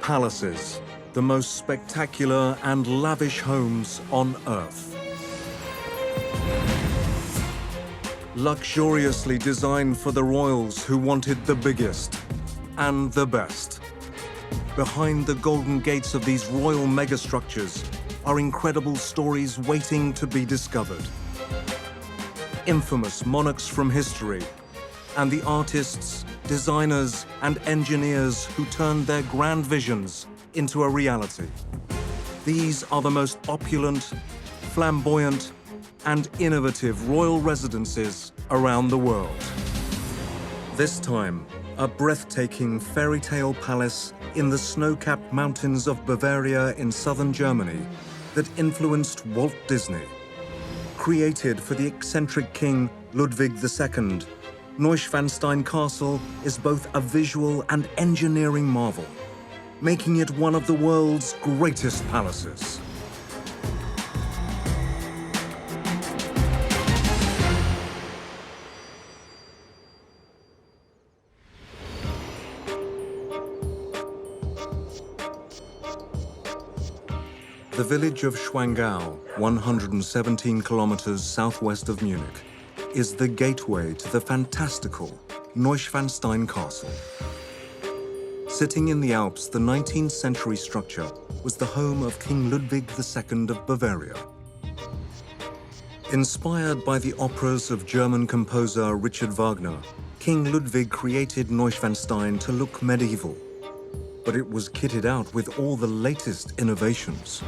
palaces, the most spectacular and lavish homes on Earth. Luxuriously designed for the royals who wanted the biggest and the best. Behind the golden gates of these royal megastructures are incredible stories waiting to be discovered. Infamous monarchs from history, and the artists, designers, and engineers who turned their grand visions into a reality. These are the most opulent, flamboyant, and innovative royal residences around the world. This time, a breathtaking fairy tale palace in the snow-capped mountains of Bavaria in southern Germany that influenced Walt Disney. Created for the eccentric king Ludwig II, Neuschwanstein Castle is both a visual and engineering marvel, making it one of the world's greatest palaces. The village of Schwangau, 117 kilometers southwest of Munich, is the gateway to the fantastical Neuschwanstein Castle. Sitting in the Alps, the 19th century structure was the home of King Ludwig II of Bavaria. Inspired by the operas of German composer Richard Wagner, King Ludwig created Neuschwanstein to look medieval, but it was kitted out with all the latest innovations.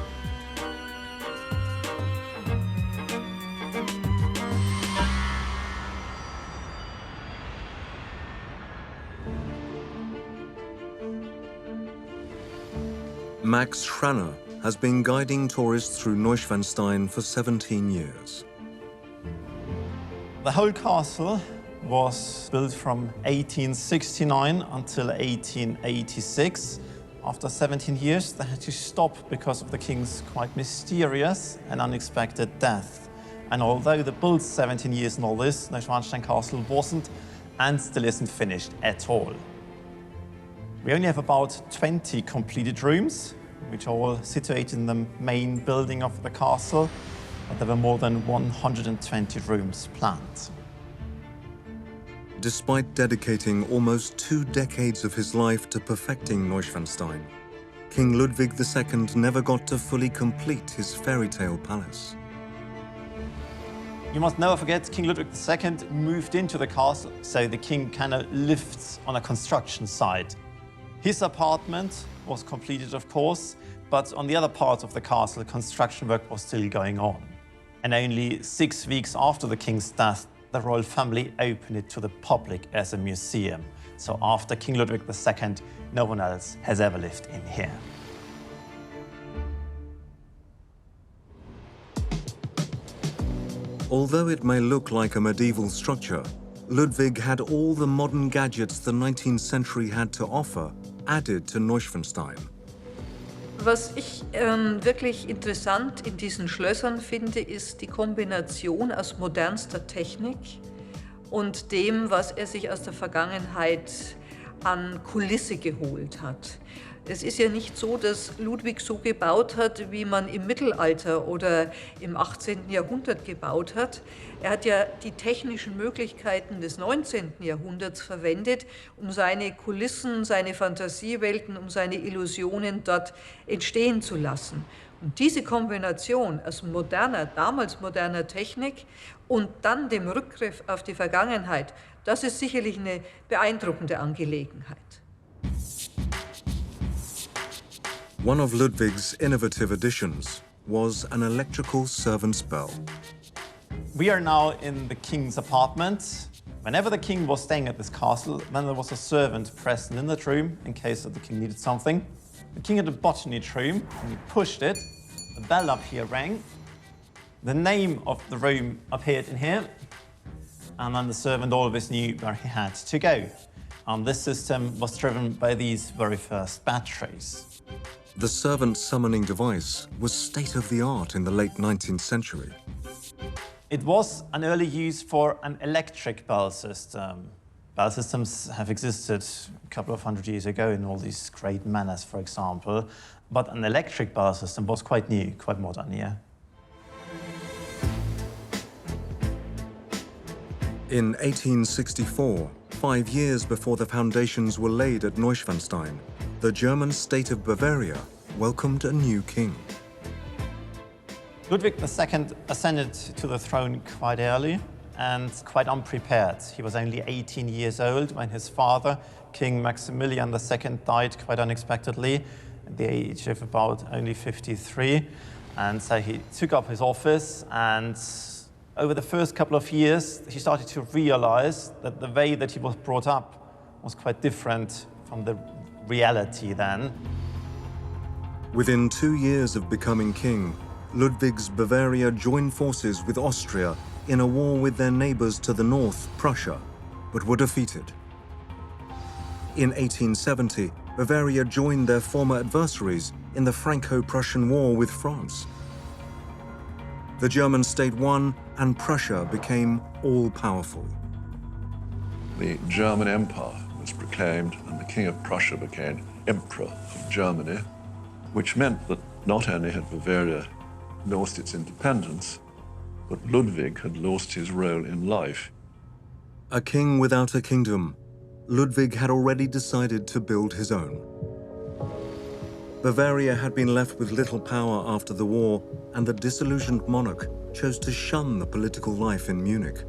Max Schranner has been guiding tourists through Neuschwanstein for 17 years. The whole castle was built from 1869 until 1886. After 17 years, they had to stop because of the king's quite mysterious and unexpected death. And although they built 17 years and all this, Neuschwanstein Castle wasn't and still isn't finished at all. We only have about 20 completed rooms, which are all situated in the main building of the castle, but there were more than 120 rooms planned. Despite dedicating almost 2 decades of his life to perfecting Neuschwanstein, King Ludwig II never got to fully complete his fairy tale palace. You must never forget, King Ludwig II moved into the castle, so the king kind of lives on a construction site. His apartment was completed, of course, but on the other part of the castle, construction work was still going on. And only 6 weeks after the king's death, the royal family opened it to the public as a museum. So after King Ludwig II, no one else has ever lived in here. Although it may look like a medieval structure, Ludwig had all the modern gadgets the 19th century had to offer added to Neuschwanstein. Was ich wirklich interessant in diesen Schlössern finde, ist die Kombination aus modernster Technik und dem, was er sich aus der Vergangenheit an Kulisse geholt hat. Es ist ja nicht so, dass Ludwig so gebaut hat, wie man im Mittelalter oder im 18. Jahrhundert gebaut hat. Er hat ja die technischen Möglichkeiten des 19. Jahrhunderts verwendet, um seine Kulissen, seine Fantasiewelten, um seine Illusionen dort entstehen zu lassen. Und diese Kombination aus moderner, damals moderner Technik und dann dem Rückgriff auf die Vergangenheit, das ist sicherlich eine beeindruckende Angelegenheit. One of Ludwig's innovative additions was an electrical servant's bell. We are now in the king's apartment. Whenever the king was staying at this castle, then there was a servant present in that room in case that the king needed something. The king had a button in each room, and he pushed it. The bell up here rang. The name of the room appeared in here, and then the servant always knew where he had to go. And this system was driven by these very first batteries. The servant summoning device was state-of-the-art in the late 19th century. It was an early use for an electric bell system. Bell systems have existed a couple of hundred years ago in all these great manors, for example, but an electric bell system was quite new, quite modern, yeah. In 1864, 5 years before the foundations were laid at Neuschwanstein, the German state of Bavaria welcomed a new king. Ludwig II ascended to the throne quite early and quite unprepared. He was only 18 years old when his father, King Maximilian II, died quite unexpectedly at the age of about only 53. And so he took up his office, and over the first couple of years, he started to realize that the way that he was brought up was quite different from the reality then. Within 2 years of becoming king, Ludwig's Bavaria joined forces with Austria in a war with their neighbors to the north, Prussia, but were defeated. In 1870, Bavaria joined their former adversaries in the Franco-Prussian War with France. The German state won, and Prussia became all-powerful. The German Empire was proclaimed, and the King of Prussia became Emperor of Germany, which meant that not only had Bavaria lost its independence, but Ludwig had lost his role in life. A king without a kingdom, Ludwig had already decided to build his own. Bavaria had been left with little power after the war, and the disillusioned monarch chose to shun the political life in Munich.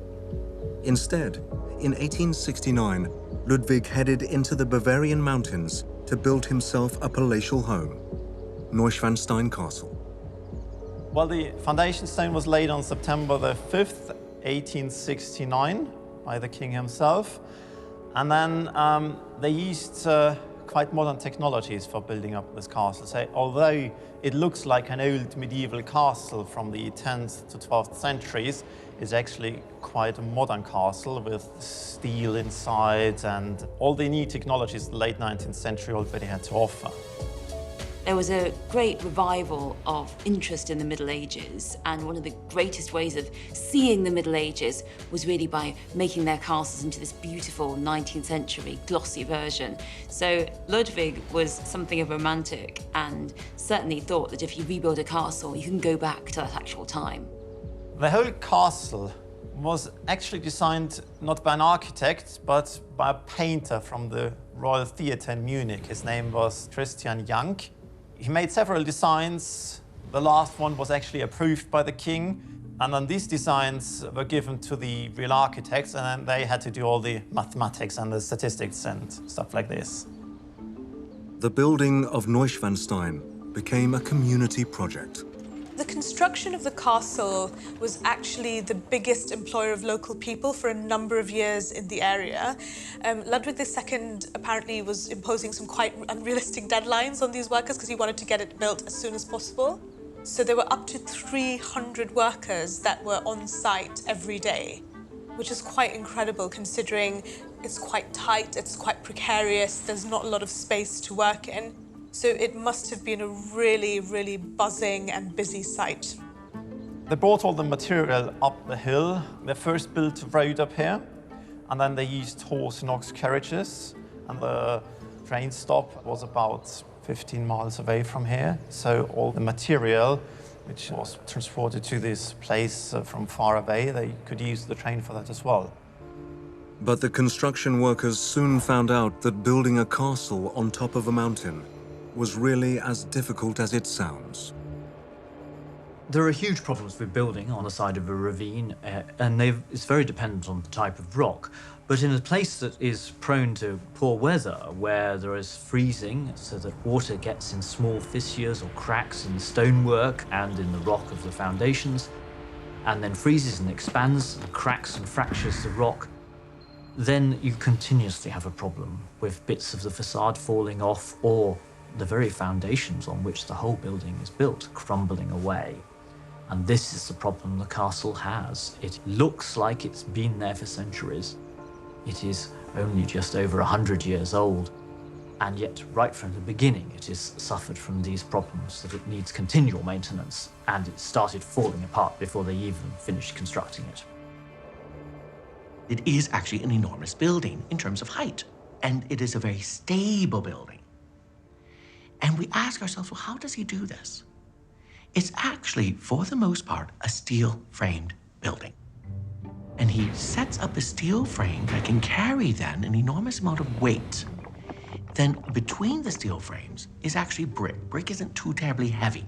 Instead, in 1869, Ludwig headed into the Bavarian mountains to build himself a palatial home, Neuschwanstein Castle. Well, the foundation stone was laid on September the 5th, 1869, by the king himself. And then they used quite modern technologies for building up this castle. So although it looks like an old medieval castle from the 10th to 12th centuries, it's actually quite a modern castle with steel inside and all the new technologies the late 19th century already had to offer. There was a great revival of interest in the Middle Ages, and one of the greatest ways of seeing the Middle Ages was really by making their castles into this beautiful 19th century glossy version. So Ludwig was something of a romantic and certainly thought that if you rebuild a castle, you can go back to that actual time. The whole castle was actually designed not by an architect, but by a painter from the Royal Theatre in Munich. His name was Christian Jank. He made several designs. The last one was actually approved by the king, and then these designs were given to the real architects, and then they had to do all the mathematics and the statistics and stuff like this. The building of Neuschwanstein became a community project. The construction of the castle was actually the biggest employer of local people for a number of years in the area. Ludwig II apparently was imposing some quite unrealistic deadlines on these workers because he wanted to get it built as soon as possible. So there were up to 300 workers that were on site every day, which is quite incredible considering it's quite tight, it's quite precarious, there's not a lot of space to work in. So it must have been a really, really buzzing and busy site. They brought all the material up the hill. They first built a road up here, and then they used horse and ox carriages, and the train stop was about 15 miles away from here. So all the material which was transported to this place from far away, they could use the train for that as well. But the construction workers soon found out that building a castle on top of a mountain was really as difficult as it sounds. There are huge problems with building on the side of a ravine, and it's very dependent on the type of rock. But in a place that is prone to poor weather, where there is freezing, so that water gets in small fissures or cracks in the stonework and in the rock of the foundations, and then freezes and expands and cracks and fractures the rock, then you continuously have a problem with bits of the facade falling off or the very foundations on which the whole building is built crumbling away. And this is the problem the castle has. It looks like it's been there for centuries. It is only just over 100 years old, and yet right from the beginning it has suffered from these problems that it needs continual maintenance, and it started falling apart before they even finished constructing it. It is actually an enormous building in terms of height, and it is a very stable building. And we ask ourselves, well, how does he do this? It's actually, for the most part, a steel-framed building. And he sets up a steel frame that can carry then an enormous amount of weight. Then between the steel frames is actually brick. Brick isn't too terribly heavy.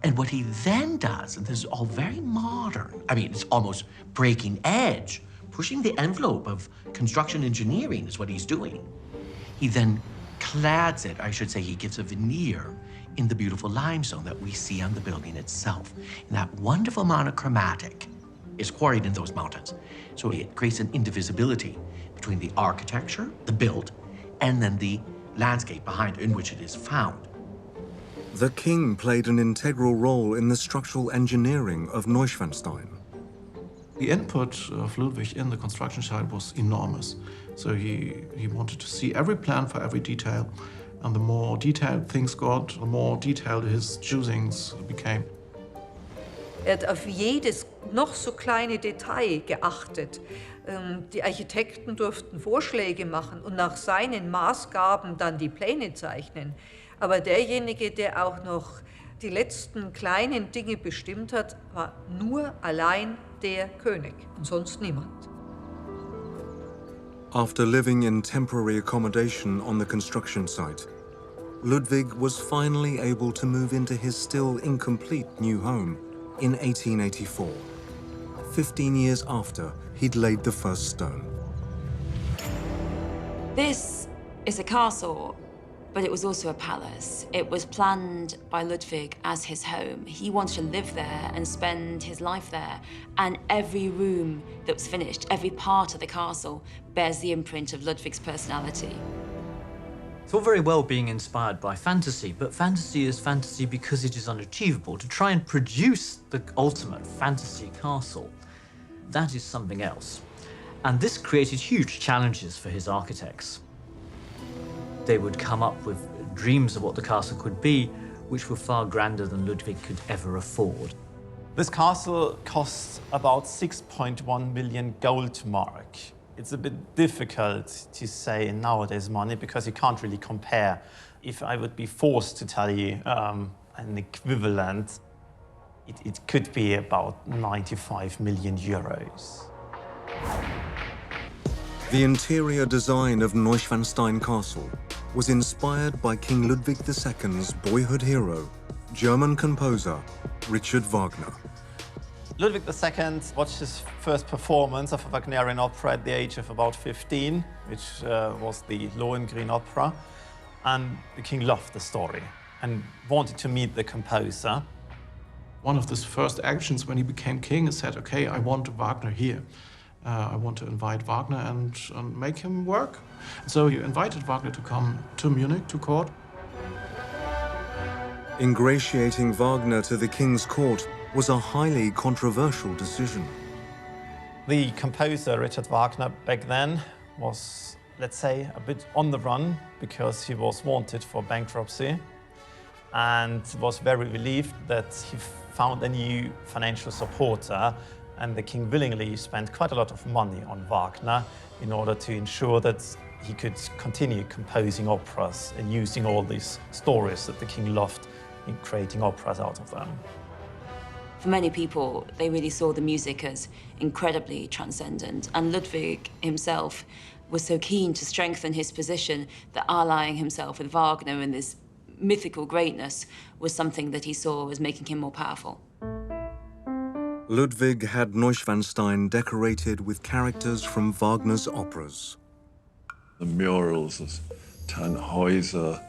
And what he then does, and this is all very modern, I mean, it's almost breaking edge, pushing the envelope of construction engineering is what he's doing. He then clads it, I should say, he gives a veneer in the beautiful limestone that we see on the building itself. And that wonderful monochromatic is quarried in those mountains. So it creates an indivisibility between the architecture, the build, and then the landscape behind in which it is found. The king played an integral role in the structural engineering of Neuschwanstein. The input of Ludwig in the construction site was enormous. So he wanted to see every plan for every detail. And the more detailed things got, the more detailed his choosings became. Hat auf jedes noch so kleine Detail geachtet. Die Architekten durften Vorschläge machen und nach seinen Maßgaben dann die Pläne zeichnen. Aber derjenige, der auch noch die letzten kleinen Dinge bestimmt hat, war nur allein der König und sonst niemand. After living in temporary accommodation on the construction site, Ludwig was finally able to move into his still incomplete new home in 1884, 15 years after he'd laid the first stone. This is a castle, but it was also a palace. It was planned by Ludwig as his home. He wanted to live there and spend his life there. And every room that was finished, every part of the castle, bears the imprint of Ludwig's personality. It's all very well being inspired by fantasy, but fantasy is fantasy because it is unachievable. To try and produce the ultimate fantasy castle, that is something else. And this created huge challenges for his architects. They would come up with dreams of what the castle could be, which were far grander than Ludwig could ever afford. This castle costs about 6.1 million gold mark. It's a bit difficult to say in nowadays money because you can't really compare. If I would be forced to tell you an equivalent, it could be about 95 million euros. The interior design of Neuschwanstein Castle was inspired by King Ludwig II's boyhood hero, German composer Richard Wagner. Ludwig II watched his first performance of a Wagnerian opera at the age of about 15, which was the Lohengrin opera. And the king loved the story and wanted to meet the composer. One of his first actions when he became king is said, okay, I want Wagner here. I want to invite Wagner and make him work. So he invited Wagner to come to Munich, to court. Ingratiating Wagner to the king's court was a highly controversial decision. The composer, Richard Wagner, back then was, let's say, a bit on the run because he was wanted for bankruptcy and was very relieved that he found a new financial supporter, and the king willingly spent quite a lot of money on Wagner in order to ensure that he could continue composing operas and using all these stories that the king loved in creating operas out of them. For many people, they really saw the music as incredibly transcendent, and Ludwig himself was so keen to strengthen his position that allying himself with Wagner and this mythical greatness was something that he saw as making him more powerful. Ludwig had Neuschwanstein decorated with characters from Wagner's operas. The murals of Tannhäuser,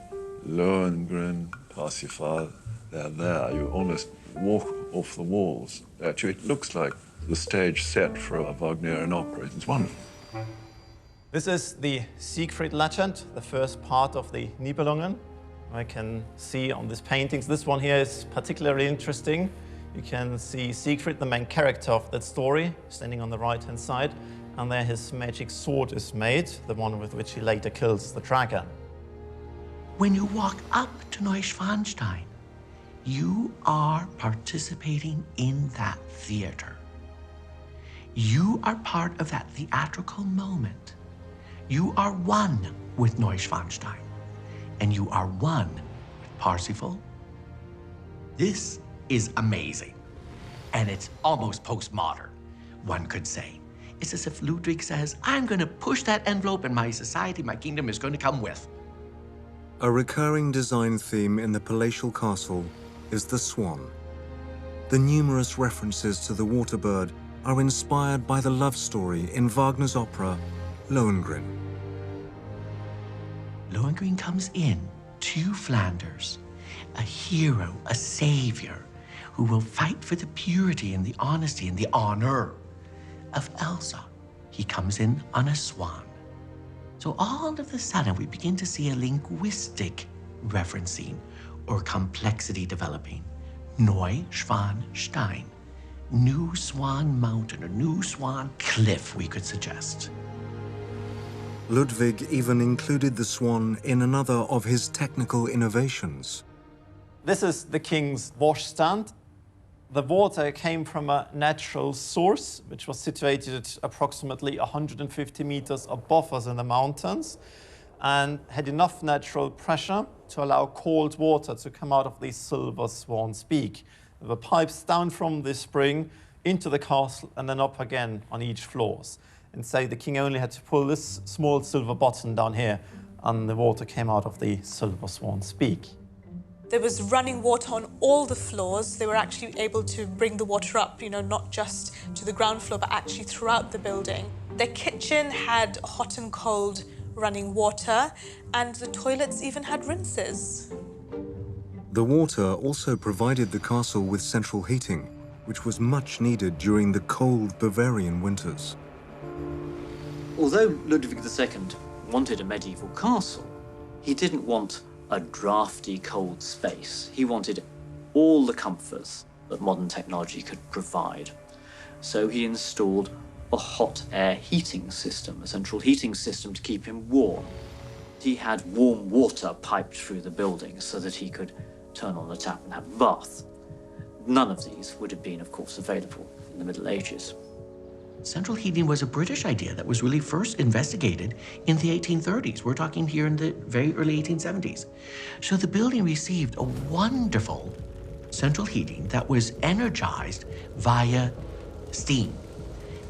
Lohengrin, Parsifal, they're there. You almost walk off the walls. Actually, it looks like the stage set for a Wagnerian opera. It's wonderful. This is the Siegfried legend, the first part of the Nibelungen. I can see on these paintings, this one here is particularly interesting. You can see Siegfried, the main character of that story, standing on the right-hand side, and there his magic sword is made, the one with which he later kills the dragon. When you walk up to Neuschwanstein, you are participating in that theater. You are part of that theatrical moment. You are one with Neuschwanstein, and you are one with Parsifal. This is amazing, and it's almost postmodern, one could say. It's as if Ludwig says, I'm going to push that envelope, and my society, my kingdom is going to come with. A recurring design theme in the palatial castle is the swan. The numerous references to the water bird are inspired by the love story in Wagner's opera Lohengrin. Lohengrin comes in to Flanders, a hero, a savior, who will fight for the purity and the honesty and the honor of Elsa. He comes in on a swan. So all of a sudden, we begin to see a linguistic referencing or complexity developing. Neuschwanstein, New Swan Mountain or New Swan Cliff, we could suggest. Ludwig even included the swan in another of his technical innovations. This is the king's washstand. The water came from a natural source, which was situated approximately 150 meters above us in the mountains, and had enough natural pressure to allow cold water to come out of the silver swan's beak. There were pipes down from the spring into the castle and then up again on each floors. And so the king only had to pull this small silver button down here, and the water came out of the silver swan's beak. There was running water on all the floors. They were actually able to bring the water up, not just to the ground floor, but actually throughout the building. Their kitchen had hot and cold running water, and the toilets even had rinses. The water also provided the castle with central heating, which was much needed during the cold Bavarian winters. Although Ludwig II wanted a medieval castle, he didn't want a drafty, cold space. He wanted all the comforts that modern technology could provide. So he installed a hot air heating system, a central heating system to keep him warm. He had warm water piped through the building so that he could turn on the tap and have a bath. None of these would have been, of course, available in the Middle Ages. Central heating was a British idea that was really first investigated in the 1830s. We're talking here in the very early 1870s. So the building received a wonderful central heating that was energized via steam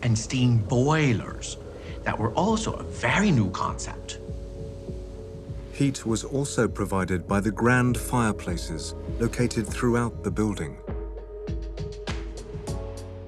and steam boilers that were also a very new concept. Heat was also provided by the grand fireplaces located throughout the building.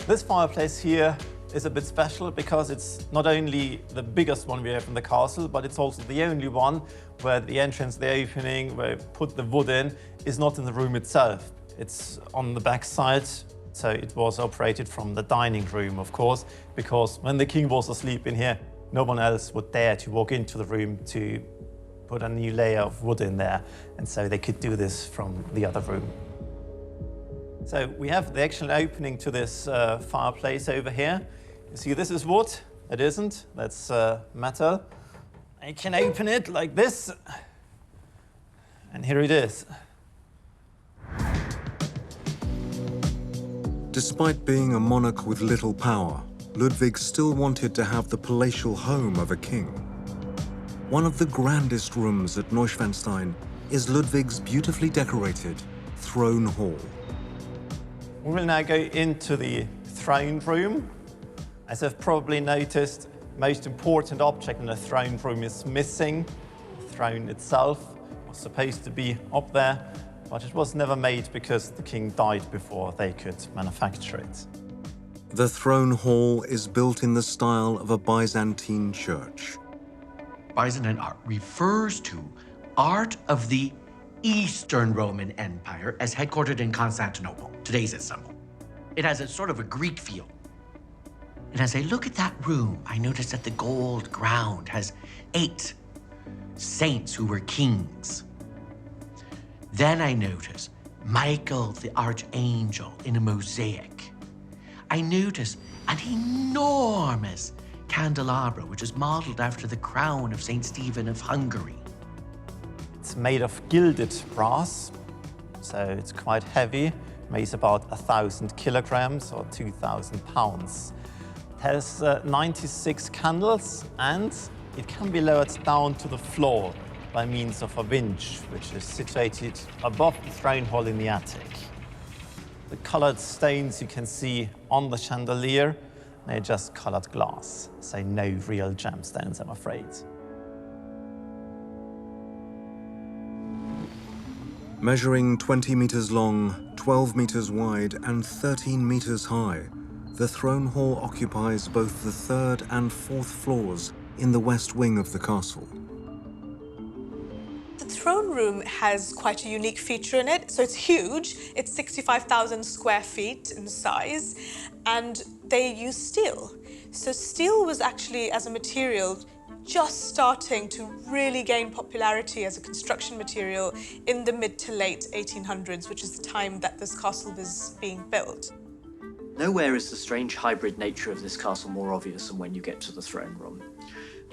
This fireplace here is a bit special because it's not only the biggest one we have in the castle, but it's also the only one where the entrance, the opening, where you put the wood in, is not in the room itself. It's on the back side, so it was operated from the dining room, of course, because when the king was asleep in here, no one else would dare to walk into the room to put a new layer of wood in there, and so they could do this from the other room. So we have the actual opening to this fireplace over here. You see, this is wood. It isn't. That's metal. I can open it like this, and here it is. Despite being a monarch with little power, Ludwig still wanted to have the palatial home of a king. One of the grandest rooms at Neuschwanstein is Ludwig's beautifully decorated throne hall. We will now go into the throne room. As I've probably noticed, the most important object in the throne room is missing. The throne itself was supposed to be up there, but it was never made because the king died before they could manufacture it. The throne hall is built in the style of a Byzantine church. Byzantine art refers to art of the Eastern Roman Empire as headquartered in Constantinople, today's Istanbul. It has a sort of a Greek feel. And as I look at that room, I notice that the gold ground has 8 saints who were kings. Then I notice Michael the Archangel in a mosaic. I notice an enormous candelabra, which is modeled after the crown of St. Stephen of Hungary. It's made of gilded brass, so it's quite heavy, weighs about 1,000 kilograms or 2,000 pounds. It has 96 candles, and it can be lowered down to the floor by means of a winch, which is situated above the throne hall in the attic. The colored stains you can see on the chandelier, they're just colored glass, so no real gemstones, I'm afraid. Measuring 20 meters long, 12 meters wide, and 13 meters high, the throne hall occupies both the third and fourth floors in the west wing of the castle. The throne room has quite a unique feature in it. So it's huge. It's 65,000 square feet in size, and they use steel. So steel was actually, as a material, just starting to really gain popularity as a construction material in the mid to late 1800s, which is the time that this castle was being built. Nowhere is the strange hybrid nature of this castle more obvious than when you get to the throne room.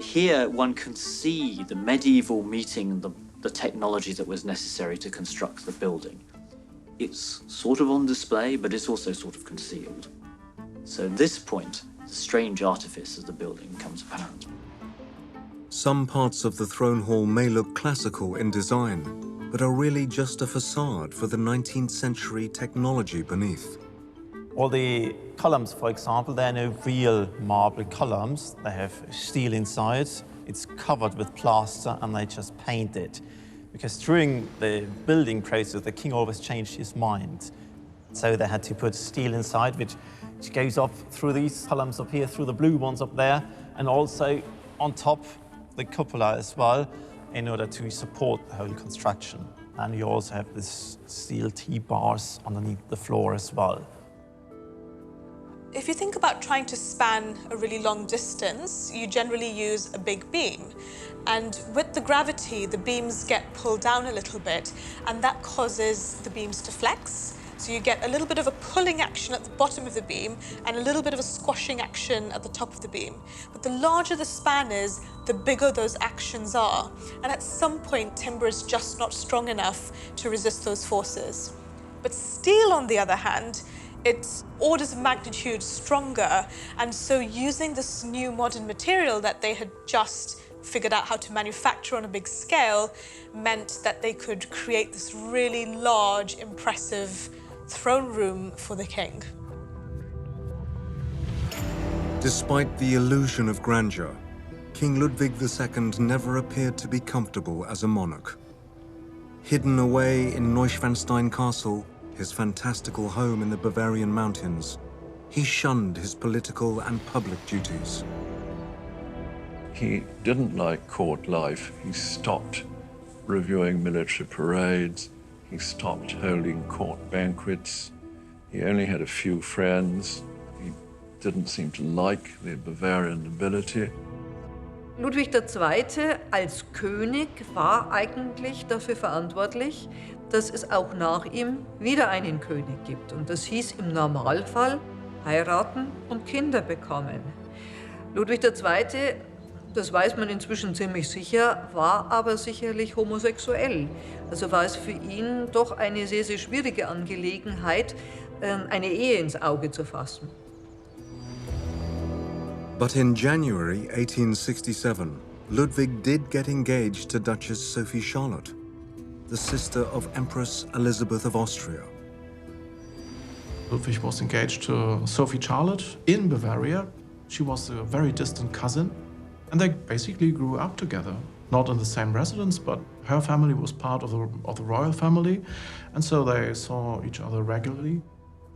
Here, one can see the medieval meeting the technology that was necessary to construct the building. It's sort of on display, but it's also sort of concealed. So at this point, the strange artifice of the building becomes apparent. Some parts of the throne hall may look classical in design, but are really just a facade for the 19th century technology beneath. All the columns, for example, they're no real marble columns. They have steel inside. It's covered with plaster, and they just paint it. Because during the building process, the king always changed his mind. So they had to put steel inside, which goes up through these columns up here, through the blue ones up there, and also on top the cupola as well, in order to support the whole construction. And you also have this steel T-bars underneath the floor as well. If you think about trying to span a really long distance, you generally use a big beam. And with the gravity, the beams get pulled down a little bit, and that causes the beams to flex. So you get a little bit of a pulling action at the bottom of the beam and a little bit of a squashing action at the top of the beam. But the larger the span is, the bigger those actions are. And at some point, timber is just not strong enough to resist those forces. But steel, on the other hand, it's orders of magnitude stronger. And so using this new modern material that they had just figured out how to manufacture on a big scale meant that they could create this really large, impressive throne room for the king. Despite the illusion of grandeur, King Ludwig II never appeared to be comfortable as a monarch. Hidden away in Neuschwanstein Castle, his fantastical home in the Bavarian mountains, he shunned his political and public duties. He didn't like court life. He stopped reviewing military parades. He stopped holding court banquets. He only had a few friends. He didn't seem to like the Bavarian nobility. Ludwig II. Als König war eigentlich dafür verantwortlich, dass es auch nach ihm wieder einen König gibt. Und das hieß im Normalfall heiraten und Kinder bekommen. Ludwig II., das weiß man inzwischen ziemlich sicher, war aber sicherlich homosexuell. Also war es für ihn doch eine sehr, sehr schwierige Angelegenheit, eine Ehe ins Auge zu fassen. But in January 1867, Ludwig did get engaged to Duchess Sophie Charlotte, the sister of Empress Elizabeth of Austria. Ludwig was engaged to Sophie Charlotte in Bavaria. She was a very distant cousin, and they basically grew up together. Not in the same residence, but her family was part of the royal family, and so they saw each other regularly.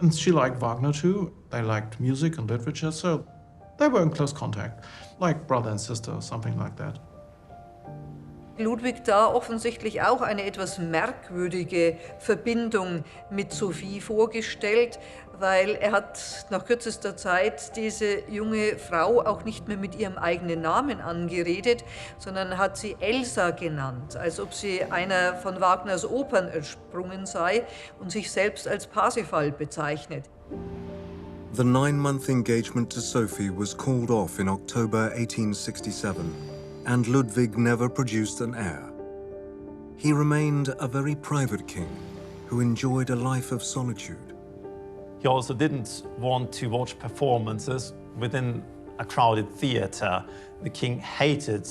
And she liked Wagner too. They liked music and literature, so they were in close contact, like brother and sister, something like that. Ludwig da offensichtlich auch eine etwas merkwürdige Verbindung mit Sophie vorgestellt, weil er hat nach kürzester Zeit diese junge Frau auch nicht mehr mit ihrem eigenen Namen angeredet, sondern hat sie Elsa genannt, als ob sie einer von Wagners Opern entsprungen sei und sich selbst als Parsifal bezeichnet. The 9-month engagement to Sophie was called off in October 1867, and Ludwig never produced an heir. He remained a very private king who enjoyed a life of solitude. He also didn't want to watch performances Within a crowded theatre, the king hated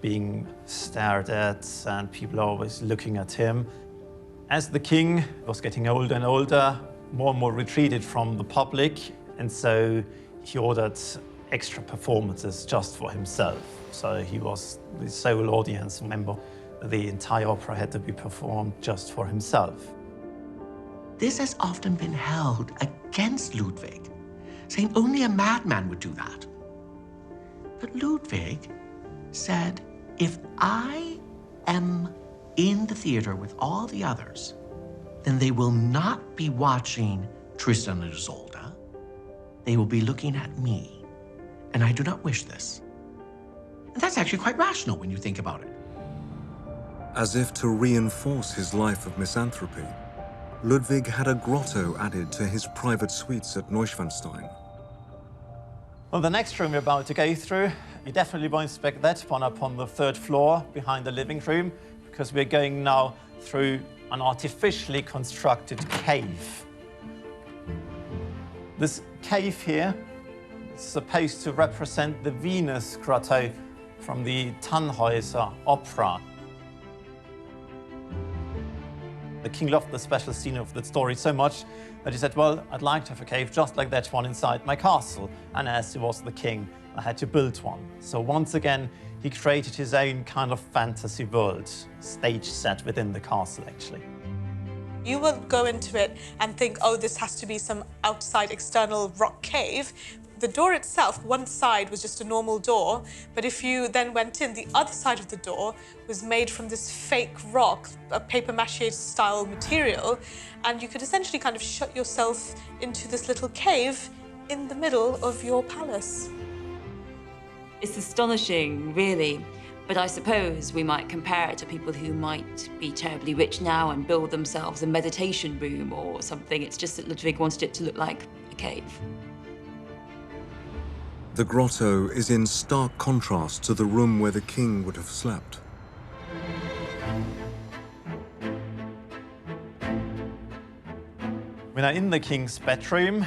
being stared at and people always looking at him. As the king was getting older and older, more and more retreated from the public, and so he ordered extra performances just for himself. So he was the sole audience member. The entire opera had to be performed just for himself. This has often been held against Ludwig, saying only a madman would do that. But Ludwig said, if I am in the theater with all the others, then they will not be watching Tristan and Isolde. They will be looking at me, and I do not wish this. And that's actually quite rational when you think about it. As if to reinforce his life of misanthropy, Ludwig had a grotto added to his private suites at Neuschwanstein. Well, the next room we're about to go through, you definitely won't expect that one up on the 3rd floor behind the living room, because we're going now through an artificially constructed cave. This cave here is supposed to represent the Venus grotto from the Tannhäuser opera. The king loved the special scene of the story so much that he said, well, I'd like to have a cave just like that one inside my castle. And as he was the king, I had to build one. So once again, he created his own kind of fantasy world, stage set within the castle, actually. You will go into it and think, oh, this has to be some outside external rock cave. The door itself, one side was just a normal door, but if you then went in, the other side of the door was made from this fake rock, a papier-mâché style material, and you could essentially kind of shut yourself into this little cave in the middle of your palace. It's astonishing, really. But I suppose we might compare it to people who might be terribly rich now and build themselves a meditation room or something. It's just that Ludwig wanted it to look like a cave. The grotto is in stark contrast to the room where the king would have slept. We're now in the king's bedroom.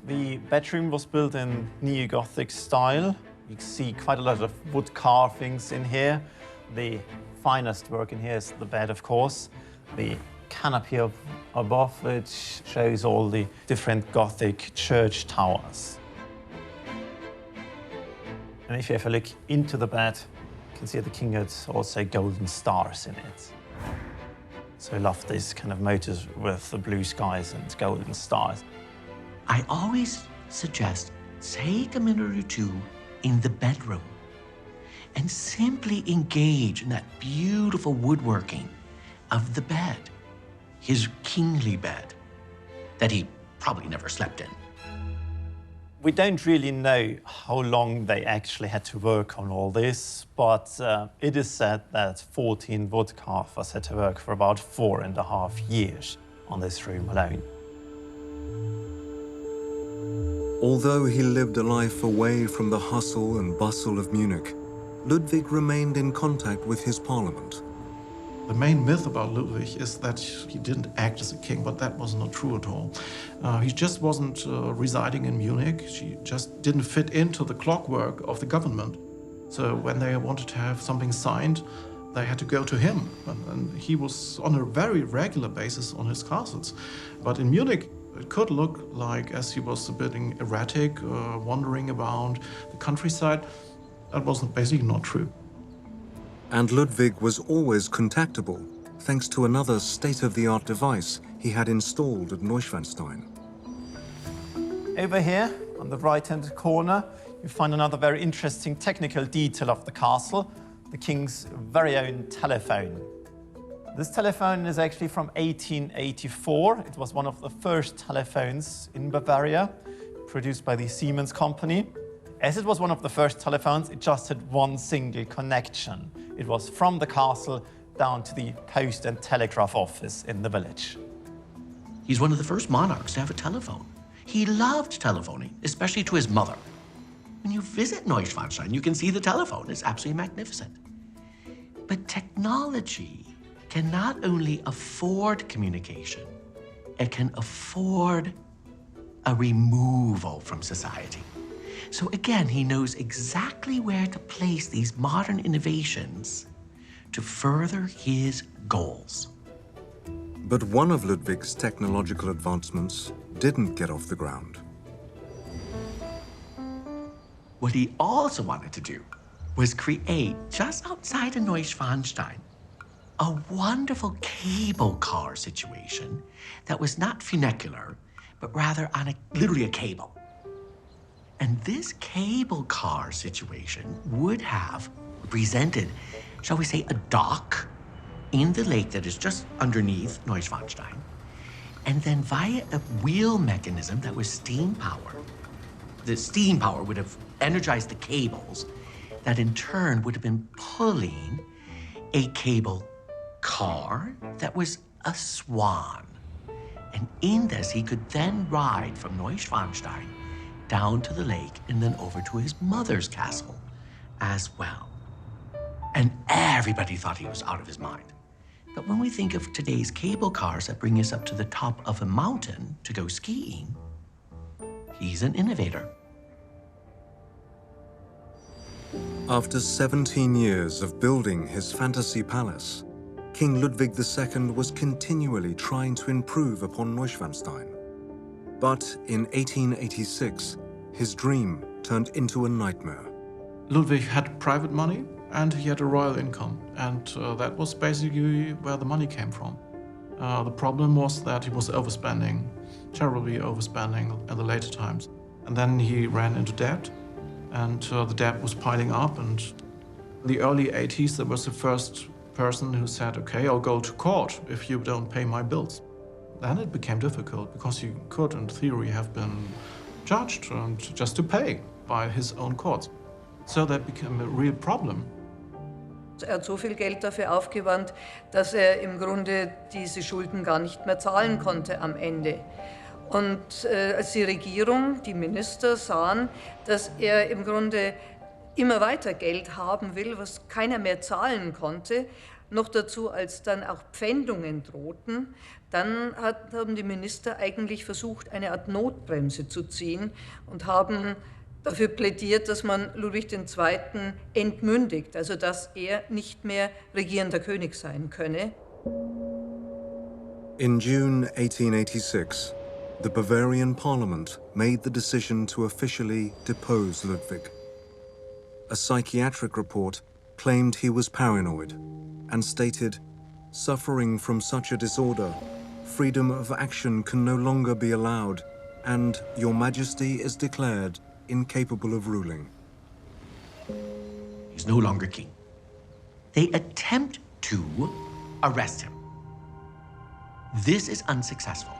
The bedroom was built in neo-Gothic style. You can see quite a lot of wood carvings in here. The finest work in here is the bed, of course. The canopy above, which shows all the different Gothic church towers. And if you have a look into the bed, you can see the king had also golden stars in it. So I love this kind of motif with the blue skies and golden stars. I always suggest take a minute or two in the bedroom and simply engage in that beautiful woodworking of the bed, his kingly bed, that he probably never slept in. We don't really know how long they actually had to work on all this, but it is said that 14 wood carvers had to work for about 4.5 years on this room alone. Although he lived a life away from the hustle and bustle of Munich, Ludwig remained in contact with his parliament. The main myth about Ludwig is that he didn't act as a king, but that was not true at all. He just wasn't residing in Munich. He just didn't fit into the clockwork of the government. So when they wanted to have something signed, they had to go to him. And he was on a very regular basis on his castles. But in Munich, it could look like as he was a bit erratic, wandering around the countryside. That was basically not true. And Ludwig was always contactable, thanks to another state-of-the-art device he had installed at Neuschwanstein. Over here, on the right-hand corner, you find another very interesting technical detail of the castle, the king's very own telephone. This telephone is actually from 1884. It was one of the first telephones in Bavaria, produced by the Siemens company. As it was one of the first telephones, it just had one single connection. It was from the castle down to the post and telegraph office in the village. He's one of the first monarchs to have a telephone. He loved telephoning, especially to his mother. When you visit Neuschwanstein, you can see the telephone. It's absolutely magnificent. But technology can not only afford communication, it can afford a removal from society. So again, he knows exactly where to place these modern innovations to further his goals. But one of Ludwig's technological advancements didn't get off the ground. What he also wanted to do was create, just outside of Neuschwanstein, a wonderful cable car situation that was not funicular, but rather on literally a cable. And this cable car situation would have presented, shall we say, a dock in the lake that is just underneath Neuschwanstein, and then via a wheel mechanism that was steam powered, the steam power would have energized the cables that in turn would have been pulling a cable car that was a swan. And in this, he could then ride from Neuschwanstein down to the lake and then over to his mother's castle as well. And everybody thought he was out of his mind. But when we think of today's cable cars that bring us up to the top of a mountain to go skiing, he's an innovator. After 17 years of building his fantasy palace, King Ludwig II was continually trying to improve upon Neuschwanstein. But in 1886, his dream turned into a nightmare. Ludwig had private money and he had a royal income, and that was basically where the money came from. The problem was that he was overspending, terribly overspending in the later times. And then he ran into debt, and the debt was piling up, and in the early 80s there was the first person who said, okay, I'll go to court if you don't pay my bills. Then it became difficult because he could, in theory, have been judged and just to pay by his own courts. So that became a real problem. Er hat so viel Geld dafür aufgewandt, dass im Grunde diese Schulden gar nicht mehr zahlen konnte am Ende. Und als die Regierung, die Minister sahen, dass im Grunde immer weiter Geld haben will, was keiner mehr zahlen konnte, noch dazu, als dann auch Pfändungen drohten, dann haben die Minister eigentlich versucht, eine Art Notbremse zu ziehen und haben dafür plädiert, dass man Ludwig II. Entmündigt, also dass er nicht mehr regierender König sein könne. In June 1886, the Bavarian parliament made the decision to officially depose Ludwig. A psychiatric report claimed he was paranoid and stated, suffering from such a disorder, freedom of action can no longer be allowed, and Your Majesty is declared incapable of ruling. He's no longer king. They attempt to arrest him. This is unsuccessful.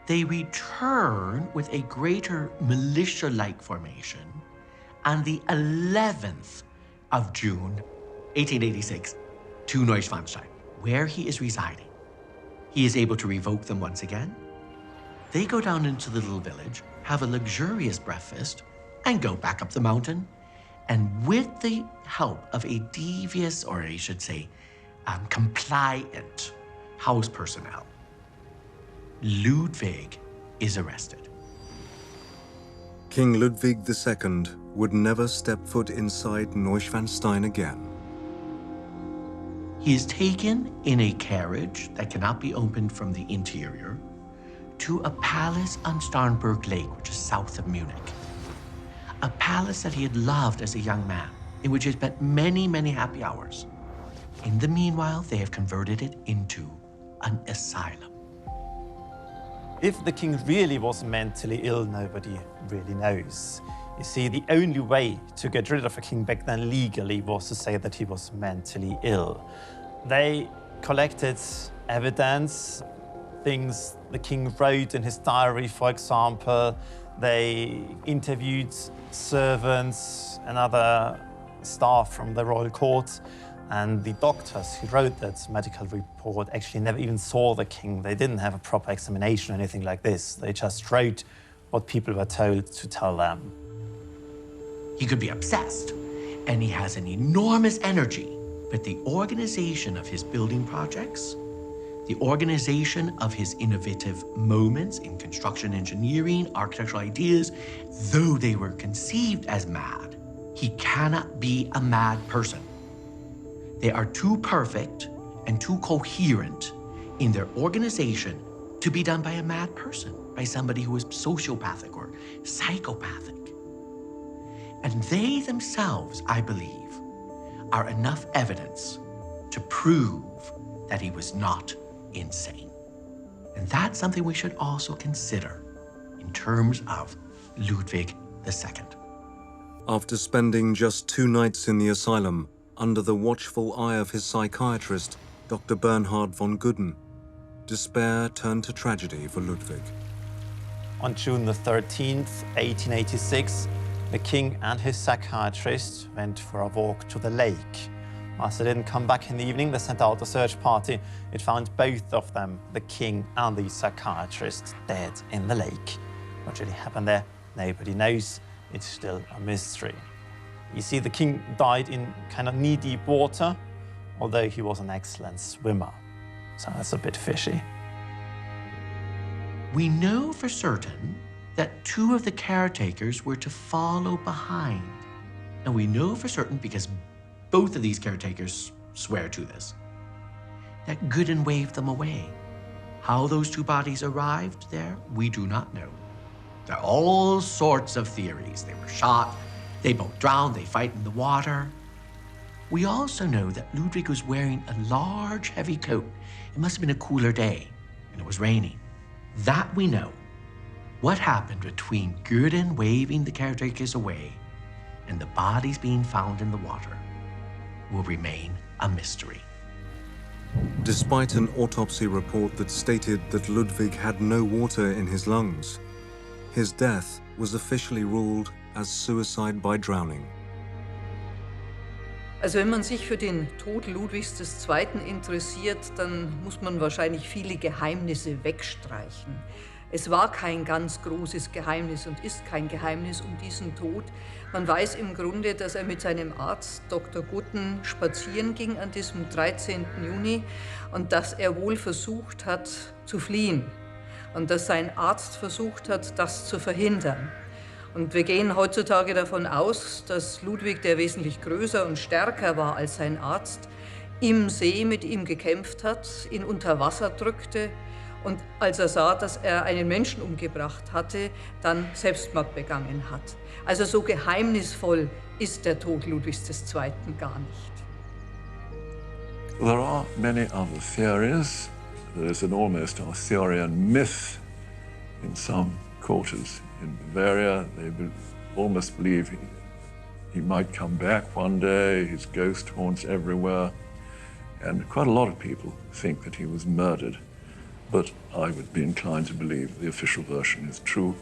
They return with a greater militia-like formation on the 11th of June, 1886, to Neuschwanstein, where he is residing. He is able to revoke them once again. They go down into the little village, have a luxurious breakfast, and go back up the mountain. And with the help of a devious, or I should say, compliant house personnel, Ludwig is arrested. King Ludwig II would never step foot inside Neuschwanstein again. He is taken in a carriage that cannot be opened from the interior to a palace on Starnberg Lake, which is south of Munich. A palace that he had loved as a young man, in which he spent many, many happy hours. In the meanwhile, they have converted it into an asylum. If the king really was mentally ill, nobody really knows. You see, the only way to get rid of a king back then legally was to say that he was mentally ill. They collected evidence, things the king wrote in his diary, for example. They interviewed servants and other staff from the royal court. And the doctors who wrote that medical report actually never even saw the king. They didn't have a proper examination or anything like this. They just wrote what people were told to tell them. He could be obsessed, and he has an enormous energy, but the organization of his building projects The organization of his innovative moments in construction engineering, architectural ideas, though they were conceived as mad, he cannot be a mad person. They are too perfect and too coherent in their organization to be done by a mad person, by somebody who is sociopathic or psychopathic. And they themselves, I believe, are enough evidence to prove that he was not insane. And that's something we should also consider in terms of Ludwig II. After spending just 2 nights in the asylum under the watchful eye of his psychiatrist, Dr. Bernhard von Gudden, despair turned to tragedy for Ludwig. On June the 13th, 1886, the king and his psychiatrist went for a walk to the lake. As they didn't come back in the evening, they sent out a search party. It found both of them, the king and the psychiatrist, dead in the lake. What really happened there, nobody knows. It's still a mystery. You see, the king died in kind of knee-deep water, although he was an excellent swimmer. So that's a bit fishy. We know for certain that 2 of the caretakers were to follow behind. And we know for certain, because both of these caretakers swear to this, that Gudden waved them away. How those 2 bodies arrived there, we do not know. There are all sorts of theories. They were shot, they both drowned, they fight in the water. We also know that Ludwig was wearing a large, heavy coat. It must have been a cooler day, and it was raining. That we know. What happened between Gudden waving the caretakers away and the bodies being found in the water will remain a mystery. Despite an autopsy report that stated that Ludwig had no water in his lungs, his death was officially ruled as suicide by drowning. Also wenn man sich für den Tod Ludwigs II. Interessiert, dann muss man wahrscheinlich viele Geheimnisse wegstreichen. Es war kein ganz großes Geheimnis und ist kein Geheimnis um diesen Tod. Man weiß im Grunde, dass er mit seinem Arzt Dr. Gudden spazieren ging an diesem 13. Juni und dass er wohl versucht hat zu fliehen und dass sein Arzt versucht hat, das zu verhindern. Und wir gehen heutzutage davon aus, dass Ludwig, der wesentlich größer und stärker war als sein Arzt, im See mit ihm gekämpft hat, ihn unter Wasser drückte und als er sah, dass er einen Menschen umgebracht hatte, dann Selbstmord begangen hat. Also so geheimnisvoll ist der Tod Ludwigs II. Gar nicht. There are many other theories. There's an almost Arthurian myth in some quarters in Bavaria. They almost believe he might come back one day, his ghost haunts everywhere. And quite a lot of people think that he was murdered. But I would be inclined to believe the official version is true.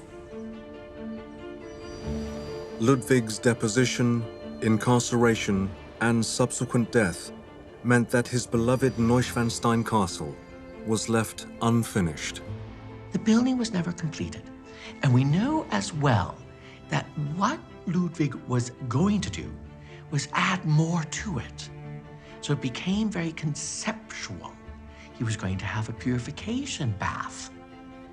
Ludwig's deposition, incarceration, and subsequent death meant that his beloved Neuschwanstein castle was left unfinished. The building was never completed. And we know as well that what Ludwig was going to do was add more to it. So it became very conceptual. He was going to have a purification bath.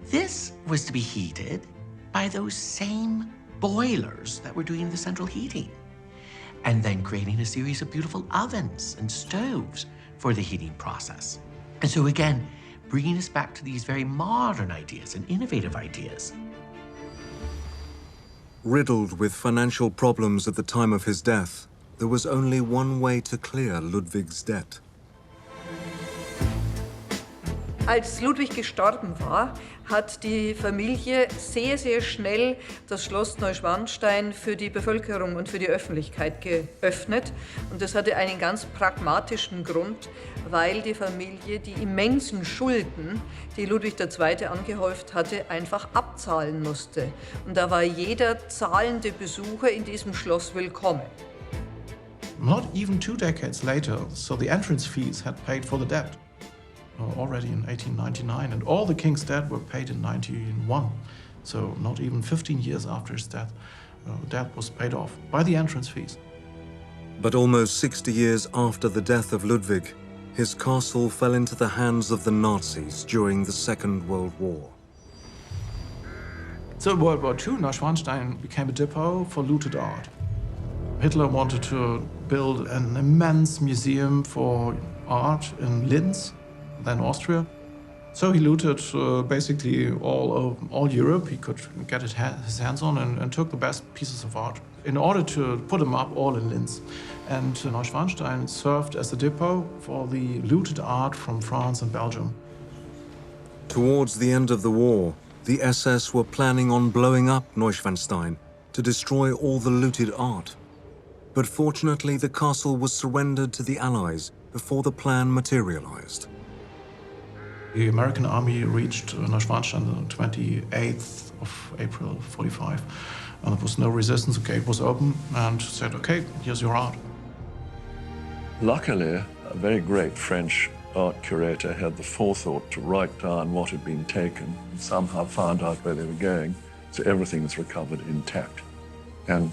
This was to be heated by those same boilers that were doing the central heating, and then creating a series of beautiful ovens and stoves for the heating process. And so again, bringing us back to these very modern ideas and innovative ideas. Riddled with financial problems at the time of his death, there was only one way to clear Ludwig's debt. Als Ludwig gestorben war, hat die Familie sehr, sehr schnell das Schloss Neuschwanstein für die Bevölkerung und für die Öffentlichkeit geöffnet. Und das hatte einen ganz pragmatischen Grund, weil die Familie die immensen Schulden, die Ludwig II. Angehäuft hatte, einfach abzahlen musste. Und da war jeder zahlende Besucher in diesem Schloss willkommen. Not even 2 decades later, so the entrance fees had paid for the debt. Already in 1899, and all the king's debt were paid in 1901. So not even 15 years after his death, debt was paid off by the entrance fees. But almost 60 years after the death of Ludwig, his castle fell into the hands of the Nazis during the Second World War. So in World War II, Neuschwanstein became a depot for looted art. Hitler wanted to build an immense museum for art in Linz, then Austria. So he looted basically all Europe he could get his hands on and took the best pieces of art in order to put them up all in Linz. And Neuschwanstein served as a depot for the looted art from France and Belgium. Towards the end of the war, the SS were planning on blowing up Neuschwanstein to destroy all the looted art. But fortunately, the castle was surrendered to the Allies before the plan materialized. The American army reached Neuschwanstein on the 28th of April 45. And there was no resistance. The gate was open and said, okay, here's your art. Luckily, a very great French art curator had the forethought to write down what had been taken and somehow found out where they were going, so everything was recovered intact. And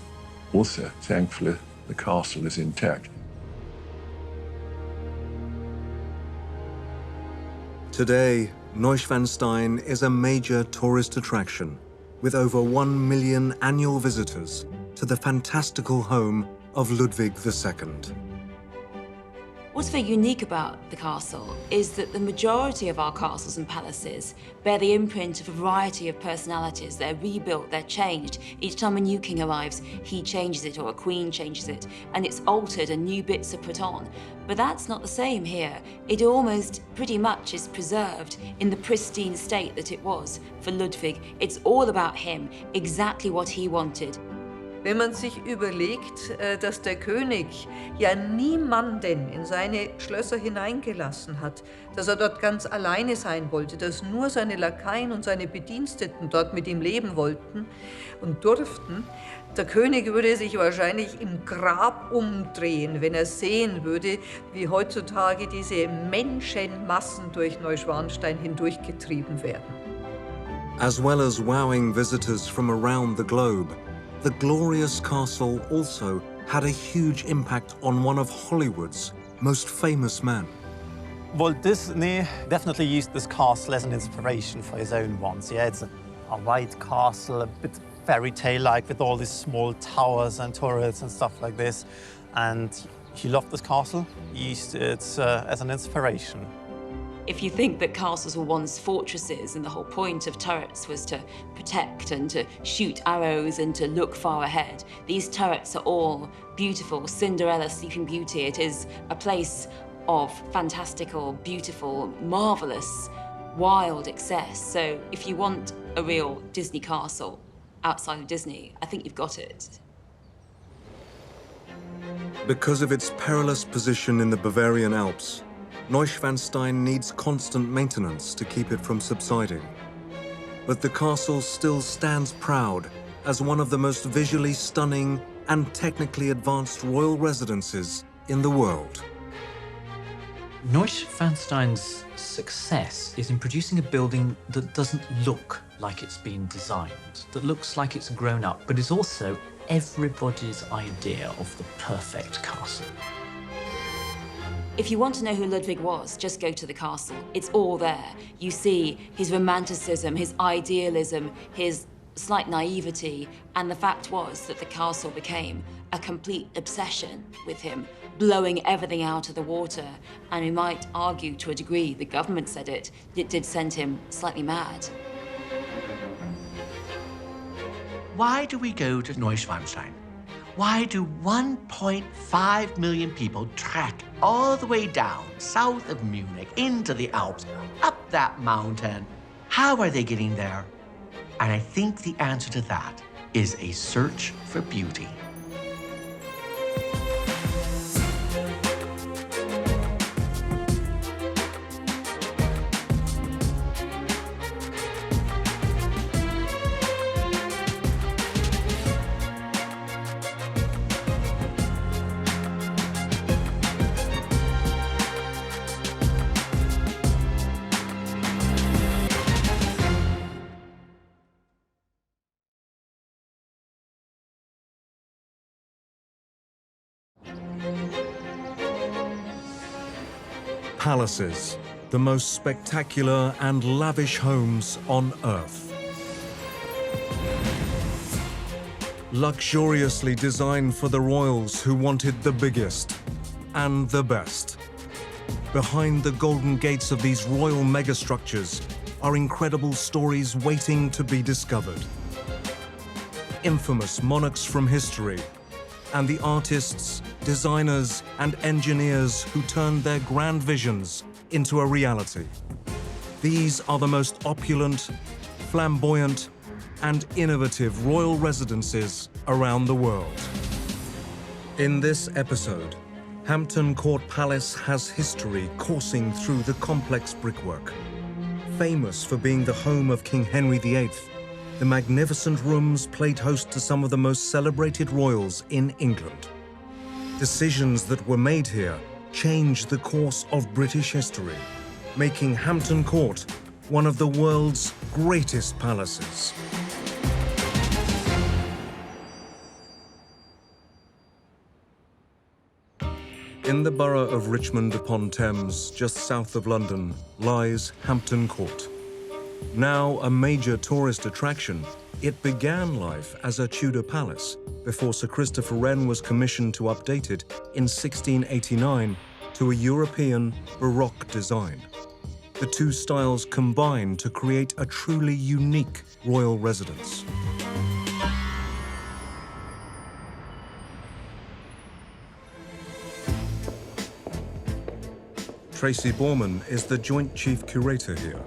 also, thankfully, the castle is intact. Today, Neuschwanstein is a major tourist attraction with over 1 million annual visitors to the fantastical home of Ludwig II. What's very unique about the castle is that the majority of our castles and palaces bear the imprint of a variety of personalities. They're rebuilt, they're changed. Each time a new king arrives, he changes it or a queen changes it, and it's altered and new bits are put on. But that's not the same here. It almost pretty much is preserved in the pristine state that it was for Ludwig. It's all about him, exactly what he wanted. Wenn man sich überlegt, dass der König ja niemanden in seine Schlösser hineingelassen hat, dass er dort ganz alleine sein wollte, dass nur seine Lakaien und seine Bediensteten dort mit ihm leben wollten und durften, der König würde sich wahrscheinlich im Grab umdrehen, wenn er sehen würde, wie heutzutage diese Menschenmassen durch Neuschwanstein hindurchgetrieben werden. As well as wowing visitors from around the globe, the glorious castle also had a huge impact on one of Hollywood's most famous men. Walt Disney definitely used this castle as an inspiration for his own ones. Yeah, it's a white castle, a bit fairy tale-like with all these small towers and turrets and stuff like this. And he loved this castle. He used it as an inspiration. If you think that castles were once fortresses and the whole point of turrets was to protect and to shoot arrows and to look far ahead, these turrets are all beautiful, Cinderella, Sleeping Beauty. It is a place of fantastical, beautiful, marvelous, wild excess. So if you want a real Disney castle outside of Disney, I think you've got it. Because of its perilous position in the Bavarian Alps, Neuschwanstein needs constant maintenance to keep it from subsiding. But the castle still stands proud as one of the most visually stunning and technically advanced royal residences in the world. Neuschwanstein's success is in producing a building that doesn't look like it's been designed, that looks like it's grown up, but is also everybody's idea of the perfect castle. If you want to know who Ludwig was, just go to the castle. It's all there. You see his romanticism, his idealism, his slight naivety, and the fact was that the castle became a complete obsession with him, blowing everything out of the water. And we might argue to a degree, the government said it did send him slightly mad. Why do we go to Neuschwanstein? Why do 1.5 million people trek all the way down south of Munich into the Alps, up that mountain? How are they getting there? And I think the answer to that is a search for beauty. Palaces, the most spectacular and lavish homes on Earth. Luxuriously designed for the royals who wanted the biggest and the best. Behind the golden gates of these royal megastructures are incredible stories waiting to be discovered. Infamous monarchs from history, and the artists, designers, and engineers who turned their grand visions into a reality. These are the most opulent, flamboyant, and innovative royal residences around the world. In this episode, Hampton Court Palace has history coursing through the complex brickwork. Famous for being the home of King Henry VIII, the magnificent rooms played host to some of the most celebrated royals in England. Decisions that were made here changed the course of British history, making Hampton Court one of the world's greatest palaces. In the borough of Richmond-upon-Thames, just south of London, lies Hampton Court. Now a major tourist attraction, it began life as a Tudor palace before Sir Christopher Wren was commissioned to update it in 1689 to a European Baroque design. The two styles combined to create a truly unique royal residence. Tracy Borman is the Joint Chief Curator here.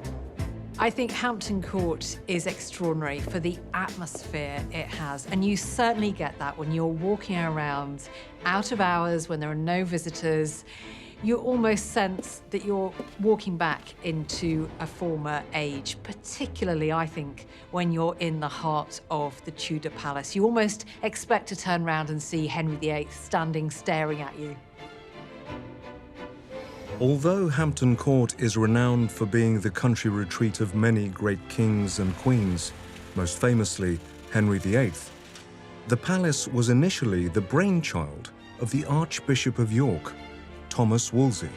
I think Hampton Court is extraordinary for the atmosphere it has, and you certainly get that when you're walking around out of hours when there are no visitors. You almost sense that you're walking back into a former age, particularly, I think, when you're in the heart of the Tudor Palace. You almost expect to turn around and see Henry VIII standing, staring at you. Although Hampton Court is renowned for being the country retreat of many great kings and queens, most famously Henry VIII, the palace was initially the brainchild of the Archbishop of York, Thomas Wolsey.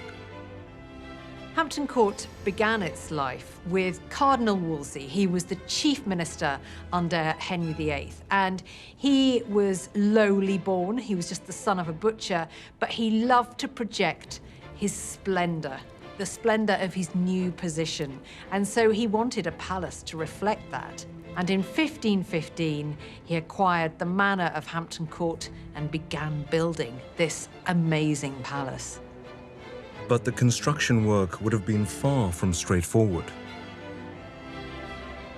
Hampton Court began its life with Cardinal Wolsey. He was the chief minister under Henry VIII, and he was lowly born. He was just the son of a butcher, but he loved to project his splendor, the splendor of his new position. And so he wanted a palace to reflect that. And in 1515, he acquired the manor of Hampton Court and began building this amazing palace. But the construction work would have been far from straightforward.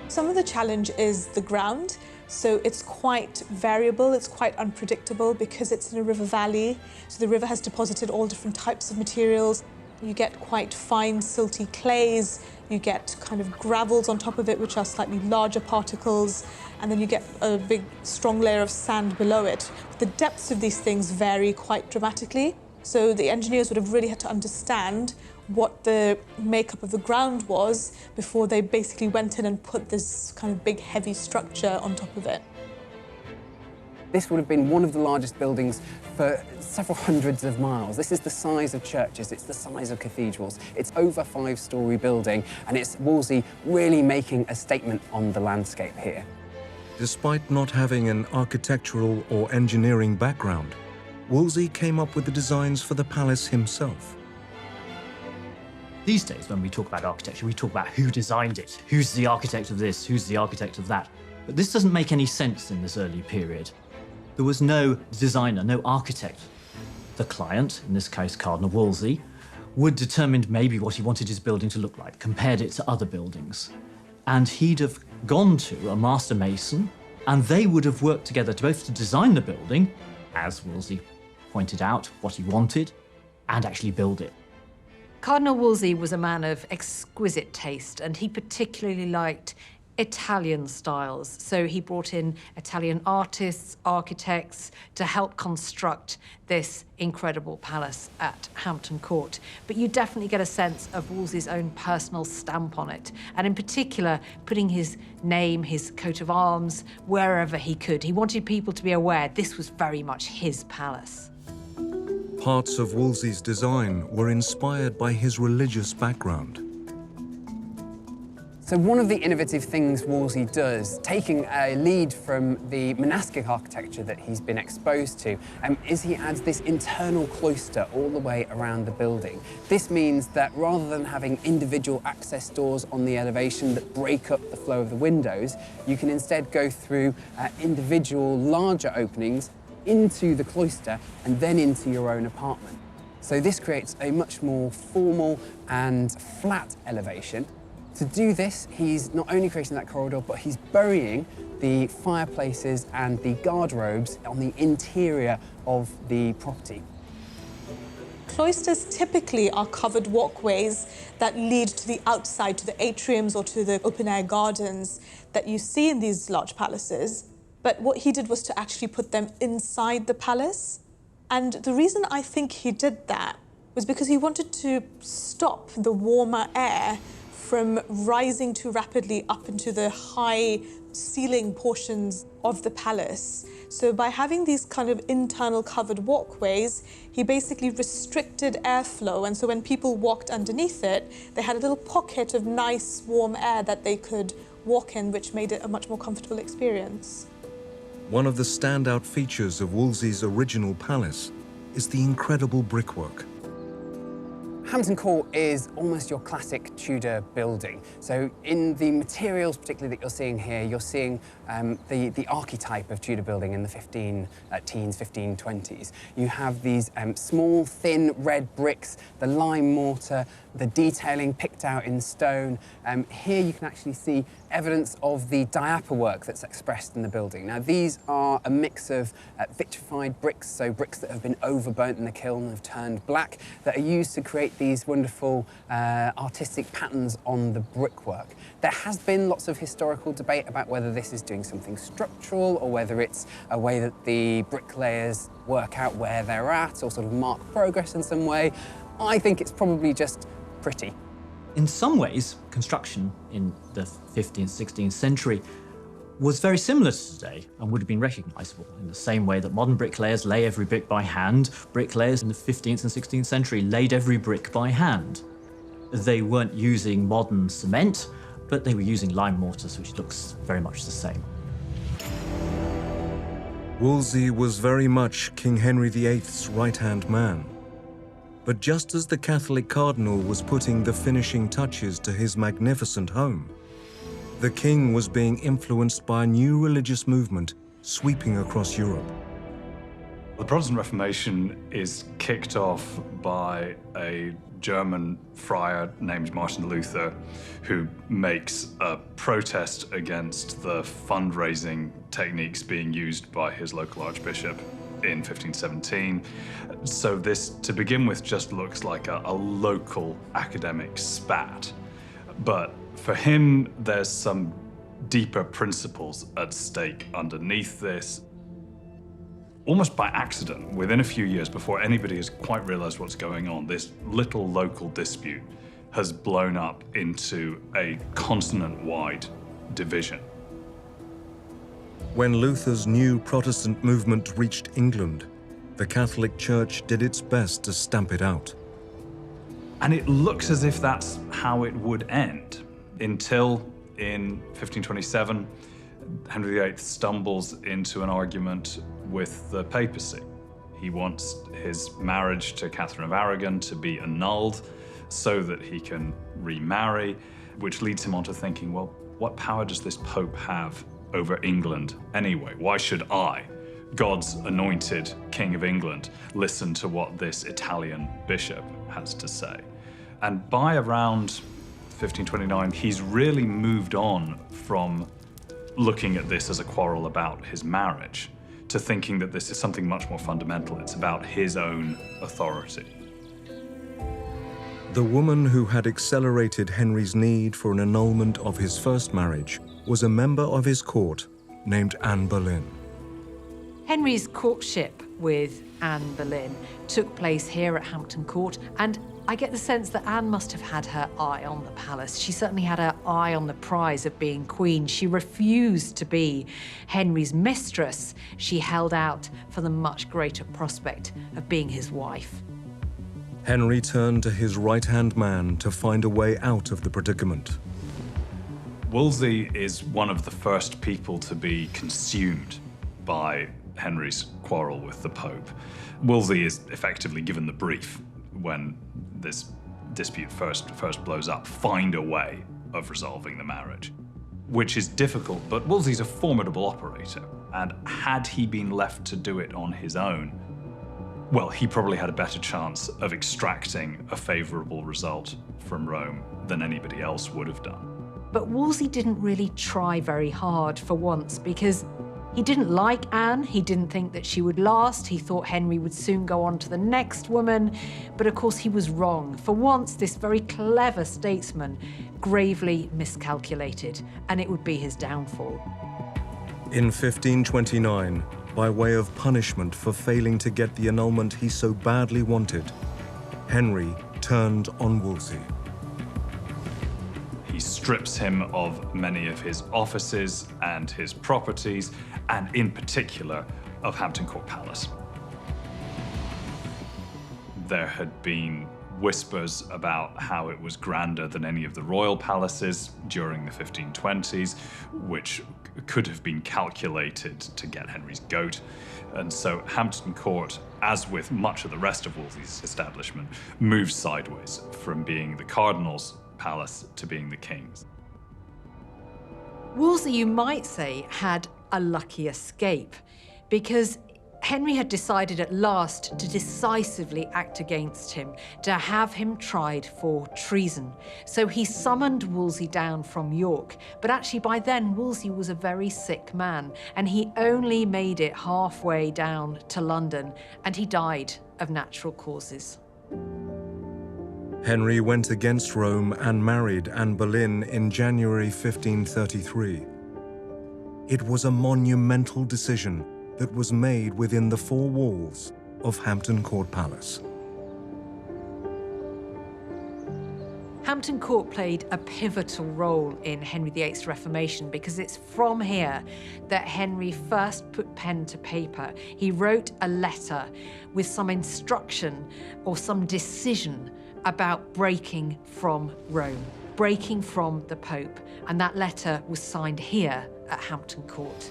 Some of the challenge is the ground. So it's quite variable, it's quite unpredictable because it's in a river valley. So the river has deposited all different types of materials. You get quite fine silty clays, you get kind of gravels on top of it, which are slightly larger particles, and then you get a big, strong layer of sand below it. The depths of these things vary quite dramatically. So the engineers would have really had to understand what the makeup of the ground was before they basically went in and put this kind of big, heavy structure on top of it. This would have been one of the largest buildings for several hundreds of miles. This is the size of churches, it's the size of cathedrals. It's over 5-storey building, and it's Wolsey really making a statement on the landscape here. Despite not having an architectural or engineering background, Wolsey came up with the designs for the palace himself. These days, when we talk about architecture, we talk about who designed it, who's the architect of this, who's the architect of that. But this doesn't make any sense in this early period. There was no designer, no architect. The client, in this case Cardinal Wolsey, would determine maybe what he wanted his building to look like, compared it to other buildings. And he'd have gone to a master mason, and they would have worked together to both to design the building, as Wolsey pointed out what he wanted, and actually build it. Cardinal Wolsey was a man of exquisite taste, and he particularly liked Italian styles. So he brought in Italian artists, architects to help construct this incredible palace at Hampton Court. But you definitely get a sense of Wolsey's own personal stamp on it, and in particular, putting his name, his coat of arms, wherever he could. He wanted people to be aware this was very much his palace. Parts of Wolsey's design were inspired by his religious background. So one of the innovative things Wolsey does, taking a lead from the monastic architecture that he's been exposed to, is he adds this internal cloister all the way around the building. This means that rather than having individual access doors on the elevation that break up the flow of the windows, you can instead go through individual larger openings into the cloister and then into your own apartment. So this creates a much more formal and flat elevation. To do this, he's not only creating that corridor, but he's burying the fireplaces and the guardrabes on the interior of the property. Cloisters typically are covered walkways that lead to the outside, to the atriums or to the open-air gardens that you see in these large palaces. But what he did was to actually put them inside the palace. And the reason I think he did that was because he wanted to stop the warmer air from rising too rapidly up into the high ceiling portions of the palace. So by having these kind of internal covered walkways, he basically restricted airflow. And so when people walked underneath it, they had a little pocket of nice warm air that they could walk in, which made it a much more comfortable experience. One of the standout features of Wolsey's original palace is the incredible brickwork. Hampton Court is almost your classic Tudor building. So in the materials particularly that you're seeing here, you're seeing the archetype of Tudor building in the 1520s. You have these small, thin red bricks, the lime mortar, the detailing picked out in stone. Here you can actually see evidence of the diaper work that's expressed in the building. Now these are a mix of vitrified bricks, so bricks that have been overburnt in the kiln and have turned black, that are used to create these wonderful artistic patterns on the brickwork. There has been lots of historical debate about whether this is doing something structural or whether it's a way that the bricklayers work out where they're at or sort of mark progress in some way. I think it's probably just pretty. In some ways, construction in the 15th, 16th century was very similar to today and would have been recognisable in the same way that modern bricklayers lay every brick by hand. Bricklayers in the 15th and 16th century laid every brick by hand. They weren't using modern cement, but they were using lime mortars, which looks very much the same. Wolsey was very much King Henry VIII's right-hand man. But just as the Catholic cardinal was putting the finishing touches to his magnificent home, the king was being influenced by a new religious movement sweeping across Europe. The Protestant Reformation is kicked off by a German friar named Martin Luther, who makes a protest against the fundraising techniques being used by his local archbishop in 1517. So this, to begin with, just looks like a local academic spat. But for him, there's some deeper principles at stake underneath this. Almost by accident, within a few years, before anybody has quite realized what's going on, this little local dispute has blown up into a continent-wide division. When Luther's new Protestant movement reached England, the Catholic Church did its best to stamp it out. And it looks as if that's how it would end, until in 1527, Henry VIII stumbles into an argument with the papacy. He wants his marriage to Catherine of Aragon to be annulled so that he can remarry, which leads him on to thinking, well, what power does this Pope have over England anyway? Why should I, God's anointed King of England, listen to what this Italian bishop has to say? And by around 1529, he's really moved on from looking at this as a quarrel about his marriage to thinking that this is something much more fundamental. It's about his own authority. The woman who had accelerated Henry's need for an annulment of his first marriage was a member of his court named Anne Boleyn. Henry's courtship with Anne Boleyn took place here at Hampton Court, and I get the sense that Anne must have had her eye on the palace. She certainly had her eye on the prize of being queen. She refused to be Henry's mistress. She held out for the much greater prospect of being his wife. Henry turned to his right-hand man to find a way out of the predicament. Wolsey is one of the first people to be consumed by Henry's quarrel with the Pope. Wolsey is effectively given the brief when this dispute first blows up: find a way of resolving the marriage, which is difficult, but Wolsey's a formidable operator, and had he been left to do it on his own, well, he probably had a better chance of extracting a favorable result from Rome than anybody else would have done. But Wolsey didn't really try very hard for once, because he didn't like Anne, he didn't think that she would last, he thought Henry would soon go on to the next woman, but of course he was wrong. For once, this very clever statesman gravely miscalculated, and it would be his downfall. In 1529, by way of punishment for failing to get the annulment he so badly wanted, Henry turned on Wolsey. He strips him of many of his offices and his properties, and in particular of Hampton Court Palace. There had been whispers about how it was grander than any of the royal palaces during the 1520s, which could have been calculated to get Henry's goat. And so Hampton Court, as with much of the rest of Wolsey's establishment, moved sideways from being the cardinal's palace to being the king's. Wolsey, you might say, had a lucky escape, because Henry had decided at last to decisively act against him, to have him tried for treason. So he summoned Wolsey down from York, but actually by then Wolsey was a very sick man, and he only made it halfway down to London, and he died of natural causes. Henry went against Rome and married Anne Boleyn in January 1533. It was a monumental decision that was made within the four walls of Hampton Court Palace. Hampton Court played a pivotal role in Henry VIII's Reformation, because it's from here that Henry first put pen to paper. He wrote a letter with some instruction or some decision about breaking from Rome, breaking from the Pope, and that letter was signed here at Hampton Court.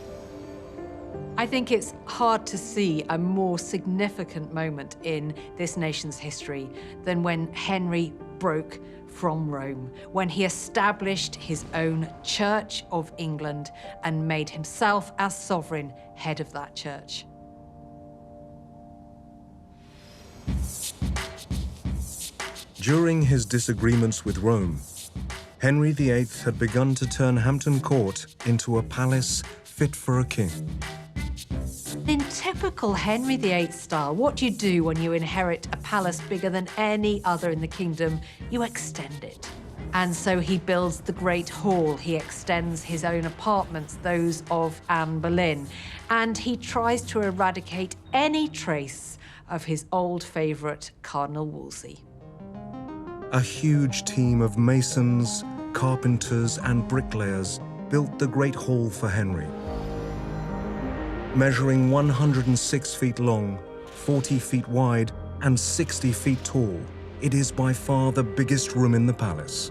I think it's hard to see a more significant moment in this nation's history than when Henry broke from Rome, when he established his own Church of England and made himself, as sovereign, head of that church. During his disagreements with Rome, Henry VIII had begun to turn Hampton Court into a palace fit for a king. In typical Henry VIII style, what do you do when you inherit a palace bigger than any other in the kingdom? You extend it. And so he builds the Great Hall, he extends his own apartments, those of Anne Boleyn, and he tries to eradicate any trace of his old favourite, Cardinal Wolsey. A huge team of masons, carpenters, and bricklayers built the Great Hall for Henry. Measuring 106 feet long, 40 feet wide, and 60 feet tall, it is by far the biggest room in the palace.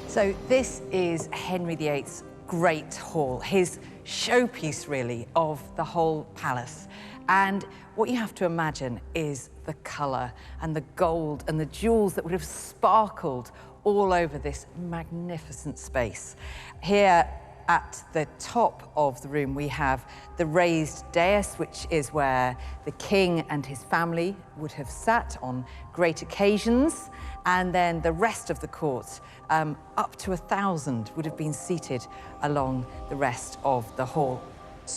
So this is Henry VIII's Great Hall, his showpiece, really, of the whole palace. And what you have to imagine is the colour and the gold and the jewels that would have sparkled all over this magnificent space. Here at the top of the room, we have the raised dais, which is where the king and his family would have sat on great occasions. And then the rest of the court, up to 1,000, would have been seated along the rest of the hall.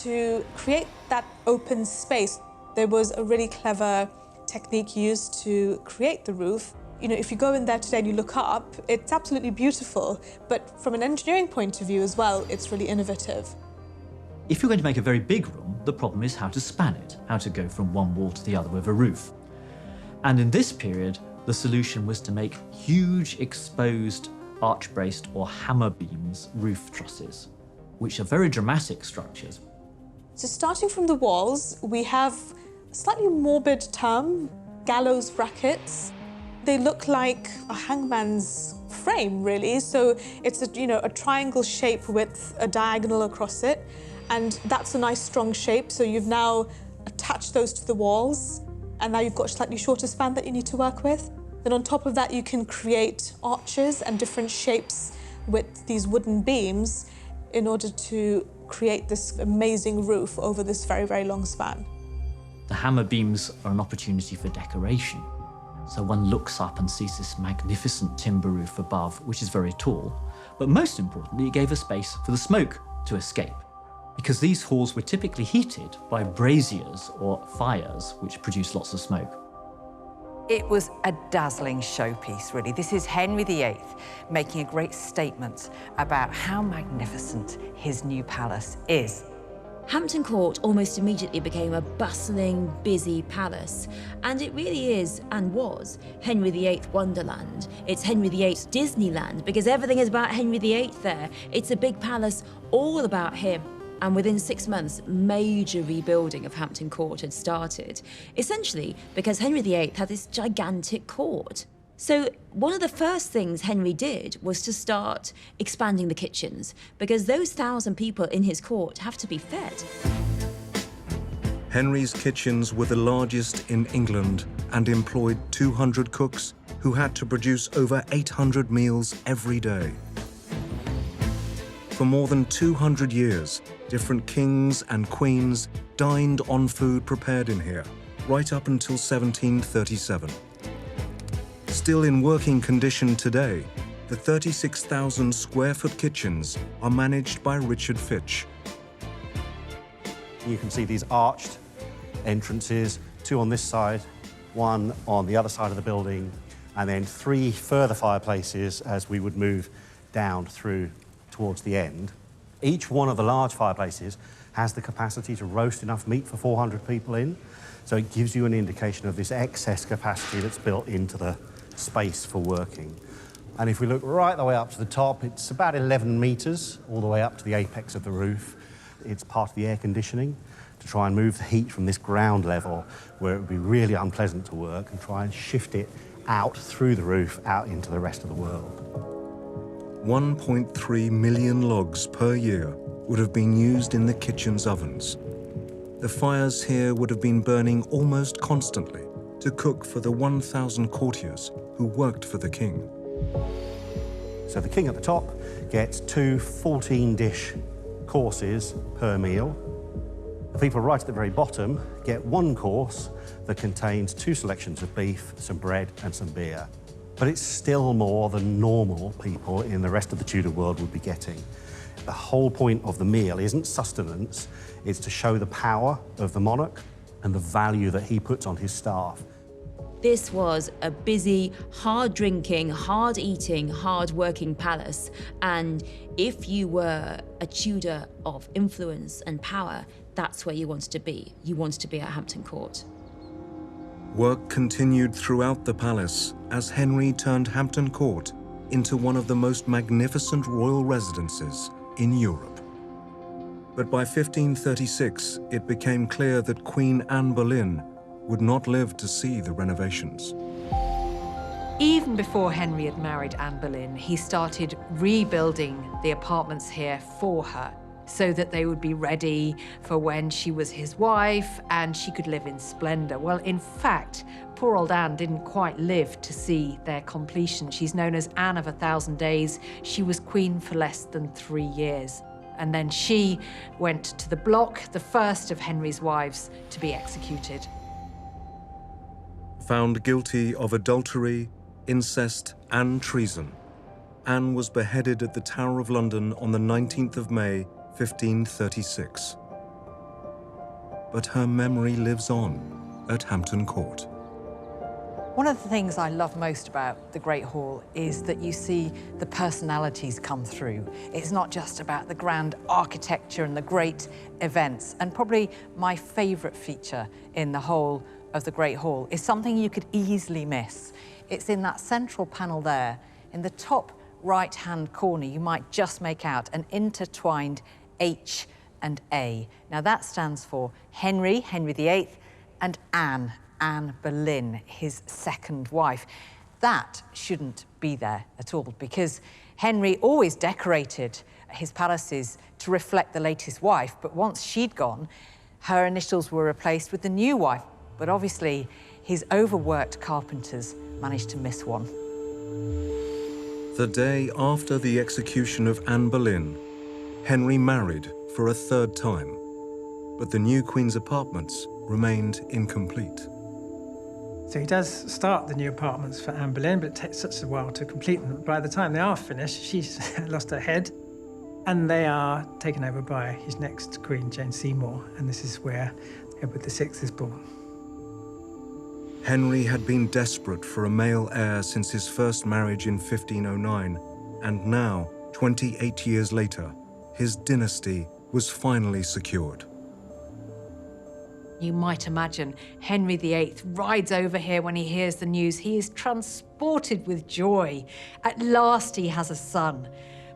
To create that open space, there was a really clever technique used to create the roof. You know, if you go in there today and you look up, it's absolutely beautiful, but from an engineering point of view as well, it's really innovative. If you're going to make a very big room, the problem is how to span it, how to go from one wall to the other with a roof. And in this period, the solution was to make huge exposed arch-braced or hammer beams roof trusses, which are very dramatic structures. So starting from the walls, we have a slightly morbid term, gallows brackets. They look like a hangman's frame, really. So it's a triangle shape with a diagonal across it. And that's a nice strong shape. So you've now attached those to the walls. And now you've got a slightly shorter span that you need to work with. Then on top of that, you can create arches and different shapes with these wooden beams in order to create this amazing roof over this very, very long span. The hammer beams are an opportunity for decoration. So one looks up and sees this magnificent timber roof above, which is very tall. But most importantly, it gave a space for the smoke to escape, because these halls were typically heated by braziers or fires, which produce lots of smoke. It was a dazzling showpiece, really. This is Henry VIII making a great statement about how magnificent his new palace is. Hampton Court almost immediately became a bustling, busy palace. And it really is, and was, Henry VIII Wonderland. It's Henry VIII's Disneyland, because everything is about Henry VIII there. It's a big palace all about him. And within 6 months, major rebuilding of Hampton Court had started, essentially because Henry VIII had this gigantic court. So one of the first things Henry did was to start expanding the kitchens, because those 1,000 people in his court have to be fed. Henry's kitchens were the largest in England and employed 200 cooks who had to produce over 800 meals every day. For more than 200 years, different kings and queens dined on food prepared in here, right up until 1737. Still in working condition today, the 36,000 square foot kitchens are managed by Richard Fitch. You can see these arched entrances, 2 on this side, 1 on the other side of the building, and then 3 further fireplaces as we would move down through towards the end. Each one of the large fireplaces has the capacity to roast enough meat for 400 people in, so it gives you an indication of this excess capacity that's built into the space for working. And if we look right the way up to the top, it's about 11 metres all the way up to the apex of the roof. It's part of the air conditioning to try and move the heat from this ground level where it would be really unpleasant to work and try and shift it out through the roof out into the rest of the world. 1.3 million logs per year would have been used in the kitchen's ovens. The fires here would have been burning almost constantly to cook for the 1,000 courtiers who worked for the king. So the king at the top gets 2 14-dish courses per meal. The people right at the very bottom get 1 course that contains 2 selections of beef, some bread and some beer. But it's still more than normal people in the rest of the Tudor world would be getting. The whole point of the meal isn't sustenance, it's to show the power of the monarch and the value that he puts on his staff. This was a busy, hard-drinking, hard-eating, hard-working palace. And if you were a Tudor of influence and power, that's where you wanted to be. You wanted to be at Hampton Court. Work continued throughout the palace as Henry turned Hampton Court into one of the most magnificent royal residences in Europe. But by 1536, it became clear that Queen Anne Boleyn would not live to see the renovations. Even before Henry had married Anne Boleyn, he started rebuilding the apartments here for her so that they would be ready for when she was his wife and she could live in splendor. Well, in fact, poor old Anne didn't quite live to see their completion. She's known as Anne of 1,000 days. She was queen for less than 3 years. And then she went to the block, the first of Henry's wives to be executed. Found guilty of adultery, incest, and treason, Anne was beheaded at the Tower of London on the 19th of May, 1536. But her memory lives on at Hampton Court. One of the things I love most about the Great Hall is that you see the personalities come through. It's not just about the grand architecture and the great events. And probably my favorite feature in the whole of the Great Hall is something you could easily miss. It's in that central panel there. In the top right-hand corner, you might just make out an intertwined H and A. Now that stands for Henry VIII, and Anne Boleyn, his second wife. That shouldn't be there at all, because Henry always decorated his palaces to reflect the latest wife, but once she'd gone, her initials were replaced with the new wife. But obviously, his overworked carpenters managed to miss one. The day after the execution of Anne Boleyn, Henry married for a third time, but the new Queen's apartments remained incomplete. So he does start the new apartments for Anne Boleyn, but it takes such a while to complete them. By the time they are finished, she's lost her head, and they are taken over by his next queen, Jane Seymour, and this is where Edward VI is born. Henry had been desperate for a male heir since his first marriage in 1509, and now, 28 years later, his dynasty was finally secured. You might imagine Henry VIII rides over here when he hears the news. He is transported with joy. At last he has a son.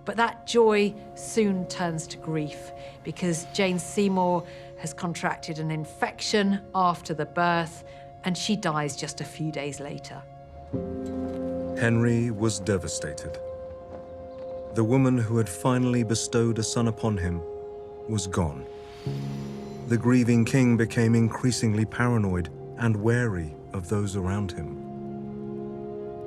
But that joy soon turns to grief, because Jane Seymour has contracted an infection after the birth, and she dies just a few days later. Henry was devastated. The woman who had finally bestowed a son upon him was gone. The grieving king became increasingly paranoid and wary of those around him.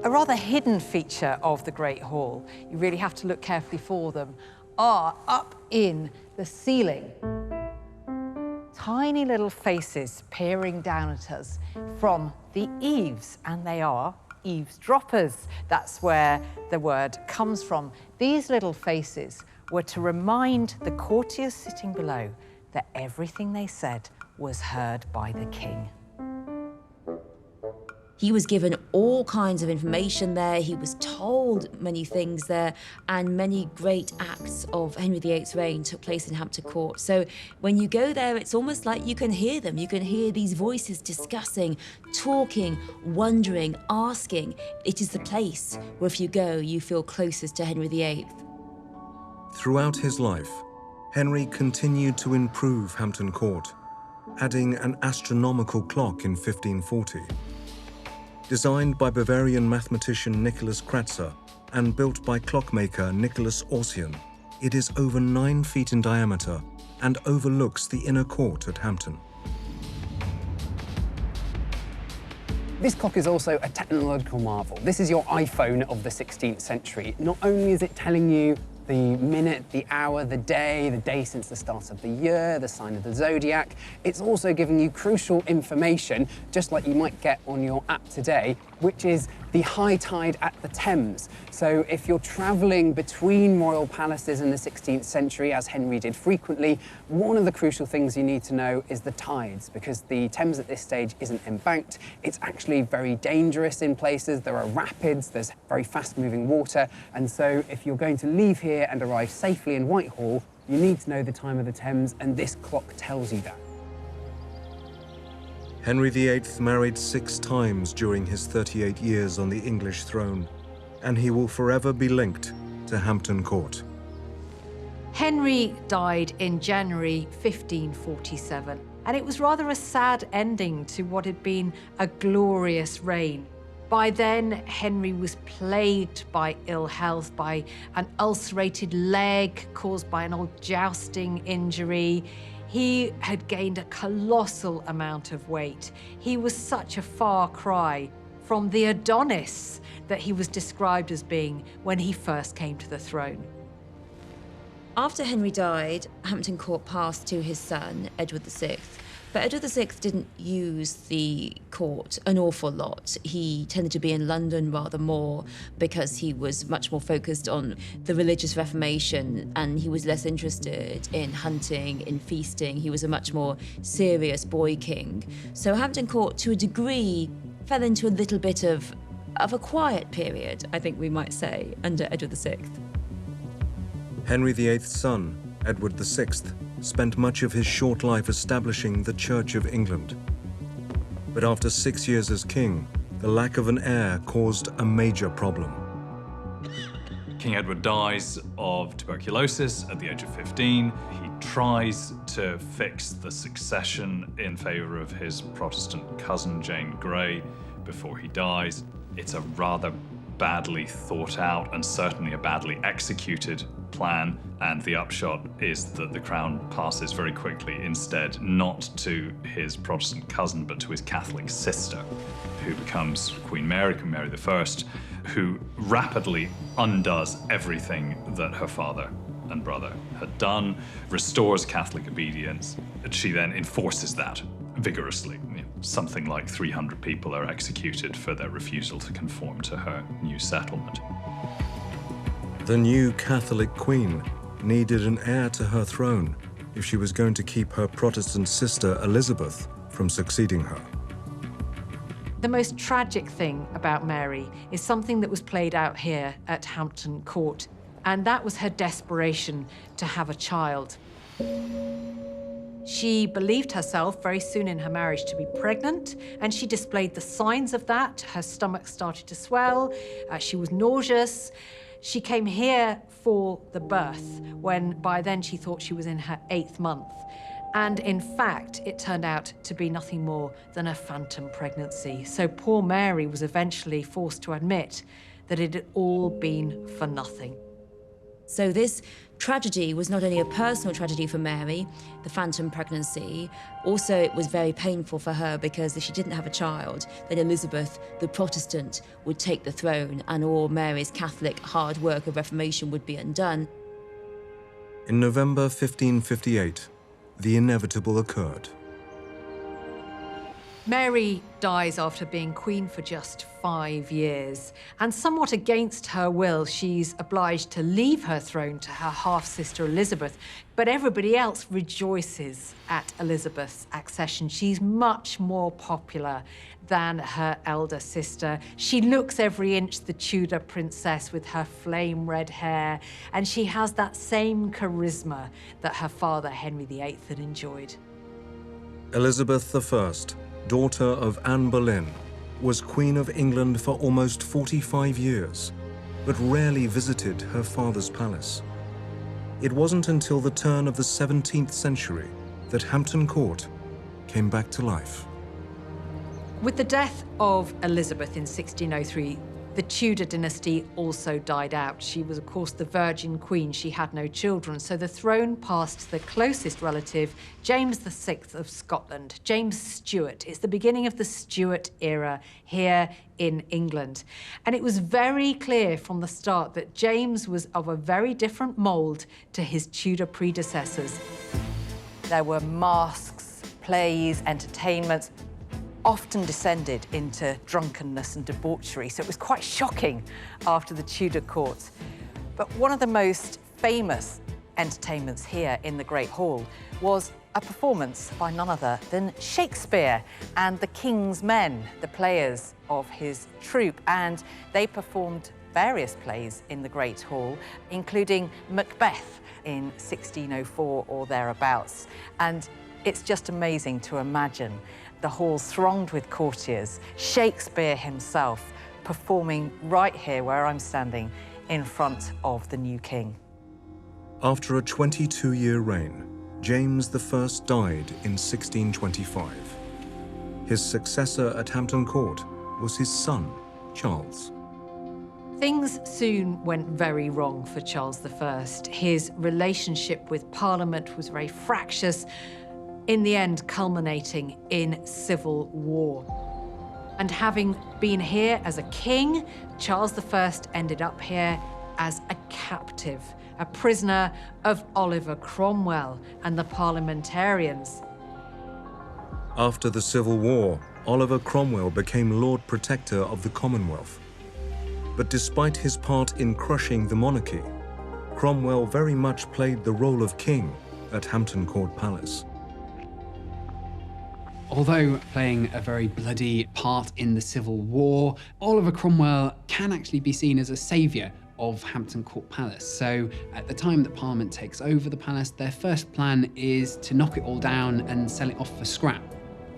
A rather hidden feature of the Great Hall, you really have to look carefully for them, are up in the ceiling. Tiny little faces peering down at us from the eaves, and they are eavesdroppers. That's where the word comes from. These little faces were to remind the courtiers sitting below that everything they said was heard by the king. He was given all kinds of information there. He was told many things there, and many great acts of Henry VIII's reign took place in Hampton Court. So when you go there, it's almost like you can hear them. You can hear these voices discussing, talking, wondering, asking. It is the place where if you go, you feel closest to Henry VIII. Throughout his life, Henry continued to improve Hampton Court, adding an astronomical clock in 1540. Designed by Bavarian mathematician Nicholas Kratzer and built by clockmaker Nicholas Orsian, it is over 9 feet in diameter and overlooks the inner court at Hampton. This clock is also a technological marvel. This is your iPhone of the 16th century. Not only is it telling you the minute, the hour, the day since the start of the year, the sign of the zodiac. It's also giving you crucial information, just like you might get on your app today, which is the high tide at the Thames. So if you're traveling between royal palaces in the 16th century, as Henry did frequently, one of the crucial things you need to know is the tides, because the Thames at this stage isn't embanked. It's actually very dangerous in places. There are rapids, there's very fast-moving water, and so if you're going to leave here and arrive safely in Whitehall, you need to know the time of the Thames, and this clock tells you that. Henry VIII married 6 times during his 38 years on the English throne, and he will forever be linked to Hampton Court. Henry died in January 1547, and it was rather a sad ending to what had been a glorious reign. By then, Henry was plagued by ill health, by an ulcerated leg caused by an old jousting injury. He had gained a colossal amount of weight. He was such a far cry from the Adonis that he was described as being when he first came to the throne. After Henry died, Hampton Court passed to his son, Edward VI. But Edward VI didn't use the court an awful lot. He tended to be in London rather more because he was much more focused on the religious Reformation, and he was less interested in hunting, in feasting. He was a much more serious boy king. So Hampton Court, to a degree, fell into a little bit of a quiet period, I think we might say, under Edward VI. Henry VIII's son, Edward VI, spent much of his short life establishing the Church of England. But after 6 years as king, the lack of an heir caused a major problem. King Edward dies of tuberculosis at the age of 15. He tries to fix the succession in favor of his Protestant cousin, Jane Grey, before he dies. It's a rather badly thought out and certainly a badly executed plan, and the upshot is that the crown passes very quickly instead not to his Protestant cousin but to his Catholic sister, who becomes Queen Mary I, who rapidly undoes everything that her father and brother had done, restores Catholic obedience, and she then enforces that vigorously. Something like 300 people are executed for their refusal to conform to her new settlement. The new Catholic queen needed an heir to her throne if she was going to keep her Protestant sister Elizabeth from succeeding her. The most tragic thing about Mary is something that was played out here at Hampton Court, and that was her desperation to have a child. She believed herself very soon in her marriage to be pregnant, and she displayed the signs of that. Her stomach started to swell, she was nauseous. She came here for the birth, when by then she thought she was in her 8th month. And in fact, it turned out to be nothing more than a phantom pregnancy. So poor Mary was eventually forced to admit that it had all been for nothing. So this tragedy was not only a personal tragedy for Mary, the phantom pregnancy, also it was very painful for her because if she didn't have a child, then Elizabeth, the Protestant, would take the throne and all Mary's Catholic hard work of reformation would be undone. In November 1558, the inevitable occurred. Mary dies after being queen for just 5 years, and somewhat against her will, she's obliged to leave her throne to her half-sister Elizabeth, but everybody else rejoices at Elizabeth's accession. She's much more popular than her elder sister. She looks every inch the Tudor princess with her flame-red hair, and she has that same charisma that her father, Henry VIII, had enjoyed. Elizabeth I, daughter of Anne Boleyn, was Queen of England for almost 45 years, but rarely visited her father's palace. It wasn't until the turn of the 17th century that Hampton Court came back to life. With the death of Elizabeth in 1603, the Tudor dynasty also died out. She was, of course, the Virgin Queen. She had no children, so the throne passed to the closest relative, James VI of Scotland, James Stuart. It's the beginning of the Stuart era here in England. And it was very clear from the start that James was of a very different mould to his Tudor predecessors. There were masques, plays, entertainments, often descended into drunkenness and debauchery, so it was quite shocking after the Tudor court. But one of the most famous entertainments here in the Great Hall was a performance by none other than Shakespeare and the King's Men, the players of his troupe, and they performed various plays in the Great Hall, including Macbeth in 1604 or thereabouts. And it's just amazing to imagine the hall thronged with courtiers, Shakespeare himself performing right here where I'm standing in front of the new king. After a 22-year reign, James I died in 1625. His successor at Hampton Court was his son, Charles. Things soon went very wrong for Charles I. His relationship with Parliament was very fractious, in the end culminating in civil war. And having been here as a king, Charles I ended up here as a captive, a prisoner of Oliver Cromwell and the parliamentarians. After the Civil War, Oliver Cromwell became Lord Protector of the Commonwealth. But despite his part in crushing the monarchy, Cromwell very much played the role of king at Hampton Court Palace. Although playing a very bloody part in the Civil War, Oliver Cromwell can actually be seen as a saviour of Hampton Court Palace. So at the time that Parliament takes over the palace, their first plan is to knock it all down and sell it off for scrap.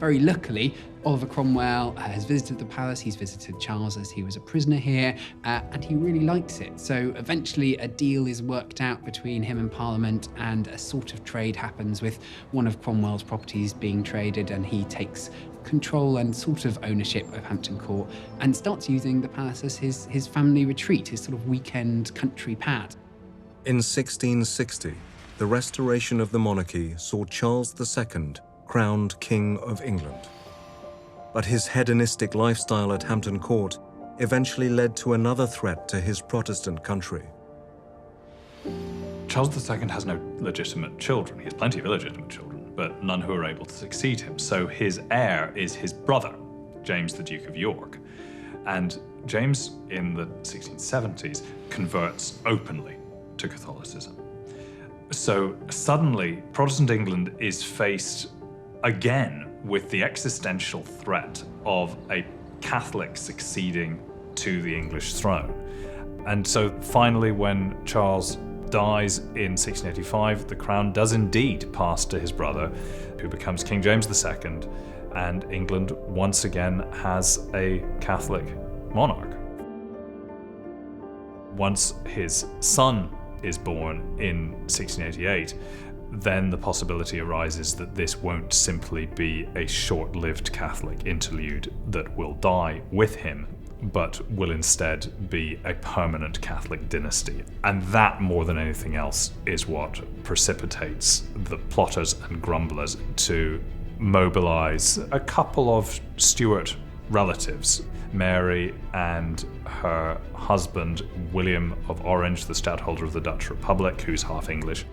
Very luckily, Oliver Cromwell has visited the palace, he's visited Charles as he was a prisoner here, and he really likes it. So eventually a deal is worked out between him and Parliament, and a sort of trade happens with one of Cromwell's properties being traded, and he takes control and sort of ownership of Hampton Court and starts using the palace as his family retreat, his sort of weekend country pad. In 1660, the restoration of the monarchy saw Charles II crowned King of England. But his hedonistic lifestyle at Hampton Court eventually led to another threat to his Protestant country. Charles II has no legitimate children. He has plenty of illegitimate children, but none who are able to succeed him. So his heir is his brother, James, the Duke of York. And James, in the 1670s, converts openly to Catholicism. So suddenly, Protestant England is faced again with the existential threat of a Catholic succeeding to the English throne. And so finally, when Charles dies in 1685, the crown does indeed pass to his brother, who becomes King James II, and England once again has a Catholic monarch. Once his son is born in 1688, then the possibility arises that this won't simply be a short-lived Catholic interlude that will die with him, but will instead be a permanent Catholic dynasty. And that, more than anything else, is what precipitates the plotters and grumblers to mobilize a couple of Stuart relatives, Mary and her husband, William of Orange, the Stadtholder of the Dutch Republic, who's half English.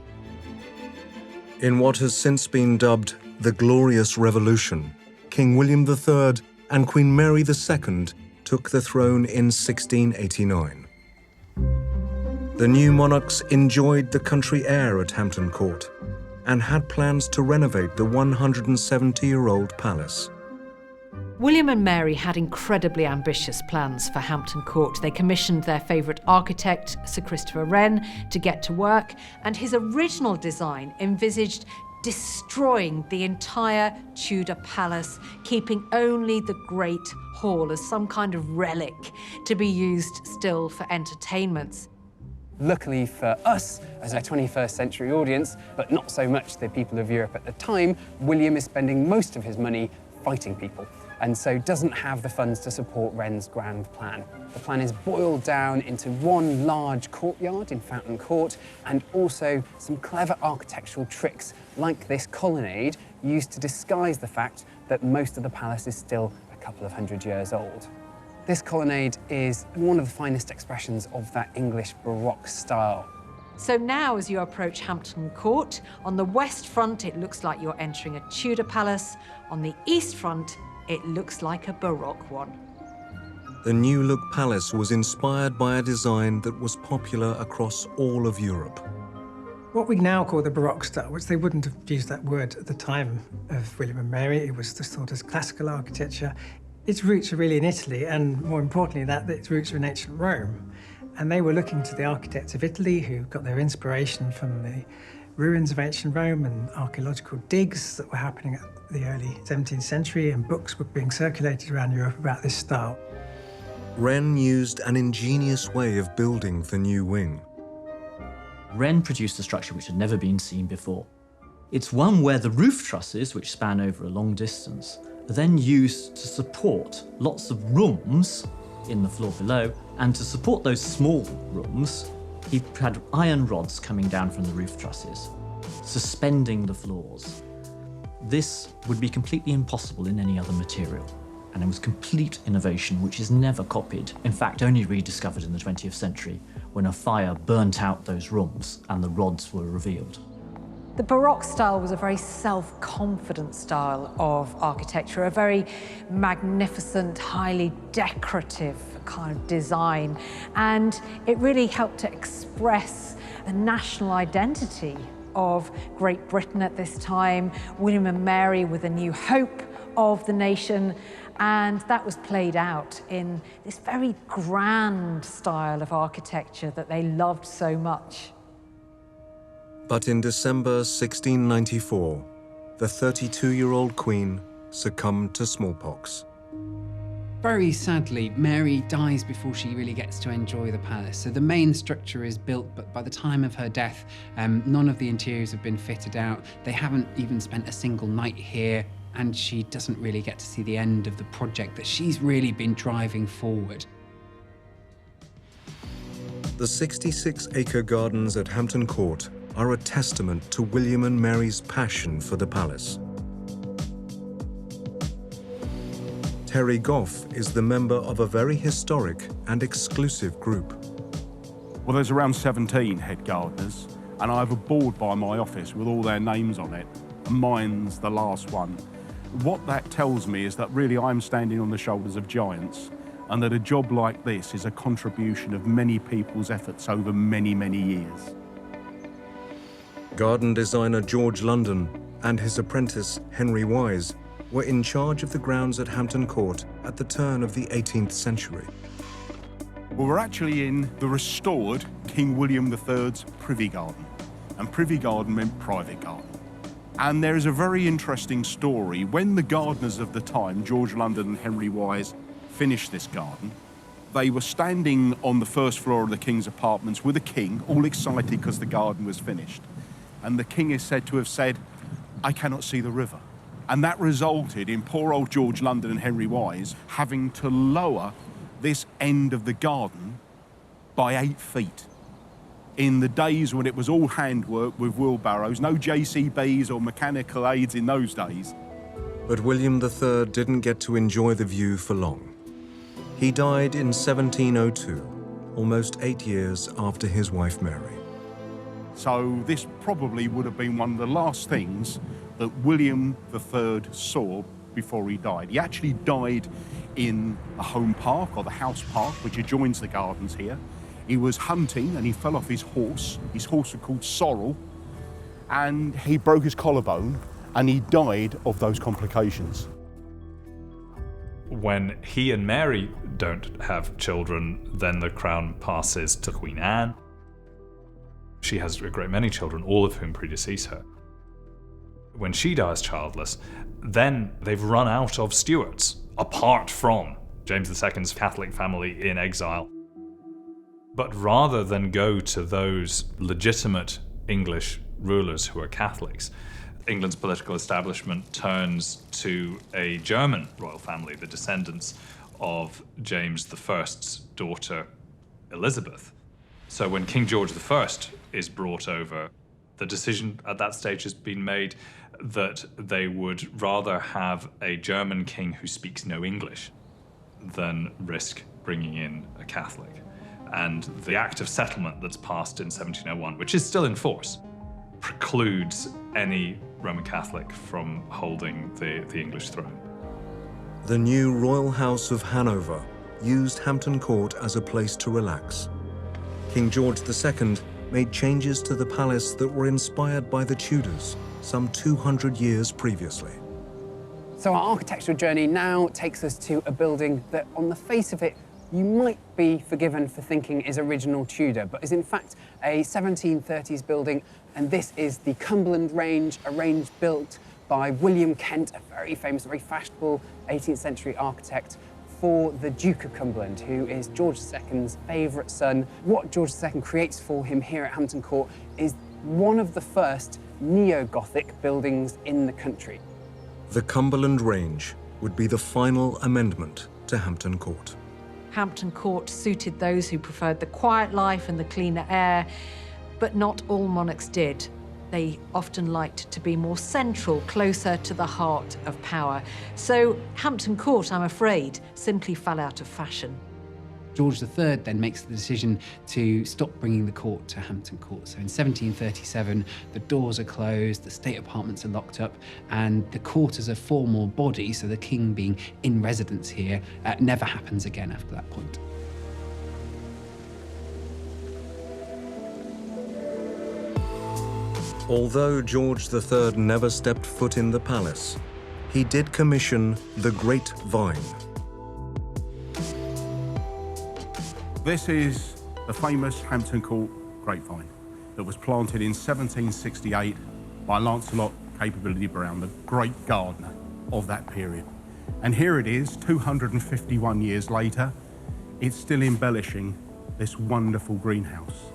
In what has since been dubbed the Glorious Revolution, King William III and Queen Mary II took the throne in 1689. The new monarchs enjoyed the country air at Hampton Court and had plans to renovate the 170-year-old palace. William and Mary had incredibly ambitious plans for Hampton Court. They commissioned their favourite architect, Sir Christopher Wren, to get to work, and his original design envisaged destroying the entire Tudor palace, keeping only the Great Hall as some kind of relic to be used still for entertainments. Luckily for us, as a 21st century audience, but not so much the people of Europe at the time, William is spending most of his money fighting people, and so doesn't have the funds to support Wren's grand plan. The plan is boiled down into one large courtyard in Fountain Court, and also some clever architectural tricks like this colonnade used to disguise the fact that most of the palace is still a couple of hundred years old. This colonnade is one of the finest expressions of that English Baroque style. So now, as you approach Hampton Court, on the west front, it looks like you're entering a Tudor palace. On the east front, it looks like a Baroque one. The new-look palace was inspired by a design that was popular across all of Europe. What we now call the Baroque style, which they wouldn't have used that word at the time of William and Mary, it was just thought as classical architecture. Its roots are really in Italy, and more importantly, that its roots are in ancient Rome. And they were looking to the architects of Italy, who got their inspiration from the ruins of ancient Rome and archaeological digs that were happening at the early 17th century, and books were being circulated around Europe about this style. Wren used an ingenious way of building the new wing. Wren produced a structure which had never been seen before. It's one where the roof trusses, which span over a long distance, are then used to support lots of rooms in the floor below, and to support those small rooms, he had iron rods coming down from the roof trusses, suspending the floors. This would be completely impossible in any other material, and it was complete innovation which is never copied, in fact only rediscovered in the 20th century when a fire burnt out those rooms and the rods were revealed. The Baroque style was a very self-confident style of architecture, a very magnificent, highly decorative kind of design, and it really helped to express the national identity of Great Britain at this time. William and Mary were the new hope of the nation, and that was played out in this very grand style of architecture that they loved so much. But in December 1694, the 32-year-old Queen succumbed to smallpox. Very sadly, Mary dies before she really gets to enjoy the palace. So the main structure is built, but by the time of her death, none of the interiors have been fitted out. They haven't even spent a single night here, and she doesn't really get to see the end of the project that she's really been driving forward. The 66-acre gardens at Hampton Court are a testament to William and Mary's passion for the palace. Terry Goff is the member of a very historic and exclusive group. Well, there's around 17 head gardeners, and I have a board by my office with all their names on it, and mine's the last one. What that tells me is that really I'm standing on the shoulders of giants, and that a job like this is a contribution of many people's efforts over many, many years. Garden designer George London and his apprentice Henry Wise were in charge of the grounds at Hampton Court at the turn of the 18th century. Well, we're actually in the restored King William III's privy garden, and privy garden meant private garden. And there is a very interesting story. When the gardeners of the time, George London and Henry Wise, finished this garden, they were standing on the first floor of the king's apartments with the king, all excited because the garden was finished. And the king is said to have said, "I cannot see the river." And that resulted in poor old George London and Henry Wise having to lower this end of the garden by 8 feet. In the days when it was all handwork with wheelbarrows, no JCBs or mechanical aids in those days. But William III didn't get to enjoy the view for long. He died in 1702, almost 8 years after his wife Mary. So this probably would have been one of the last things that William III saw before he died. He actually died in a home park, or the house park, which adjoins the gardens here. He was hunting and he fell off his horse. His horse was called Sorrel, and he broke his collarbone and he died of those complications. When he and Mary don't have children, then the crown passes to Queen Anne. She has a great many children, all of whom predecease her. When she dies childless, then they've run out of Stuarts, apart from James II's Catholic family in exile. But rather than go to those legitimate English rulers who are Catholics, England's political establishment turns to a German royal family, the descendants of James I's daughter, Elizabeth. So when King George I is brought over, the decision at that stage has been made that they would rather have a German king who speaks no English than risk bringing in a Catholic. And the Act of Settlement that's passed in 1701, which is still in force, precludes any Roman Catholic from holding the English throne. The new Royal House of Hanover used Hampton Court as a place to relax. King George II made changes to the palace that were inspired by the Tudors some 200 years previously. So our architectural journey now takes us to a building that, on the face of it, you might be forgiven for thinking is original Tudor, but is in fact a 1730s building, and this is the Cumberland Range, a range built by William Kent, a very famous, very fashionable 18th century architect, for the Duke of Cumberland, who is George II's favourite son. What George II creates for him here at Hampton Court is one of the first neo-Gothic buildings in the country. The Cumberland Range would be the final amendment to Hampton Court. Hampton Court suited those who preferred the quiet life and the cleaner air, but not all monarchs did. They often liked to be more central, closer to the heart of power. So Hampton Court, I'm afraid, simply fell out of fashion. George III then makes the decision to stop bringing the court to Hampton Court. So in 1737, the doors are closed, the state apartments are locked up, and the court as a formal body, so the king being in residence here, never happens again after that point. Although George III never stepped foot in the palace, he did commission the Great Vine. This is the famous Hampton Court grapevine that was planted in 1768 by Lancelot Capability Brown, the great gardener. of that period. And here it is, 251 years later, it's still embellishing this wonderful greenhouse.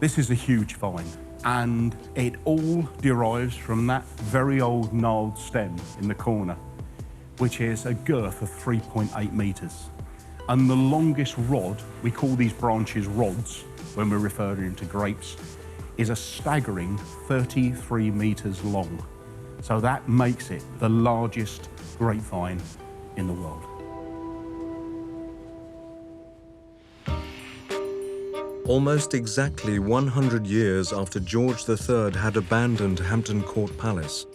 This is a huge find, and it all derives from that very old gnarled stem in the corner, which is a girth of 3.8 metres. And the longest rod, we call these branches rods when we're referring to grapes, is a staggering 33 metres long. So that makes it the largest grapevine in the world. Almost exactly 100 years after George III had abandoned Hampton Court Palace,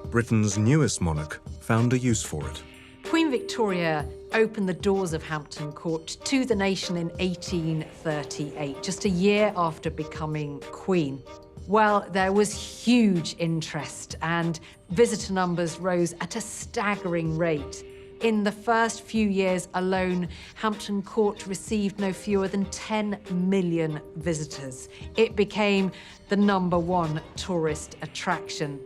Britain's newest monarch found a use for it. Queen Victoria opened the doors of Hampton Court to the nation in 1838, just a year after becoming Queen. Well, there was huge interest and visitor numbers rose at a staggering rate. In the first few years alone, Hampton Court received no fewer than 10 million visitors. It became the #1 tourist attraction.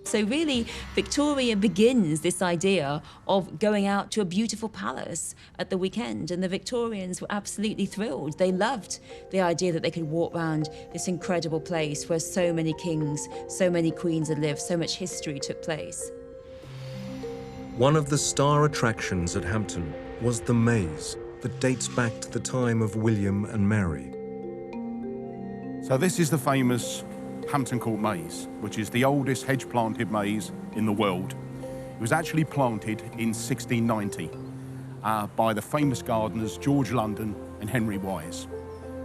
So really, Victoria begins this idea of going out to a beautiful palace at the weekend, and the Victorians were absolutely thrilled. They loved the idea that they could walk around this incredible place where so many kings, so many queens had lived, so much history took place. One of the star attractions at Hampton was the maze that dates back to the time of William and Mary. So this is the famous Hampton Court Maze, which is the oldest hedge-planted maze in the world. It was actually planted in 1690 by the famous gardeners George London and Henry Wise.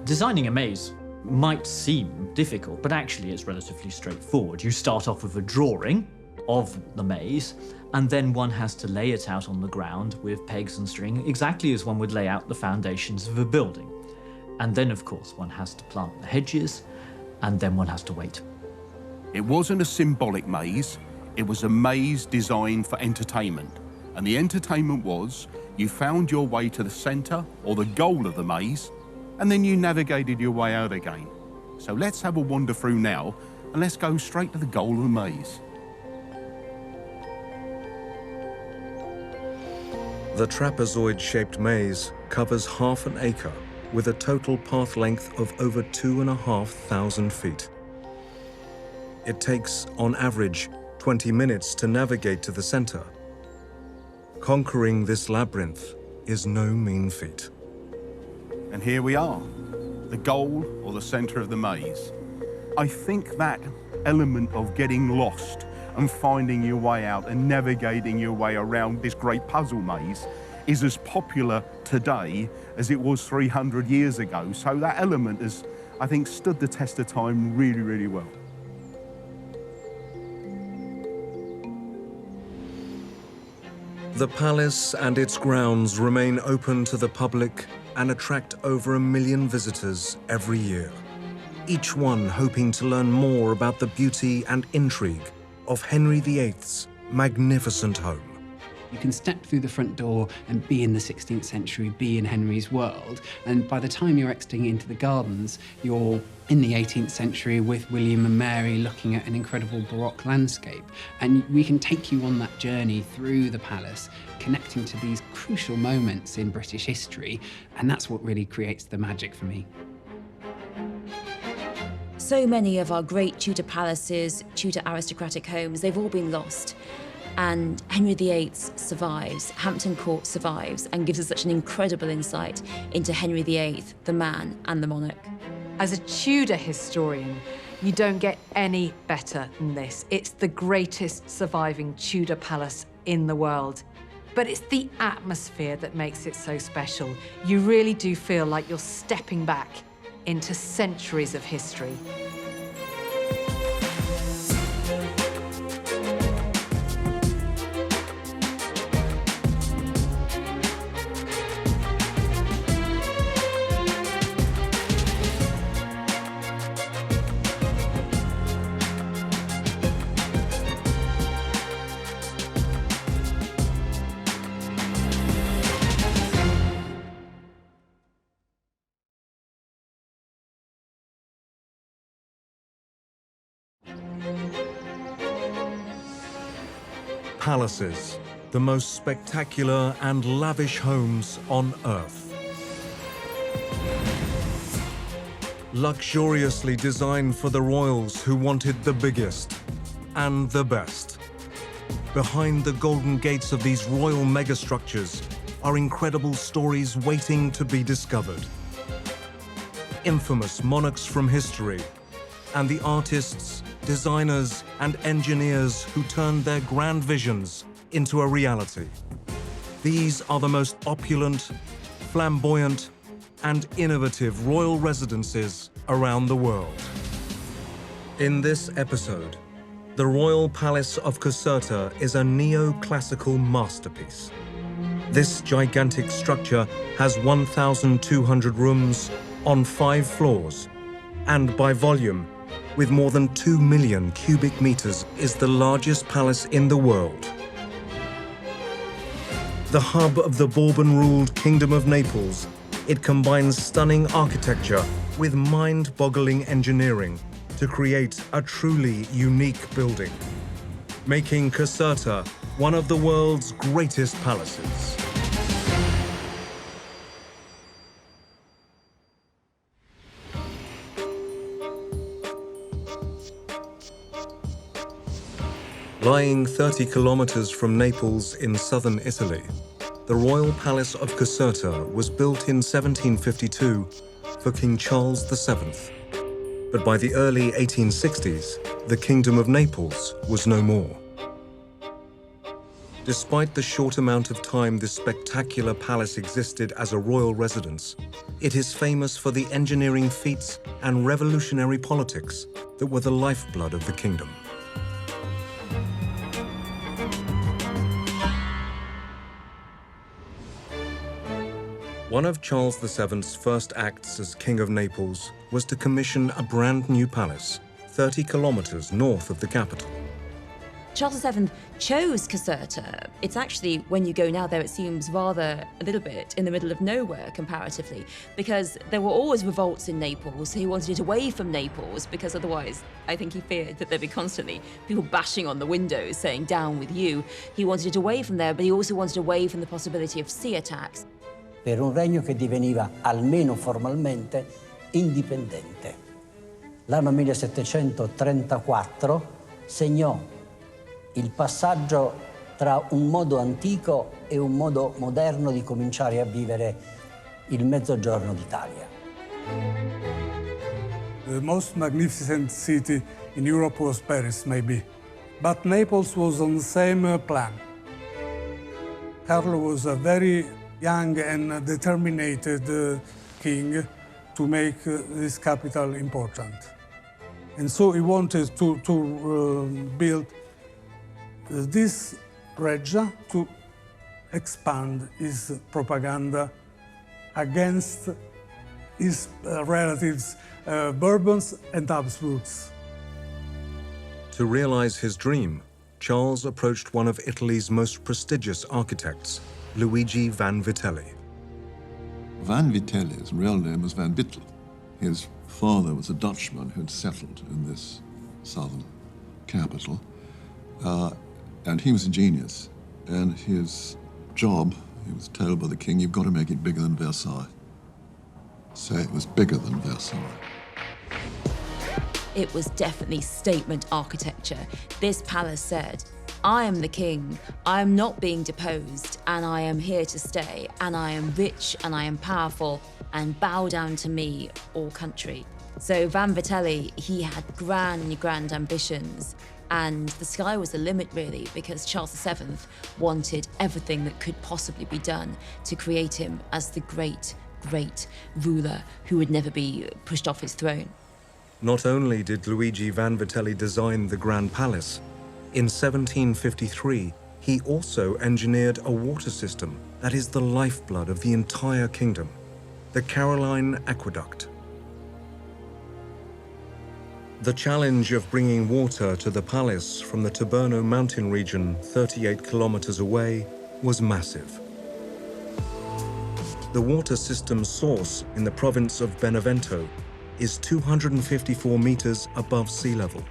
Designing a maze might seem difficult, but actually it's relatively straightforward. You start off with a drawing of the maze, and then one has to lay it out on the ground with pegs and string, exactly as one would lay out the foundations of a building. And then, of course, one has to plant the hedges, and then one has to wait. It wasn't a symbolic maze, it was a maze designed for entertainment. And the entertainment was, you found your way to the centre or the goal of the maze, and then you navigated your way out again. So let's have a wander through now, and let's go straight to the goal of the maze. The trapezoid-shaped maze covers half an acre with a total path length of over 2,500 feet. It takes, on average, 20 minutes to navigate to the center. Conquering this labyrinth is no mean feat. And here we are, the goal or the centre of the maze. I think that element of getting lost and finding your way out and navigating your way around this great puzzle maze is as popular today as it was 300 years ago. So that element has, I think, stood the test of time really, really well. The palace and its grounds remain open to the public and attract over 1 million visitors every year, each one hoping to learn more about the beauty and intrigue of Henry VIII's magnificent home. You can step through the front door and be in the 16th century, be in Henry's world, and by the time you're exiting into the gardens, you're in the 18th century with William and Mary looking at an incredible Baroque landscape. And we can take you on that journey through the palace, connecting to these crucial moments in British history, and that's what really creates the magic for me. So many of our great Tudor palaces, Tudor aristocratic homes, they've all been lost. And Henry VIII survives, Hampton Court survives, and gives us such an incredible insight into Henry VIII, the man and the monarch. As a Tudor historian, you don't get any better than this. It's the greatest surviving Tudor palace in the world. But it's the atmosphere that makes it so special. You really do feel like you're stepping back into centuries of history. palaces, the most spectacular and lavish homes on Earth. Luxuriously designed for the royals who wanted the biggest and the best. Behind the golden gates of these royal megastructures are incredible stories waiting to be discovered. Infamous monarchs from history, and the artists, designers, and engineers who turned their grand visions into a reality. These are the most opulent, flamboyant, and innovative royal residences around the world. In this episode, the Royal Palace of Caserta is a neoclassical masterpiece. This gigantic structure has 1,200 rooms on 5 floors, and by volume, with more than 2 million cubic meters, is the largest palace in the world. The hub of the Bourbon-ruled Kingdom of Naples, it combines stunning architecture with mind-boggling engineering to create a truly unique building, making Caserta one of the world's greatest palaces. Lying 30 kilometers from Naples in southern Italy, the Royal Palace of Caserta was built in 1752 for King Charles VII. But by the early 1860s, the Kingdom of Naples was no more. Despite the short amount of time this spectacular palace existed as a royal residence, it is famous for the engineering feats and revolutionary politics that were the lifeblood of the kingdom. One of Charles VII's first acts as King of Naples was to commission a brand new palace, 30 kilometers north of the capital. Charles VII chose Caserta. It's actually, when you go now there, it seems rather a little bit in the middle of nowhere comparatively, because there were always revolts in Naples. He wanted it away from Naples because otherwise I think he feared that there'd be constantly people bashing on the windows saying, "Down with you." He wanted it away from there, but he also wanted away from the possibility of sea attacks. Per un regno che diveniva, almeno formalmente, indipendente. L'anno 1734 segnò il passaggio tra un modo antico e un modo moderno di cominciare a vivere il Mezzogiorno d'Italia. The most magnificent city in Europe was Paris, maybe. But Naples was on the same plan. Carlo was a very young and determined king to make this capital important. And so he wanted to build this Reggia to expand his propaganda against his relatives, Bourbons and Habsburgs. To realize his dream, Charles approached one of Italy's most prestigious architects, Luigi Vanvitelli. Vanvitelli's real name was Van Bittel. His father was a Dutchman who'd settled in this southern capital. And he was a genius. And his job, he was told by the king, you've got to make it bigger than Versailles. So it was bigger than Versailles. It was definitely statement architecture. This palace said, I am the king, I am not being deposed, and I am here to stay, and I am rich, and I am powerful, and bow down to me, all country. So Vanvitelli, he had grand ambitions, and the sky was the limit, really, because Charles VII wanted everything that could possibly be done to create him as the great ruler who would never be pushed off his throne. Not only did Luigi Vanvitelli design the Grand Palace, in 1753, he also engineered a water system that is the lifeblood of the entire kingdom, the Caroline Aqueduct. The challenge of bringing water to the palace from the Taburno mountain region 38 kilometers away was massive. The water system's source in the province of Benevento is 254 meters above sea level.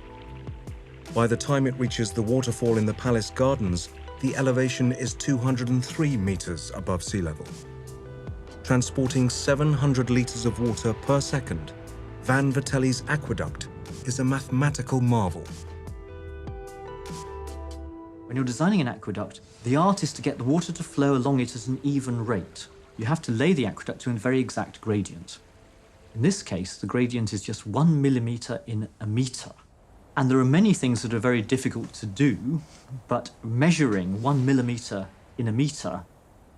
By the time it reaches the waterfall in the palace gardens, the elevation is 203 meters above sea level. Transporting 700 liters of water per second, Van Vitelli's aqueduct is a mathematical marvel. When you're designing an aqueduct, the art is to get the water to flow along it at an even rate. You have to lay the aqueduct to a very exact gradient. In this case, the gradient is just 1 millimeter in a meter. And there are many things that are very difficult to do, but measuring 1 millimeter in a meter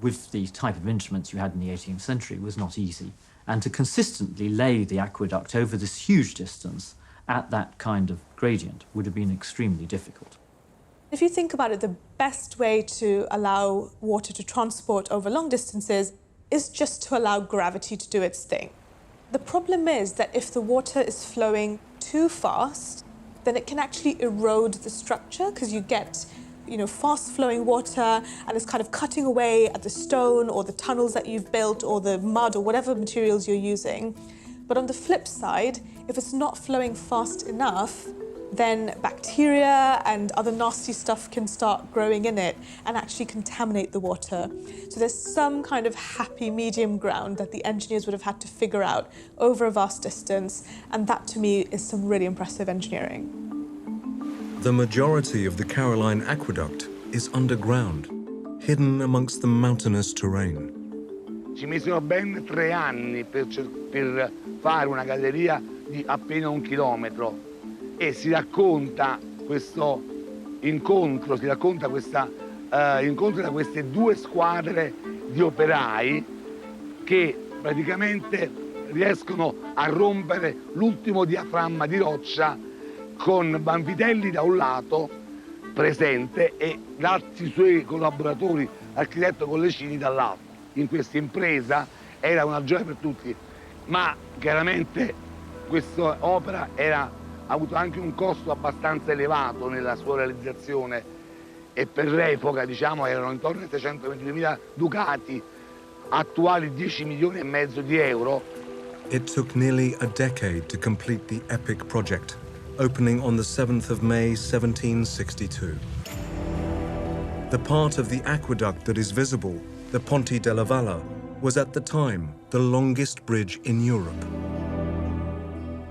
with the type of instruments you had in the 18th century was not easy. And to consistently lay the aqueduct over this huge distance at that kind of gradient would have been extremely difficult. If you think about it, the best way to allow water to transport over long distances is just to allow gravity to do its thing. The problem is that if the water is flowing too fast, then it can actually erode the structure because you get, fast-flowing water and it's kind of cutting away at the stone or the tunnels that you've built or the mud or whatever materials you're using. But on the flip side, if it's not flowing fast enough, then bacteria and other nasty stuff can start growing in it and actually contaminate the water. So there's some kind of happy medium ground that the engineers would have had to figure out over a vast distance, and that to me is some really impressive engineering. The majority of the Caroline Aqueduct is underground, hidden amongst the mountainous terrain. Ci misero ben 3 anni per fare una galleria di appena 1 chilometro. E si racconta questo incontro, incontro da queste 2 squadre di operai che praticamente riescono a rompere l'ultimo diaframma di roccia con Vanvitelli da un lato presente e altri suoi collaboratori, architetto Collecini, dall'altro. In questa impresa era una gioia per tutti, ma chiaramente questa opera ha avuto anche un costo abbastanza elevato nella sua realizzazione e per l'epoca, erano intorno ai 622.000 ducati, attuali 10 milioni e mezzo di euro. It took nearly a decade to complete the epic project, opening on the 7th of May, 1762. The part of the aqueduct that is visible, the Ponte della Valla, was at the time the longest bridge in Europe.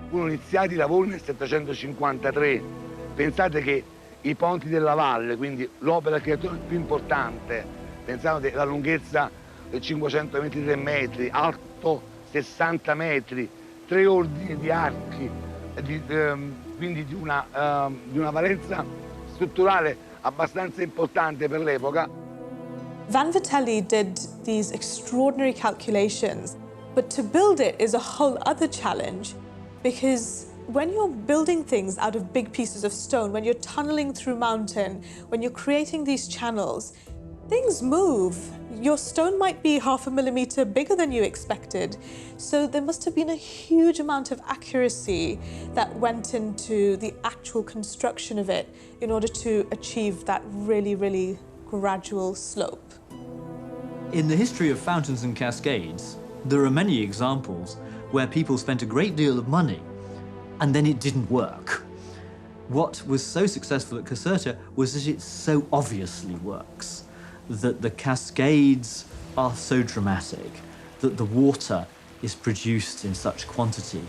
Furono iniziati i lavori nel 753. Pensate che i ponti della valle, quindi l'opera architettonica più importante, pensate alla lunghezza di 523 metri, alto 60 metri, 3 ordini di archi, quindi di una valenza strutturale abbastanza importante per l'epoca. Van Vitelli did these extraordinary calculations, but to build it is a whole other challenge. Because when you're building things out of big pieces of stone, when you're tunneling through mountain, when you're creating these channels, things move. Your stone might be 0.5 millimeter bigger than you expected. So there must have been a huge amount of accuracy that went into the actual construction of it in order to achieve that really, really gradual slope. In the history of fountains and cascades, there are many examples where people spent a great deal of money and then it didn't work. What was so successful at Caserta was that it so obviously works, that the cascades are so dramatic, that the water is produced in such quantity,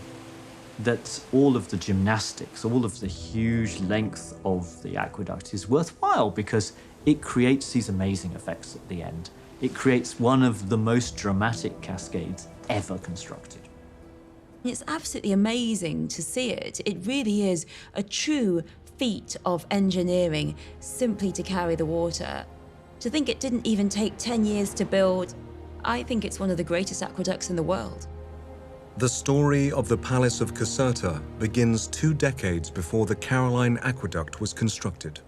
that all of the gymnastics, all of the huge length of the aqueduct is worthwhile because it creates these amazing effects at the end. It creates one of the most dramatic cascades ever constructed. It's absolutely amazing to see it. It really is a true feat of engineering simply to carry the water. To think it didn't even take 10 years to build, I think it's one of the greatest aqueducts in the world. The story of the Palace of Caserta begins 2 decades before the Caroline Aqueduct was constructed.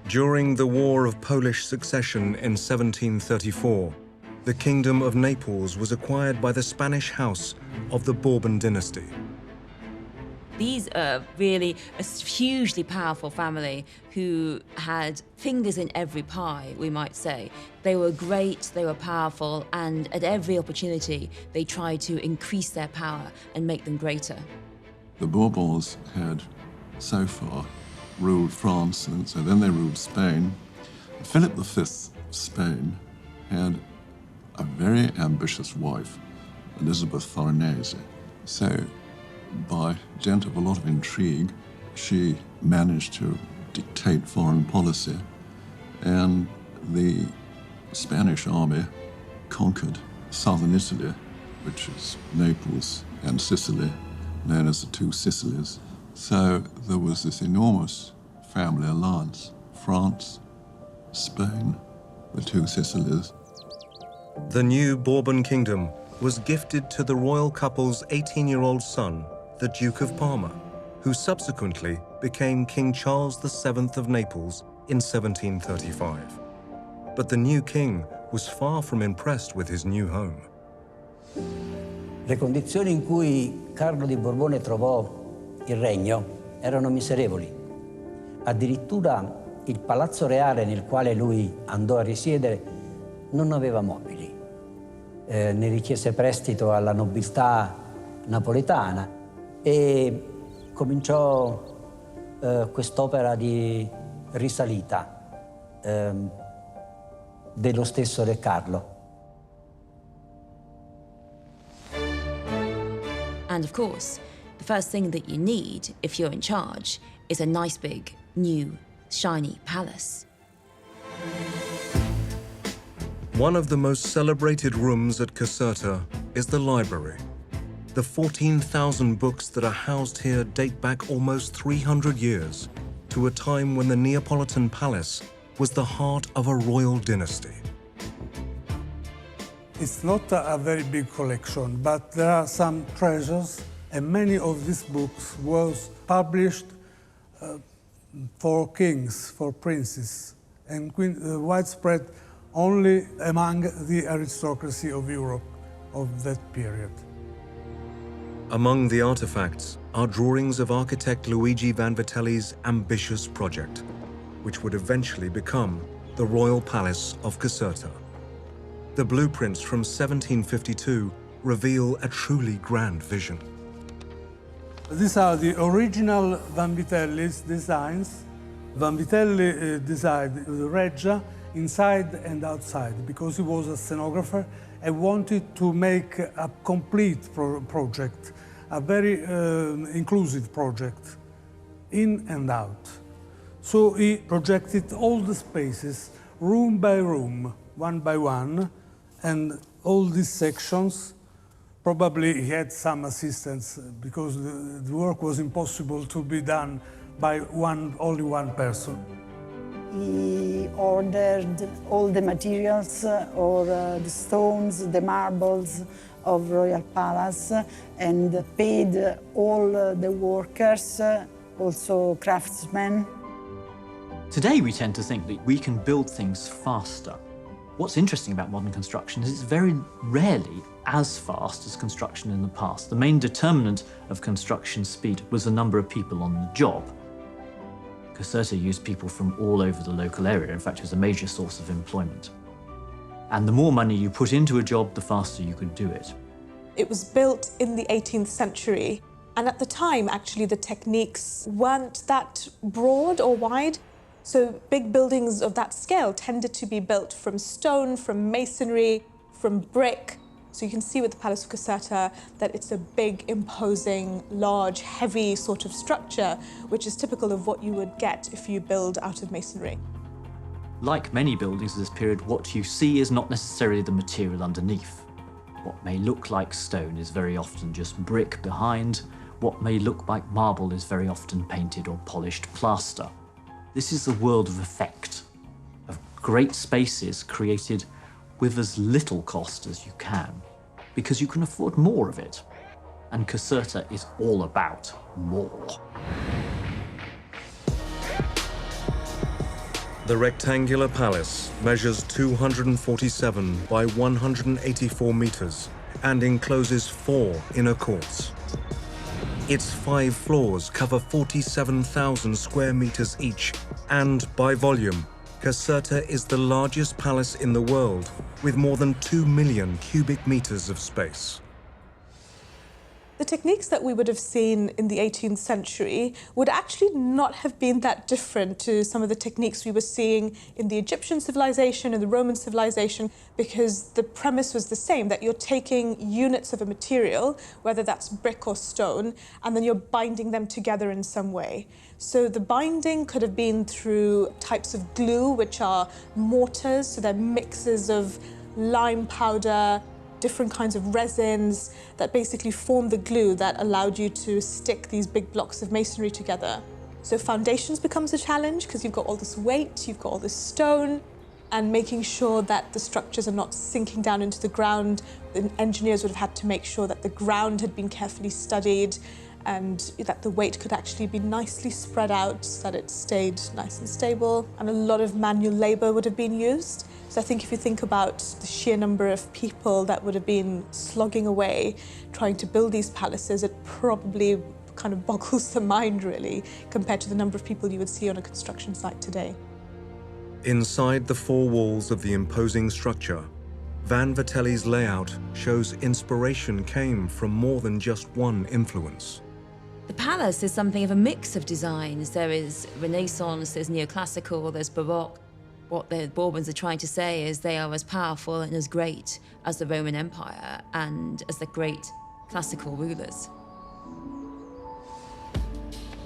During the War of Polish Succession in 1734, the Kingdom of Naples was acquired by the Spanish house of the Bourbon dynasty. These are really a hugely powerful family who had fingers in every pie, we might say. They were great, they were powerful, and at every opportunity, they tried to increase their power and make them greater. The Bourbons had so far ruled France, and so then they ruled Spain. Philip V of Spain had a very ambitious wife, Elizabeth Farnese. So, by dint of a lot of intrigue, she managed to dictate foreign policy, and the Spanish army conquered southern Italy, which is Naples and Sicily, known as the Two Sicilies. So there was this enormous family alliance: France, Spain, the Two Sicilies. The new Bourbon kingdom was gifted to the royal couple's 18-year-old son, the Duke of Parma, who subsequently became King Charles VII of Naples in 1735. But the new king was far from impressed with his new home. Le condizioni in cui Carlo di Borbone trovò il regno erano miserevoli. Addirittura il palazzo reale nel quale lui andò a risiedere non aveva mobili. Ne richiese prestito alla nobiltà napoletana e cominciò quest'opera di risalita dello stesso Re Carlo. And of course, the first thing that you need if you're in charge is a nice big, new, shiny palace. One of the most celebrated rooms at Caserta is the library. The 14,000 books that are housed here date back almost 300 years to a time when the Neapolitan palace was the heart of a royal dynasty. It's not a very big collection, but there are some treasures, and many of these books was published for kings, for princes, and widespread only among the aristocracy of Europe of that period. Among the artifacts are drawings of architect Luigi Vanvitelli's ambitious project, which would eventually become the Royal Palace of Caserta. The blueprints from 1752 reveal a truly grand vision. These are the original Vanvitelli's designs. Vanvitelli designed the Reggia inside and outside because he was a scenographer and wanted to make a complete project, a very inclusive project, in and out. So he projected all the spaces, room by room, one by one, and all these sections. Probably he had some assistance because the work was impossible to be done by only one person. He ordered all the materials, or the stones, the marbles of Royal Palace, and paid all the workers, also craftsmen. Today we tend to think that we can build things faster. What's interesting about modern construction is it's very rarely as fast as construction in the past. The main determinant of construction speed was the number of people on the job. Caserta used people from all over the local area. In fact, it was a major source of employment. And the more money you put into a job, the faster you could do it. It was built in the 18th century, and at the time, actually, the techniques weren't that broad or wide. So big buildings of that scale tended to be built from stone, from masonry, from brick. So you can see with the Palace of Caserta that it's a big, imposing, large, heavy sort of structure, which is typical of what you would get if you build out of masonry. Like many buildings of this period, what you see is not necessarily the material underneath. What may look like stone is very often just brick behind. What may look like marble is very often painted or polished plaster. This is the world of effect, of great spaces created with as little cost as you can, because you can afford more of it. And Caserta is all about more. The rectangular palace measures 247 by 184 meters and encloses 4 inner courts. Its 5 floors cover 47,000 square meters each, and by volume, Caserta is the largest palace in the world, with more than 2 million cubic meters of space. The techniques that we would have seen in the 18th century would actually not have been that different to some of the techniques we were seeing in the Egyptian civilization and the Roman civilization, because the premise was the same, that you're taking units of a material, whether that's brick or stone, and then you're binding them together in some way. So the binding could have been through types of glue, which are mortars, so they're mixes of lime powder, different kinds of resins that basically form the glue that allowed you to stick these big blocks of masonry together. So foundations becomes a challenge because you've got all this weight, you've got all this stone, and making sure that the structures are not sinking down into the ground. The engineers would have had to make sure that the ground had been carefully studied and that the weight could actually be nicely spread out so that it stayed nice and stable. And a lot of manual labor would have been used. So I think if you think about the sheer number of people that would have been slogging away trying to build these palaces, it probably kind of boggles the mind, really, compared to the number of people you would see on a construction site today. Inside the four walls of the imposing structure, Van Vitelli's layout shows inspiration came from more than just one influence. The palace is something of a mix of designs. There is Renaissance, there's neoclassical, there's Baroque. What the Bourbons are trying to say is they are as powerful and as great as the Roman Empire and as the great classical rulers.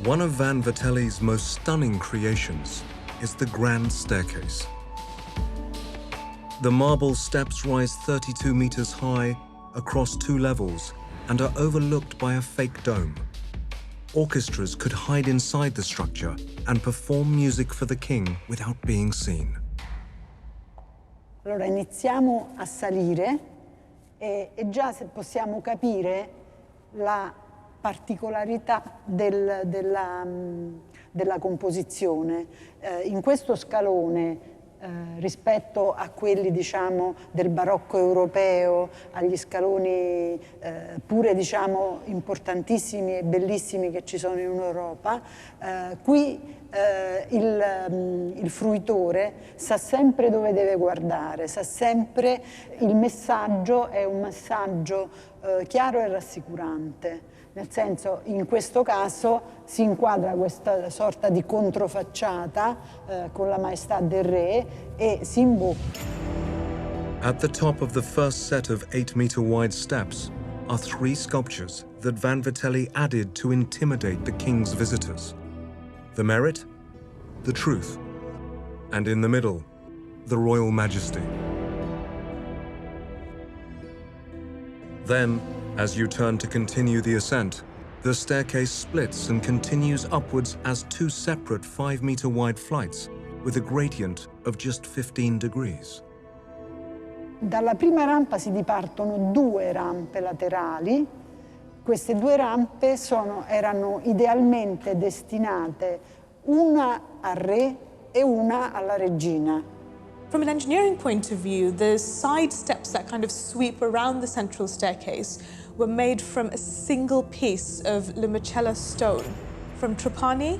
One of Van Vitelli's most stunning creations is the Grand Staircase. The marble steps rise 32 meters high across 2 levels and are overlooked by a fake dome. Orchestras could hide inside the structure and perform music for the king without being seen. Allora iniziamo a salire e già se possiamo capire la particolarità della composizione. In questo scalone, rispetto a quelli, diciamo, del barocco europeo, agli scaloni pure, diciamo, importantissimi e bellissimi che ci sono in Europa, qui il fruitore sa sempre dove deve guardare, sa sempre il messaggio è un messaggio chiaro e rassicurante. Nel senso, in questo caso si inquadra questa sorta di controfacciata con la maestà del re e si imbocca. At the top of the first set of 8-meter wide steps are 3 sculptures that Van Vitelli added to intimidate the king's visitors. The Merit, the Truth, and in the middle, the Royal Majesty. Then, as you turn to continue the ascent, the staircase splits and continues upwards as 2 separate 5-meter wide flights with a gradient of just 15 degrees. Dalla prima rampa si dipartono 2 rampe laterali. Queste 2 rampe erano idealmente destinate una al re e una alla regina. From an engineering point of view, the side steps that kind of sweep around the central staircase were made from a single piece of Limicella stone from Trapani.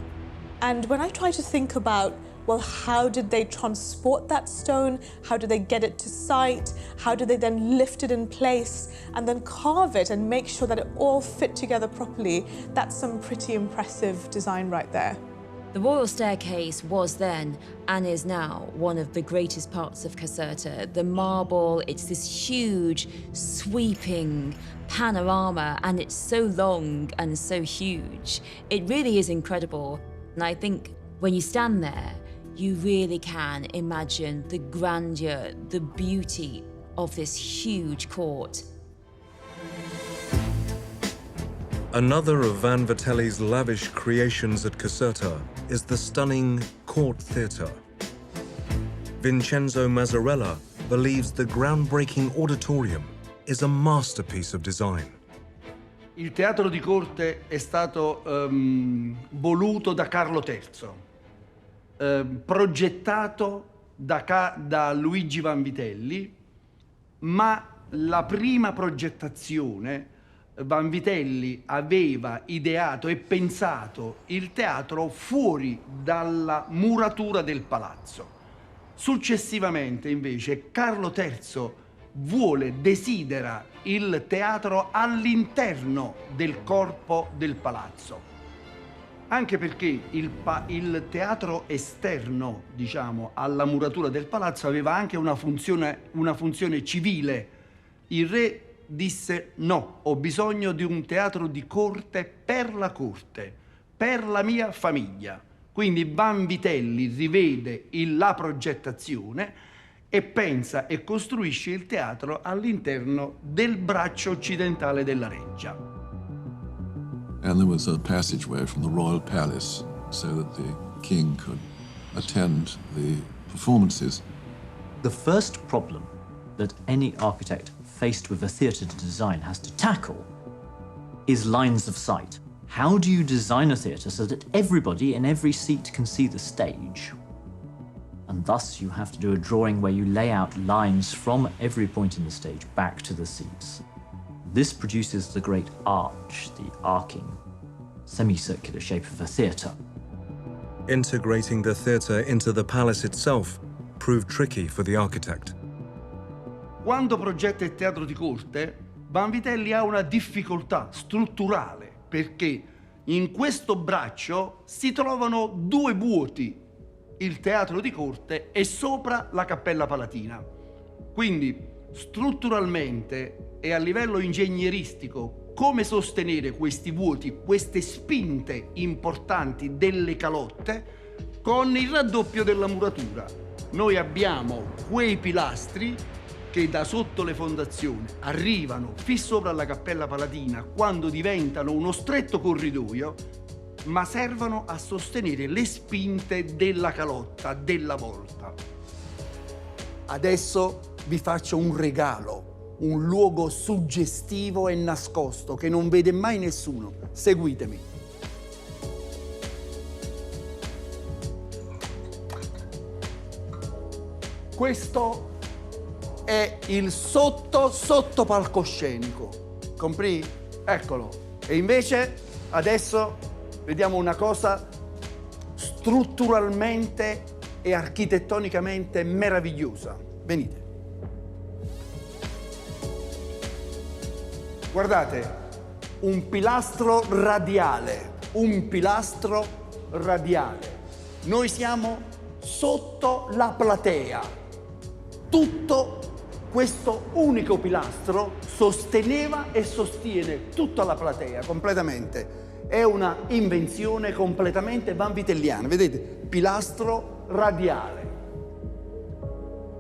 And when I try to think about, well, how did they transport that stone? How did they get it to site? How did they then lift it in place and then carve it and make sure that it all fit together properly? That's some pretty impressive design right there. The royal staircase was then, and is now, one of the greatest parts of Caserta. The marble, it's this huge, sweeping panorama, and it's so long and so huge. It really is incredible. And I think when you stand there, you really can imagine the grandeur, the beauty of this huge court. Another of Van Vitelli's lavish creations at Caserta is the stunning Court Theatre. Vincenzo Mazzarella believes the groundbreaking auditorium is a masterpiece of design. Il teatro di corte è stato voluto da Carlo III, progettato da Luigi Vanvitelli, ma la prima progettazione Vanvitelli aveva ideato e pensato il teatro fuori dalla muratura del palazzo. Successivamente, invece, Carlo III desidera il teatro all'interno del corpo del palazzo. Anche perché il teatro esterno, diciamo, alla muratura del palazzo aveva anche una funzione civile. Il re disse: no, ho bisogno di un teatro di corte, per la mia famiglia. Quindi Vanvitelli rivede la progettazione e pensa e costruisce il teatro all'interno del braccio occidentale della reggia. And there was a passageway from the royal palace so that the king could attend the performances. The first problem that any architect faced with a theatre to design has to tackle is lines of sight. How do you design a theatre so that everybody in every seat can see the stage? And thus you have to do a drawing where you lay out lines from every point in the stage back to the seats. This produces the great arch, the arcing, semicircular shape of a theatre. Integrating the theatre into the palace itself proved tricky for the architect. Quando progetta il teatro di corte, Vanvitelli ha una difficoltà strutturale, perché in questo braccio si trovano due vuoti, il teatro di corte e sopra la cappella palatina. Quindi strutturalmente e a livello ingegneristico, come sostenere questi vuoti, queste spinte importanti delle calotte con il raddoppio della muratura. Noi abbiamo quei pilastri che da sotto le fondazioni arrivano fin sopra la cappella palatina quando diventano uno stretto corridoio, ma servono a sostenere le spinte della calotta, della volta. Adesso vi faccio un regalo, un luogo suggestivo e nascosto che non vede mai nessuno. Seguitemi. Questo è il sotto palcoscenico, compri? Eccolo. E invece adesso vediamo una cosa strutturalmente e architettonicamente meravigliosa. Venite. Guardate, un pilastro radiale, Noi siamo sotto la platea. Tutto questo unico pilastro sosteneva e sostiene tutta la platea, completamente. È una invenzione completamente vanvitelliana. Vedete? Pilastro radiale.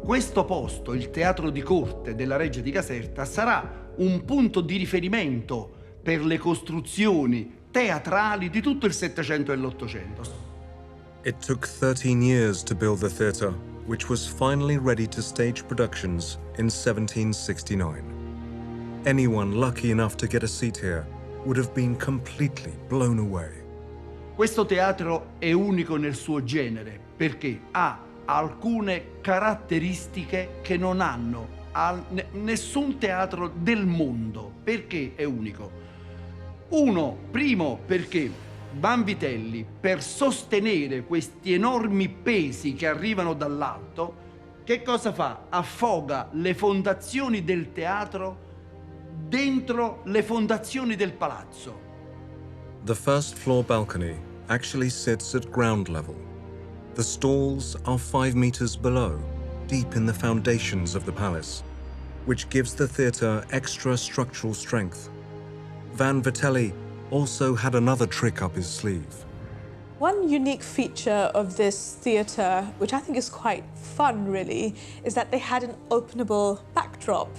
Questo posto, il teatro di corte della Reggia di Caserta, sarà un punto di riferimento per le costruzioni teatrali di tutto il Settecento e l'Ottocento. It took 13 years to build the theatre, which was finally ready to stage productions in 1769. Anyone lucky enough to get a seat here would have been completely blown away. Questo teatro è unico nel suo genere perché ha alcune caratteristiche che non hanno nessun teatro del mondo. Perché è unico? Primo perché Vanvitelli, per sostenere questi enormi pesi che arrivano dall'alto, che cosa fa? Affoga le fondazioni del teatro dentro le fondazioni del palazzo. The first floor balcony actually sits at ground level. The stalls are 5 meters below, deep in the foundations of the palace, which gives the theatre extra structural strength. Vanvitelli also had another trick up his sleeve. One unique feature of this theatre, which I think is quite fun really, is that they had an openable backdrop.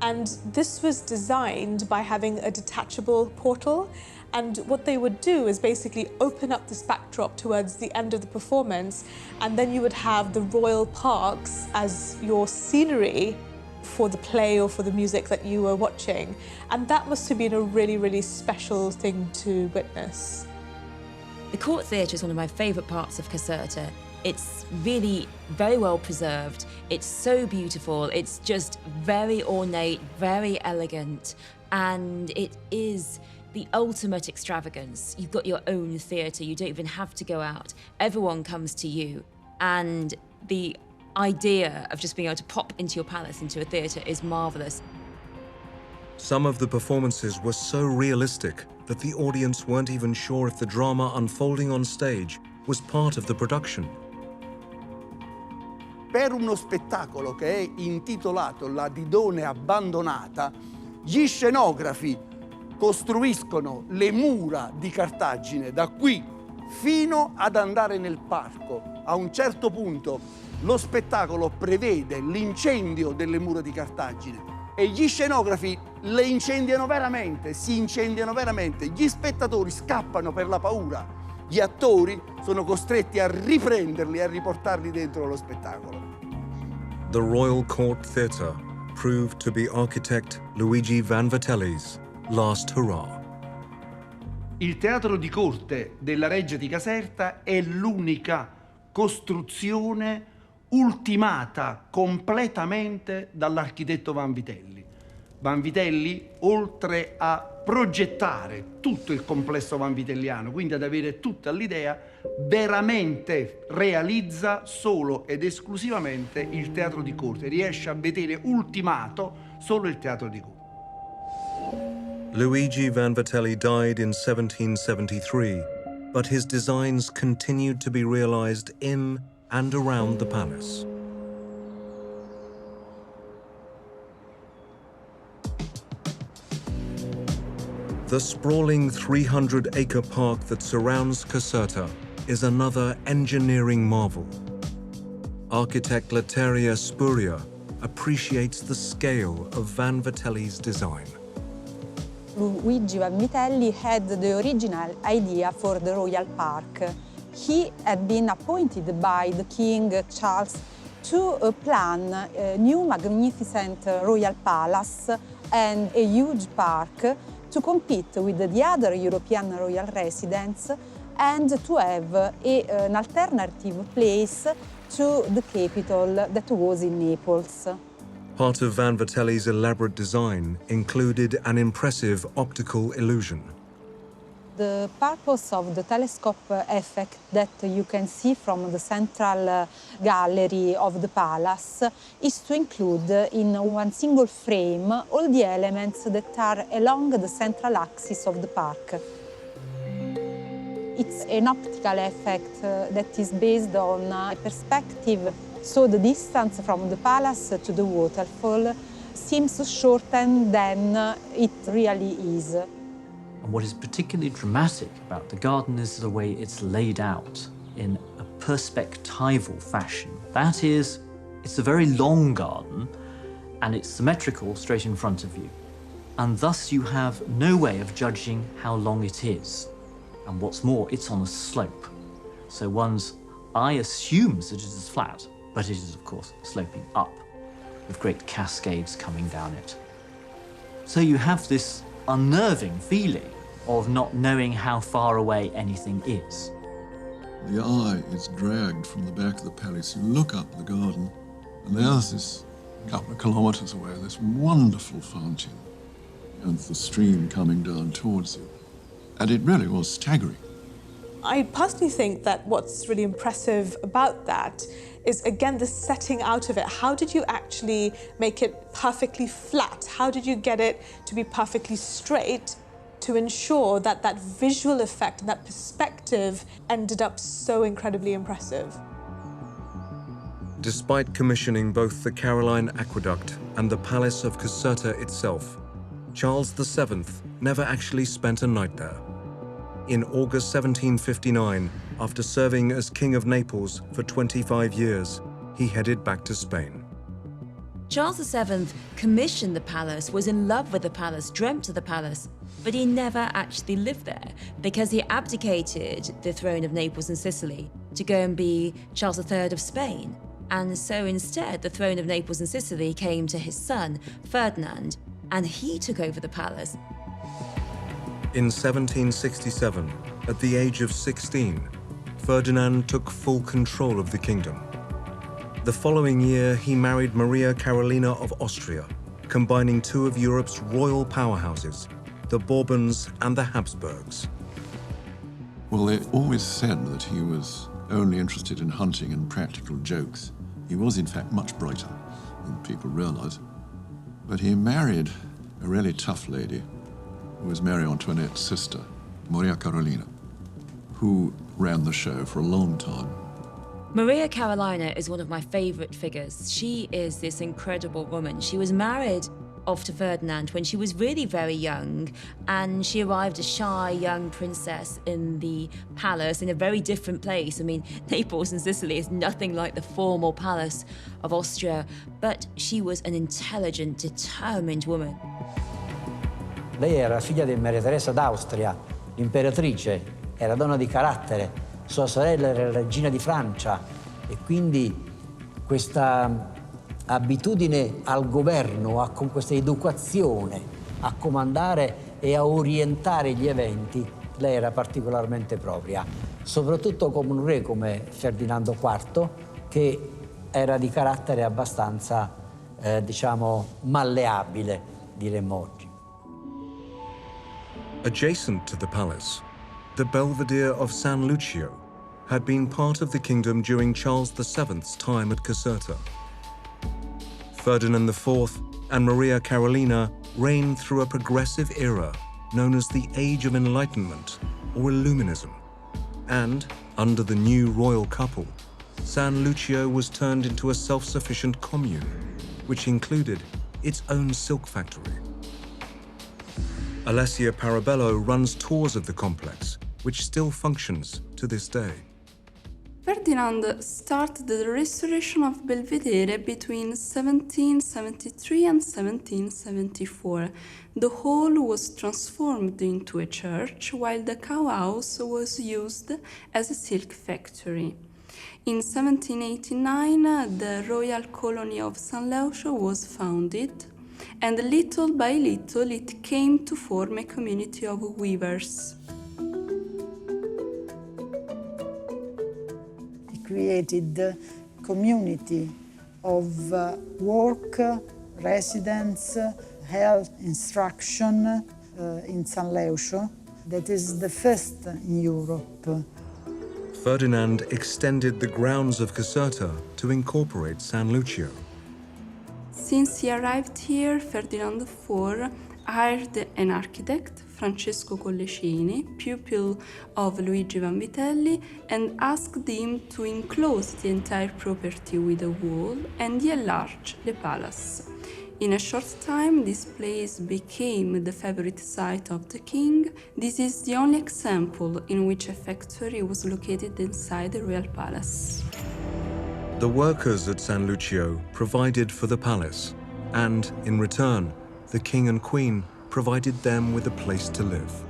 And this was designed by having a detachable portal. And what they would do is basically open up this backdrop towards the end of the performance, and then you would have the royal parks as your scenery for the play or for the music that you were watching. And that must have been a really, really special thing to witness. The court theatre is one of my favourite parts of Caserta. It's really very well preserved. It's so beautiful. It's just very ornate, very elegant, and it is the ultimate extravagance. You've got your own theatre. You don't even have to go out. Everyone comes to you. And the idea of just being able to pop into your palace, into a theatre, is marvellous. Some of the performances were so realistic that the audience weren't even sure if the drama unfolding on stage was part of the production. Per uno spettacolo che è intitolato La Didone abbandonata, gli scenografi costruiscono le mura di Cartagine da qui fino ad andare nel parco. A un certo punto lo spettacolo prevede l'incendio delle mura di Cartagine e gli scenografi le incendiano veramente, si incendiano veramente, gli spettatori scappano per la paura, gli attori sono costretti a riprenderli e a riportarli dentro lo spettacolo. The Royal Court Theatre proved to be architect Luigi Vanvitelli's last hurrah. Il teatro di corte della Reggia di Caserta è l'unica costruzione ultimata completamente dall'architetto Vanvitelli. Vanvitelli, oltre a progettare tutto il complesso vanvitelliano, quindi ad avere tutta l'idea, veramente realizza solo ed esclusivamente il teatro di corte, riesce a vedere ultimato solo il teatro di corte. Luigi Vanvitelli died in 1773, but his designs continued to be realized in and around the palace. The sprawling 300-acre park that surrounds Caserta is another engineering marvel. Architect Letteria Spuria appreciates the scale of Vanvitelli's design. Luigi Vanvitelli had the original idea for the Royal Park. He had been appointed by the King Charles to plan a new magnificent royal palace and a huge park to compete with the other European royal residents and to have an alternative place to the capital that was in Naples. Part of Vanvitelli's elaborate design included an impressive optical illusion. The purpose of the telescope effect that you can see from the central gallery of the palace is to include in one single frame all the elements that are along the central axis of the park. It's an optical effect that is based on a perspective, so the distance from the palace to the waterfall seems shorter than it really is. And what is particularly dramatic about the garden is the way it's laid out in a perspectival fashion. That is, it's a very long garden and it's symmetrical straight in front of you. And thus you have no way of judging how long it is. And what's more, it's on a slope. So one's eye assumes that it is flat, but it is, of course, sloping up with great cascades coming down it. So you have this unnerving feeling of not knowing how far away anything is. The eye is dragged from the back of the palace. You look up the garden, and there's this, couple of kilometers away, this wonderful fountain, and the stream coming down towards you. And it really was staggering. I personally think that what's really impressive about that is, again, the setting out of it. How did you actually make it perfectly flat? How did you get it to be perfectly straight to ensure that that visual effect and that perspective ended up so incredibly impressive? Despite commissioning both the Caroline Aqueduct and the Palace of Caserta itself, Charles VII never actually spent a night there. In August 1759, after serving as King of Naples for 25 years, he headed back to Spain. Charles VII commissioned the palace, was in love with the palace, dreamt of the palace, but he never actually lived there because he abdicated the throne of Naples and Sicily to go and be Charles III of Spain. And so instead, the throne of Naples and Sicily came to his son, Ferdinand, and he took over the palace. In 1767, at the age of 16, Ferdinand took full control of the kingdom. The following year, he married Maria Carolina of Austria, combining two of Europe's royal powerhouses, the Bourbons and the Habsburgs. Well, they always said that he was only interested in hunting and practical jokes. He was, in fact, much brighter than people realise. But he married a really tough lady who was Marie Antoinette's sister, Maria Carolina, who ran the show for a long time. Maria Carolina is one of my favourite figures. She is this incredible woman. She was married off to Ferdinand when she was really very young, and she arrived a shy young princess in the palace in a very different place. I mean, Naples and Sicily is nothing like the formal palace of Austria, but she was an intelligent, determined woman. Lei era figlia di Maria Teresa d'Austria, l'imperatrice, era donna di carattere, sua sorella era regina di Francia e quindi questa abitudine al governo, con questa educazione a comandare e a orientare gli eventi, lei era particolarmente propria, soprattutto come un re come Ferdinando IV, che era di carattere abbastanza, diciamo, malleabile, diremmo oggi. Adjacent to the palace, the Belvedere of San Lucio had been part of the kingdom during Charles VII's time at Caserta. Ferdinand IV and Maria Carolina reigned through a progressive era known as the Age of Enlightenment, or Illuminism. And, under the new royal couple, San Lucio was turned into a self-sufficient commune, which included its own silk factory. Alessia Parabello runs tours of the complex, which still functions to this day. Ferdinand started the restoration of Belvedere between 1773 and 1774. The hall was transformed into a church, while the cow house was used as a silk factory. In 1789, the royal colony of San Lucio was founded, and little by little it came to form a community of weavers. Created a community of work, residence, health, instruction in San Lucio. That is the first in Europe. Ferdinand extended the grounds of Caserta to incorporate San Lucio. Since he arrived here, Ferdinand IV hired an architect, Francesco Collecini, pupil of Luigi Vanvitelli, and asked him to enclose the entire property with a wall and enlarge the palace. In a short time, this place became the favorite site of the king. This is the only example in which a factory was located inside the royal palace. The workers at San Lucio provided for the palace, and in return, the king and queen provided them with a place to live.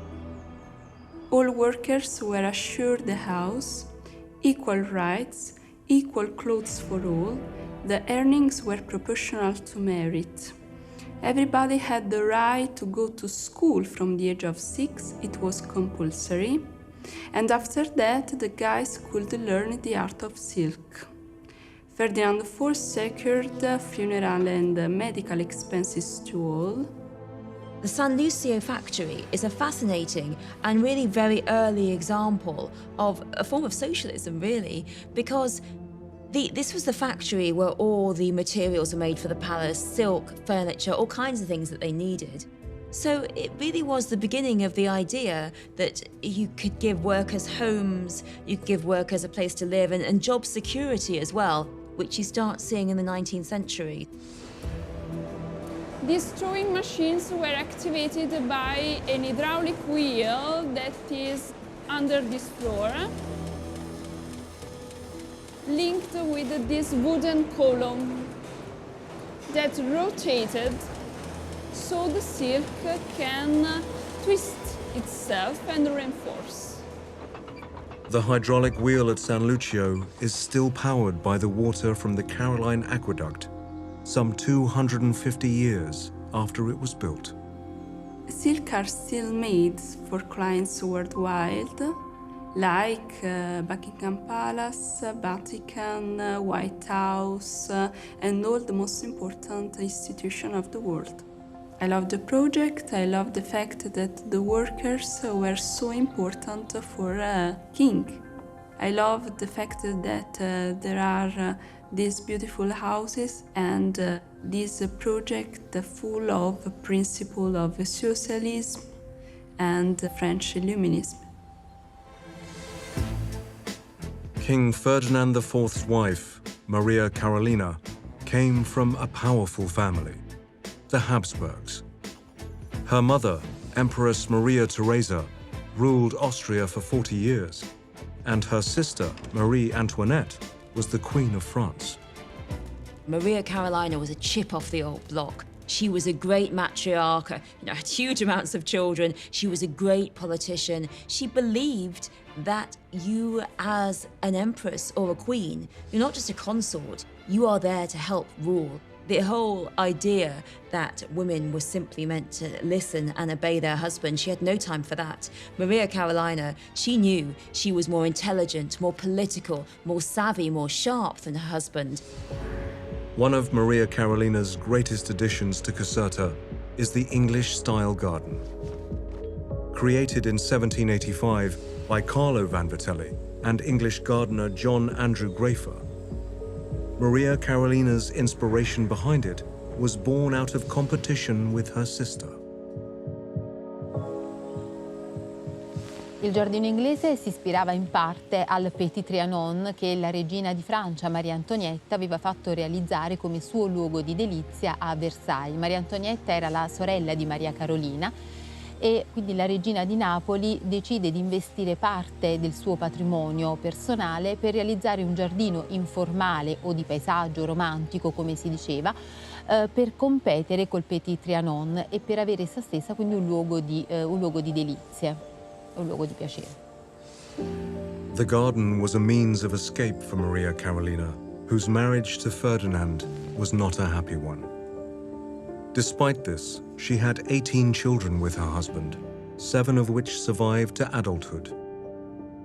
All workers were assured a house, equal rights, equal clothes for all. The earnings were proportional to merit. Everybody had the right to go to school from the age of 6. It was compulsory. And after that, the guys could learn the art of silk. Ferdinand IV secured funeral and medical expenses to all. The San Lucio factory is a fascinating and really very early example of a form of socialism, really, because this was the factory where all the materials were made for the palace, silk, furniture, all kinds of things that they needed. So it really was the beginning of the idea that you could give workers homes, you could give workers a place to live, and job security as well, which you start seeing in the 19th century. These throwing machines were activated by an hydraulic wheel that is under this floor, linked with this wooden column that rotated so the silk can twist itself and reinforce. The hydraulic wheel at San Lucio is still powered by the water from the Caroline Aqueduct, some 250 years after it was built. Silk are still made for clients worldwide, like Buckingham Palace, Vatican, White House, and all the most important institutions of the world. I love the project. I love the fact that the workers were so important for a king. I love the fact that there are these beautiful houses and this project full of principle of socialism and French Illuminism. King Ferdinand IV's wife, Maria Carolina, came from a powerful family, the Habsburgs. Her mother, Empress Maria Theresa, ruled Austria for 40 years, and her sister, Marie Antoinette, was the Queen of France. Maria Carolina was a chip off the old block. She was a great matriarch, had huge amounts of children. She was a great politician. She believed that you, as an empress or a queen, you're not just a consort, you are there to help rule. The whole idea that women were simply meant to listen and obey their husband, she had no time for that. Maria Carolina, she knew she was more intelligent, more political, more savvy, more sharp than her husband. One of Maria Carolina's greatest additions to Caserta is the English-style garden. Created in 1785 by Carlo Vanvitelli and English gardener John Andrew Grafer, Maria Carolina's inspiration behind it was born out of competition with her sister. Il giardino inglese si ispirava in parte al Petit Trianon che la regina di Francia, Maria Antonietta, aveva fatto realizzare come suo luogo di delizia a Versailles. Maria Antonietta era la sorella di Maria Carolina e quindi la regina di Napoli decide di investire parte del suo patrimonio personale per realizzare un giardino informale o di paesaggio romantico, come si diceva, per competere col Petit Trianon e per avere essa stessa quindi un luogo di delizie. Un luogo di piacere. The garden was a means of escape for Maria Carolina, whose marriage to Ferdinand was not a happy one. Despite this, she had 18 children with her husband, 7 of which survived to adulthood.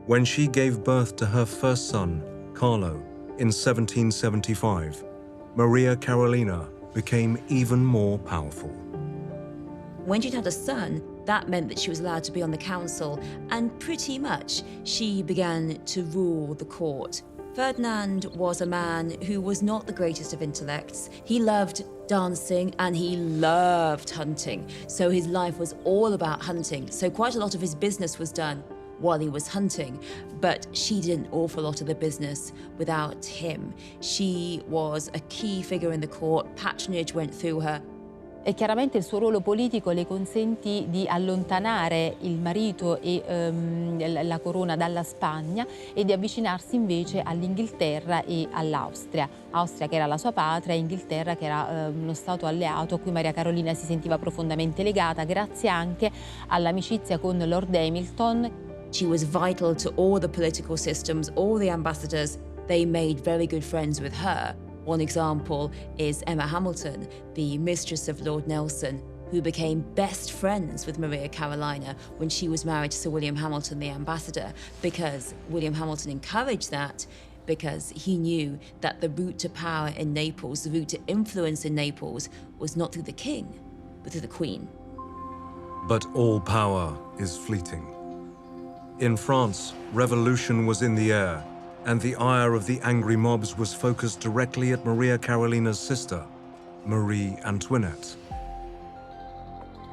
When she gave birth to her first son, Carlo, in 1775, Maria Carolina became even more powerful. When she'd had a son, that meant that she was allowed to be on the council, and pretty much she began to rule the court. Ferdinand was a man who was not the greatest of intellects. He loved dancing and he loved hunting. So his life was all about hunting. So quite a lot of his business was done while he was hunting, but she did an awful lot of the business without him. She was a key figure in the court. Patronage went through her. E chiaramente il suo ruolo politico le consentì di allontanare il marito e la corona dalla Spagna e di avvicinarsi invece all'Inghilterra e all'Austria. Austria che era la sua patria e Inghilterra che era uno stato alleato a cui Maria Carolina si sentiva profondamente legata, grazie anche all'amicizia con Lord Hamilton. She was vital to all the political systems, all the ambassadors. They made very good friends with her. One example is Emma Hamilton, the mistress of Lord Nelson, who became best friends with Maria Carolina when she was married to Sir William Hamilton, the ambassador, because William Hamilton encouraged that, because he knew that the route to power in Naples, the route to influence in Naples, was not through the king, but through the queen. But all power is fleeting. In France, revolution was in the air, and the ire of the angry mobs was focused directly at Maria Carolina's sister, Marie Antoinette.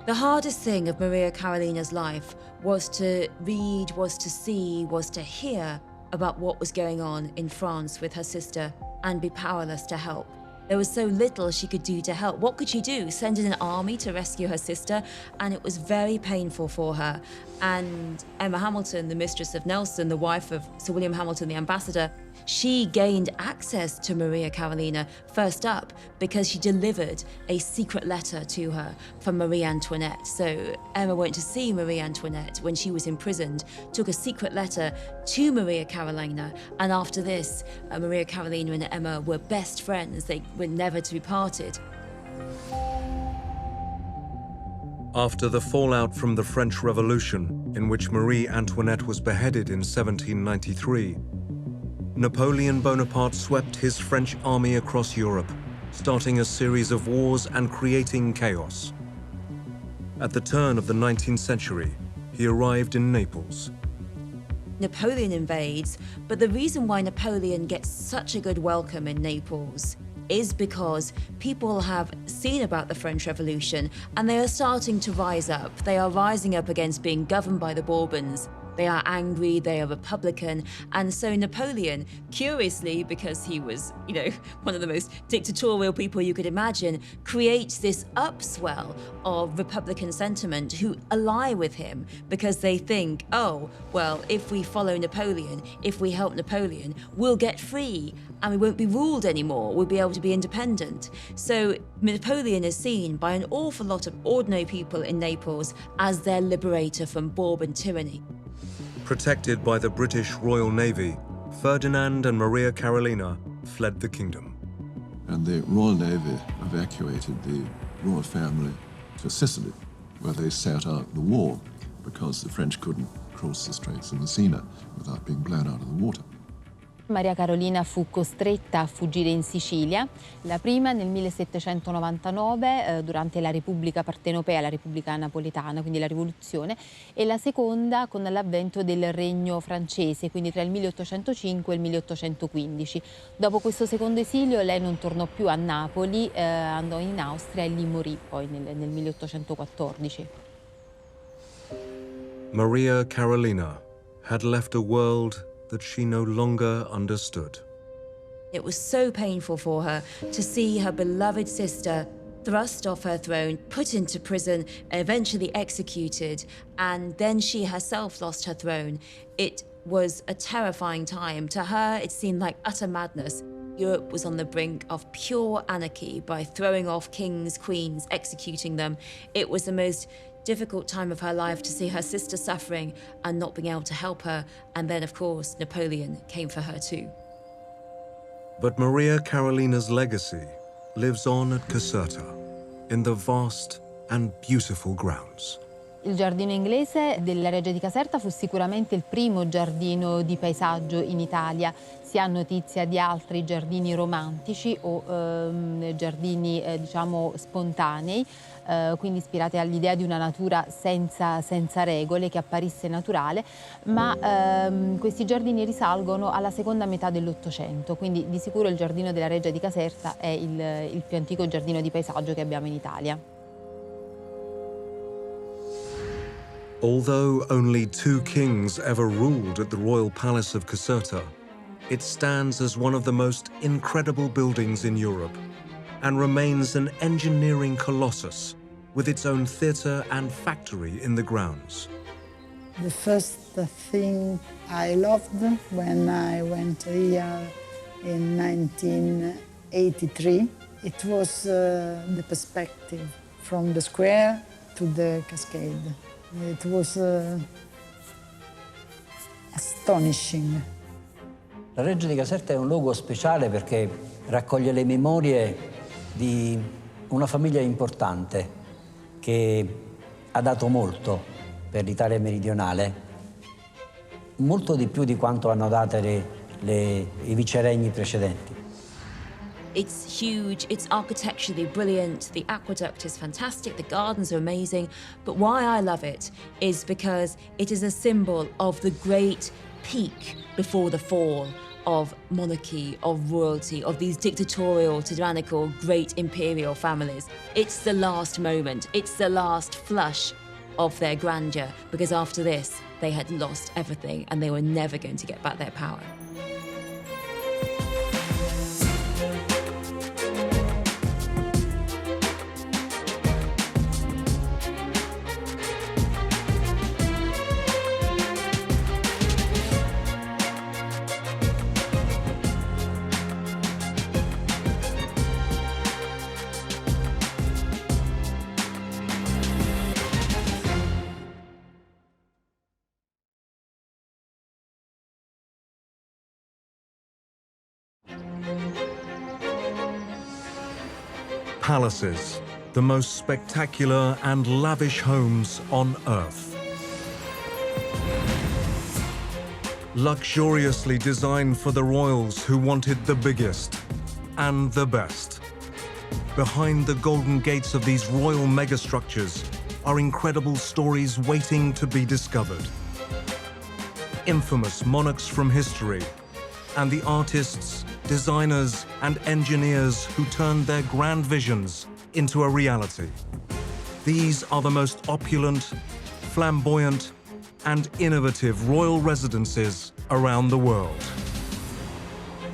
The hardest thing of Maria Carolina's life was to read, was to see, was to hear about what was going on in France with her sister and be powerless to help. There was so little she could do to help. What could she do? Send in an army to rescue her sister? And it was very painful for her. And Emma Hamilton, the mistress of Nelson, the wife of Sir William Hamilton, the ambassador, she gained access to Maria Carolina first up because she delivered a secret letter to her from Marie Antoinette. So Emma went to see Marie Antoinette when she was imprisoned, took a secret letter to Maria Carolina, and after this, Maria Carolina and Emma were best friends. They were never to be parted. After the fallout from the French Revolution, in which Marie Antoinette was beheaded in 1793, Napoleon Bonaparte swept his French army across Europe, starting a series of wars and creating chaos. At the turn of the 19th century, he arrived in Naples. Napoleon invades, but the reason why Napoleon gets such a good welcome in Naples is because people have seen about the French Revolution and they are starting to rise up. They are rising up against being governed by the Bourbons. They are angry, they are Republican, and so Napoleon, curiously, because he was, one of the most dictatorial people you could imagine, creates this upswell of Republican sentiment who ally with him because they think, oh, well, if we follow Napoleon, if we help Napoleon, we'll get free and we won't be ruled anymore, we'll be able to be independent. So Napoleon is seen by an awful lot of ordinary people in Naples as their liberator from Bourbon tyranny. Protected by the British Royal Navy, Ferdinand and Maria Carolina fled the kingdom. And the Royal Navy evacuated the royal family to Sicily, where they sat out the war because the French couldn't cross the Straits of Messina without being blown out of the water. Maria Carolina fu costretta a fuggire in Sicilia, la prima nel 1799 durante la Repubblica Partenopea, la Repubblica Napoletana, quindi la rivoluzione, e la seconda con l'avvento del Regno francese, quindi tra il 1805 e il 1815. Dopo questo secondo esilio lei non tornò più a Napoli, andò in Austria e lì morì poi nel 1814. Maria Carolina had left a world that she no longer understood. It was so painful for her to see her beloved sister thrust off her throne, put into prison, eventually executed, and then she herself lost her throne. It was a terrifying time. To her, it seemed like utter madness. Europe was on the brink of pure anarchy by throwing off kings, queens, executing them. It was the most difficult time of her life to see her sister suffering and not being able to help her. And then, of course, Napoleon came for her too. But Maria Carolina's legacy lives on at Caserta, in the vast and beautiful grounds. Il giardino inglese della Reggia di Caserta fu sicuramente il primo giardino di paesaggio in Italia. Si ha notizia di altri giardini romantici o giardini diciamo spontanei, quindi ispirati all'idea di una natura senza regole, che apparisse naturale, ma questi giardini risalgono alla seconda metà dell'Ottocento, quindi di sicuro il giardino della Reggia di Caserta è il più antico giardino di paesaggio che abbiamo in Italia. Although only 2 kings ever ruled at the royal palace of Caserta, it stands as one of the most incredible buildings in Europe and remains an engineering colossus with its own theatre and factory in the grounds. The first thing I loved when I went here in 1983, it was the perspective from the square to the cascade. It was astonishing. La Reggia di Caserta è un luogo speciale perché raccoglie le memorie di una famiglia importante che ha dato molto per l'Italia meridionale, molto di più di quanto hanno dato i viceregni precedenti. It's huge, it's architecturally brilliant, the aqueduct is fantastic, the gardens are amazing, but why I love it is because it is a symbol of the great peak before the fall of monarchy, of royalty, of these dictatorial, tyrannical, great imperial families. It's the last moment, it's the last flush of their grandeur, because after this, they had lost everything and they were never going to get back their power. Palaces, the most spectacular and lavish homes on earth. Luxuriously designed for the royals who wanted the biggest and the best. Behind the golden gates of these royal megastructures are incredible stories waiting to be discovered. infamous monarchs from history, and the artists, designers, and engineers who turned their grand visions into a reality. These are the most opulent, flamboyant, and innovative royal residences around the world.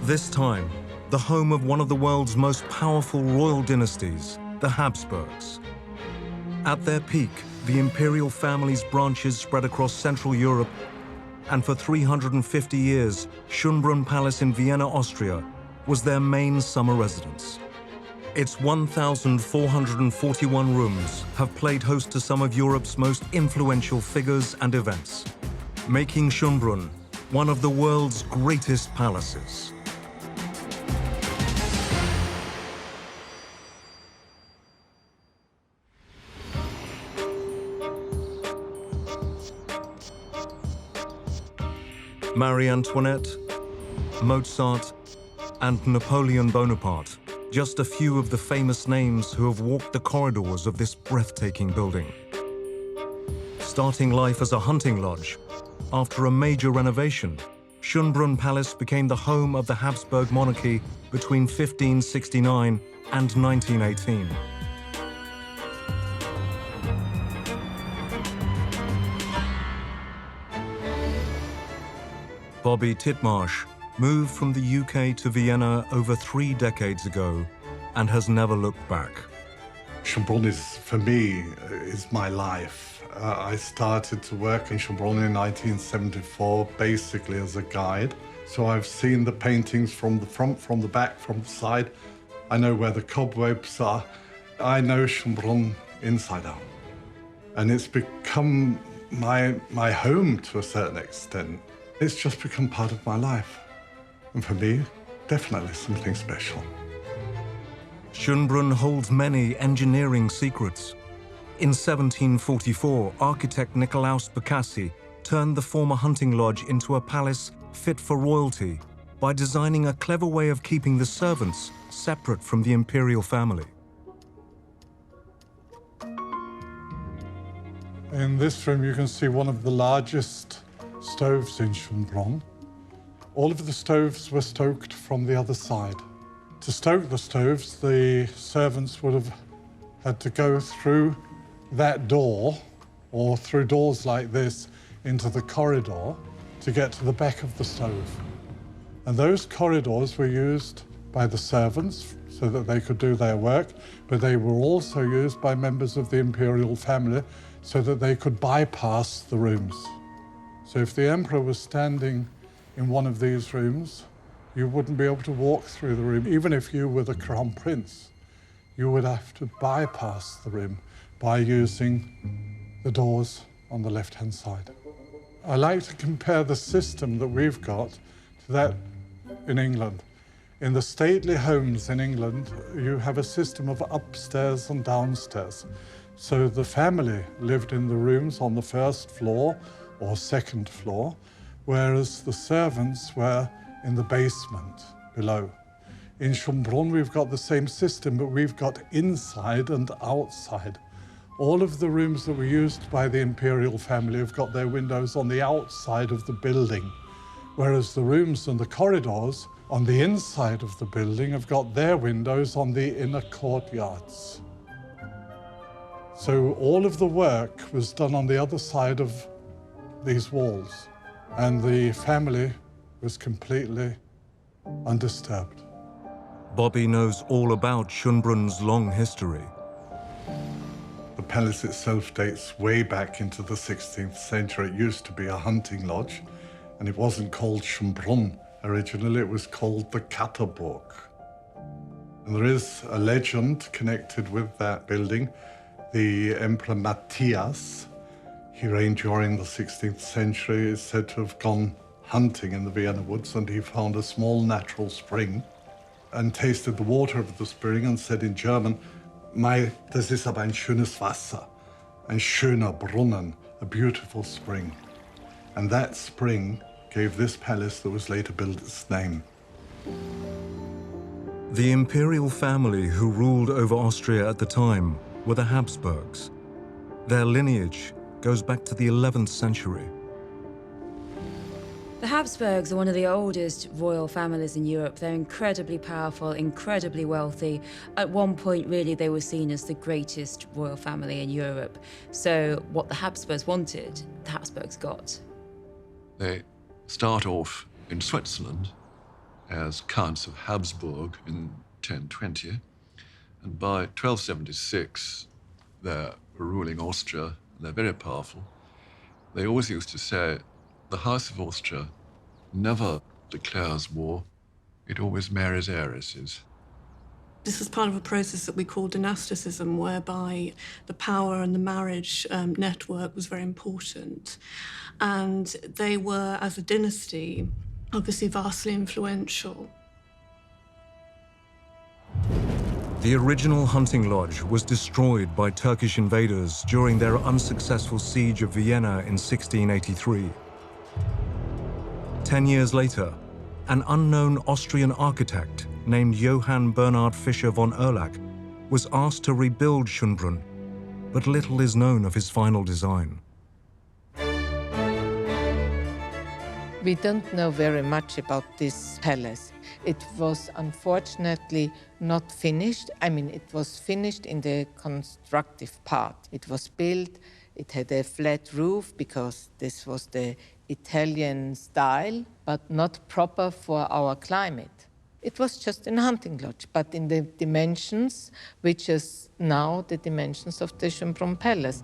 This time, the home of one of the world's most powerful royal dynasties, the Habsburgs. At their peak, the imperial family's branches spread across Central Europe, and for 350 years, Schönbrunn Palace in Vienna, Austria, was their main summer residence. Its 1,441 rooms have played host to some of Europe's most influential figures and events, making Schönbrunn one of the world's greatest palaces. Marie Antoinette, Mozart, and Napoleon Bonaparte, just a few of the famous names who have walked the corridors of this breathtaking building. Starting life as a hunting lodge, after a major renovation, Schönbrunn Palace became the home of the Habsburg monarchy between 1569 and 1918. Bobby Titmarsh moved from the UK to Vienna over 3 decades ago and has never looked back. Schönbrunn is, for me, is my life. I started to work in Schönbrunn in 1974, basically as a guide. So I've seen the paintings from the front, from the back, from the side. I know where the cobwebs are. I know Schönbrunn inside out. And it's become my home to a certain extent. It's just become part of my life. And for me, definitely something special. Schönbrunn holds many engineering secrets. In 1744, architect Nicolaus Becassi turned the former hunting lodge into a palace fit for royalty by designing a clever way of keeping the servants separate from the imperial family. In this room, you can see one of the largest stoves in Schönbrunn. All of the stoves were stoked from the other side. To stoke the stoves, the servants would have had to go through that door, or through doors like this, into the corridor to get to the back of the stove. And those corridors were used by the servants so that they could do their work, but they were also used by members of the imperial family so that they could bypass the rooms. So if the emperor was standing in one of these rooms, you wouldn't be able to walk through the room. Even if you were the crown prince, you would have to bypass the room by using the doors on the left-hand side. I like to compare the system that we've got to that in England. In the stately homes in England, you have a system of upstairs and downstairs. So the family lived in the rooms on the first floor or second floor, whereas the servants were in the basement below. In Schönbrunn, we've got the same system, but we've got inside and outside. All of the rooms that were used by the imperial family have got their windows on the outside of the building, whereas the rooms and the corridors on the inside of the building have got their windows on the inner courtyards. So all of the work was done on the other side of these walls, and the family was completely undisturbed. Bobby knows all about Schönbrunn's long history. The palace itself dates way back into the 16th century. It used to be a hunting lodge, and it wasn't called Schönbrunn originally, it was called the Katterburg. And there is a legend connected with that building. The Emperor Matthias, he reigned during the 16th century, is said to have gone hunting in the Vienna woods, and he found a small natural spring and tasted the water of the spring and said in German, das ist aber ein schönes Wasser, ein schöner Brunnen, a beautiful spring. And that spring gave this palace that was later built its name. The imperial family who ruled over Austria at the time were the Habsburgs. Their lineage goes back to the 11th century. The Habsburgs are one of the oldest royal families in Europe. They're incredibly powerful, incredibly wealthy. At one point, really, they were seen as the greatest royal family in Europe. So what the Habsburgs wanted, the Habsburgs got. They start off in Switzerland as Counts of Habsburg in 1020, and by 1276, they're ruling Austria, and they're very powerful. They always used to say, the House of Austria never declares war, it always marries heiresses. This is part of a process that we call dynasticism, whereby the power and the marriage network was very important. And they were, as a dynasty, obviously vastly influential. The original hunting lodge was destroyed by Turkish invaders during their unsuccessful siege of Vienna in 1683. 10 years later, an unknown Austrian architect named Johann Bernhard Fischer von Erlach was asked to rebuild Schönbrunn, but little is known of his final design. We don't know very much about this palace. It was unfortunately not finished. I mean, it was finished in the constructive part. It was built, it had a flat roof because this was the Italian style, but not proper for our climate. It was just a hunting lodge, but in the dimensions, which is now the dimensions of the Schönbrunn Palace.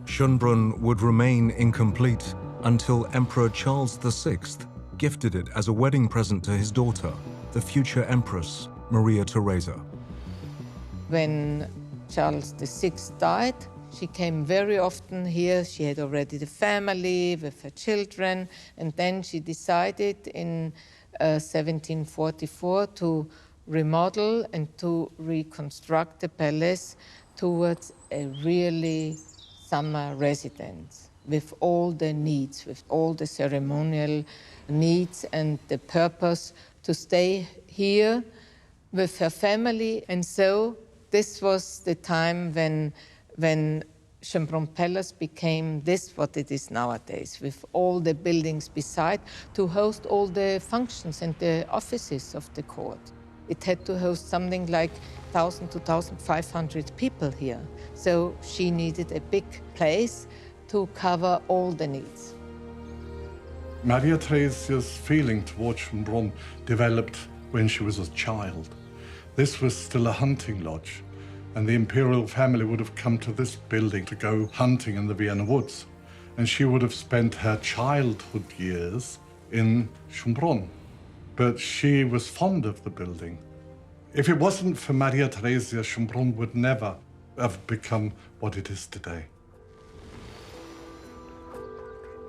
Schönbrunn would remain incomplete until Emperor Charles VI gifted it as a wedding present to his daughter, the future Empress Maria Theresa. When Charles VI died, she came very often here. She had already the family with her children, and then she decided in 1744 to remodel and to reconstruct the palace towards a really summer residence with all the needs, with all the ceremonial needs and the purpose to stay here with her family. And so this was the time when Schönbrunn Palace became this, what it is nowadays, with all the buildings beside, to host all the functions and the offices of the court. It had to host something like 1,000 to 1,500 people here. So she needed a big place to cover all the needs. Maria Theresia's feeling towards Schönbrunn developed when she was a child. This was still a hunting lodge, and the imperial family would have come to this building to go hunting in the Vienna woods. And she would have spent her childhood years in Schönbrunn. But she was fond of the building. If it wasn't for Maria Theresia, Schönbrunn would never have become what it is today.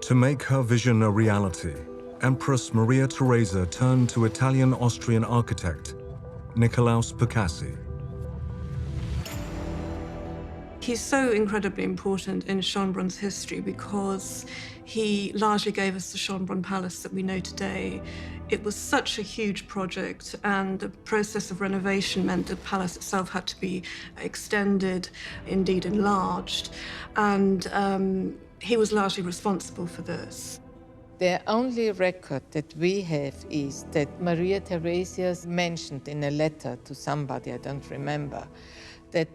To make her vision a reality, Empress Maria Theresa turned to Italian-Austrian architect Nicolaus Percassi. He's so incredibly important in Schönbrunn's history because he largely gave us the Schönbrunn Palace that we know today. It was such a huge project, and the process of renovation meant the palace itself had to be extended, indeed enlarged, and he was largely responsible for this. The only record that we have is that Maria Theresia mentioned in a letter to somebody, I don't remember, that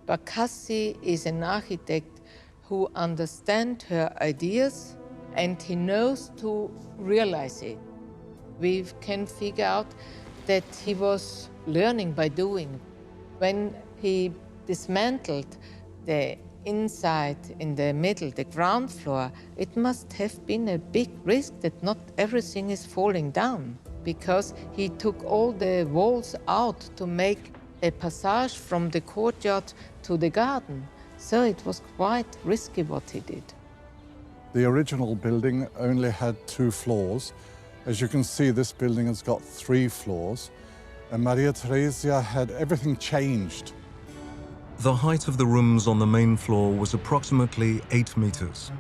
Percassi is an architect who understands her ideas and he knows to realize it. We can figure out that he was learning by doing. When he dismantled the inside in the middle, the ground floor, it must have been a big risk that not everything is falling down, because he took all the walls out to make a passage from the courtyard to the garden. So it was quite risky what he did. The original building only had 2 floors. As you can see, this building has got 3 floors, and Maria Theresia had everything changed. The height of the rooms on the main floor was approximately 8 meters.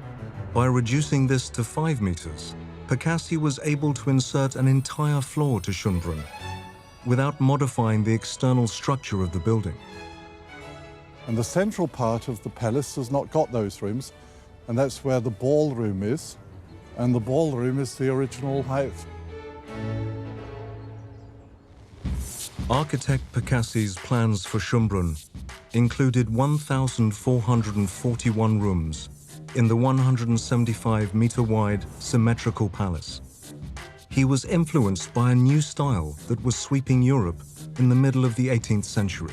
By reducing this to 5 meters, Percassi was able to insert an entire floor to Schönbrunn without modifying the external structure of the building. And the central part of the palace has not got those rooms, and that's where the ballroom is. and the ballroom is the original height. Architect Percassi's plans for Schönbrunn included 1,441 rooms in the 175-meter-wide symmetrical palace. He was influenced by a new style that was sweeping Europe in the middle of the 18th century.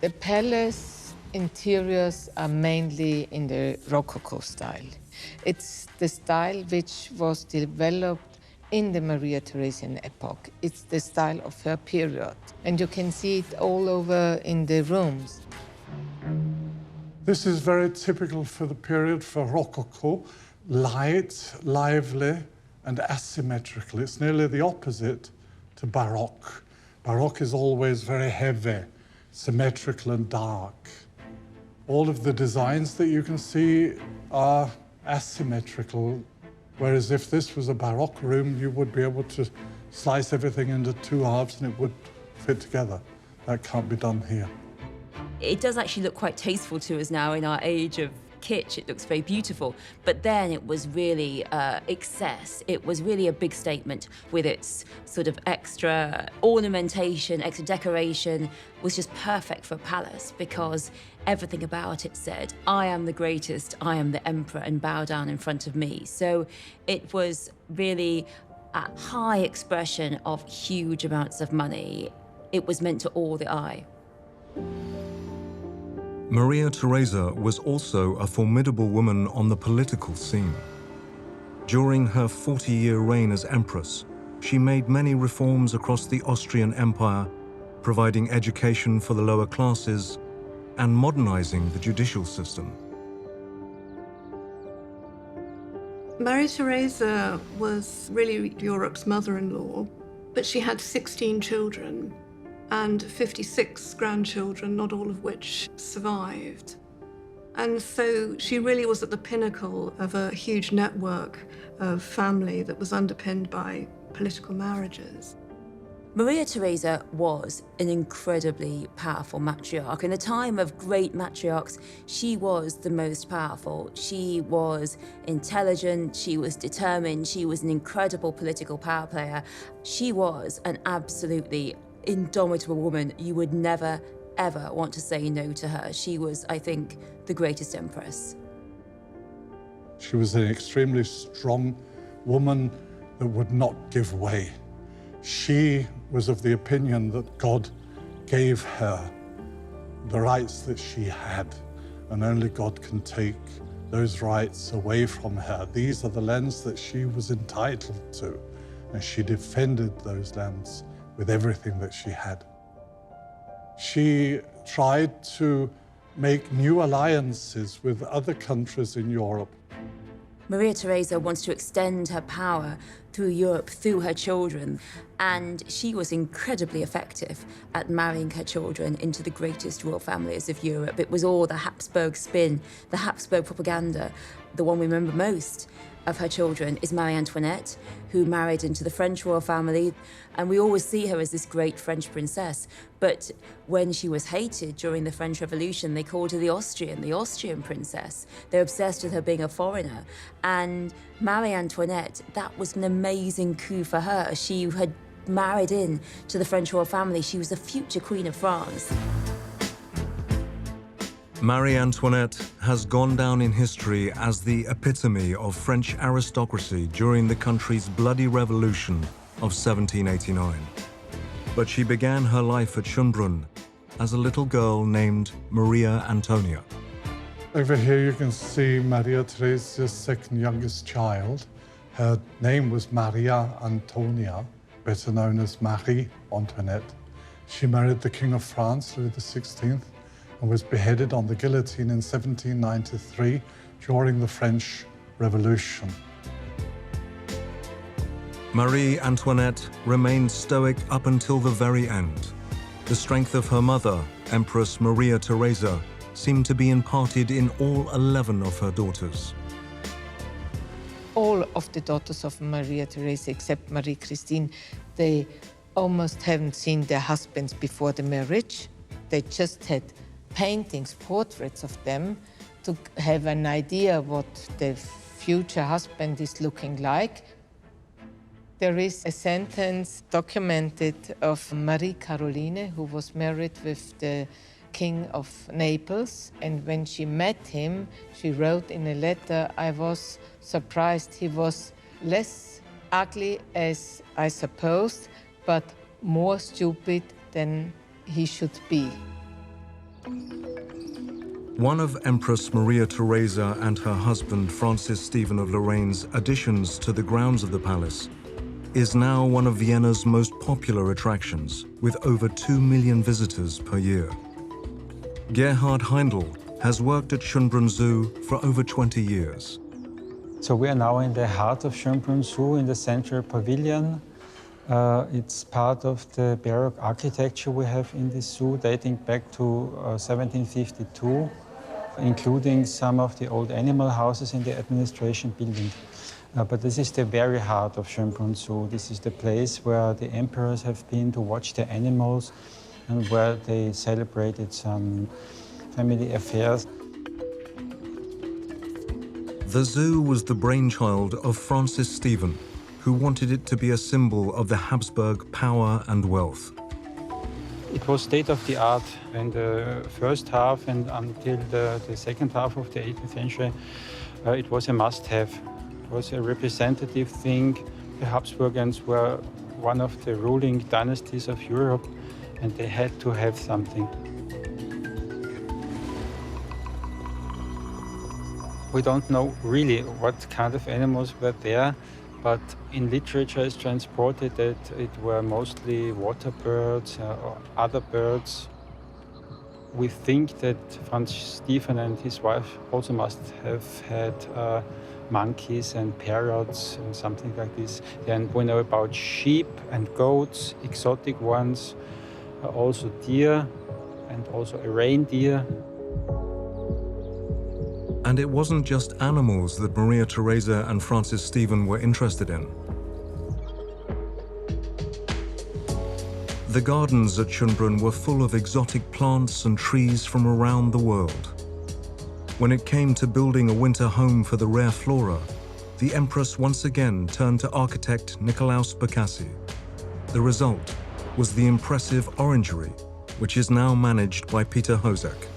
The palace interiors are mainly in the Rococo style. It's the style which was developed in the Maria Theresian epoch. It's the style of her period. And you can see it all over in the rooms. This is very typical for the period for Rococo, light, lively, and asymmetrical. It's nearly the opposite to Baroque. Baroque is always very heavy, symmetrical and dark. All of the designs that you can see are asymmetrical, whereas if this was a Baroque room, you would be able to slice everything into two halves and it would fit together. That can't be done here. It does actually look quite tasteful to us now in our age of kitsch. It looks very beautiful. But then it was really excess. It was really a big statement with its sort of extra ornamentation, extra decoration, was just perfect for a palace because everything about it said, I am the greatest, I am the emperor, and bow down in front of me. So it was really a high expression of huge amounts of money. It was meant to awe the eye. Maria Theresa was also a formidable woman on the political scene. During her 40-year reign as empress, she made many reforms across the Austrian Empire, providing education for the lower classes and modernizing the judicial system. Maria Theresa was really Europe's mother-in-law, but she had 16 children and 56 grandchildren, not all of which survived. And so she really was at the pinnacle of a huge network of family that was underpinned by political marriages. Maria Theresa was an incredibly powerful matriarch. In a time of great matriarchs, she was the most powerful. She was intelligent, she was determined, she was an incredible political power player. She was an absolutely indomitable woman. You would never, ever want to say no to her. She was, I think, the greatest empress. She was an extremely strong woman that would not give way. She was of the opinion that God gave her the rights that she had, and only God can take those rights away from her. These are the lands that she was entitled to, and she defended those lands with everything that she had. She tried to make new alliances with other countries in Europe. Maria Theresa wants to extend her power through Europe, through her children, and she was incredibly effective at marrying her children into the greatest royal families of Europe. It was all the Habsburg spin, the Habsburg propaganda. The one we remember most of her children is Marie Antoinette, who married into the French royal family, and we always see her as this great French princess. But when she was hated during the French Revolution, they called her the Austrian princess. They're obsessed with her being a foreigner. And Marie Antoinette, that was an amazing coup for her. She had married in to the French royal family. She was the future Queen of France. Marie Antoinette has gone down in history as the epitome of French aristocracy during the country's bloody revolution of 1789. But she began her life at Schönbrunn as a little girl named Maria Antonia. Over here you can see Maria Theresa's second youngest child. Her name was Maria Antonia, better known as Marie Antoinette. She married the King of France, Louis XVI, and was beheaded on the guillotine in 1793 during the French Revolution. Marie Antoinette remained stoic up until the very end. The strength of her mother, Empress Maria Theresa, seemed to be imparted in all 11 of her daughters. All of the daughters of Maria Theresa, except Marie Christine, they almost haven't seen their husbands before the marriage. They just had paintings, portraits of them, to have an idea what the future husband is looking like. There is a sentence documented of Marie Caroline, who was married with the King of Naples, and when she met him, she wrote in a letter, "I was surprised he was less ugly as I supposed, but more stupid than he should be." One of Empress Maria Theresa and her husband Francis Stephen of Lorraine's additions to the grounds of the palace is now one of Vienna's most popular attractions, with over 2 million visitors per year. Gerhard Heindl has worked at Schönbrunn Zoo for over 20 years. So we are now in the heart of Schönbrunn Zoo, in the central pavilion. It's part of the Baroque architecture we have in this zoo, dating back to 1752, including some of the old animal houses in the administration building. But this is the very heart of Schönbrunn Zoo. This is the place where the emperors have been to watch the animals and where they celebrated some family affairs. The zoo was the brainchild of Francis Stephen, who wanted it to be a symbol of the Habsburg power and wealth. It was state-of-the-art in the first half, and until the second half of the 18th century, it was a must-have. It was a representative thing. The Habsburgians were one of the ruling dynasties of Europe, and they had to have something. We don't know really what kind of animals were there, but in literature it's transported that it were mostly water birds or other birds. We think that Franz Stephen and his wife also must have had monkeys and parrots and something like this. And we know about sheep and goats, exotic ones, also deer and also a reindeer. And it wasn't just animals that Maria Theresa and Francis Stephen were interested in. The gardens at Schönbrunn were full of exotic plants and trees from around the world. When it came to building a winter home for the rare flora, the Empress once again turned to architect Nicolaus Bacassi. The result was the impressive orangery, which is now managed by Peter Hozak.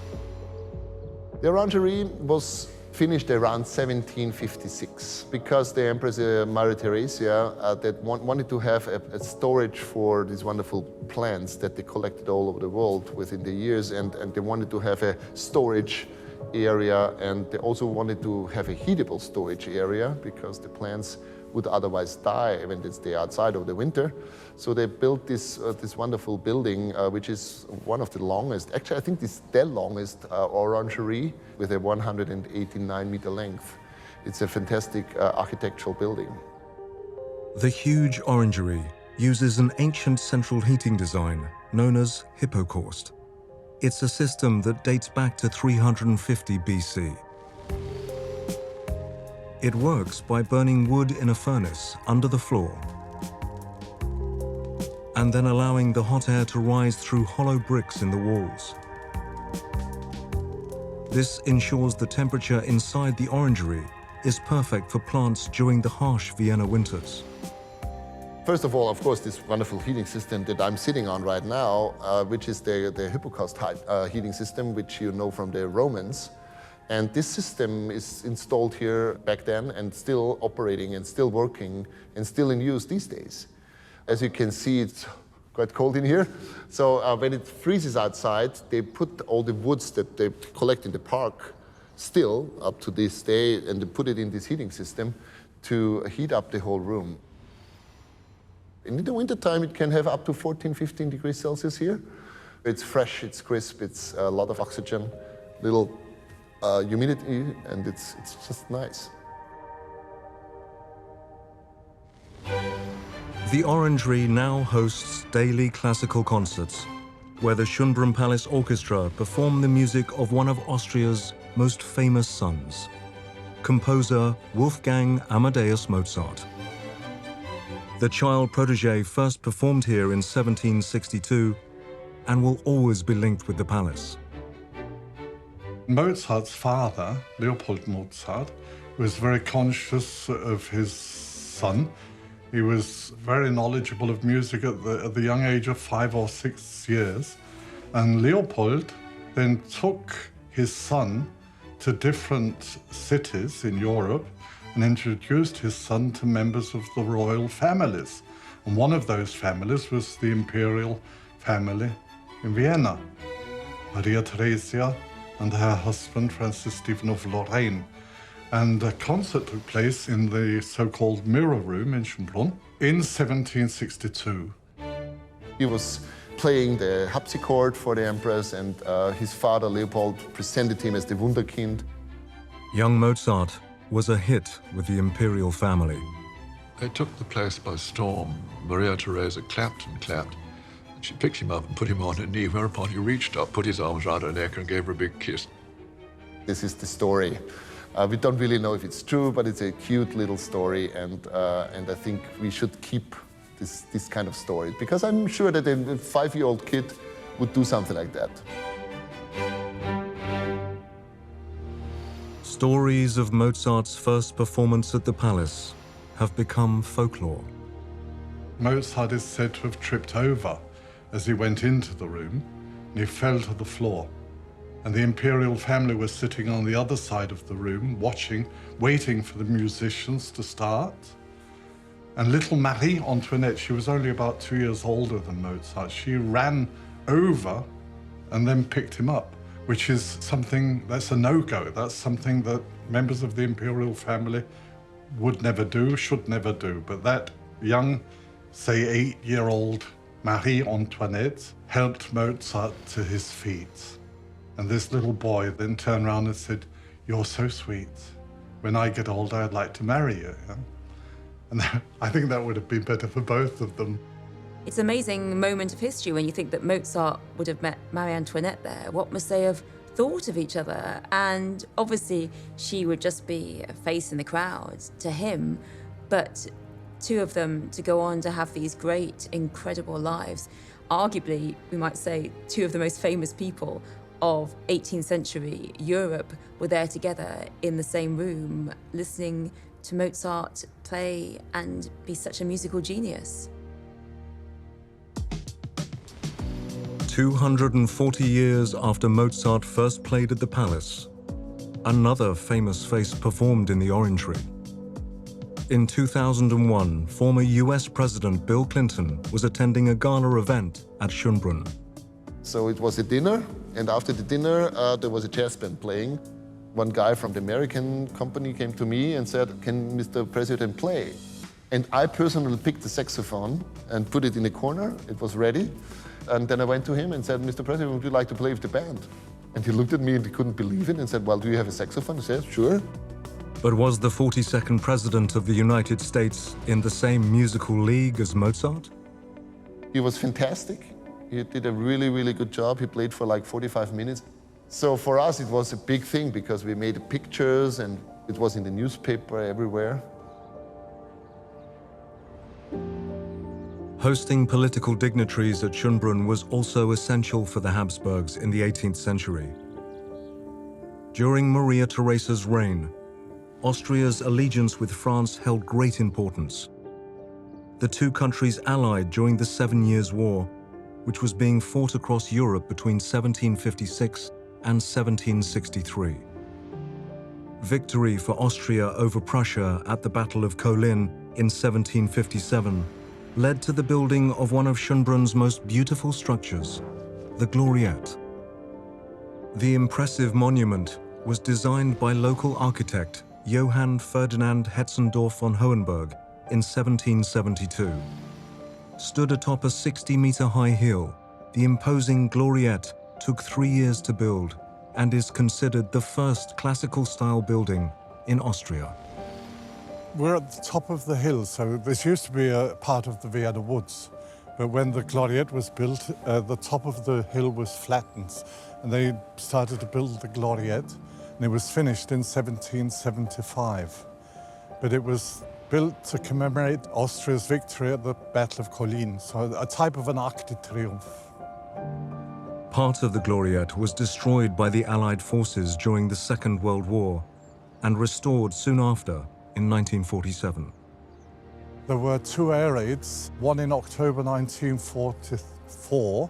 The orangery was finished around 1756 because the Empress Maria Theresa wanted to have a storage for these wonderful plants that they collected all over the world within the years, and they wanted to have a storage area, and they also wanted to have a heatable storage area because the plants would otherwise die when they stay outside over the winter. So they built this wonderful building, which is one of the longest, actually I think this is the longest orangery with a 189-meter length. It's a fantastic architectural building. The huge orangery uses an ancient central heating design known as hippocaust. It's a system that dates back to 350 BC. It works by burning wood in a furnace under the floor and then allowing the hot air to rise through hollow bricks in the walls. This ensures the temperature inside the orangery is perfect for plants during the harsh Vienna winters. First of all, of course, this wonderful heating system that I'm sitting on right now, which is the hippocaust heating system, which you know from the Romans. And this system is installed here back then and still operating and still working and still in use these days. As you can see, it's quite cold in here. So when it freezes outside, they put all the woods that they collect in the park still up to this day, and they put it in this heating system to heat up the whole room. In the wintertime, it can have up to 14, 15 degrees Celsius here. It's fresh, it's crisp, it's a lot of oxygen, little humidity, and it's just nice. The Orangery now hosts daily classical concerts, where the Schönbrunn Palace Orchestra perform the music of one of Austria's most famous sons, composer Wolfgang Amadeus Mozart. The child protege first performed here in 1762 and will always be linked with the palace. Mozart's father, Leopold Mozart, was very conscious of his son. He was very knowledgeable of music at the young age of 5 or 6 years. And Leopold then took his son to different cities in Europe and introduced his son to members of the royal families. And one of those families was the imperial family in Vienna, Maria Theresia and her husband Francis Stephen of Lorraine. And a concert took place in the so-called Mirror Room in Schönbrunn in 1762. He was playing the harpsichord for the empress, and his father Leopold presented him as the Wunderkind. Young Mozart was a hit with the imperial family. They took the place by storm. Maria Theresa clapped and clapped. And she picked him up and put him on her knee, whereupon he reached up, put his arms around her neck and gave her a big kiss. This is the story. We don't really know if it's true, but it's a cute little story, and I think we should keep this kind of story, because I'm sure that a 5-year-old kid would do something like that. Stories of Mozart's first performance at the palace have become folklore. Mozart is said to have tripped over as he went into the room, and he fell to the floor. And the imperial family was sitting on the other side of the room, watching, waiting for the musicians to start. And little Marie Antoinette, she was only about 2 years older than Mozart, she ran over and then picked him up, which is something that's a no-go. That's something that members of the imperial family would never do, should never do. But that young, say 8-year-old Marie Antoinette helped Mozart to his feet. And this little boy then turned around and said, "You're so sweet. When I get older, I'd like to marry you." Yeah? And I think that would have been better for both of them. It's an amazing moment of history when you think that Mozart would have met Marie Antoinette there. What must they have thought of each other? And obviously, she would just be a face in the crowd to him. But two of them to go on to have these great, incredible lives. Arguably, we might say, two of the most famous people of 18th century Europe were there together in the same room, listening to Mozart play and be such a musical genius. 240 years after Mozart first played at the palace, another famous face performed in the Orangery. In 2001, former US President Bill Clinton was attending a gala event at Schönbrunn. So it was a dinner, and after the dinner, there was a jazz band playing. One guy from the American company came to me and said, "Can Mr. President play?" And I personally picked the saxophone and put it in a corner. It was ready. And then I went to him and said, "Mr. President, would you like to play with the band?" And he looked at me and he couldn't believe it and said, "Well, do you have a saxophone?" I said, "Sure." But was the 42nd President of the United States in the same musical league as Mozart? He was fantastic. He did a really, really good job. He played for like 45 minutes. So for us, it was a big thing because we made pictures and it was in the newspaper everywhere. Hosting political dignitaries at Schönbrunn was also essential for the Habsburgs in the 18th century. During Maria Theresa's reign, Austria's allegiance with France held great importance. The two countries allied during the 7 Years' War, which was being fought across Europe between 1756 and 1763. Victory for Austria over Prussia at the Battle of Kolin in 1757 led to the building of one of Schönbrunn's most beautiful structures, the Gloriette. The impressive monument was designed by local architect Johann Ferdinand Hetzendorf von Hohenberg in 1772. Stood atop a 60-meter-high hill, the imposing Gloriette took 3 years to build and is considered the first classical-style building in Austria. We're at the top of the hill, so this used to be a part of the Vienna Woods. But when the Gloriette was built, the top of the hill was flattened, and they started to build the Gloriette, and it was finished in 1775. But it was built to commemorate Austria's victory at the Battle of Kolin, so a type of an Arc de Triomphe. Part of the Gloriette was destroyed by the Allied forces during the Second World War, and restored soon after in 1947. There were 2 air raids, one in October 1944,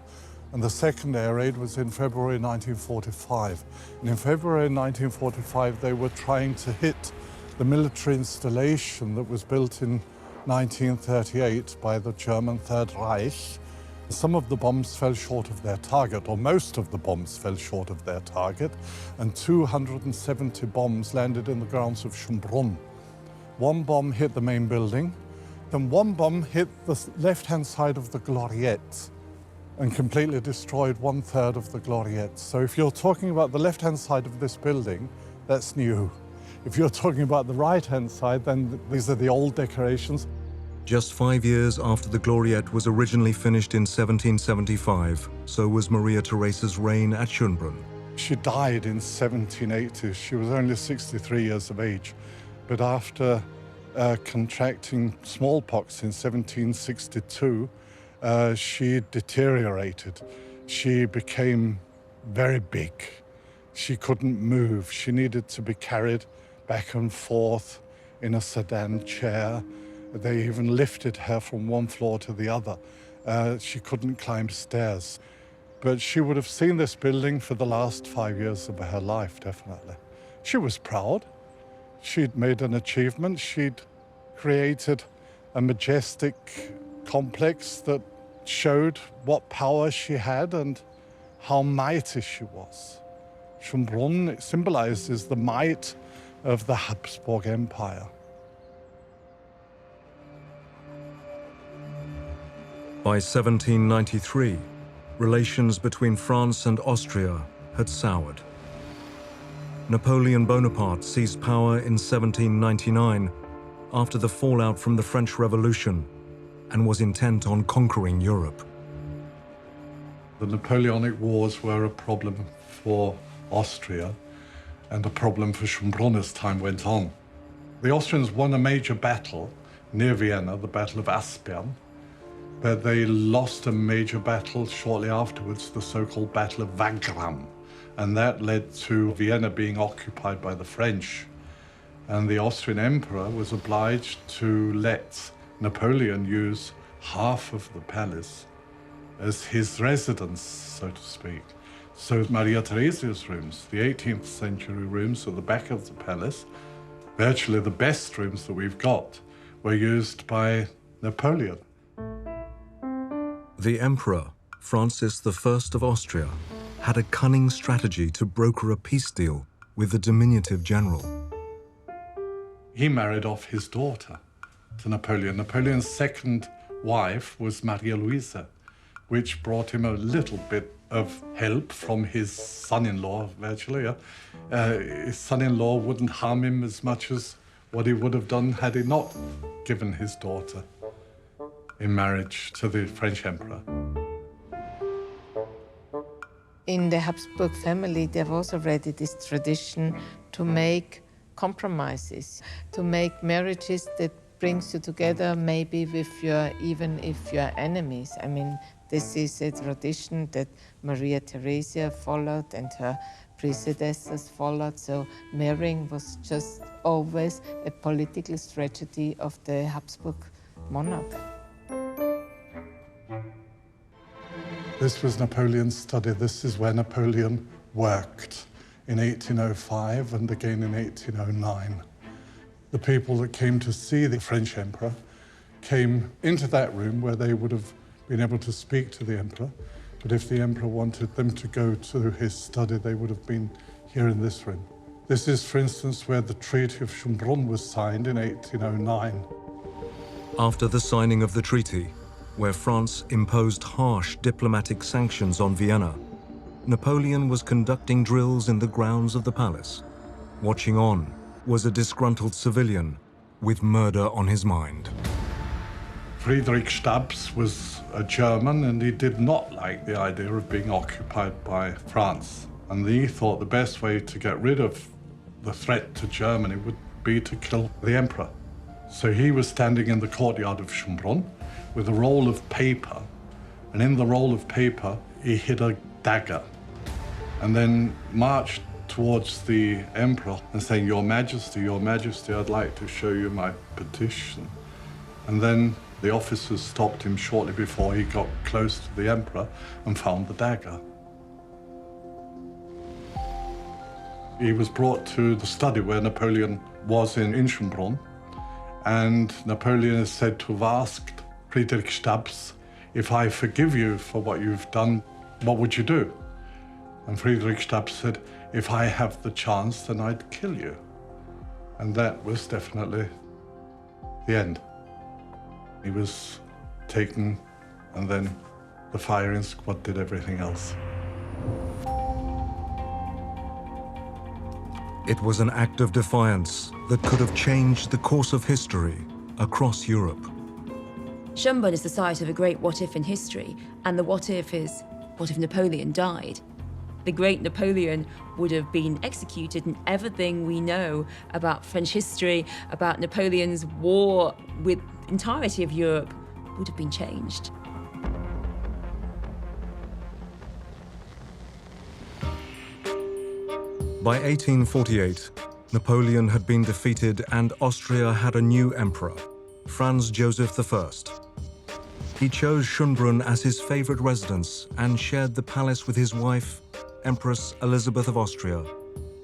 and the second air raid was in February 1945. And in February 1945, they were trying to hit the military installation that was built in 1938 by the German Third Reich. Some of the bombs fell short of their target, or most of the bombs fell short of their target, and 270 bombs landed in the grounds of Schönbrunn. One bomb hit the main building, then one bomb hit the left-hand side of the Gloriette and completely destroyed 1/3 of the Gloriette. So if you're talking about the left-hand side of this building, that's new. If you're talking about the right-hand side, then these are the old decorations. Just 5 years after the Gloriette was originally finished in 1775, so was Maria Theresa's reign at Schönbrunn. She died in 1780. She was only 63 years of age. But after contracting smallpox in 1762, she deteriorated. She became very big. She couldn't move. She needed to be carried back and forth in a sedan chair. They even lifted her from one floor to the other. She couldn't climb stairs. But she would have seen this building for the last 5 years of her life, definitely. She was proud. She'd made an achievement. She'd created a majestic complex that showed what power she had and how mighty she was. Schönbrunn symbolizes the might of the Habsburg Empire. By 1793, relations between France and Austria had soured. Napoleon Bonaparte seized power in 1799 after the fallout from the French Revolution and was intent on conquering Europe. The Napoleonic Wars were a problem for Austria and a problem for Schönbrunn as time went on. The Austrians won a major battle near Vienna, the Battle of Aspern, but they lost a major battle shortly afterwards, the so-called Battle of Wagram, and that led to Vienna being occupied by the French. And the Austrian emperor was obliged to let Napoleon use half of the palace as his residence, so to speak. So Maria Theresa's rooms, the 18th century rooms at the back of the palace, virtually the best rooms that we've got, were used by Napoleon. The Emperor, Francis I of Austria, had a cunning strategy to broker a peace deal with the diminutive general. He married off his daughter to Napoleon. Napoleon's second wife was Maria Louisa, which brought him a little bit of help from his son-in-law, virtually. His son-in-law wouldn't harm him as much as what he would have done had he not given his daughter in marriage to the French emperor. In the Habsburg family, there was already this tradition to make compromises, to make marriages that brings you together, maybe even if you're enemies. I mean, this is a tradition that Maria Theresa followed and her predecessors followed. So marrying was just always a political strategy of the Habsburg monarch. This was Napoleon's study. This is where Napoleon worked in 1805 and again in 1809. The people that came to see the French emperor came into that room where they would have been able to speak to the emperor. But if the emperor wanted them to go to his study, they would have been here in this room. This is, for instance, where the Treaty of Schönbrunn was signed in 1809. After the signing of the treaty, where France imposed harsh diplomatic sanctions on Vienna, Napoleon was conducting drills in the grounds of the palace. Watching on was a disgruntled civilian with murder on his mind. Friedrich Stabs was a German, and he did not like the idea of being occupied by France. And he thought the best way to get rid of the threat to Germany would be to kill the emperor. So he was standing in the courtyard of Schönbrunn with a roll of paper, and in the roll of paper he hid a dagger, and then marched towards the emperor and saying, Your Majesty, I'd like to show you my petition. And then the officers stopped him shortly before he got close to the emperor and found the dagger. He was brought to the study where Napoleon was in Schönbrunn, and Napoleon is said to have asked Friedrich Stabs, if I forgive you for what you've done, what would you do? And Friedrich Stabs said, if I have the chance, then I'd kill you. And that was definitely the end. He was taken, and then the firing squad did everything else. It was an act of defiance that could have changed the course of history across Europe. Schönbrunn is the site of a great what-if in history, and the what-if is, what if Napoleon died? The great Napoleon would have been executed, and everything we know about French history, about Napoleon's war with the entirety of Europe, would have been changed. By 1848, Napoleon had been defeated and Austria had a new emperor, Franz Joseph I. He chose Schönbrunn as his favorite residence and shared the palace with his wife, Empress Elizabeth of Austria,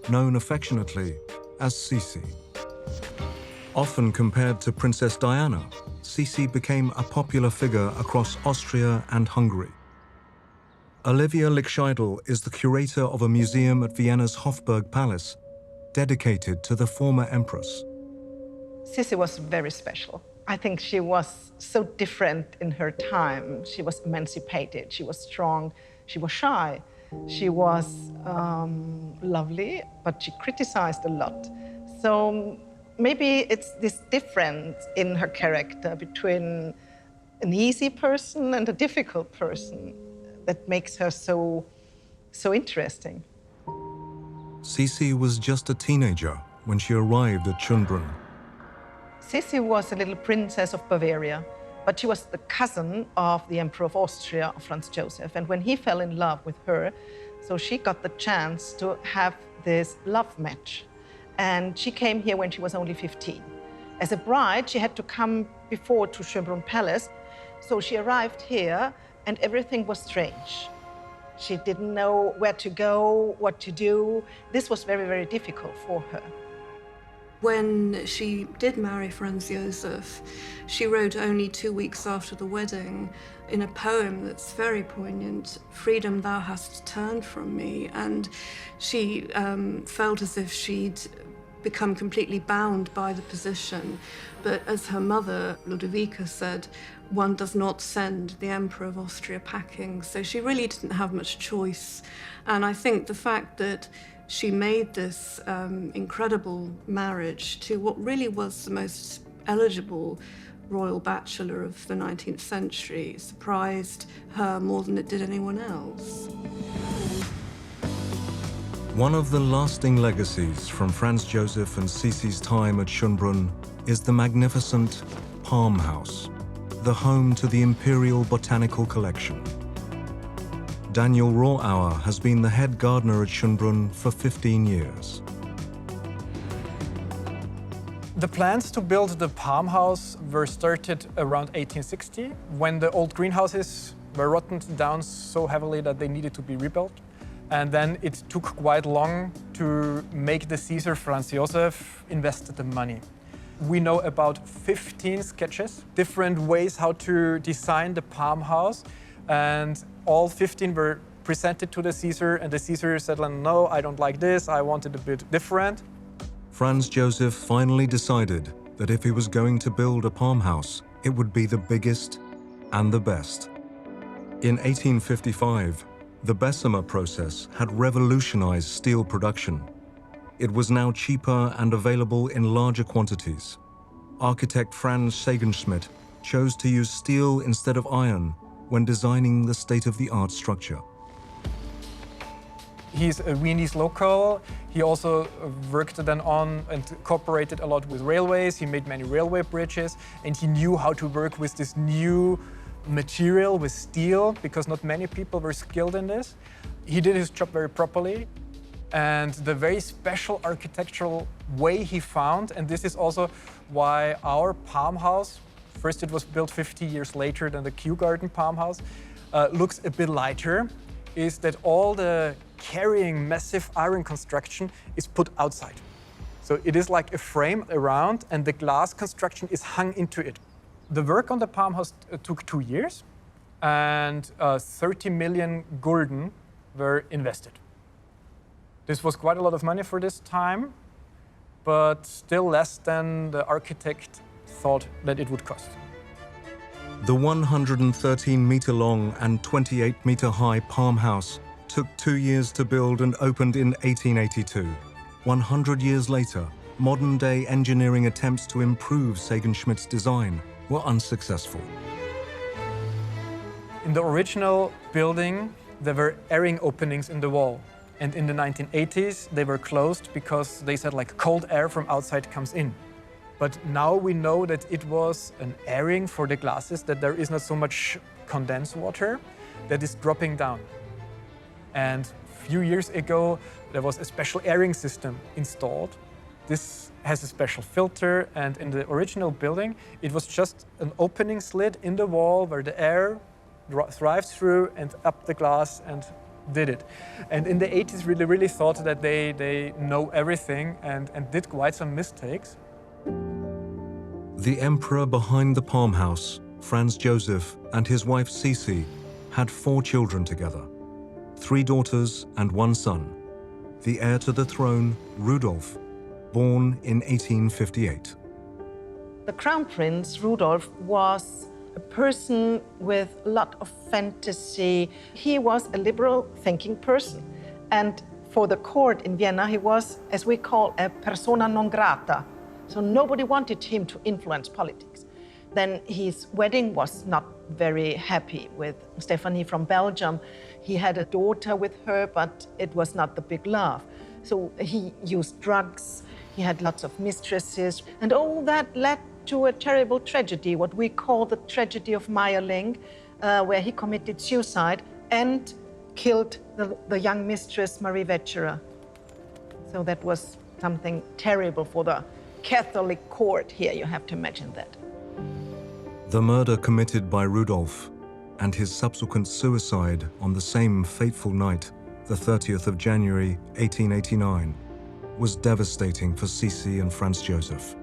known affectionately as Sisi. Often compared to Princess Diana, Sisi became a popular figure across Austria and Hungary. Olivia Lichtscheidel is the curator of a museum at Vienna's Hofburg Palace, dedicated to the former empress. Sisi was very special. I think she was so different in her time. She was emancipated, she was strong, she was shy, she was lovely, but she criticized a lot. So maybe it's this difference in her character between an easy person and a difficult person that makes her so interesting. Sisi was just a teenager when she arrived at Schönbrunn. Sisi was a little princess of Bavaria, but she was the cousin of the Emperor of Austria, Franz Joseph. And when he fell in love with her, so she got the chance to have this love match. And she came here when she was only 15. As a bride, she had to come before to Schönbrunn Palace. So she arrived here, and everything was strange. She didn't know where to go, what to do. This was very, very difficult for her. When she did marry Franz Joseph, she wrote only 2 weeks after the wedding in a poem that's very poignant, "Freedom thou hast turned from me." And she felt as if she'd become completely bound by the position. But as her mother, Ludwig said, one does not send the Emperor of Austria packing. So she really didn't have much choice. And I think the fact that she made this incredible marriage to what really was the most eligible royal bachelor of the 19th century surprised her more than it did anyone else. One of the lasting legacies from Franz Joseph and Sisi's time at Schönbrunn is the magnificent Palm House, the home to the Imperial Botanical Collection. Daniel Rohrauer has been the head gardener at Schönbrunn for 15 years. The plans to build the Palm House were started around 1860, when the old greenhouses were rotten down so heavily that they needed to be rebuilt. And then it took quite long to make the Caesar Franz Joseph invested the money. We know about 15 sketches, different ways how to design the Palm House, and all 15 were presented to the Caesar, and the Caesar said, no, I don't like this, I want it a bit different. Franz Joseph finally decided that if he was going to build a palm house, it would be the biggest and the best. In 1855, the Bessemer process had revolutionized steel production. It was now cheaper and available in larger quantities. Architect Franz Sagenschmidt chose to use steel instead of iron when designing the state-of-the-art structure. He's a Viennese local. He also worked then on and cooperated a lot with railways. He made many railway bridges, and he knew how to work with this new material, with steel, because not many people were skilled in this. He did his job very properly. and the very special architectural way he found. And this is also why our palm house, first it was built 50 years later than the Kew Garden palm house, looks a bit lighter, is that all the carrying massive iron construction is put outside. So it is like a frame around, and the glass construction is hung into it. The work on the palm house took 2 years, and 30 million gulden were invested. This was quite a lot of money for this time, but still less than the architect thought that it would cost. The 113-meter-long and 28-meter-high palm house took 2 years to build and opened in 1882. 100 years later, modern-day engineering attempts to improve Sagenschmidt's design were unsuccessful. In the original building, there were airing openings in the wall. And in the 1980s, they were closed because they said like cold air from outside comes in. But now we know that it was an airing for the glasses, that there is not so much condensed water that is dropping down. And a few years ago, there was a special airing system installed. This has a special filter, and in the original building, it was just an opening slit in the wall where the air thrives through and up the glass and did it. And in the 80s, really thought that they know everything and did quite some mistakes. The emperor behind the palm house, Franz Joseph, and his wife Sisi had 4 children together, 3 daughters and 1 son, the heir to the throne, Rudolf, born in 1858. The Crown Prince, Rudolf, was a person with a lot of fantasy. He was a liberal thinking person. And for the court in Vienna, he was, as we call, a persona non grata. So nobody wanted him to influence politics. Then his wedding was not very happy with Stephanie from Belgium. He had a daughter with her, but it was not the big love. So he used drugs, he had lots of mistresses, and all that led to a terrible tragedy, what we call the tragedy of Mayerling, where he committed suicide and killed the young mistress, Marie Wetscherer. So that was something terrible for the Catholic court here, you have to imagine that. The murder committed by Rudolf and his subsequent suicide on the same fateful night, the 30th of January, 1889, was devastating for Sisi and Franz Joseph.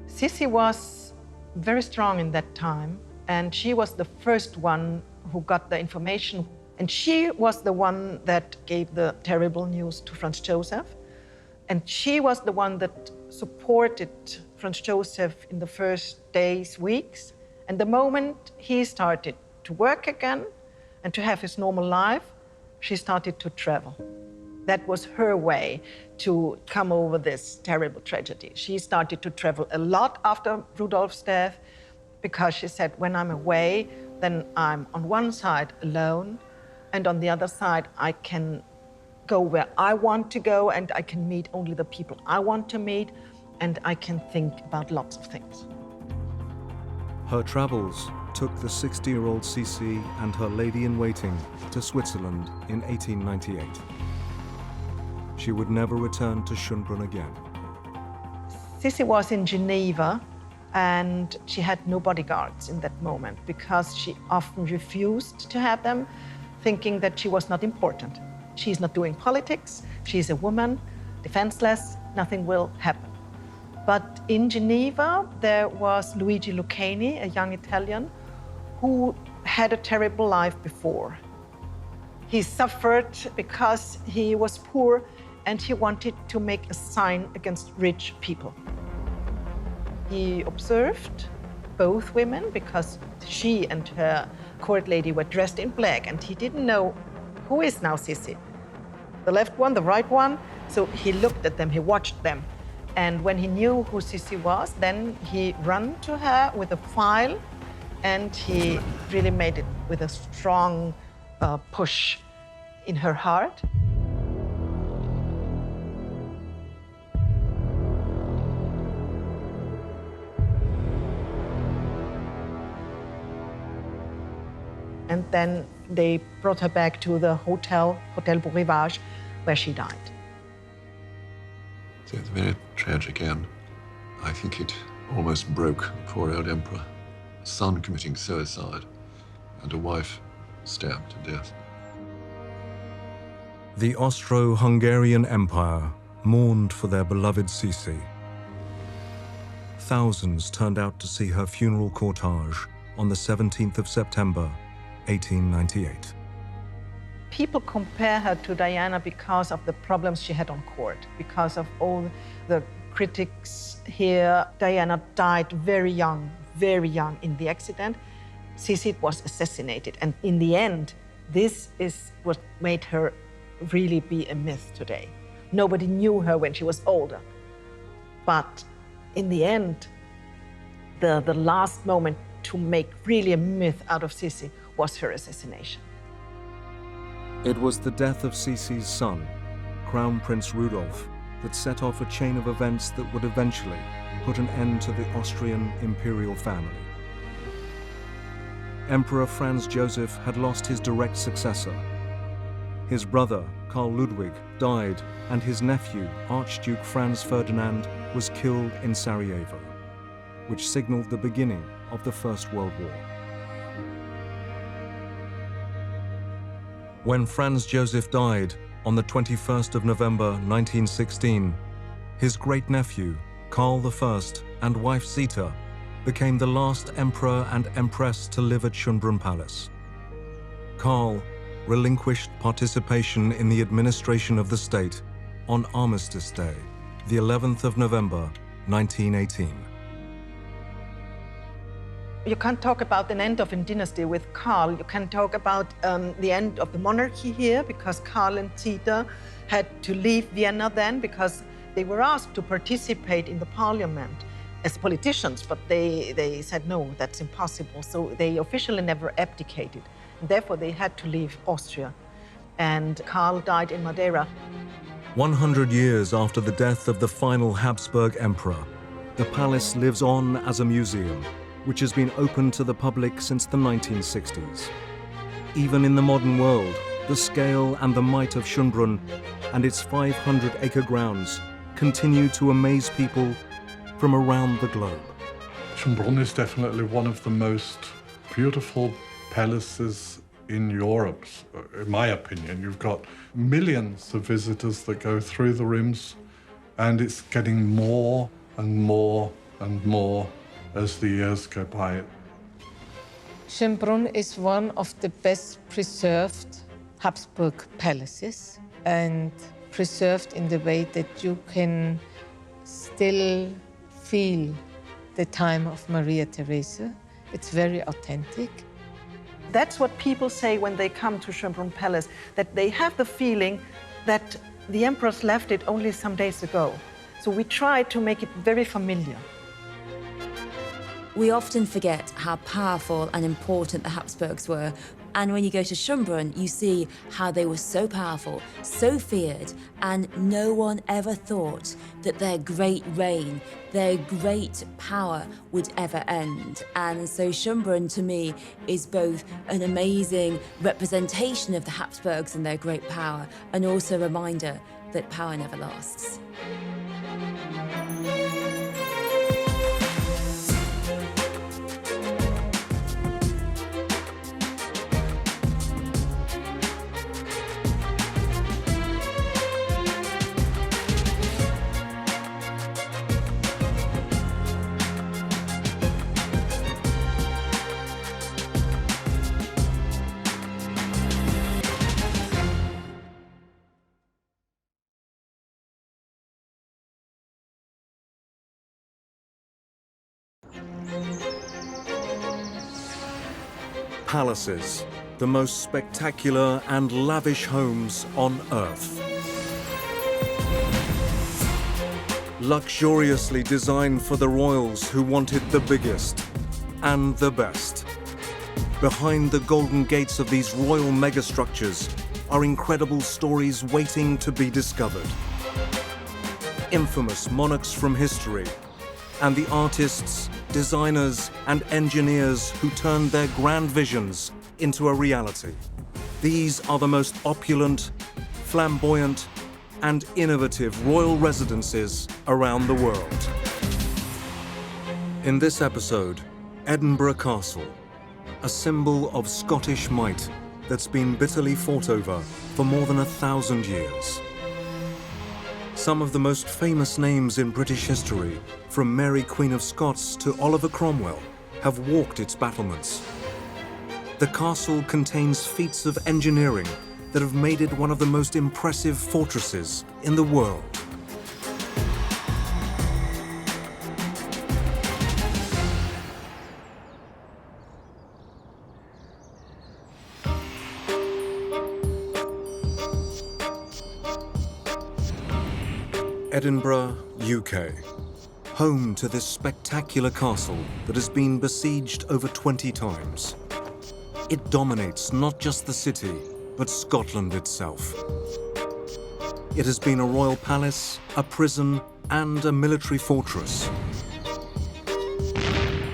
Sisi was very strong in that time, and she was the first one who got the information. And she was the one that gave the terrible news to Franz Joseph. And she was the one that supported Franz Joseph in the first days, weeks. And the moment he started to work again and to have his normal life, she started to travel. That was her way to come over this terrible tragedy. She started to travel a lot after Rudolf's death because she said, when I'm away, then I'm on one side alone, and on the other side, I can go where I want to go, and I can meet only the people I want to meet, and I can think about lots of things. Her travels took the 60-year-old Sisi and her lady-in-waiting to Switzerland in 1898. She would never return to Schönbrunn again. Sisi was in Geneva, and she had no bodyguards in that moment because she often refused to have them, thinking that she was not important. She's not doing politics, she's a woman, defenseless, nothing will happen. But in Geneva, there was Luigi Lucchini, a young Italian, who had a terrible life before. He suffered because he was poor and he wanted to make a sign against rich people. He observed both women because she and her court lady were dressed in black, and he didn't know who is now Sisi, the left one, the right one. So he looked at them, he watched them. And when he knew who Sisi was, then he ran to her with a file, and he really made it with a strong push in her heart. And then they brought her back to the Hotel Beau Rivage, where she died. It's a very tragic end. I think it almost broke the poor old emperor. A son committing suicide and a wife stabbed to death. The Austro-Hungarian Empire mourned for their beloved Sisi. Thousands turned out to see her funeral cortege on the 17th of September, 1898. People compare her to Diana because of the problems she had on court, because of all the critics here. Diana died very young in the accident. Sisi was assassinated, and in the end, this is what made her really be a myth today. Nobody knew her when she was older. But in the end, the last moment to make really a myth out of Sisi was her assassination. It was the death of Sisi's son, Crown Prince Rudolf, that set off a chain of events that would eventually put an end to the Austrian imperial family. Emperor Franz Joseph had lost his direct successor. His brother, Karl Ludwig, died, and his nephew, Archduke Franz Ferdinand, was killed in Sarajevo, which signaled the beginning of the First World War. When Franz Joseph died on the 21st of November 1916, his great-nephew, Karl I, and wife Zita became the last emperor and empress to live at Schönbrunn Palace. Karl relinquished participation in the administration of the state on Armistice Day, the 11th of November, 1918. You can't talk about an end of a dynasty with Karl. You can talk about the end of the monarchy here, because Karl and Zita had to leave Vienna then because they were asked to participate in the parliament as politicians, but they said, no, that's impossible. So they officially never abdicated. And therefore, they had to leave Austria. And Karl died in Madeira. 100 years after the death of the final Habsburg emperor, the palace lives on as a museum, which has been open to the public since the 1960s. Even in the modern world, the scale and the might of Schönbrunn and its 500-acre grounds continue to amaze people from around the globe. Schönbrunn is definitely one of the most beautiful palaces in Europe, in my opinion. You've got millions of visitors that go through the rooms, and it's getting more and more and more as the years go by. Schönbrunn is one of the best preserved Habsburg palaces, and preserved in the way that you can still feel the time of Maria Theresa. It's very authentic. That's what people say when they come to Schönbrunn Palace, that they have the feeling that the emperors left it only some days ago. So we try to make it very familiar. We often forget how powerful and important the Habsburgs were. And when you go to Schönbrunn, you see how they were so powerful, so feared, and no one ever thought that their great reign, their great power would ever end. And so Schönbrunn, to me, is both an amazing representation of the Habsburgs and their great power, and also a reminder that power never lasts. Palaces, the most spectacular and lavish homes on Earth. Luxuriously designed for the royals who wanted the biggest and the best. Behind the golden gates of these royal megastructures are incredible stories waiting to be discovered. Infamous monarchs from history, and the artists, designers, and engineers who turned their grand visions into a reality. These are the most opulent, flamboyant, and innovative royal residences around the world. In this episode, Edinburgh Castle, a symbol of Scottish might that's been bitterly fought over for more than 1,000 years. Some of the most famous names in British history, from Mary Queen of Scots to Oliver Cromwell, have walked its battlements. The castle contains feats of engineering that have made it one of the most impressive fortresses in the world. Edinburgh, UK, home to this spectacular castle that has been besieged over 20 times. It dominates not just the city, but Scotland itself. It has been a royal palace, a prison, and a military fortress.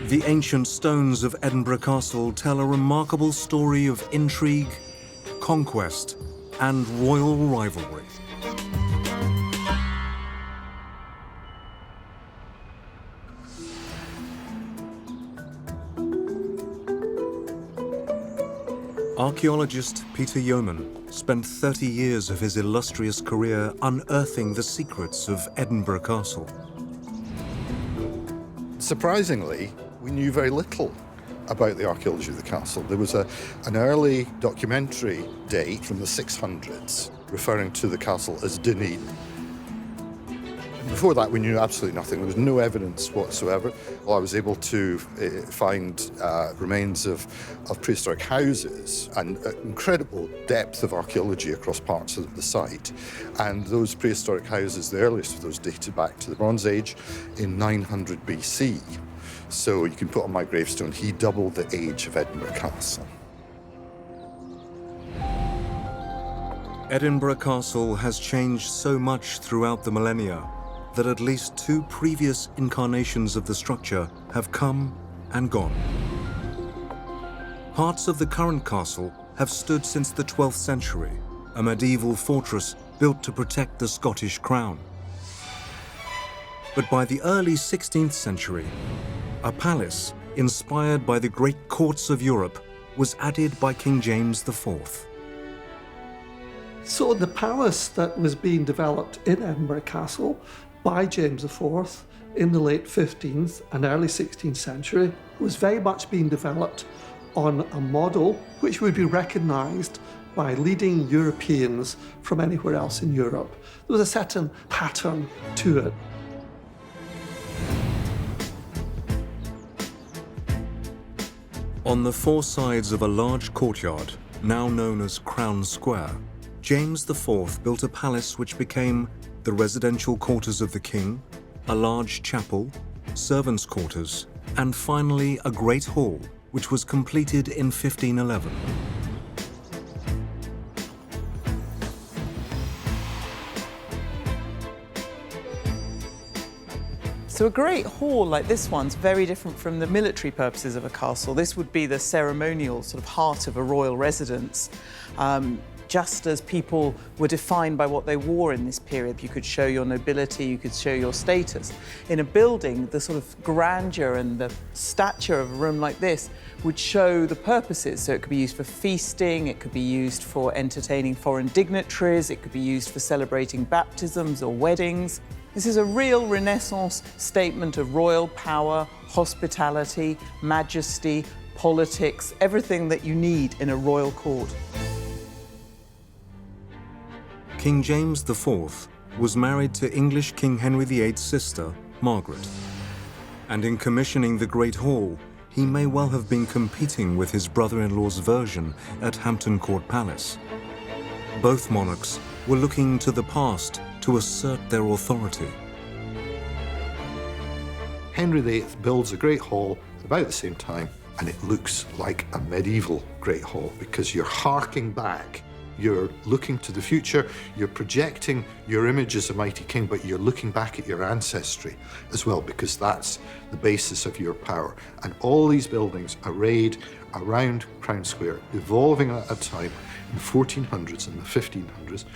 The ancient stones of Edinburgh Castle tell a remarkable story of intrigue, conquest, and royal rivalry. Archaeologist Peter Yeoman spent 30 years of his illustrious career unearthing the secrets of Edinburgh Castle. Surprisingly, we knew very little about the archaeology of the castle. There was an early documentary date from the 600s referring to the castle as Dunedin. Before that, we knew absolutely nothing. There was no evidence whatsoever. Well, I was able to find remains of prehistoric houses and incredible depth of archaeology across parts of the site. And those prehistoric houses, the earliest of those dated back to the Bronze Age in 900 BC. So you can put on my gravestone, he doubled the age of Edinburgh Castle. Edinburgh Castle has changed so much throughout the millennia that at least 2 previous incarnations of the structure have come and gone. Parts of the current castle have stood since the 12th century, a medieval fortress built to protect the Scottish crown. But by the early 16th century, a palace inspired by the great courts of Europe was added by King James IV. So the palace that was being developed in Edinburgh Castle by James IV in the late 15th and early 16th century was very much being developed on a model which would be recognised by leading Europeans from anywhere else in Europe. There was a certain pattern to it. On the 4 sides of a large courtyard, now known as Crown Square, James IV built a palace which became the residential quarters of the king, a large chapel, servants' quarters, and finally a great hall, which was completed in 1511. So a great hall like this one's very different from the military purposes of a castle. This would be the ceremonial sort of heart of a royal residence. Just as people were defined by what they wore in this period. You could show your nobility, you could show your status. In a building, the sort of grandeur and the stature of a room like this would show the purposes. So it could be used for feasting, it could be used for entertaining foreign dignitaries, it could be used for celebrating baptisms or weddings. This is a real Renaissance statement of royal power, hospitality, majesty, politics, everything that you need in a royal court. King James IV was married to English King Henry VIII's sister, Margaret. And in commissioning the Great Hall, he may well have been competing with his brother-in-law's version at Hampton Court Palace. Both monarchs were looking to the past to assert their authority. Henry VIII builds a Great Hall at about the same time, and it looks like a medieval Great Hall because you're harking back. You're looking to the future, you're projecting your image as a mighty king, but you're looking back at your ancestry as well, because that's the basis of your power. And all these buildings arrayed around Crown Square, evolving at a time in the 1400s and the 1500s,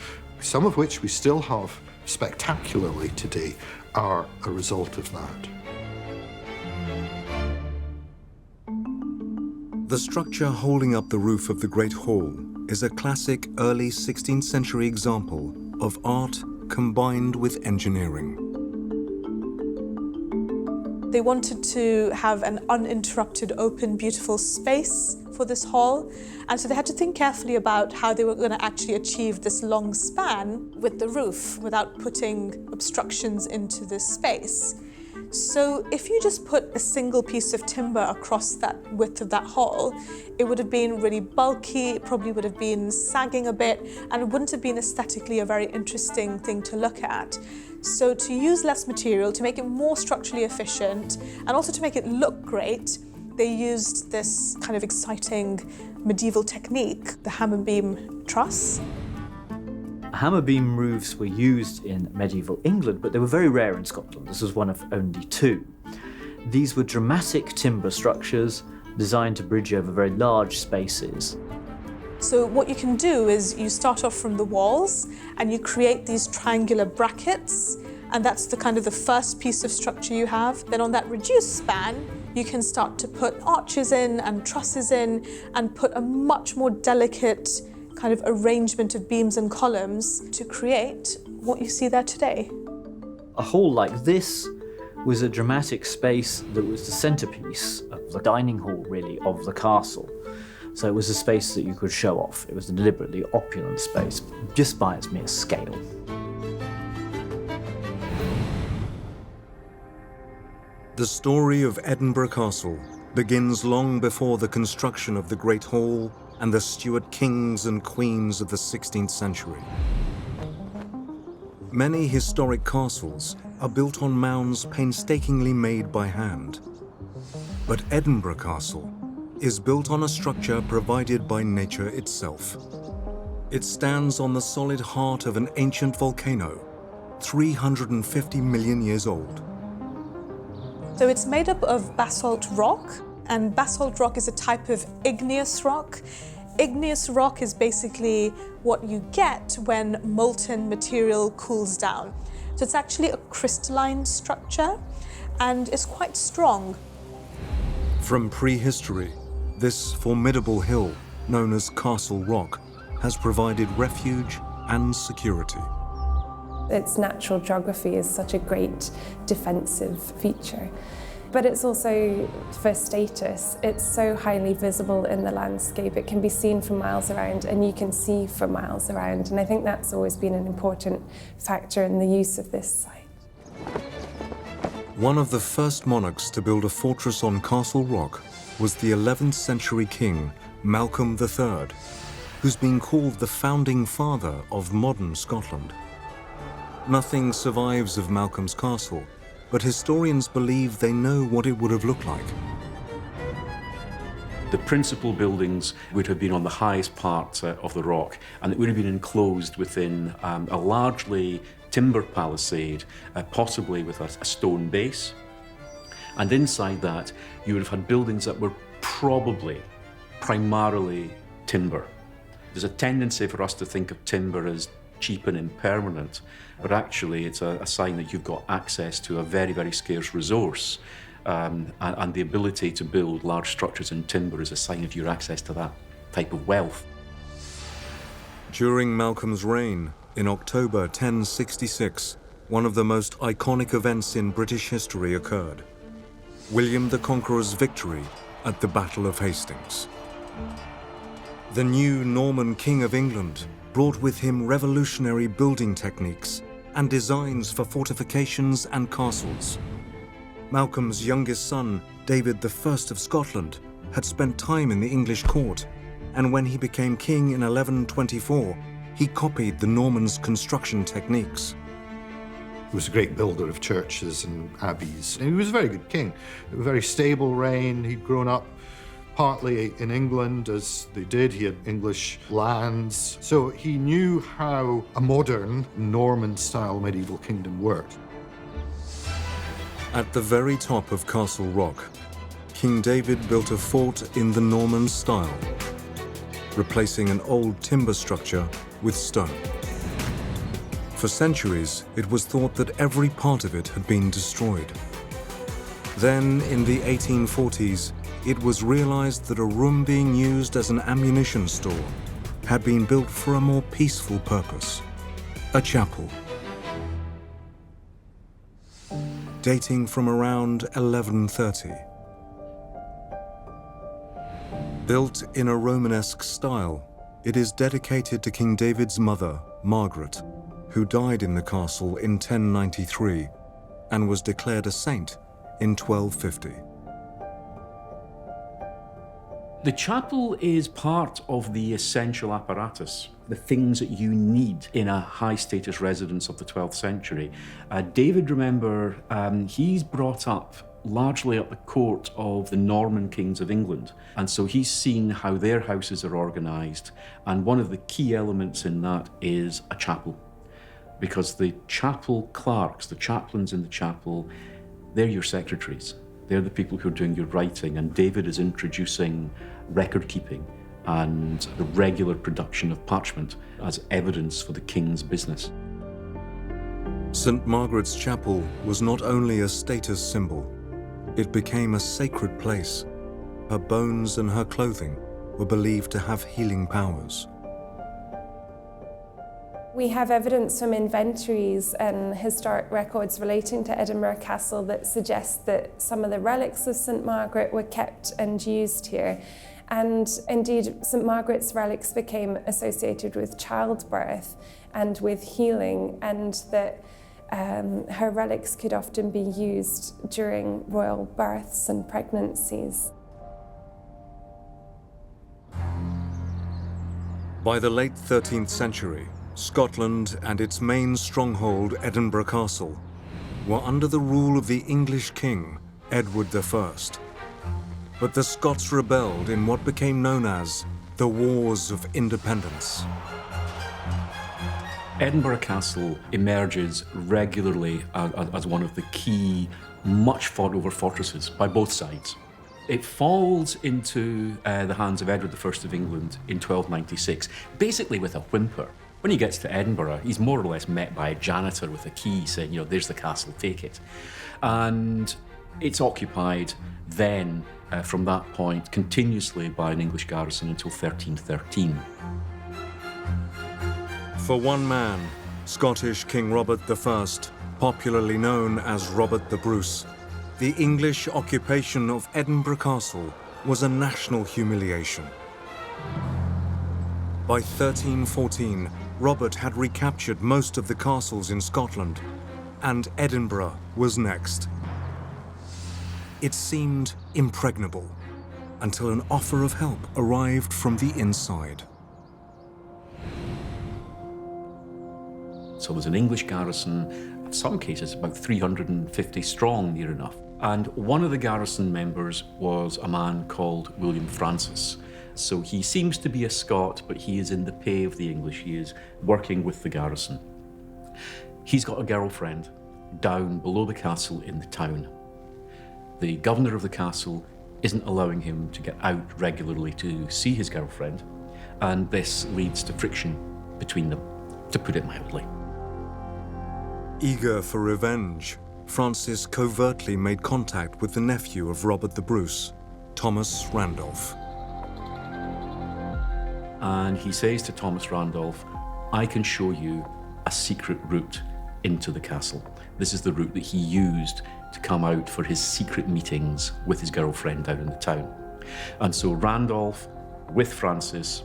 some of which we still have spectacularly today, are a result of that. The structure holding up the roof of the Great Hall is a classic early 16th century example of art combined with engineering. They wanted to have an uninterrupted, open, beautiful space for this hall, and so they had to think carefully about how they were going to actually achieve this long span with the roof without putting obstructions into this space. So if you just put a single piece of timber across that width of that hall, it would have been really bulky, it probably would have been sagging a bit, and it wouldn't have been aesthetically a very interesting thing to look at. So to use less material, to make it more structurally efficient, and also to make it look great, they used this kind of exciting medieval technique, the hammer beam truss. Hammer beam roofs were used in medieval England, but they were very rare in Scotland. This was one of only two. These were dramatic timber structures designed to bridge over very large spaces. So what you can do is you start off from the walls and you create these triangular brackets, and that's the kind of the first piece of structure you have. Then on that reduced span, you can start to put arches in and trusses in and put a much more delicate kind of arrangement of beams and columns to create what you see there today. A hall like this was a dramatic space that was the centerpiece of the dining hall, really, of the castle. So it was a space that you could show off. It was a deliberately opulent space, just by its mere scale. The story of Edinburgh Castle begins long before the construction of the Great Hall and the Stuart kings and queens of the 16th century. Many historic castles are built on mounds painstakingly made by hand. But Edinburgh Castle is built on a structure provided by nature itself. It stands on the solid heart of an ancient volcano, 350 million years old. So it's made up of basalt rock, and basalt rock is a type of igneous rock. Igneous rock is basically what you get when molten material cools down. So it's actually a crystalline structure, and it's quite strong. From prehistory, this formidable hill, known as Castle Rock, has provided refuge and security. Its natural geography is such a great defensive feature. But it's also, for status, it's so highly visible in the landscape. It can be seen for miles around, and you can see for miles around. And I think that's always been an important factor in the use of this site. One of the first monarchs to build a fortress on Castle Rock was the 11th century king, Malcolm III, who's been called the founding father of modern Scotland. Nothing survives of Malcolm's castle, but historians believe they know what it would have looked like. The principal buildings would have been on the highest part of the rock, and it would have been enclosed within a largely timber palisade, possibly with a stone base. And inside that, you would have had buildings that were probably primarily timber. There's a tendency for us to think of timber as cheap and impermanent, but actually it's a sign that you've got access to a very, very scarce resource. And the ability to build large structures in timber is a sign of your access to that type of wealth. During Malcolm's reign, in October 1066, one of the most iconic events in British history occurred. William the Conqueror's victory at the Battle of Hastings. The new Norman King of England brought with him revolutionary building techniques and designs for fortifications and castles. Malcolm's youngest son, David I of Scotland, had spent time in the English court, and when he became king in 1124, he copied the Normans' construction techniques. He was a great builder of churches and abbeys. And he was a very good king, a very stable reign. He'd grown up partly in England, as they did. He had English lands. So he knew how a modern Norman-style medieval kingdom worked. At the very top of Castle Rock, King David built a fort in the Norman style, replacing an old timber structure with stone. For centuries, it was thought that every part of it had been destroyed. Then, in the 1840s, it was realized that a room being used as an ammunition store had been built for a more peaceful purpose, a chapel. Dating from around 1130. Built in a Romanesque style, it is dedicated to King David's mother, Margaret, who died in the castle in 1093 and was declared a saint in 1250. The chapel is part of the essential apparatus, the things that you need in a high-status residence of the 12th century. David, remember, he's brought up largely at the court of the Norman kings of England. And so he's seen how their houses are organized. And one of the key elements in that is a chapel. Because the chapel clerks, the chaplains in the chapel, they're your secretaries. They're the people who are doing your writing. And David is introducing record keeping and the regular production of parchment as evidence for the king's business. St. Margaret's Chapel was not only a status symbol, it became a sacred place. Her bones and her clothing were believed to have healing powers. We have evidence from inventories and historic records relating to Edinburgh Castle that suggest that some of the relics of St. Margaret were kept and used here. And indeed, St. Margaret's relics became associated with childbirth and with healing, and that her relics could often be used during royal births and pregnancies. By the late 13th century, Scotland and its main stronghold, Edinburgh Castle, were under the rule of the English king, Edward I. But the Scots rebelled in what became known as the Wars of Independence. Edinburgh Castle emerges regularly as one of the key, much fought over fortresses by both sides. It falls into the hands of Edward I of England in 1296, basically with a whimper. When he gets to Edinburgh, he's more or less met by a janitor with a key saying, you know, there's the castle, take it. And it's occupied then, from that point, continuously by an English garrison until 1313. For one man, Scottish King Robert I, popularly known as Robert the Bruce, the English occupation of Edinburgh Castle was a national humiliation. By 1314, Robert had recaptured most of the castles in Scotland, and Edinburgh was next. It seemed impregnable until an offer of help arrived from the inside. So there's an English garrison, in some cases about 350 strong, near enough. And one of the garrison members was a man called William Francis. So he seems to be a Scot, but he is in the pay of the English. He is working with the garrison. He's got a girlfriend down below the castle in the town. The governor of the castle isn't allowing him to get out regularly to see his girlfriend, and this leads to friction between them, to put it mildly. Eager for revenge, Francis covertly made contact with the nephew of Robert the Bruce, Thomas Randolph. And he says to Thomas Randolph, I can show you a secret route into the castle. This is the route that he used to come out for his secret meetings with his girlfriend down in the town. And so Randolph, with Francis,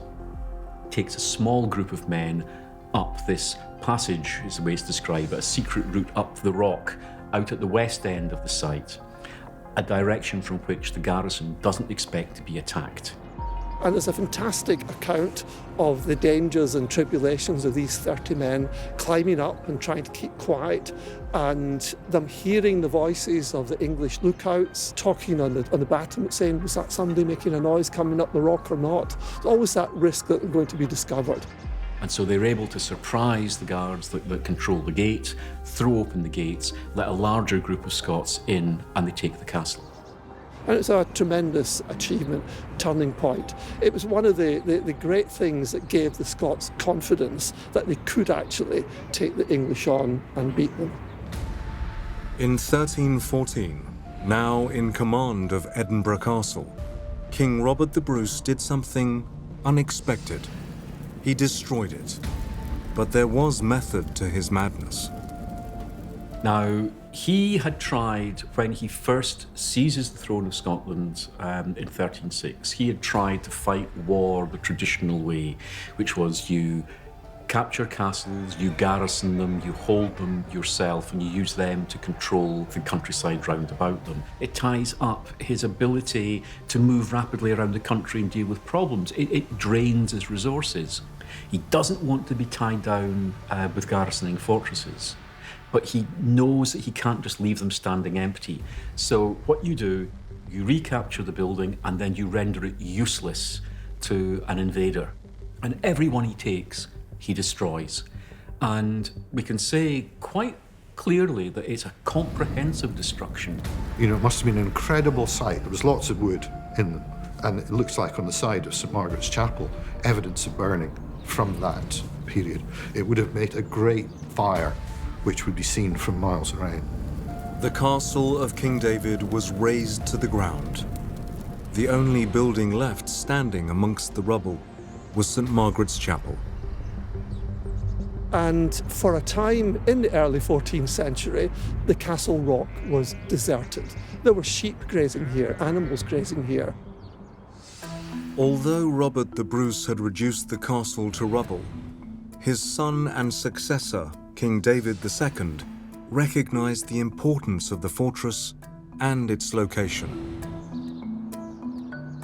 takes a small group of men up this passage, is the way to describe it, a secret route up the rock, out at the west end of the site, a direction from which the garrison doesn't expect to be attacked. And there's a fantastic account of the dangers and tribulations of these 30 men climbing up and trying to keep quiet, and them hearing the voices of the English lookouts talking on the battlement, saying, was that somebody making a noise coming up the rock or not? There's always that risk that they're going to be discovered. And so they're able to surprise the guards that control the gate, throw open the gates, let a larger group of Scots in, and they take the castle. And it's a tremendous achievement, turning point. It was one of the great things that gave the Scots confidence that they could actually take the English on and beat them. In 1314, now in command of Edinburgh Castle, King Robert the Bruce did something unexpected. He destroyed it. But there was method to his madness. Now, he had tried, when he first seizes the throne of Scotland in 1306, he had tried to fight war the traditional way, which was you capture castles, you garrison them, you hold them yourself, and you use them to control the countryside round about them. It ties up his ability to move rapidly around the country and deal with problems. It drains his resources. He doesn't want to be tied down with garrisoning fortresses, but he knows that he can't just leave them standing empty. So what you do, you recapture the building and then you render it useless to an invader. And everyone he takes, he destroys. And we can say quite clearly that it's a comprehensive destruction. You know, it must have been an incredible sight. There was lots of wood in them, and it looks like on the side of St. Margaret's Chapel, evidence of burning from that period. It would have made a great fire, which would be seen from miles around. The castle of King David was razed to the ground. The only building left standing amongst the rubble was St. Margaret's Chapel. And for a time in the early 14th century, the Castle Rock was deserted. There were sheep grazing here, animals grazing here. Although Robert the Bruce had reduced the castle to rubble, his son and successor, King David II, recognized the importance of the fortress and its location.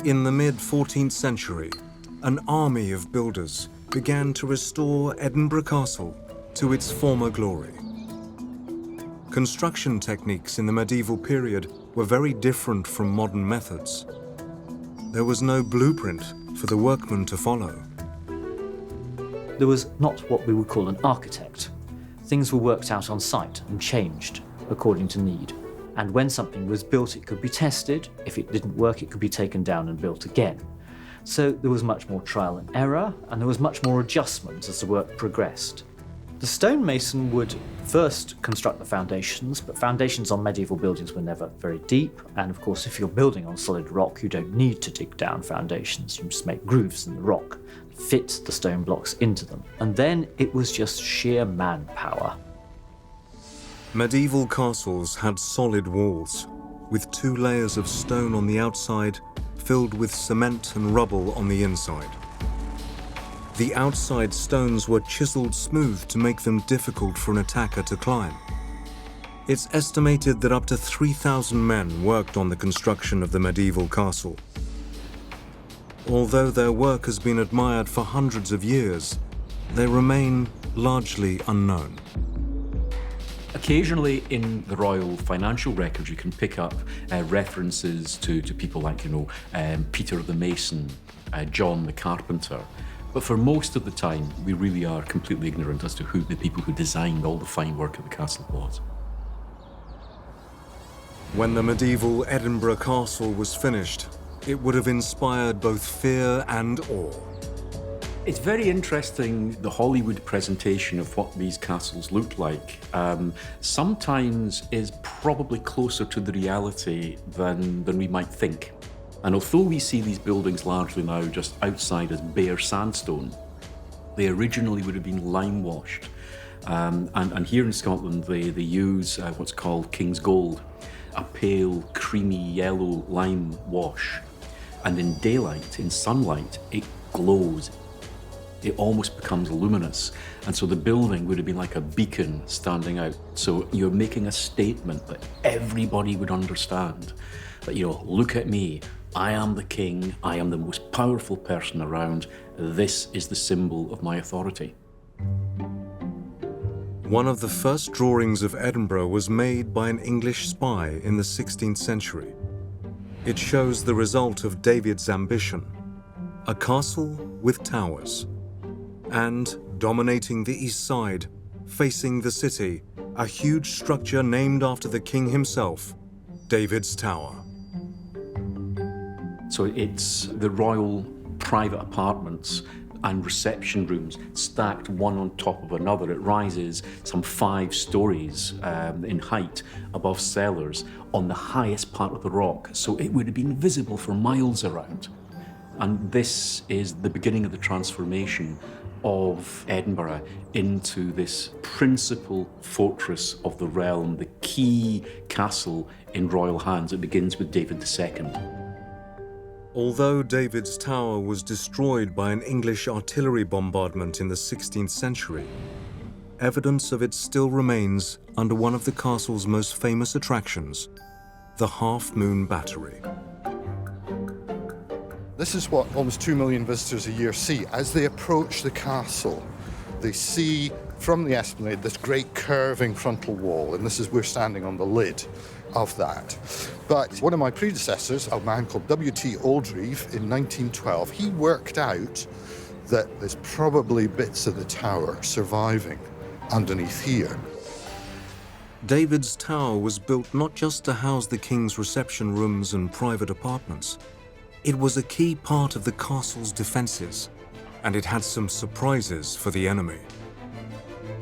In the mid-14th century, an army of builders began to restore Edinburgh Castle to its former glory. Construction techniques in the medieval period were very different from modern methods. There was no blueprint for the workmen to follow. There was not what we would call an architect. Things were worked out on site and changed according to need. And when something was built, it could be tested. If it didn't work, it could be taken down and built again. So there was much more trial and error, and there was much more adjustment as the work progressed. The stonemason would first construct the foundations, but foundations on medieval buildings were never very deep. And of course, if you're building on solid rock, you don't need to dig down foundations. You just make grooves in the rock, fit the stone blocks into them. And then it was just sheer manpower. Medieval castles had solid walls, with 2 layers of stone on the outside, filled with cement and rubble on the inside. The outside stones were chiseled smooth to make them difficult for an attacker to climb. It's estimated that up to 3,000 men worked on the construction of the medieval castle. Although their work has been admired for hundreds of years, they remain largely unknown. Occasionally in the royal financial records, you can pick up references to people like, Peter the Mason, John the Carpenter. But for most of the time, we really are completely ignorant as to who the people who designed all the fine work at the castle was. When the medieval Edinburgh Castle was finished, it would have inspired both fear and awe. It's very interesting, the Hollywood presentation of what these castles looked like. Sometimes is probably closer to the reality than we might think. And although we see these buildings largely now just outside as bare sandstone, they originally would have been lime washed. And here in Scotland, they use what's called King's Gold, a pale, creamy yellow lime wash. And in daylight, in sunlight, it glows. It almost becomes luminous. And so the building would have been like a beacon standing out. So you're making a statement that everybody would understand. That, look at me. I am the king. I am the most powerful person around. This is the symbol of my authority. One of the first drawings of Edinburgh was made by an English spy in the 16th century. It shows the result of David's ambition, a castle with towers, and dominating the east side, facing the city, a huge structure named after the king himself, David's Tower. So it's the royal private apartments and reception rooms stacked one on top of another. It rises some 5 stories in height above cellars on the highest part of the rock, so it would have been visible for miles around. And this is the beginning of the transformation of Edinburgh into this principal fortress of the realm, the key castle in royal hands. It begins with David II. Although David's Tower was destroyed by an English artillery bombardment in the 16th century, evidence of it still remains under one of the castle's most famous attractions, the Half Moon Battery. This is what almost 2 million visitors a year see. As they approach the castle, they see from the esplanade this great curving frontal wall, and this is, we're standing on the lid of that. But one of my predecessors, a man called W.T. Oldreive, in 1912, he worked out that there's probably bits of the tower surviving underneath here. David's Tower was built not just to house the king's reception rooms and private apartments. It was a key part of the castle's defences, and it had some surprises for the enemy.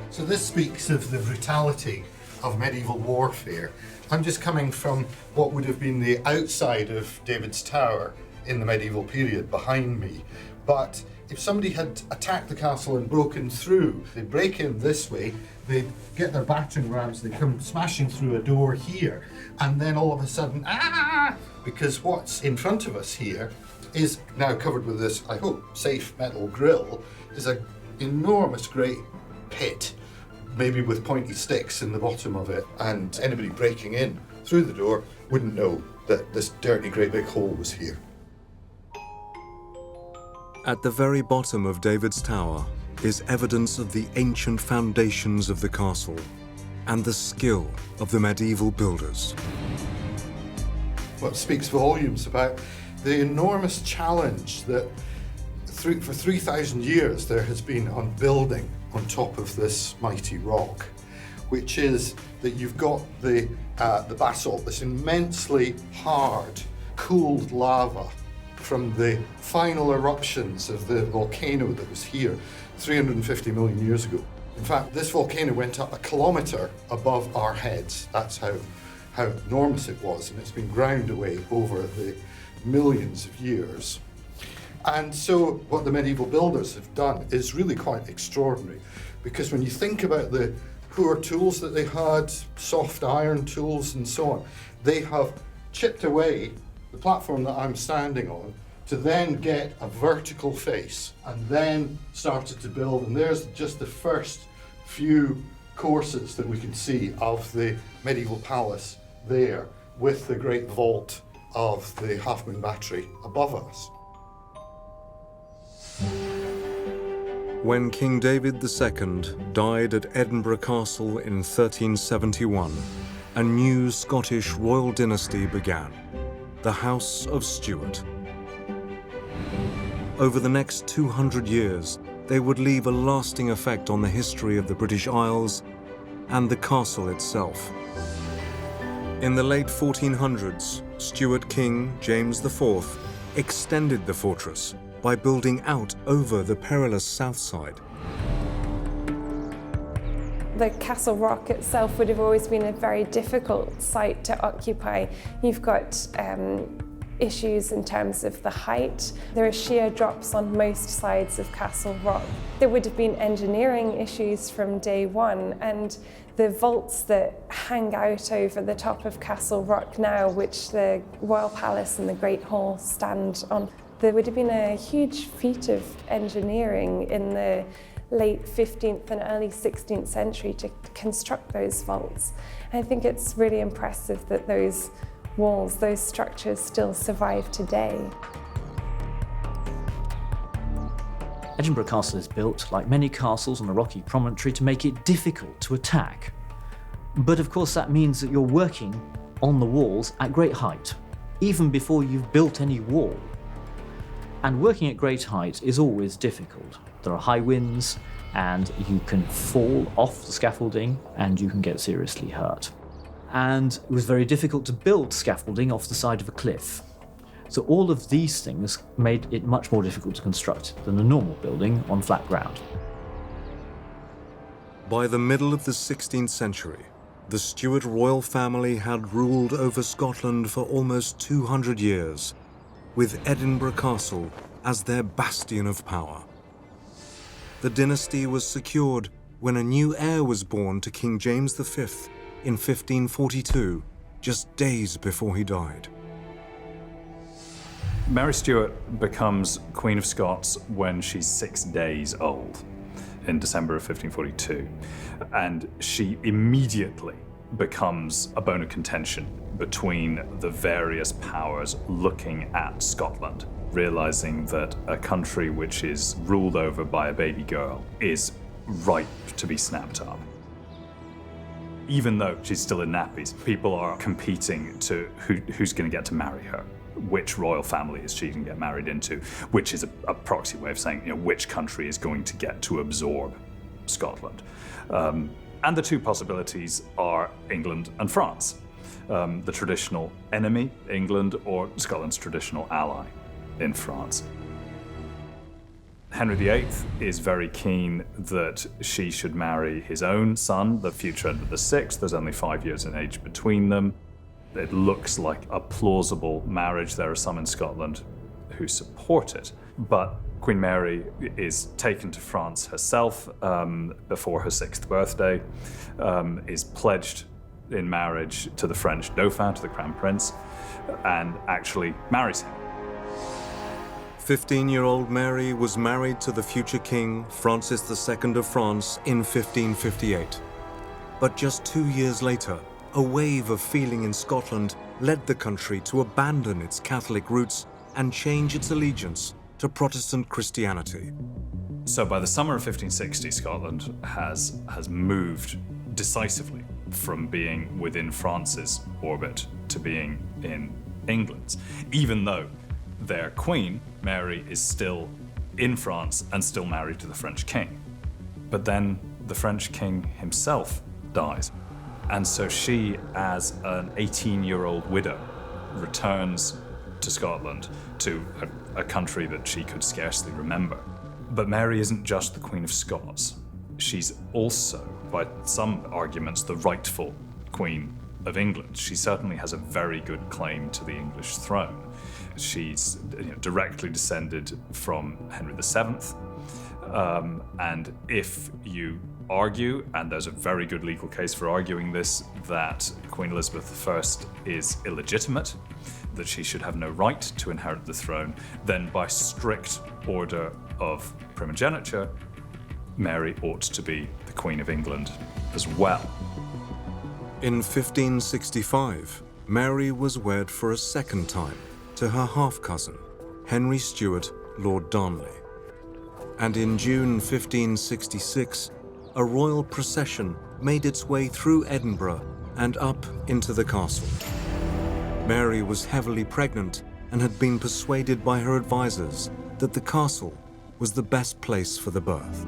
So this speaks of the brutality of medieval warfare. I'm just coming from what would have been the outside of David's Tower in the medieval period behind me. But if somebody had attacked the castle and broken through, they'd break in this way, they'd get their battering rams, they'd come smashing through a door here, and then all of a sudden, because what's in front of us here is now covered with this, I hope, safe metal grille, is an enormous great pit, maybe with pointy sticks in the bottom of it, and anybody breaking in through the door wouldn't know that this dirty great big hole was here. At the very bottom of David's Tower is evidence of the ancient foundations of the castle and the skill of the medieval builders. What speaks volumes about the enormous challenge that for 3,000 years there has been on building on top of this mighty rock, which is that you've got the basalt, this immensely hard, cooled lava from the final eruptions of the volcano that was here 350 million years ago. In fact, this volcano went up 1 kilometre above our heads. That's how enormous it was, and it's been ground away over the millions of years. And so what the medieval builders have done is really quite extraordinary, because when you think about the poor tools that they had, soft iron tools and so on, they have chipped away the platform that I'm standing on to then get a vertical face, and then started to build. And there's just the first few courses that we can see of the medieval palace there, with the great vault of the Half Moon Battery above us. When King David II died at Edinburgh Castle in 1371, a new Scottish royal dynasty began, the House of Stuart. Over the next 200 years, they would leave a lasting effect on the history of the British Isles and the castle itself. In the late 1400s, Stuart King James IV extended the fortress by building out over the perilous south side. The Castle Rock itself would have always been a very difficult site to occupy. You've got issues in terms of the height. There are sheer drops on most sides of Castle Rock. There would have been engineering issues from day one, and the vaults that hang out over the top of Castle Rock now, which the Royal Palace and the Great Hall stand on, there would have been a huge feat of engineering in the late 15th and early 16th century to construct those vaults. I think it's really impressive that those walls, those structures still survive today. Edinburgh Castle is built, like many castles on a rocky promontory, to make it difficult to attack. But of course that means that you're working on the walls at great height, even before you've built any wall. And working at great height is always difficult. There are high winds, and you can fall off the scaffolding, and you can get seriously hurt. And it was very difficult to build scaffolding off the side of a cliff. So all of these things made it much more difficult to construct than a normal building on flat ground. By the middle of the 16th century, the Stuart royal family had ruled over Scotland for almost 200 years, with Edinburgh Castle as their bastion of power. The dynasty was secured when a new heir was born to King James V in 1542, just days before he died. Mary Stuart becomes Queen of Scots when she's 6 days old in December of 1542, and she immediately becomes a bone of contention between the various powers looking at Scotland, realizing that a country which is ruled over by a baby girl is ripe to be snapped up. Even though she's still in nappies, people are competing to who's going to get to marry her. Which royal family is she going to get married into? Which is a proxy way of saying, which country is going to get to absorb Scotland? And the two possibilities are England and France. The traditional enemy, England, or Scotland's traditional ally in France. Henry VIII is very keen that she should marry his own son, the future Edward VI. There's only 5 years in age between them. It looks like a plausible marriage. There are some in Scotland who support it. But Queen Mary is taken to France herself before her 6th birthday, is pledged in marriage to the French Dauphin, to the Crown Prince, and actually marries him. 15-year-old Mary was married to the future King Francis II of France in 1558. But just 2 years later, a wave of feeling in Scotland led the country to abandon its Catholic roots and change its allegiance to Protestant Christianity. So by the summer of 1560, Scotland has moved decisively from being within France's orbit to being in England's, even though their queen, Mary, is still in France and still married to the French king. But then the French king himself dies. And so she, as an 18-year-old widow, returns to Scotland, to a country that she could scarcely remember. But Mary isn't just the Queen of Scots. She's also, by some arguments, the rightful Queen of England. She certainly has a very good claim to the English throne. She's directly descended from Henry VII. And if you argue, and there's a very good legal case for arguing this, that Queen Elizabeth I is illegitimate, that she should have no right to inherit the throne, then by strict order of primogeniture, Mary ought to be the Queen of England as well. In 1565, Mary was wed for a second time to her half-cousin, Henry Stuart, Lord Darnley. And in June 1566, a royal procession made its way through Edinburgh and up into the castle. Mary was heavily pregnant and had been persuaded by her advisors that the castle was the best place for the birth.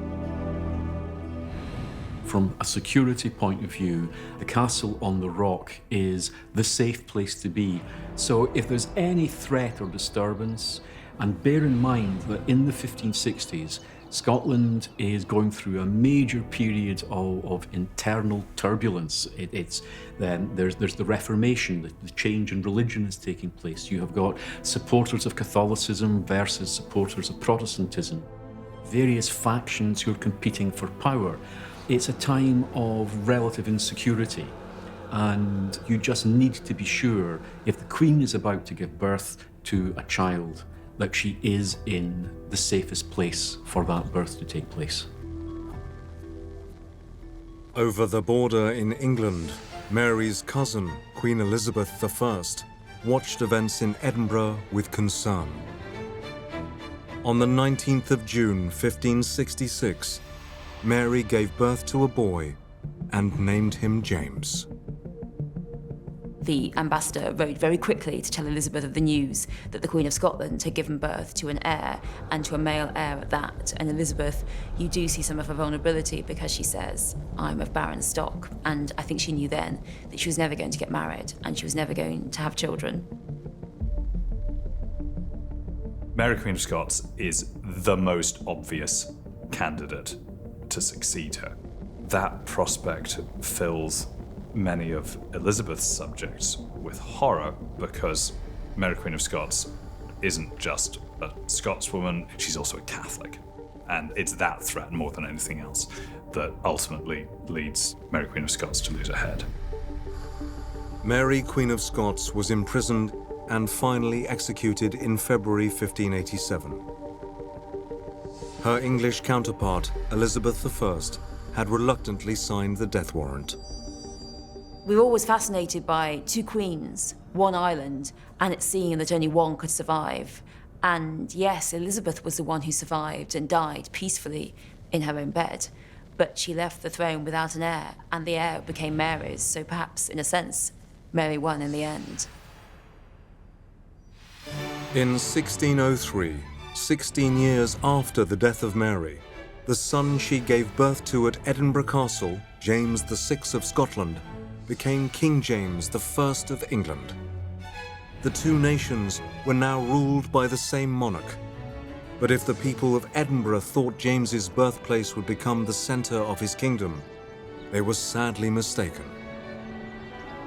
From a security point of view, the castle on the rock is the safe place to be. So if there's any threat or disturbance, and bear in mind that in the 1560s, Scotland is going through a major period of internal turbulence. There's the Reformation, the change in religion is taking place. You have got supporters of Catholicism versus supporters of Protestantism. Various factions who are competing for power. It's a time of relative insecurity, and you just need to be sure if the Queen is about to give birth to a child, that she is in the safest place for that birth to take place. Over the border in England, Mary's cousin, Queen Elizabeth I, watched events in Edinburgh with concern. On the 19th of June, 1566, Mary gave birth to a boy and named him James. The ambassador wrote very quickly to tell Elizabeth of the news that the Queen of Scotland had given birth to an heir, and to a male heir at that. And Elizabeth, you do see some of her vulnerability, because she says, I'm of barren stock. And I think she knew then that she was never going to get married, and she was never going to have children. Mary Queen of Scots is the most obvious candidate to succeed her. That prospect fills many of Elizabeth's subjects with horror because Mary Queen of Scots isn't just a Scotswoman, she's also a Catholic. And it's that threat more than anything else that ultimately leads Mary Queen of Scots to lose her head. Mary Queen of Scots was imprisoned and finally executed in February 1587. Her English counterpart, Elizabeth I, had reluctantly signed the death warrant. We were always fascinated by two queens, one island, and it seemed that only one could survive. And yes, Elizabeth was the one who survived and died peacefully in her own bed. But she left the throne without an heir, and the heir became Mary's, so perhaps, in a sense, Mary won in the end. In 1603, 16 years after the death of Mary, the son she gave birth to at Edinburgh Castle, James VI of Scotland, became King James I of England. The two nations were now ruled by the same monarch. But if the people of Edinburgh thought James's birthplace would become the centre of his kingdom, they were sadly mistaken.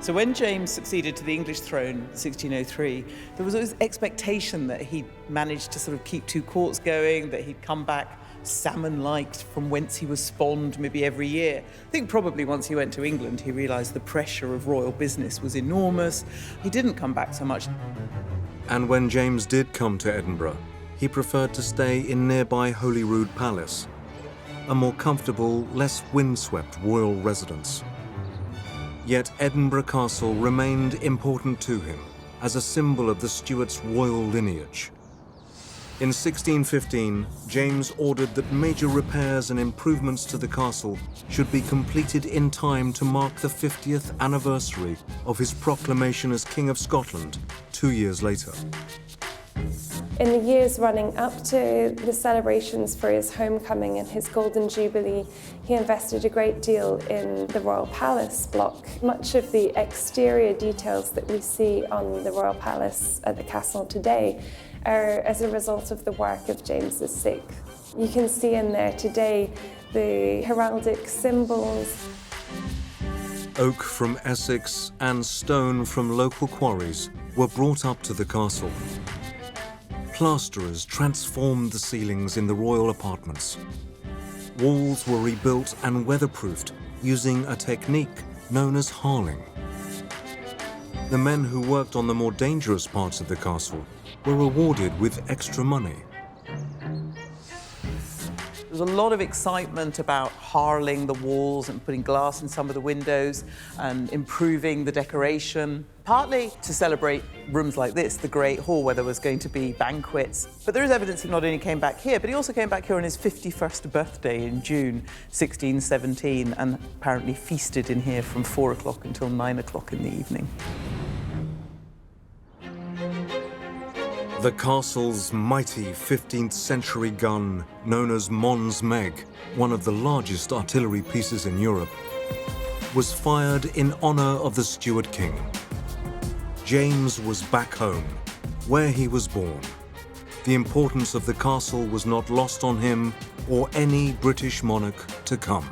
So when James succeeded to the English throne in 1603, there was always expectation that he'd managed to sort of keep two courts going, that he'd come back salmon-like from whence he was spawned maybe every year. I think probably once he went to England, he realised the pressure of royal business was enormous. He didn't come back so much. And when James did come to Edinburgh, he preferred to stay in nearby Holyrood Palace, a more comfortable, less windswept royal residence. Yet Edinburgh Castle remained important to him as a symbol of the Stuarts' royal lineage. In 1615, James ordered that major repairs and improvements to the castle should be completed in time to mark the 50th anniversary of his proclamation as King of Scotland 2 years later. In the years running up to the celebrations for his homecoming and his Golden Jubilee, he invested a great deal in the Royal Palace block. Much of the exterior details that we see on the Royal Palace at the castle today are as a result of the work of James VI. You can see in there today the heraldic symbols. Oak from Essex and stone from local quarries were brought up to the castle. Plasterers transformed the ceilings in the royal apartments. Walls were rebuilt and weatherproofed using a technique known as harling. The men who worked on the more dangerous parts of the castle were rewarded with extra money. There was a lot of excitement about harling the walls and putting glass in some of the windows and improving the decoration, partly to celebrate rooms like this, the Great Hall, where there was going to be banquets. But there is evidence he not only came back here, but he also came back here on his 51st birthday in June 1617 and apparently feasted in here from 4 o'clock until 9 o'clock in the evening. The castle's mighty 15th century gun, known as Mons Meg, one of the largest artillery pieces in Europe, was fired in honor of the Stuart king. James was back home, where he was born. The importance of the castle was not lost on him or any British monarch to come.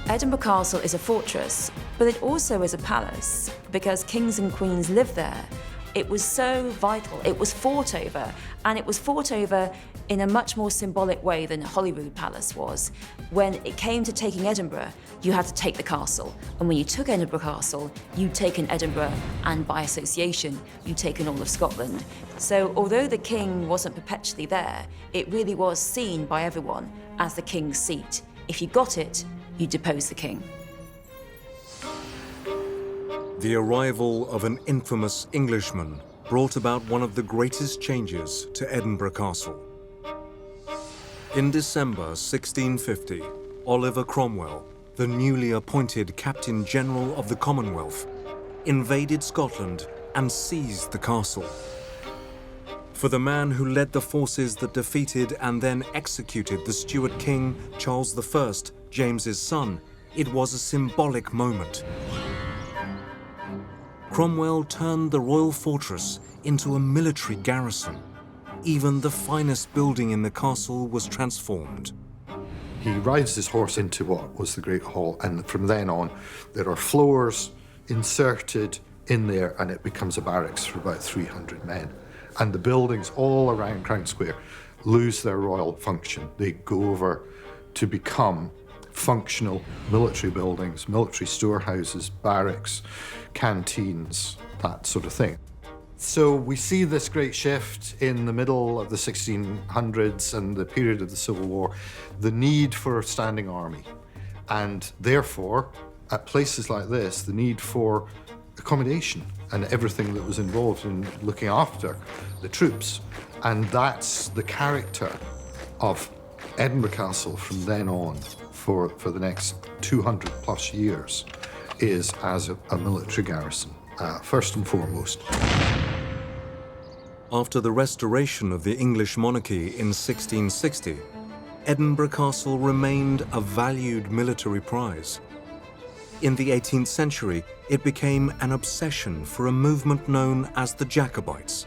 Edinburgh Castle is a fortress, but it also is a palace because kings and queens lived there. It was so vital. It was fought over, and it was fought over in a much more symbolic way than Holyrood Palace was. When it came to taking Edinburgh, you had to take the castle. And when you took Edinburgh Castle, you'd taken Edinburgh, and by association, you'd taken all of Scotland. So although the king wasn't perpetually there, it really was seen by everyone as the king's seat. If you got it, you deposed the king. The arrival of an infamous Englishman brought about one of the greatest changes to Edinburgh Castle. In December 1650, Oliver Cromwell, the newly appointed Captain General of the Commonwealth, invaded Scotland and seized the castle. For the man who led the forces that defeated and then executed the Stuart king, Charles I, James's son, it was a symbolic moment. Cromwell turned the royal fortress into a military garrison. even the finest building in the castle was transformed. He rides his horse into what was the Great Hall, and from then on, there are floors inserted in there, and it becomes a barracks for about 300 men. And the buildings all around Crown Square lose their royal function. They go over to become functional military buildings, military storehouses, barracks, canteens, that sort of thing. So we see this great shift in the middle of the 1600s and the period of the Civil War, the need for a standing army. And therefore, at places like this, the need for accommodation and everything that was involved in looking after the troops. And that's the character of Edinburgh Castle from then on for the next 200 plus years, is as a military garrison, first and foremost. After the restoration of the English monarchy in 1660, Edinburgh Castle remained a valued military prize. In the 18th century, it became an obsession for a movement known as the Jacobites,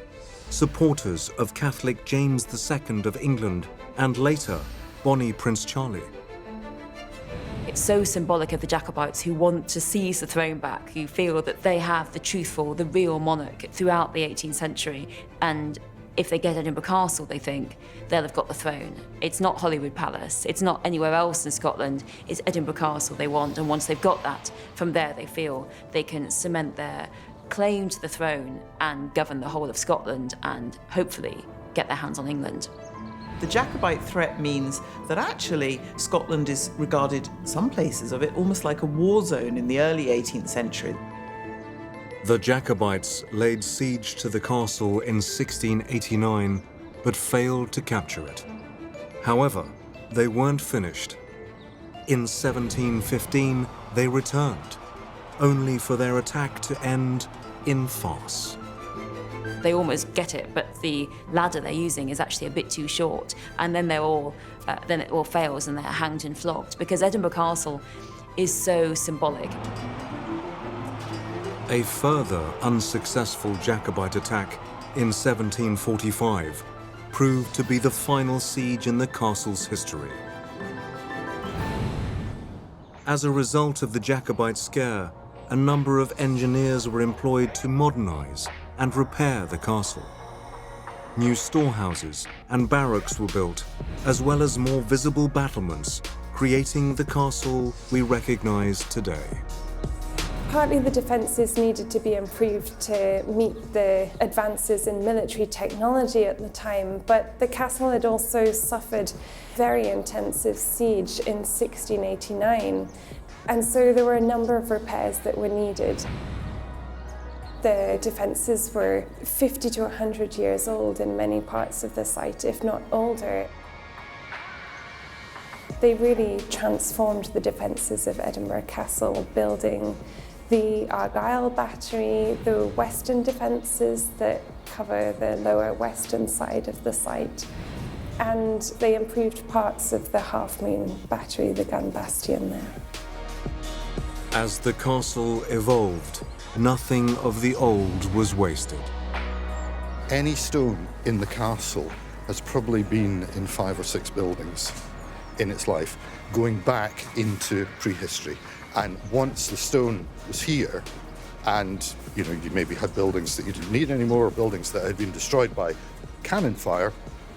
supporters of Catholic James II of England and later Bonnie Prince Charlie. It's so symbolic of the Jacobites who want to seize the throne back, who feel that they have the truthful, the real monarch throughout the 18th century. And if they get Edinburgh Castle, they think they'll have got the throne. It's not Holyrood Palace, it's not anywhere else in Scotland, it's Edinburgh Castle they want. And once they've got that, from there they feel they can cement their claim to the throne and govern the whole of Scotland and hopefully get their hands on England. The Jacobite threat means that actually Scotland is regarded, some places of it, almost like a war zone in the early 18th century. The Jacobites laid siege to the castle in 1689, but failed to capture it. However, they weren't finished. In 1715, they returned, only for their attack to end in farce. They almost get it, but the ladder they're using is actually a bit too short, and then then it all fails and they're hanged and flogged, because Edinburgh Castle is so symbolic. A further unsuccessful Jacobite attack in 1745 proved to be the final siege in the castle's history. As a result of the Jacobite scare, a number of engineers were employed to modernize and repair the castle. New storehouses and barracks were built, as well as more visible battlements, creating the castle we recognize today. Partly the defences needed to be improved to meet the advances in military technology at the time, but the castle had also suffered very intensive siege in 1689, and so there were a number of repairs that were needed. The defences were 50 to 100 years old in many parts of the site, if not older. They really transformed the defences of Edinburgh Castle, building the Argyll battery, the western defences that cover the lower western side of the site, and they improved parts of the Half Moon battery, the gun bastion there. As the castle evolved, nothing of the old was wasted. Any stone in the castle has probably been in 5 or 6 buildings in its life, going back into prehistory. And once the stone was here, and you maybe had buildings that you didn't need anymore, or buildings that had been destroyed by cannon fire,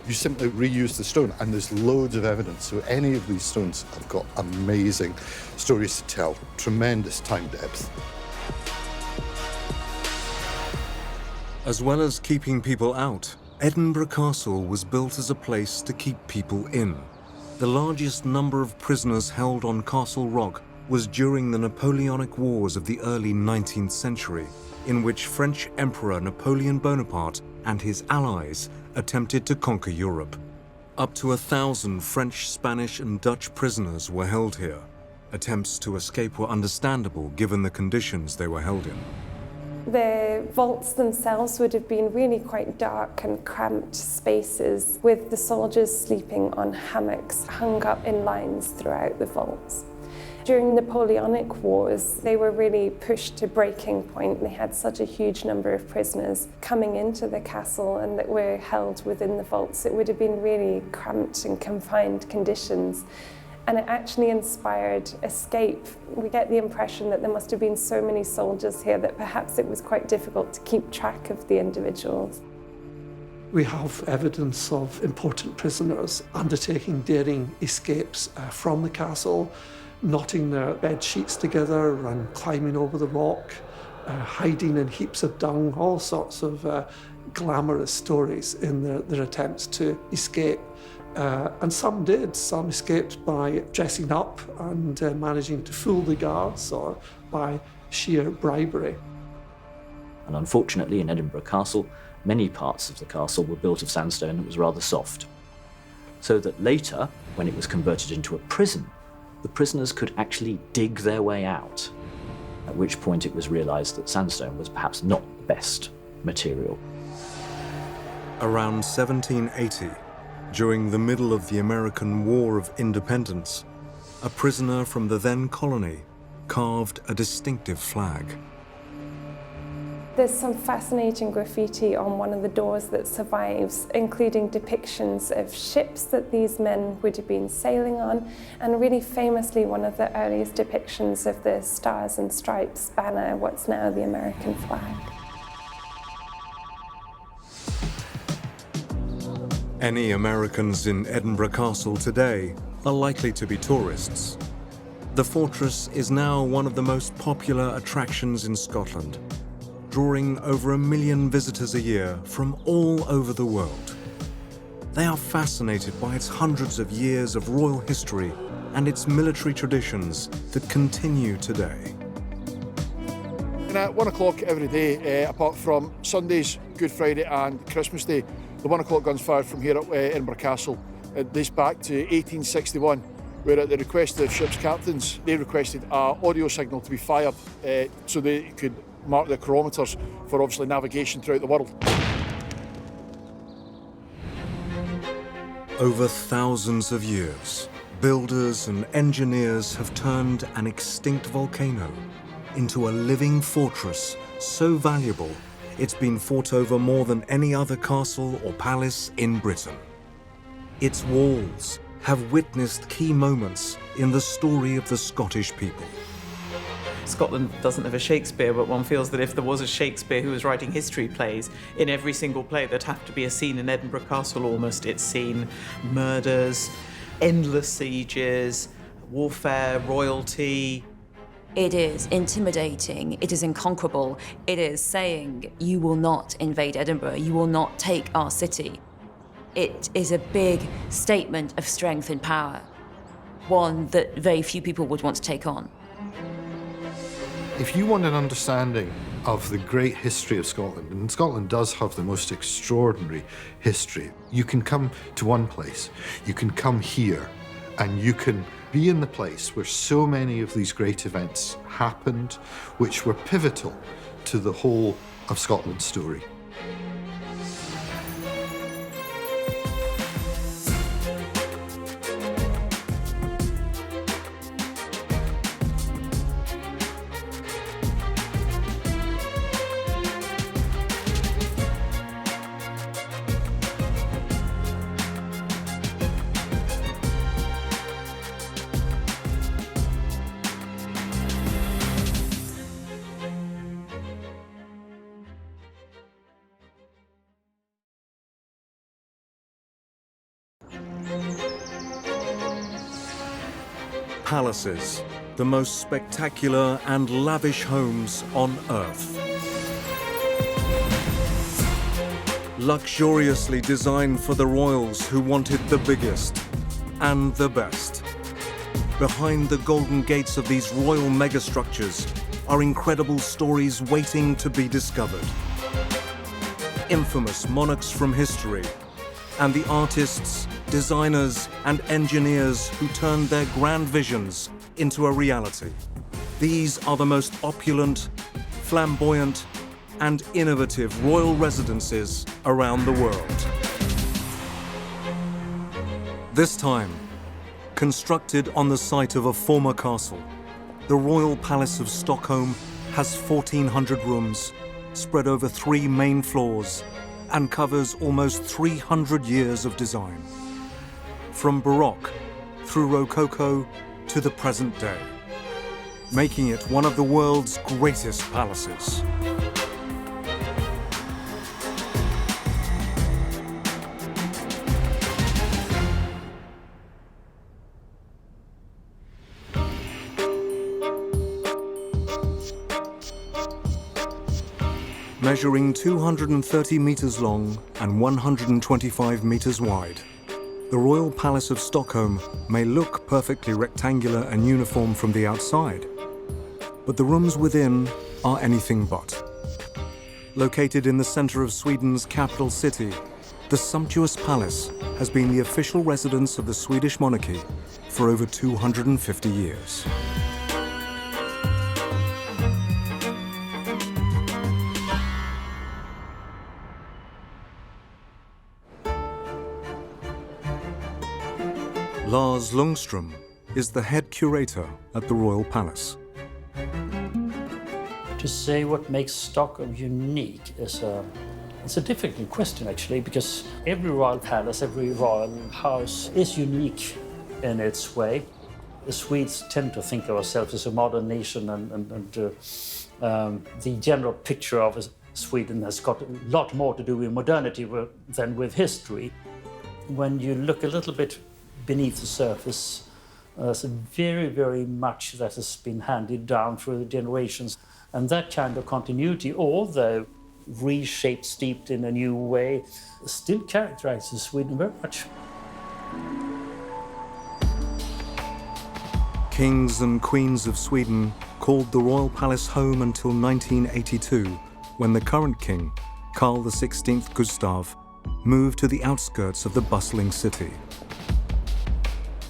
you simply reuse the stone, and there's loads of evidence. So any of these stones have got amazing stories to tell, tremendous time depth. As well as keeping people out, Edinburgh Castle was built as a place to keep people in. The largest number of prisoners held on Castle Rock was during the Napoleonic Wars of the early 19th century, in which French Emperor Napoleon Bonaparte and his allies attempted to conquer Europe. Up to 1,000 French, Spanish, and Dutch prisoners were held here. Attempts to escape were understandable given the conditions they were held in. The vaults themselves would have been really quite dark and cramped spaces, with the soldiers sleeping on hammocks hung up in lines throughout the vaults. During the Napoleonic Wars, they were really pushed to breaking point. They had such a huge number of prisoners coming into the castle and that were held within the vaults. It would have been really cramped and confined conditions. And it actually inspired escape. We get the impression that there must have been so many soldiers here that perhaps it was quite difficult to keep track of the individuals. We have evidence of important prisoners undertaking daring escapes from the castle, knotting their bed sheets together and climbing over the rock, hiding in heaps of dung, all sorts of glamorous stories in their attempts to escape. And some did. Some escaped by dressing up and managing to fool the guards, or by sheer bribery. And unfortunately, in Edinburgh Castle, many parts of the castle were built of sandstone that was rather soft. So that later, when it was converted into a prison, the prisoners could actually dig their way out, at which point it was realised that sandstone was perhaps not the best material. Around 1780, during the middle of the American War of Independence, a prisoner from the then colony carved a distinctive flag. There's some fascinating graffiti on one of the doors that survives, including depictions of ships that these men would have been sailing on, and really famously one of the earliest depictions of the Stars and Stripes banner, what's now the American flag. Any Americans in Edinburgh Castle today are likely to be tourists. The fortress is now one of the most popular attractions in Scotland, drawing over 1 million visitors a year from all over the world. They are fascinated by its hundreds of years of royal history and its military traditions that continue today. And at 1 o'clock every day, apart from Sundays, Good Friday and Christmas Day, the 1 o'clock guns fired from here at Edinburgh Castle. It dates back to 1861, where at the request of ship's captains, they requested an audio signal to be fired so they could mark the kilometres for obviously navigation throughout the world. Over thousands of years, builders and engineers have turned an extinct volcano into a living fortress so valuable it's been fought over more than any other castle or palace in Britain. Its walls have witnessed key moments in the story of the Scottish people. Scotland doesn't have a Shakespeare, but one feels that if there was a Shakespeare who was writing history plays, in every single play there'd have to be a scene in Edinburgh Castle almost. It's seen murders, endless sieges, warfare, royalty. It is intimidating, it is unconquerable, it is saying, you will not invade Edinburgh, you will not take our city. It is a big statement of strength and power, one that very few people would want to take on. If you want an understanding of the great history of Scotland, and Scotland does have the most extraordinary history, you can come to one place, you can come here, and you can be in the place where so many of these great events happened, which were pivotal to the whole of Scotland's story. Palaces, the most spectacular and lavish homes on Earth. Luxuriously designed for the royals who wanted the biggest and the best. Behind the golden gates of these royal megastructures are incredible stories waiting to be discovered. Infamous monarchs from history, and the artists, designers, and engineers who turned their grand visions into a reality. These are the most opulent, flamboyant, and innovative royal residences around the world. This time, constructed on the site of a former castle, the Royal Palace of Stockholm has 1,400 rooms, spread over 3 main floors, and covers almost 300 years of design. From Baroque through Rococo to the present day, making it one of the world's greatest palaces. Measuring 230 meters long and 125 meters wide, the Royal Palace of Stockholm may look perfectly rectangular and uniform from the outside, but the rooms within are anything but. Located in the center of Sweden's capital city, the sumptuous palace has been the official residence of the Swedish monarchy for over 250 years. Lars Lundström is the head curator at the Royal Palace. To say what makes Stockholm unique is it's a difficult question, actually, because every royal palace, every royal house is unique in its way. The Swedes tend to think of ourselves as a modern nation, and the general picture of Sweden has got a lot more to do with modernity than with history. When you look a little bit beneath the surface, there's very, very much that has been handed down through the generations. And that kind of continuity, although reshaped, steeped in a new way, still characterizes Sweden very much. Kings and queens of Sweden called the Royal Palace home until 1982, when the current king, Carl XVI Gustav, moved to the outskirts of the bustling city.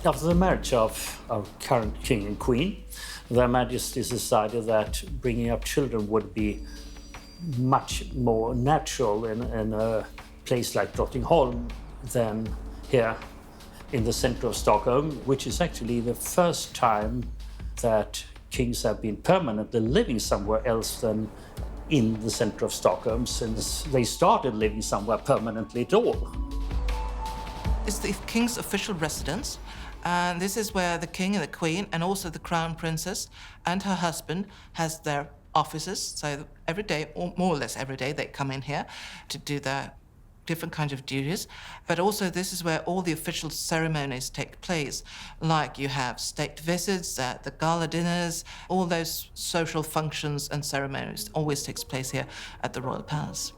After the marriage of our current king and queen, Their Majesties decided that bringing up children would be much more natural in a place like Drottningholm than here in the center of Stockholm, which is actually the first time that kings have been permanently living somewhere else than in the center of Stockholm, since they started living somewhere permanently at all. It's the king's official residence, and this is where the king and the queen and also the crown princess and her husband has their offices. So every day, or more or less every day, they come in here to do their different kinds of duties. But also this is where all the official ceremonies take place, like you have state visits, the gala dinners, all those social functions and ceremonies always takes place here at the Royal Palace.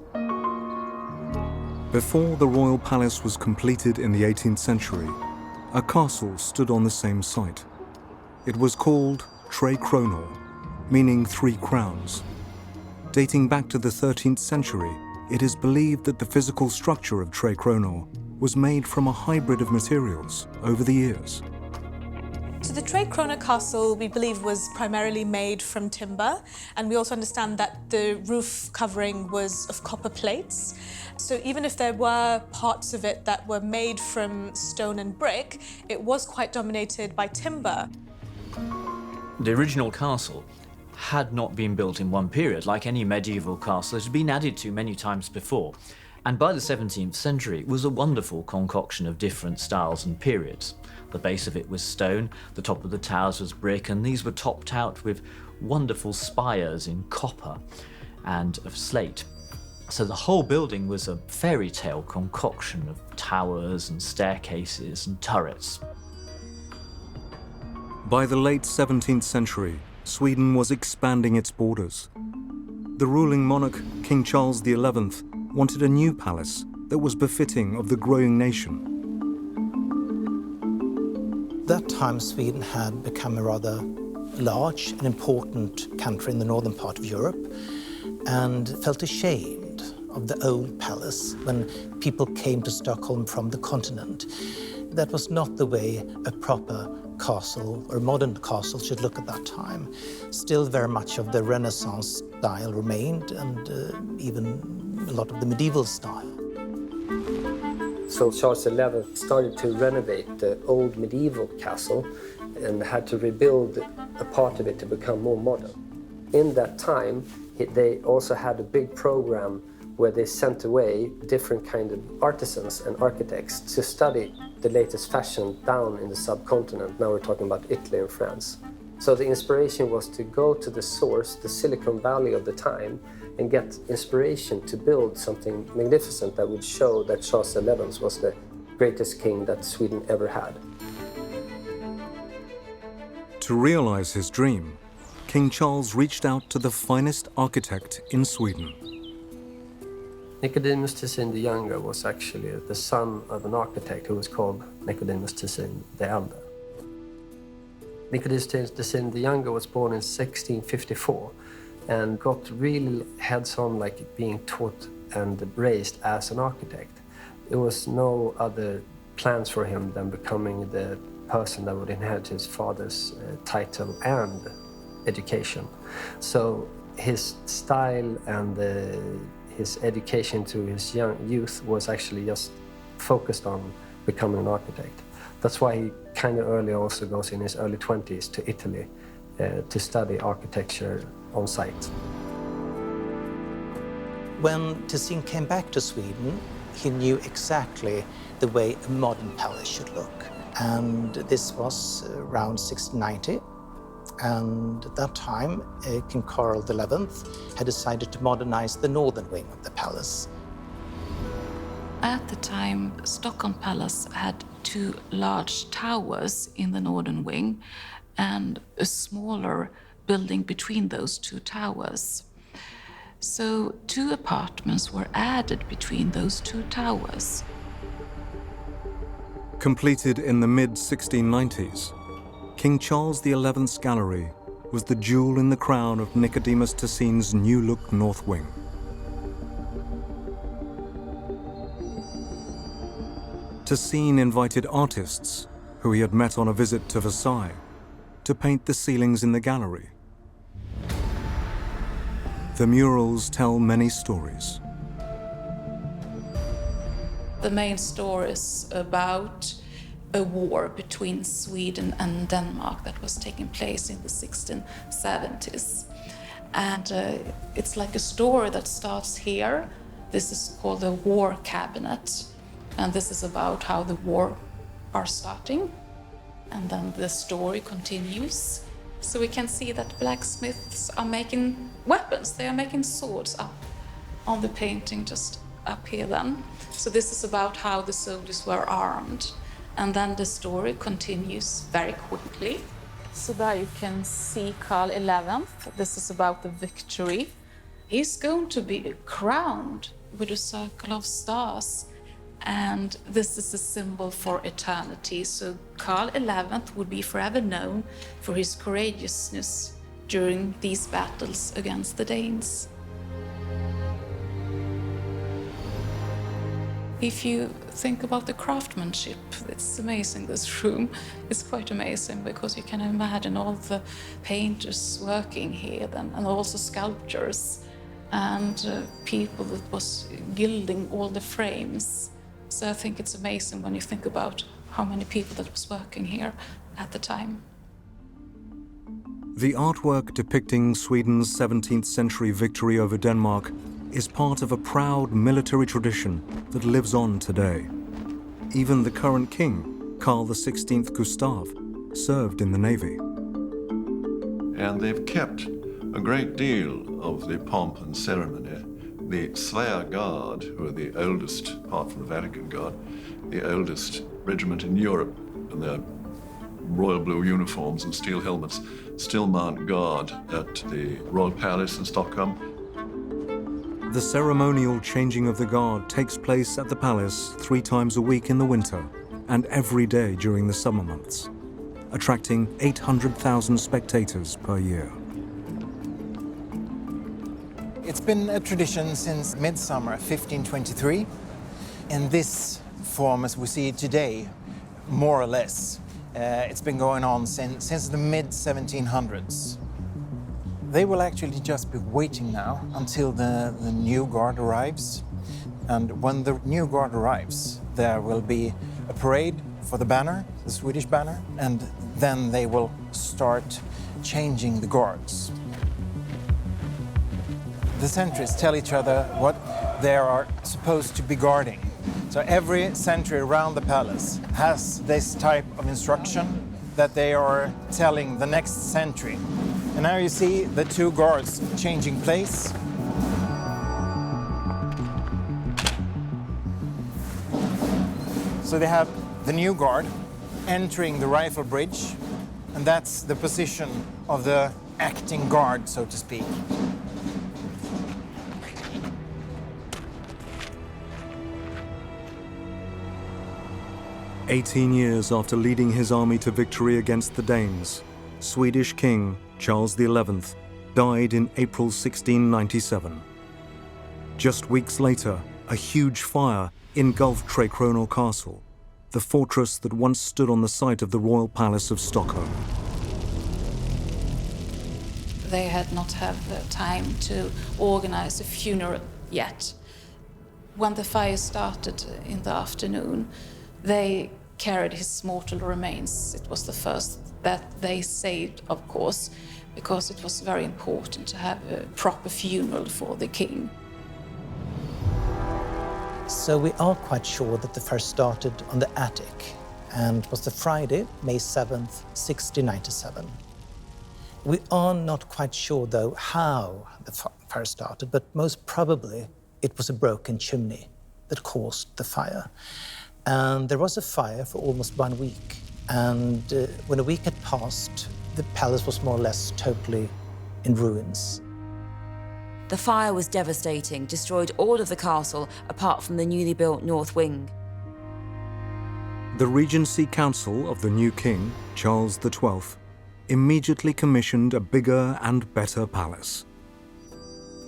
Before the Royal Palace was completed in the 18th century, a castle stood on the same site. It was called Tre Kronor, meaning 3 crowns. Dating back to the 13th century, it is believed that the physical structure of Tre Kronor was made from a hybrid of materials over the years. So the Tre Kronor castle, we believe, was primarily made from timber, and we also understand that the roof covering was of copper plates. So even if there were parts of it that were made from stone and brick, it was quite dominated by timber. The original castle had not been built in one period. Like any medieval castle, it had been added to many times before. And by the 17th century, it was a wonderful concoction of different styles and periods. The base of it was stone, the top of the towers was brick, and these were topped out with wonderful spires in copper and of slate. So the whole building was a fairy tale concoction of towers and staircases and turrets. By the late 17th century, Sweden was expanding its borders. The ruling monarch, King Charles XI, wanted a new palace that was befitting of the growing nation. That time, Sweden had become a rather large and important country in the northern part of Europe and felt ashamed of the old palace when people came to Stockholm from the continent. That was not the way a proper castle or modern castle should look at that time. Still very much of the Renaissance style remained, and even a lot of the medieval style. So Charles XI started to renovate the old medieval castle and had to rebuild a part of it to become more modern. In that time, they also had a big program where they sent away different kind of artisans and architects to study the latest fashion down in the subcontinent. Now we're talking about Italy and France. So the inspiration was to go to the source, the Silicon Valley of the time, and get inspiration to build something magnificent that would show that Charles XI was the greatest king that Sweden ever had. To realize his dream, King Charles reached out to the finest architect in Sweden. Nicodemus Tessin the Younger was actually the son of an architect who was called Nicodemus Tessin the Elder. Nicodemus Tessin the Younger was born in 1654 and got really heads-on, like being taught and raised as an architect. There was no other plans for him than becoming the person that would inherit his father's title and education. So his style and his education to his young youth was actually just focused on becoming an architect. That's why he kind of early also goes in his early 20s to Italy to study architecture on site. When Tessin came back to Sweden, he knew exactly the way a modern palace should look. And this was around 1690. And at that time, King Carl XI had decided to modernize the northern wing of the palace. At the time, Stockholm Palace had 2 large towers in the northern wing and a smaller building between those 2 towers. So 2 apartments were added between those 2 towers. Completed in the mid-1690s, King Charles XI's gallery was the jewel in the crown of Nicodemus Tessin's new-look north wing. Tessin invited artists, who he had met on a visit to Versailles, to paint the ceilings in the gallery. The murals tell many stories. The main story is about a war between Sweden and Denmark that was taking place in the 1670s. And it's like a story that starts here. This is called the War Cabinet. And this is about how the war are starting. And then the story continues. So we can see that blacksmiths are making weapons. They are making swords up on the painting just up here then. So this is about how the soldiers were armed. And then the story continues very quickly. So there you can see Carl XI. This is about the victory. He's going to be crowned with a circle of stars. And this is a symbol for eternity. So Carl XI would be forever known for his courageousness during these battles against the Danes. If you think about the craftsmanship, it's amazing, this room. It's quite amazing because you can imagine all the painters working here then, and also sculptors and people that was gilding all the frames. So I think it's amazing when you think about how many people that was working here at the time. The artwork depicting Sweden's 17th century victory over Denmark is part of a proud military tradition that lives on today. Even the current king, Carl XVI Gustav, served in the Navy. And they've kept a great deal of the pomp and ceremony. The Slayer Guard, who are the oldest, apart from the Vatican Guard, the oldest regiment in Europe, and their royal blue uniforms and steel helmets, still mount guard at the Royal Palace in Stockholm. The ceremonial changing of the guard takes place at the palace 3 times a week in the winter and every day during the summer months, attracting 800,000 spectators per year. It's been a tradition since midsummer 1523. In this form as we see it today, more or less. It's been going on since the mid-1700s. They will actually just be waiting now until the new guard arrives. And when the new guard arrives, there will be a parade for the banner, the Swedish banner, and then they will start changing the guards. The sentries tell each other what they are supposed to be guarding. So every sentry around the palace has this type of instruction that they are telling the next sentry. And now you see the two guards changing place. So they have the new guard entering the rifle bridge, and that's the position of the acting guard, so to speak. "18 years after leading his army to victory against the Danes, Swedish King Charles XI died in April 1697. Just weeks later, a huge fire engulfed Trekroner Castle, the fortress that once stood on the site of the royal palace of Stockholm. They had not had the time to organize a funeral yet. When the fire started in the afternoon, they carried his mortal remains. It was the first that they saved, of course, because it was very important to have a proper funeral for the king. So we are quite sure that the fire started on the attic, and it was the Friday, May 7th, 1697. We are not quite sure, though, how the fire started, but most probably it was a broken chimney that caused the fire. And there was a fire for almost 1 week. And when a week had passed, the palace was more or less totally in ruins. The fire was devastating, destroyed all of the castle apart from the newly built north wing. The Regency Council of the new king, Charles XII, immediately commissioned a bigger and better palace.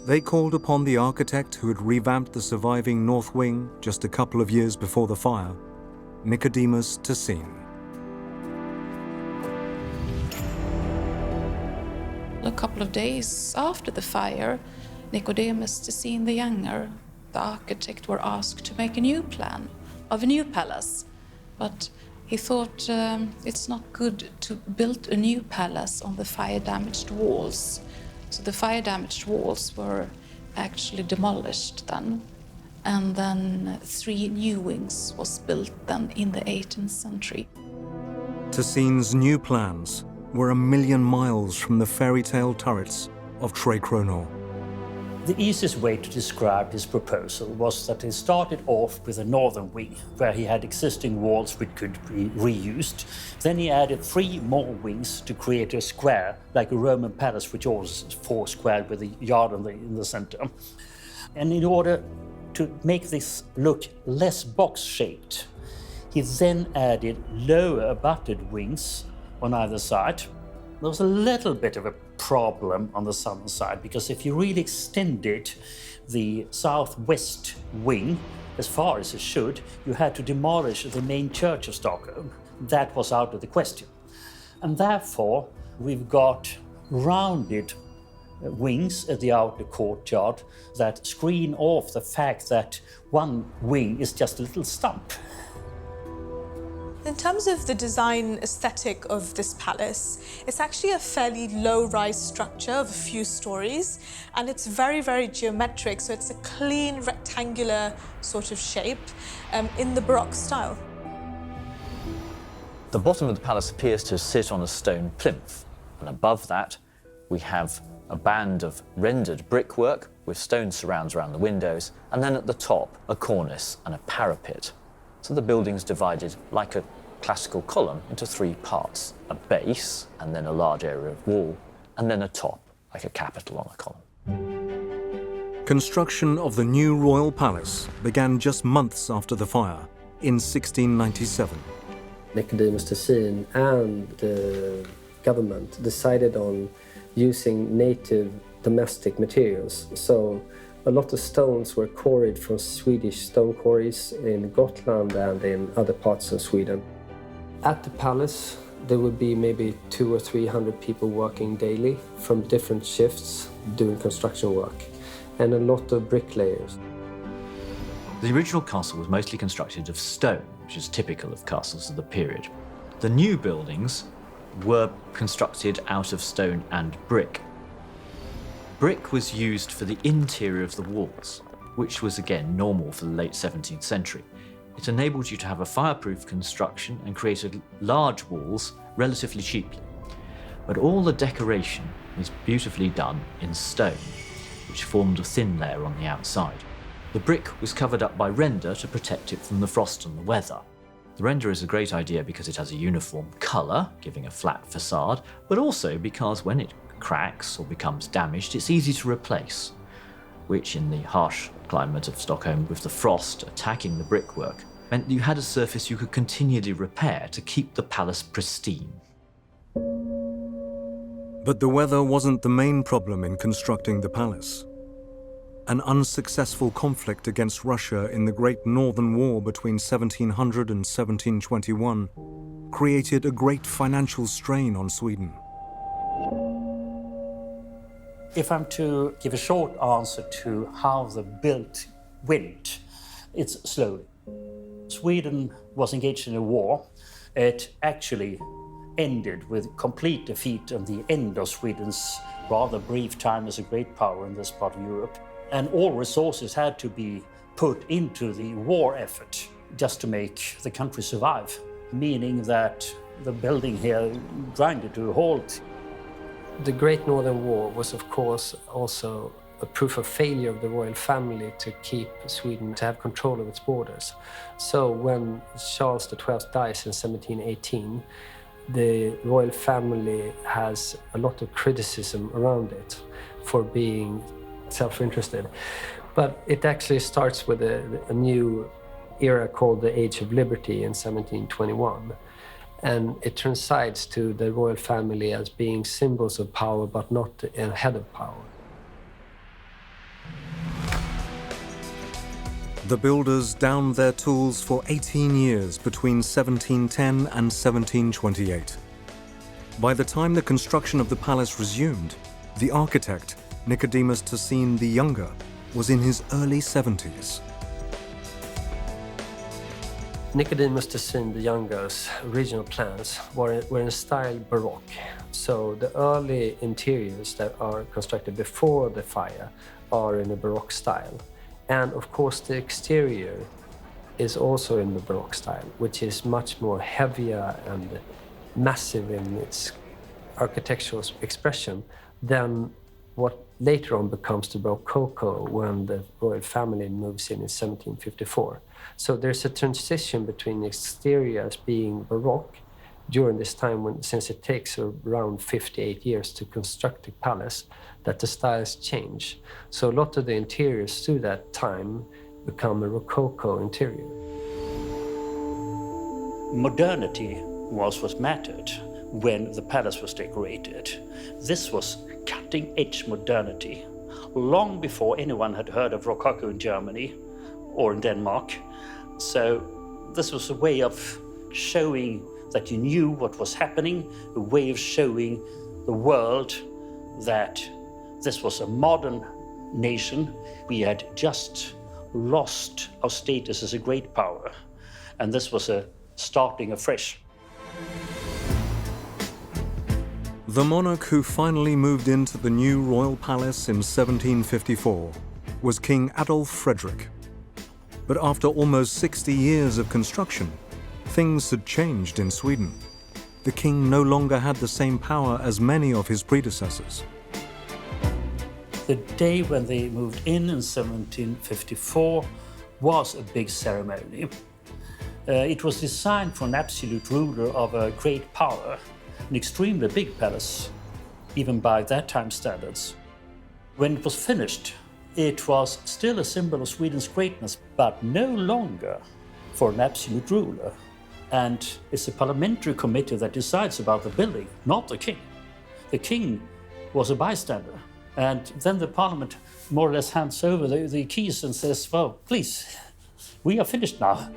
They called upon the architect who had revamped the surviving north wing just a couple of years before the fire, Nicodemus Tessin. A couple of days after the fire, Nicodemus Tessin the Younger, the architect, were asked to make a new plan of a new palace. But he thought it's not good to build a new palace on the fire-damaged walls. So the fire-damaged walls were actually demolished then. And then 3 new wings was built then in the 18th century. Tessin's new plans were 1,000,000 miles from the fairy tale turrets of Trekroner. The easiest way to describe his proposal was that he started off with a northern wing, where he had existing walls which could be reused. Then he added 3 more wings to create a square, like a Roman palace, which was 4 squared with a yard in the center. And in order to make this look less box-shaped, he then added lower abutted wings on either side. There was a little bit of a problem on the southern side, because if you really extended the southwest wing as far as it should, you had to demolish the main church of Stockholm. That was out of the question. And therefore, we've got rounded wings at the outer courtyard that screen off the fact that one wing is just a little stump. In terms of the design aesthetic of this palace, it's actually a fairly low-rise structure of a few stories, and it's very, very geometric, so it's a clean rectangular sort of shape in the Baroque style. The bottom of the palace appears to sit on a stone plinth, and above that we have a band of rendered brickwork with stone surrounds around the windows, and then at the top a cornice and a parapet. So the building's divided like a classical column into 3 parts: a base, and then a large area of wall, and then a top, like a capital on a column. Construction of the new royal palace began just months after the fire, in 1697. Nicodemus Tessin and the government decided on using native domestic materials. So a lot of stones were quarried from Swedish stone quarries in Gotland and in other parts of Sweden. At the palace, there would be maybe 200 or 300 people working daily from different shifts doing construction work, and a lot of bricklayers. The original castle was mostly constructed of stone, which is typical of castles of the period. The new buildings were constructed out of stone and brick. Brick was used for the interior of the walls, which was again normal for the late 17th century. It enabled you to have a fireproof construction and created large walls relatively cheaply. But all the decoration was beautifully done in stone, which formed a thin layer on the outside. The brick was covered up by render to protect it from the frost and the weather. The render is a great idea because it has a uniform colour, giving a flat facade, but also because when it cracks or becomes damaged, it's easy to replace, which in the harsh climate of Stockholm, with the frost attacking the brickwork, meant you had a surface you could continually repair to keep the palace pristine. But the weather wasn't the main problem in constructing the palace. An unsuccessful conflict against Russia in the Great Northern War between 1700 and 1721 created a great financial strain on Sweden. If I'm to give a short answer to how the build went, it's slowly. Sweden was engaged in a war. It actually ended with complete defeat and the end of Sweden's rather brief time as a great power in this part of Europe. And all resources had to be put into the war effort just to make the country survive, meaning that the building here grinded to a halt. The Great Northern War was, of course, also a proof of failure of the royal family to keep Sweden, to have control of its borders. So when Charles XII dies in 1718, the royal family has a lot of criticism around it for being self-interested. But it actually starts with a new era called the Age of Liberty in 1721. And it transites to the royal family as being symbols of power, but not a head of power. The builders downed their tools for 18 years between 1710 and 1728. By the time the construction of the palace resumed, the architect, Nicodemus Tessin the Younger, was in his early 70s. Nicodemus Tessin the Younger's original plans were in style Baroque. So the early interiors that are constructed before the fire are in a Baroque style. And of course the exterior is also in the Baroque style, which is much more heavier and massive in its architectural expression than what later on becomes the Rococo when the royal family moves in 1754. So there's a transition between exteriors being Baroque during this time, since it takes around 58 years to construct a palace, that the styles change. So a lot of the interiors through that time become a Rococo interior. Modernity was what mattered when the palace was decorated. This was cutting-edge modernity, long before anyone had heard of Rococo in Germany or in Denmark. So this was a way of showing that you knew what was happening, a way of showing the world that this was a modern nation. We had just lost our status as a great power, and this was a starting afresh. The monarch who finally moved into the new royal palace in 1754 was King Adolf Frederick. But after almost 60 years of construction, things had changed in Sweden. The king no longer had the same power as many of his predecessors. The day when they moved in 1754 was a big ceremony. It was designed for an absolute ruler of a great power, an extremely big palace, even by that time standards. When it was finished, it was still a symbol of Sweden's greatness, but no longer for an absolute ruler. And it's a parliamentary committee that decides about the building, not the king. The king was a bystander. And then the parliament more or less hands over the keys and says, well, please, we are finished now.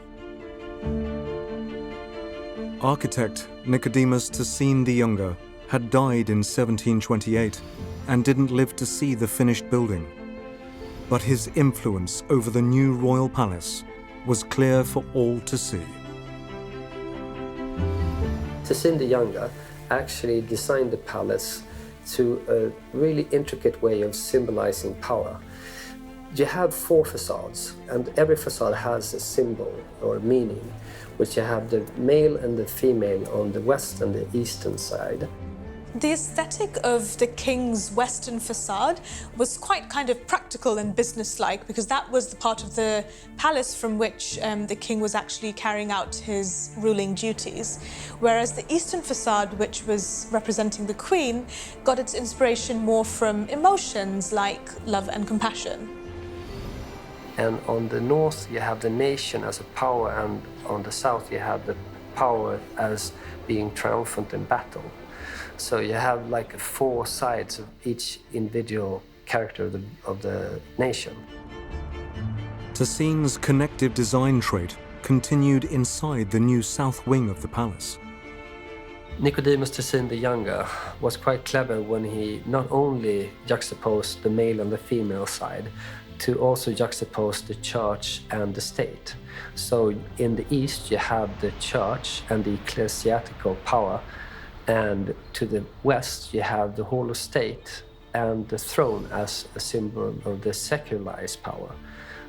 Architect Nicodemus Tessin the Younger had died in 1728 and didn't live to see the finished building. but his influence over the new royal palace was clear for all to see. Tessin the Younger actually designed the palace to a really intricate way of symbolizing power. You have 4 facades, and every facade has a symbol or a meaning, which you have the male and the female on the west and the eastern side. The aesthetic of the king's western facade was quite kind of practical and businesslike, because that was the part of the palace from which the king was actually carrying out his ruling duties. Whereas the eastern facade, which was representing the queen, got its inspiration more from emotions like love and compassion. And on the north, you have the nation as a power, and on the south, you have the power as being triumphant in battle. So you have like 4 sides of each individual character of the nation. Tessin's connective design trait continued inside the new south wing of the palace. Nicodemus Tessin the Younger was quite clever when he not only juxtaposed the male and the female side, to also juxtapose the church and the state. So in the east, you have the church and the ecclesiastical power, and to the west, you have the whole of state and the throne as a symbol of the secularized power.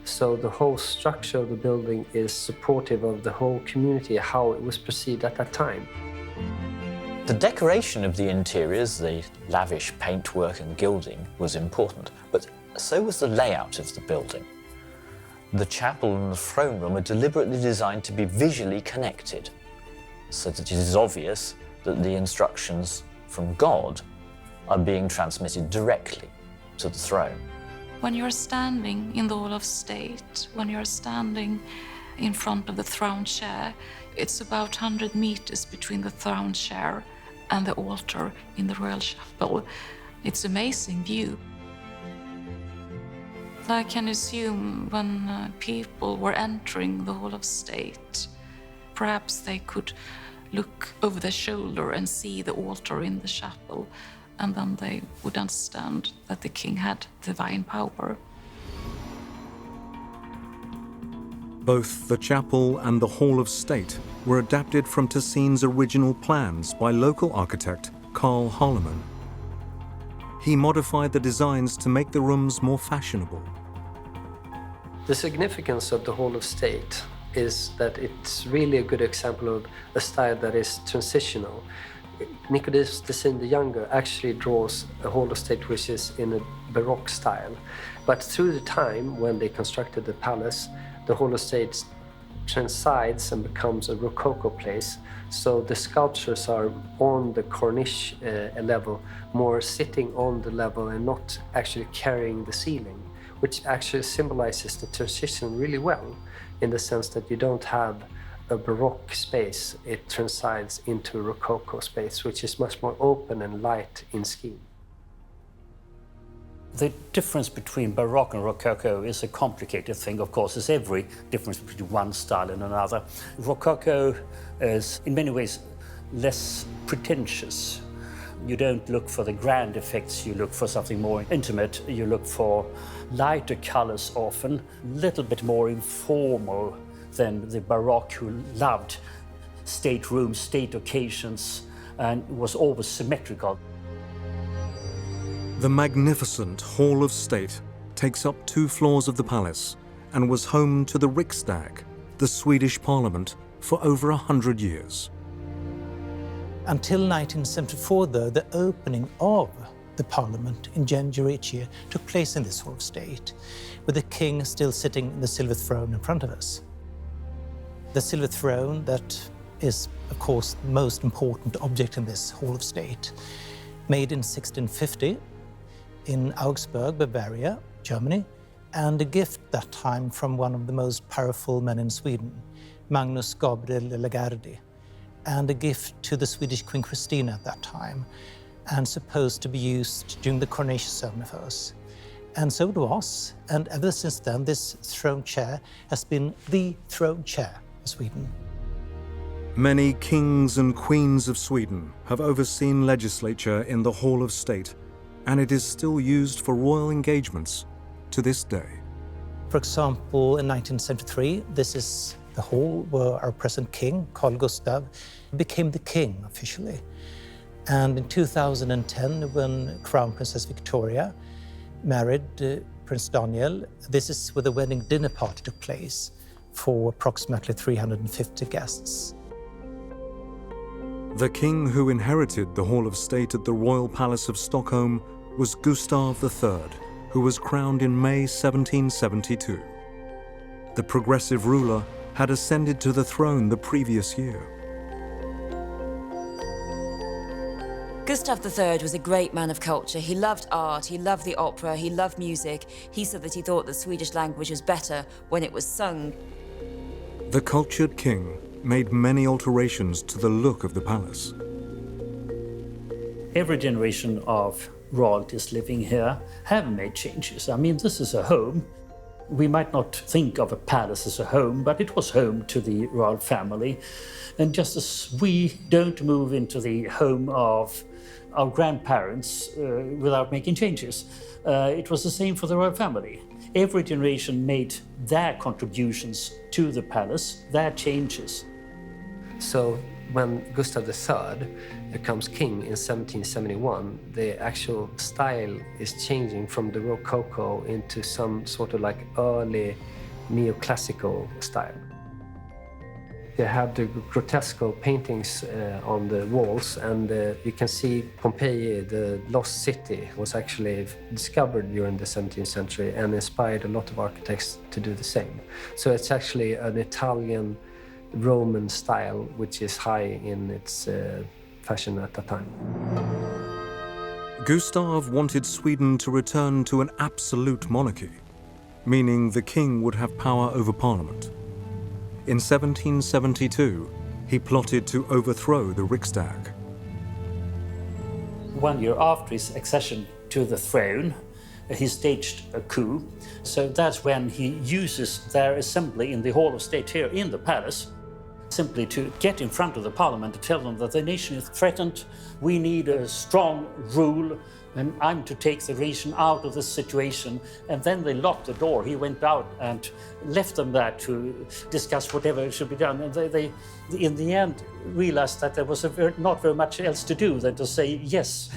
So the whole structure of the building is supportive of the whole community, how it was perceived at that time. The decoration of the interiors, the lavish paintwork and gilding, was important, but so was the layout of the building. The chapel and the throne room are deliberately designed to be visually connected, so that it is obvious that the instructions from God are being transmitted directly to the throne. When you're standing in the Hall of State, when you're standing in front of the throne chair, it's about 100 meters between the throne chair and the altar in the royal chapel. It's an amazing view. I can assume when people were entering the Hall of State, perhaps they could look over their shoulder and see the altar in the chapel, and then they would understand that the king had divine power. Both the chapel and the Hall of State were adapted from Tessin's original plans by local architect Carl Holleman. He modified the designs to make the rooms more fashionable. The significance of the Hall of State is that it's really a good example of a style that is transitional. Nicodemus Tessin the Younger actually draws a Hall of State which is in a Baroque style. But through the time when they constructed the palace, the Hall of State transides and becomes a Rococo place. So the sculptures are on the cornice level, more sitting on the level and not actually carrying the ceiling, which actually symbolizes the transition really well, in the sense that you don't have a Baroque space, it transides into a Rococo space, which is much more open and light in scheme. The difference between Baroque and Rococo is a complicated thing, of course, as every difference between one style and another. Rococo is, in many ways, less pretentious. You don't look for the grand effects, you look for something more intimate, you look for lighter colors often, a little bit more informal than the Baroque, who loved state rooms, state occasions, and was always symmetrical. The magnificent Hall of State takes up 2 floors of the palace and was home to the Riksdag, the Swedish parliament, for over 100 years. Until 1974, though, the opening of the parliament in January each year took place in this Hall of State, with the king still sitting in the silver throne in front of us. The silver throne that is, of course, the most important object in this Hall of State, made in 1650 in Augsburg, Bavaria, Germany, and a gift that time from one of the most powerful men in Sweden, Magnus Gabriel Lagarde, and a gift to the Swedish Queen Christina at that time, and supposed to be used during the coronation ceremony of hers. And so it was, and ever since then, this throne chair has been the throne chair of Sweden. Many kings and queens of Sweden have overseen legislature in the Hall of State, and it is still used for royal engagements, to this day. For example, in 1973, this is the hall where our present king, Carl Gustaf, became the king officially. And in 2010, when Crown Princess Victoria married Prince Daniel, this is where the wedding dinner party took place for approximately 350 guests. The king who inherited the Hall of State at the Royal Palace of Stockholm was Gustav III, who was crowned in May 1772. The progressive ruler had ascended to the throne the previous year. Gustav III was a great man of culture. He loved art, he loved the opera, he loved music. He said that he thought the Swedish language was better when it was sung. The cultured king made many alterations to the look of the palace. Every generation of royalties living here have made changes. I mean, this is a home. We might not think of a palace as a home, but it was home to the royal family. And just as we don't move into the home of our grandparents without making changes, it was the same for the royal family. Every generation made their contributions to the palace, their changes. So when Gustav III becomes king in 1771, the actual style is changing from the Rococo into some sort of like early neoclassical style. They have the grotesque paintings on the walls, and you can see Pompeii, the lost city, was actually discovered during the 17th century and inspired a lot of architects to do the same. So it's actually an Italian Roman style, which is high in its fashion at the time. Gustav wanted Sweden to return to an absolute monarchy, meaning the king would have power over parliament. In 1772, he plotted to overthrow the Riksdag. 1 year after his accession to the throne, he staged a coup. So that's when he uses their assembly in the Hall of State here in the palace, simply to get in front of the parliament to tell them that the nation is threatened, we need a strong rule, and I'm to take the nation out of this situation. And then they locked the door. He went out and left them there to discuss whatever should be done. And they in the end, realized that there was not very much else to do than to say yes.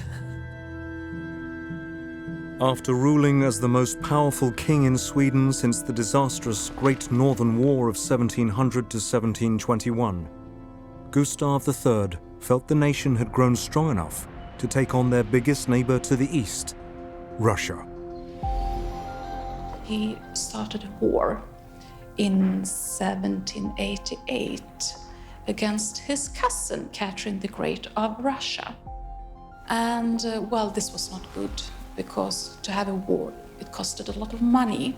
After ruling as the most powerful king in Sweden since the disastrous Great Northern War of 1700 to 1721, Gustav III felt the nation had grown strong enough to take on their biggest neighbor to the east, Russia. He started a war in 1788 against his cousin, Catherine the Great of Russia. And, well, this was not good, because to have a war, it costed a lot of money.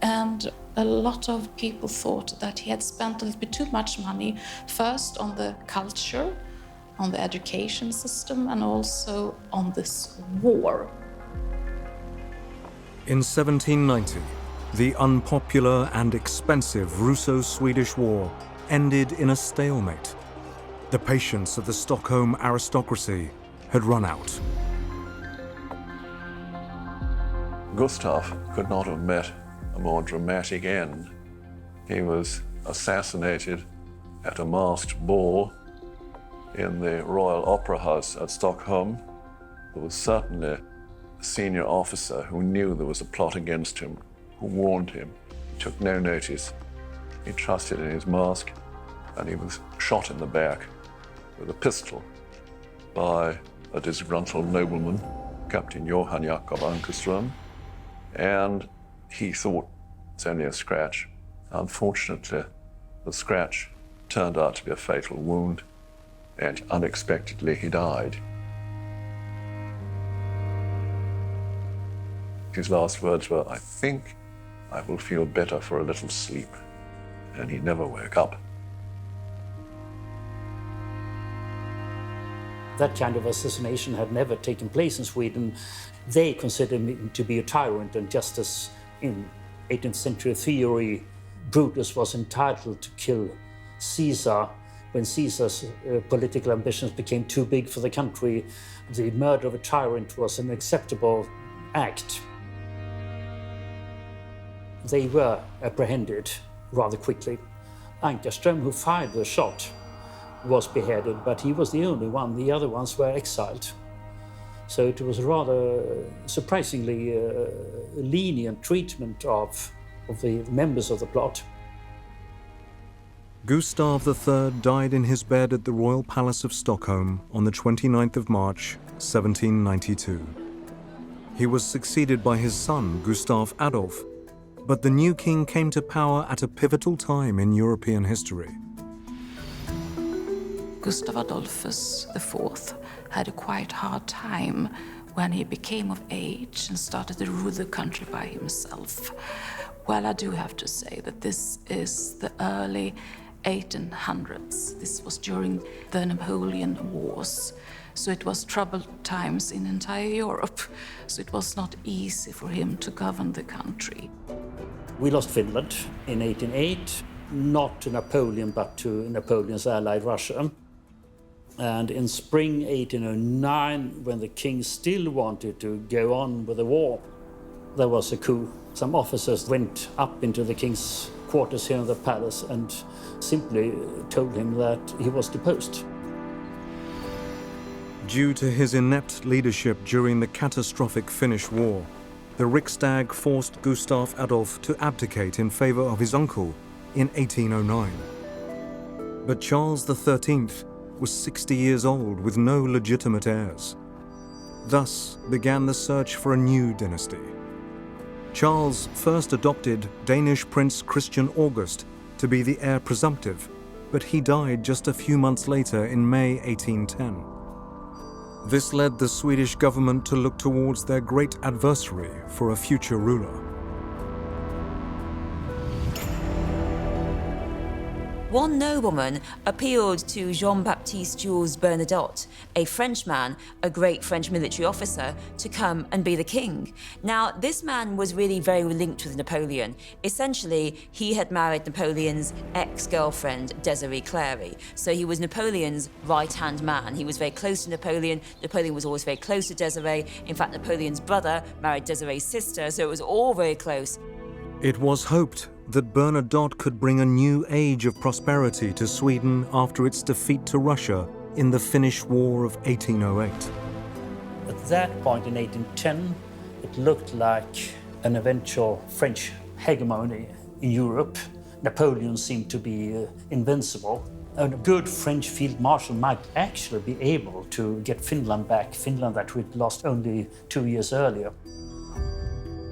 And a lot of people thought that he had spent a little bit too much money, first on the culture, on the education system, and also on this war. In 1790, the unpopular and expensive Russo-Swedish War ended in a stalemate. The patience of the Stockholm aristocracy had run out. Gustav could not have met a more dramatic end. He was assassinated at a masked ball in the Royal Opera House at Stockholm. There was certainly a senior officer who knew there was a plot against him, who warned him. He took no notice. He trusted in his mask, and he was shot in the back with a pistol by a disgruntled nobleman, Captain Johan Jakob Ankerström, and he thought it's only a scratch. Unfortunately, the scratch turned out to be a fatal wound, and unexpectedly he died. His last words were, "I think I will feel better for a little sleep," and he never woke up. That kind of assassination had never taken place in Sweden. They considered him to be a tyrant, and just as in 18th century theory, Brutus was entitled to kill Caesar, when Caesar's political ambitions became too big for the country, the murder of a tyrant was an acceptable act. they were apprehended rather quickly. Ankerström, who fired the shot, was beheaded, but he was the only one. The other ones were exiled. So it was rather surprisingly lenient treatment of the members of the plot. Gustav III died in his bed at the Royal Palace of Stockholm on the 29th of March, 1792. He was succeeded by his son, Gustav Adolf, but the new king came to power at a pivotal time in European history. Gustav Adolphus IV had a quite hard time when he became of age and started to rule the country by himself. Well, I do have to say that this is the early 1800s. This was during the Napoleon Wars. So it was troubled times in entire Europe. So it was not easy for him to govern the country. We lost Finland in 1808, not to Napoleon, but to Napoleon's ally Russia. And in spring 1809, when the king still wanted to go on with the war, there was a coup. Some officers went up into the king's quarters here in the palace and simply told him that he was deposed. Due to his inept leadership during the catastrophic Finnish War, the Riksdag forced Gustav Adolf to abdicate in favor of his uncle in 1809. But Charles XIII was 60 years old with no legitimate heirs. Thus began the search for a new dynasty. Charles first adopted Danish Prince Christian August to be the heir presumptive, but he died just a few months later in May 1810. This led the Swedish government to look towards their great adversary for a future ruler. One nobleman appealed to Jean-Baptiste Jules Bernadotte, a Frenchman, a great French military officer, to come and be the king. Now, this man was really very linked with Napoleon. Essentially, he had married Napoleon's ex-girlfriend, Desiree Clary. So he was Napoleon's right-hand man. He was very close to Napoleon. Napoleon was always very close to Desiree. In fact, Napoleon's brother married Desiree's sister, so it was all very close. It was hoped that Bernadotte could bring a new age of prosperity to Sweden after its defeat to Russia in the Finnish War of 1808. At that point in 1810, it looked like an eventual French hegemony in Europe. Napoleon seemed to be invincible. A good French field marshal might actually be able to get Finland back, Finland that we'd lost only 2 years earlier.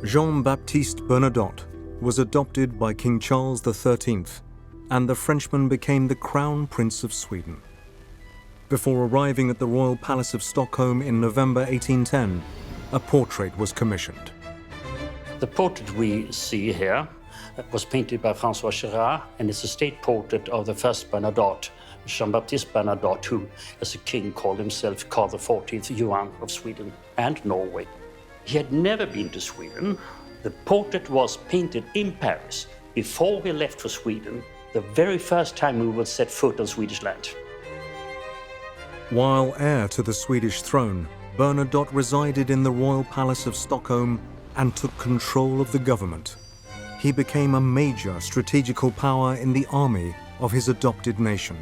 Jean-Baptiste Bernadotte was adopted by King Charles XIII, and the Frenchman became the Crown Prince of Sweden. Before arriving at the Royal Palace of Stockholm in November 1810, a portrait was commissioned. The portrait we see here was painted by François Gérard, and it's a state portrait of the first Bernadotte, Jean-Baptiste Bernadotte, who, as a king, called himself Karl XIV Johan of Sweden and Norway. He had never been to Sweden. The portrait was painted in Paris before we left for Sweden, the very first time we would set foot on Swedish land. While heir to the Swedish throne, Bernadotte resided in the Royal Palace of Stockholm and took control of the government. He became a major strategical power in the army of his adopted nation.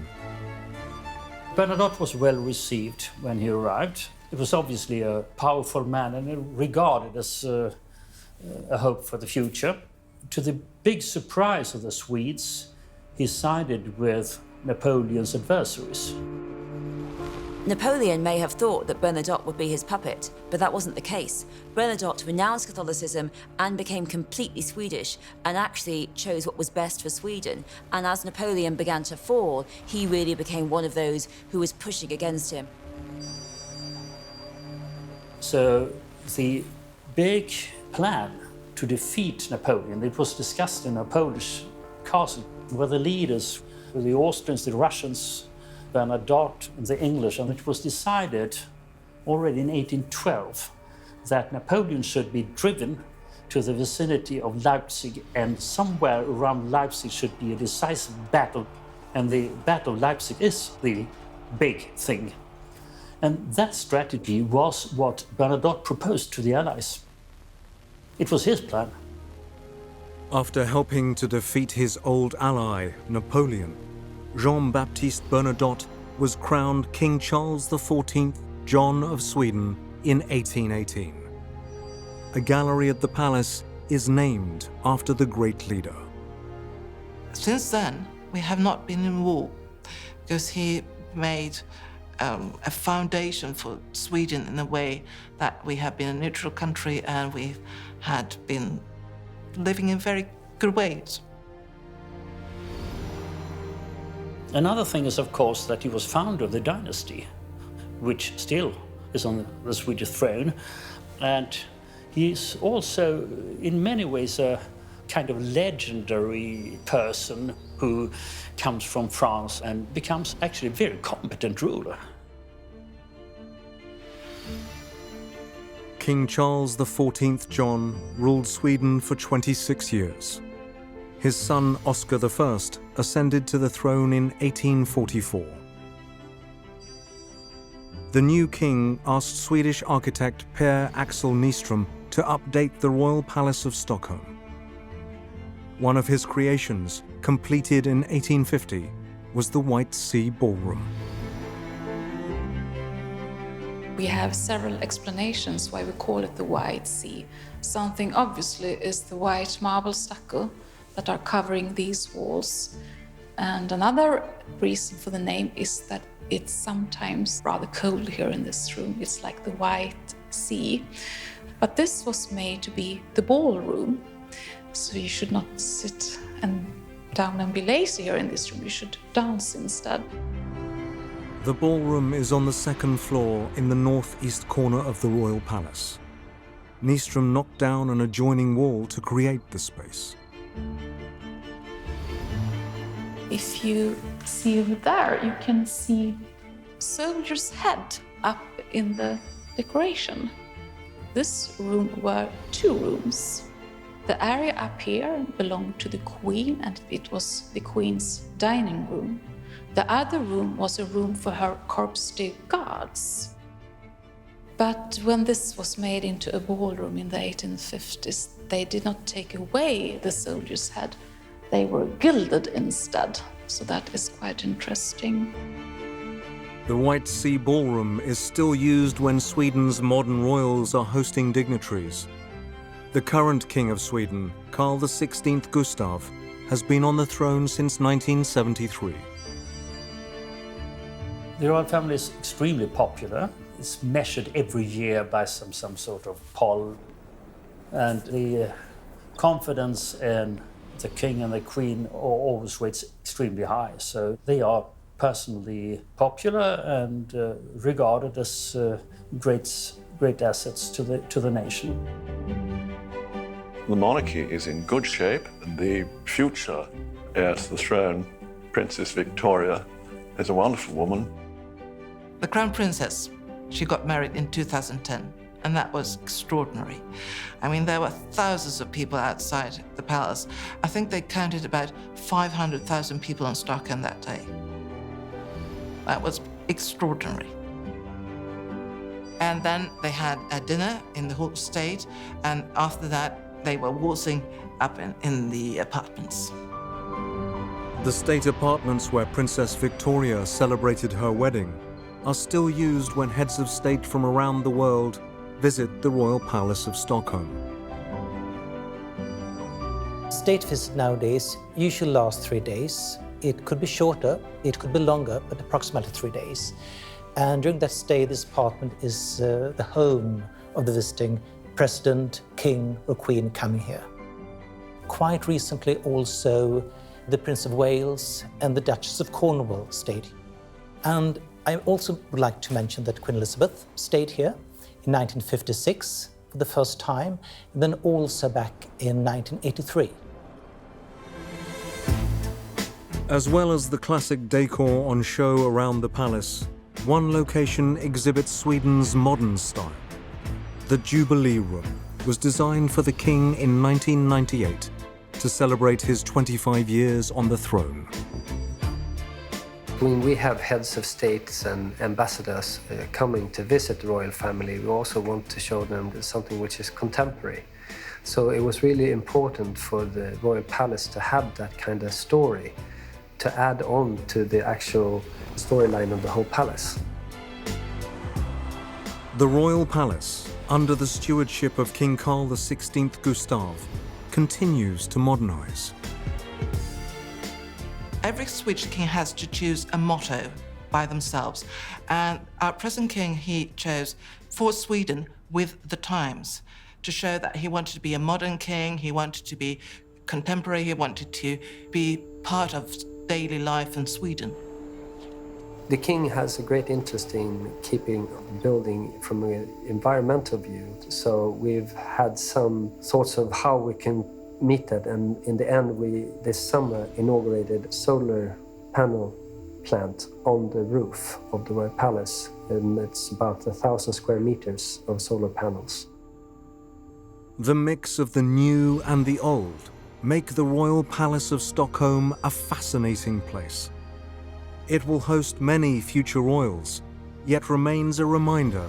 Bernadotte was well received when he arrived. He was obviously a powerful man and regarded as a hope for the future. To the big surprise of the Swedes, he sided with Napoleon's adversaries. Napoleon may have thought that Bernadotte would be his puppet, but that wasn't the case. Bernadotte renounced Catholicism and became completely Swedish, and actually chose what was best for Sweden. And as Napoleon began to fall, he really became one of those who was pushing against him. So the big plan to defeat Napoleon, it was discussed in a Polish castle where the leaders were the Austrians, the Russians, Bernadotte, and the English, and it was decided already in 1812 that Napoleon should be driven to the vicinity of Leipzig, and somewhere around Leipzig should be a decisive battle, and the Battle of Leipzig is the big thing. And that strategy was what Bernadotte proposed to the Allies. It was his plan. After helping to defeat his old ally, Napoleon, Jean-Baptiste Bernadotte was crowned King Charles XIV, John of Sweden in 1818. A gallery at the palace is named after the great leader. Since then, we have not been in war because he made a foundation for Sweden in a way that we have been a neutral country and we had been living in very good ways. Another thing is, of course, that he was founder of the dynasty, which still is on the Swedish throne. And he's also, in many ways, a kind of legendary person who comes from France and becomes actually a very competent ruler. King Charles XIV John ruled Sweden for 26 years. His son Oscar I ascended to the throne in 1844. The new king asked Swedish architect Per Axel Nyström to update the Royal Palace of Stockholm. One of his creations, completed in 1850, was the White Sea Ballroom. We have several explanations why we call it the White Sea. Something obviously is the white marble stucco that are covering these walls. And another reason for the name is that it's sometimes rather cold here in this room. It's like the White Sea. But this was made to be the ballroom. So you should not sit down and be lazy here in this room. You should dance instead. The ballroom is on the second floor in the northeast corner of the Royal Palace. Nyström knocked down an adjoining wall to create the space. If you see over there, you can see soldier's head up in the decoration. This room were two rooms. The area up here belonged to the Queen, and it was the Queen's dining room. The other room was a room for her corps de guards. But when this was made into a ballroom in the 1850s, they did not take away the soldier's head. They were gilded instead, so that is quite interesting. The White Sea Ballroom is still used when Sweden's modern royals are hosting dignitaries. The current King of Sweden, Carl XVI Gustav, has been on the throne since 1973. The royal family is extremely popular. It's measured every year by some sort of poll. And the confidence in the king and the queen always rates extremely high. So they are personally popular and regarded as great assets to the nation. The monarchy is in good shape, and the future heir to the throne, Princess Victoria, is a wonderful woman. The Crown Princess, she got married in 2010, and that was extraordinary. I mean, there were thousands of people outside the palace. I think they counted about 500,000 people in Stockholm that day. That was extraordinary. And then they had a dinner in the whole state, and after that, they were waltzing up in the apartments. The state apartments where Princess Victoria celebrated her wedding are still used when heads of state from around the world visit the Royal Palace of Stockholm. State visit nowadays usually lasts 3 days. It could be shorter, it could be longer, but approximately 3 days. And during that stay, this apartment is the home of the visiting president, king, or queen coming here. Quite recently also, the Prince of Wales and the Duchess of Cornwall stayed. And I also would like to mention that Queen Elizabeth stayed here in 1956 for the first time, and then also back in 1983. As well as the classic decor on show around the palace, one location exhibits Sweden's modern style. The Jubilee Room was designed for the king in 1998 to celebrate his 25 years on the throne. When we have heads of states and ambassadors coming to visit the royal family, we also want to show them something which is contemporary. So it was really important for the royal palace to have that kind of story to add on to the actual storyline of the whole palace. The royal palace, under the stewardship of King Carl XVI Gustav, continues to modernize. Every Swedish king has to choose a motto by themselves. And our present king, he chose for Sweden with the times, to show that he wanted to be a modern king, he wanted to be contemporary, he wanted to be part of daily life in Sweden. The king has a great interest in keeping the building from an environmental view. So we've had some thoughts of how we can meet that, and in the end we this summer inaugurated a solar panel plant on the roof of the royal palace, and it's about 1,000 square meters of solar panels. The mix of the new and the old make the Royal Palace of Stockholm a fascinating place. It will host many future royals, yet remains a reminder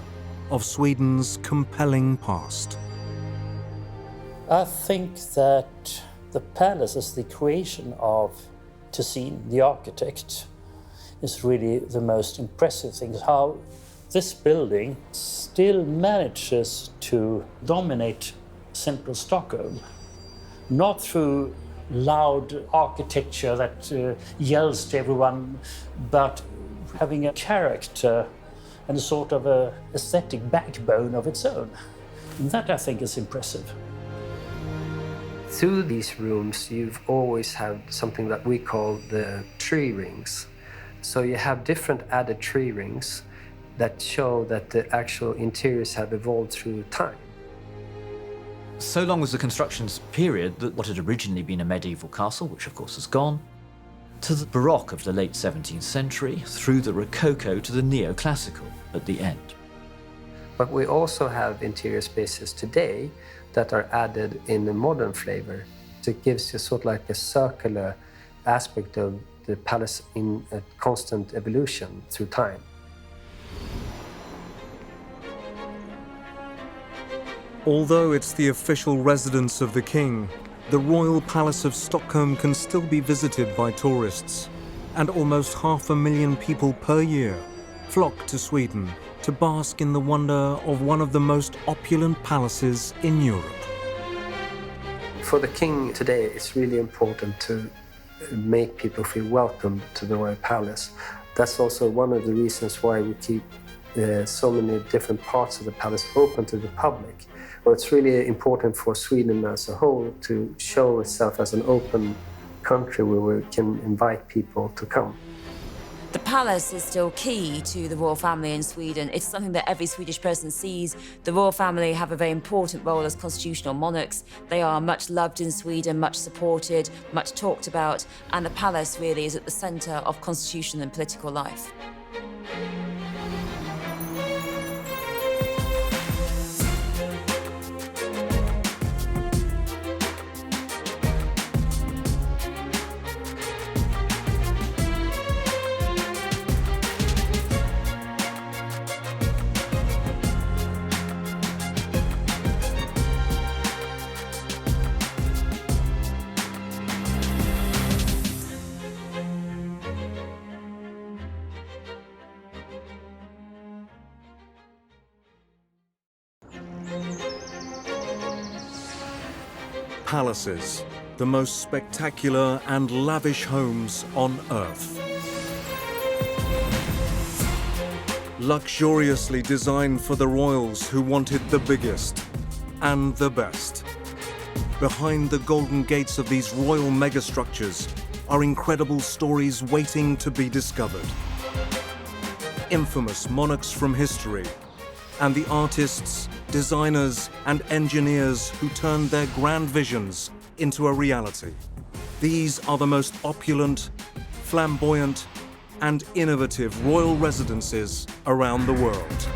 of Sweden's compelling past. I think that the palace is the creation of Tessin, the architect, is really the most impressive thing. How this building still manages to dominate central Stockholm, not through loud architecture that yells to everyone, but having a character and a sort of a aesthetic backbone of its own. And that, I think, is impressive. Through these rooms, you've always had something that we call the tree rings. So you have different added tree rings that show that the actual interiors have evolved through time. So long was the construction period that what had originally been a medieval castle, which of course has gone, to the Baroque of the late 17th century, through the Rococo to the neoclassical at the end. But we also have interior spaces today that are added in a modern flavor. So it gives you sort of like a circular aspect of the palace in a constant evolution through time. Although it's the official residence of the king, the Royal Palace of Stockholm can still be visited by tourists, and almost 500,000 people per year flock to Sweden to bask in the wonder of one of the most opulent palaces in Europe. For the king today, it's really important to make people feel welcome to the royal palace. That's also one of the reasons why we keep so many different parts of the palace open to the public. Well, it's really important for Sweden as a whole to show itself as an open country where we can invite people to come. The palace is still key to the royal family in Sweden. It's something that every Swedish person sees. The royal family have a very important role as constitutional monarchs. They are much loved in Sweden, much supported, much talked about, and the palace really is at the centre of constitutional and political life. Palaces, the most spectacular and lavish homes on Earth. Luxuriously designed for the royals who wanted the biggest and the best. Behind the golden gates of these royal megastructures are incredible stories waiting to be discovered. Infamous monarchs from history, and the artists, designers, and engineers who turned their grand visions into a reality. These are the most opulent, flamboyant, and innovative royal residences around the world.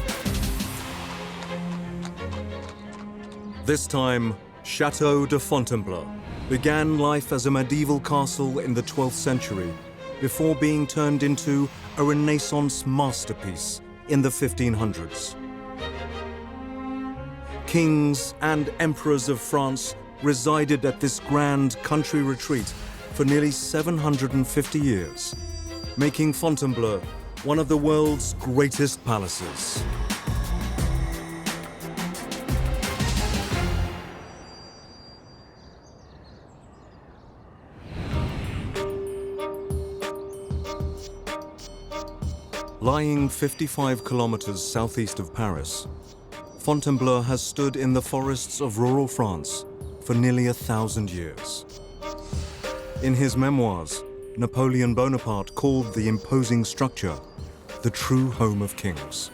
This time, Château de Fontainebleau began life as a medieval castle in the 12th century before being turned into a Renaissance masterpiece in the 1500s. Kings and emperors of France resided at this grand country retreat for nearly 750 years, making Fontainebleau one of the world's greatest palaces. Lying 55 kilometers southeast of Paris, Fontainebleau has stood in the forests of rural France for nearly 1,000 years. In his memoirs, Napoleon Bonaparte called the imposing structure the true home of kings.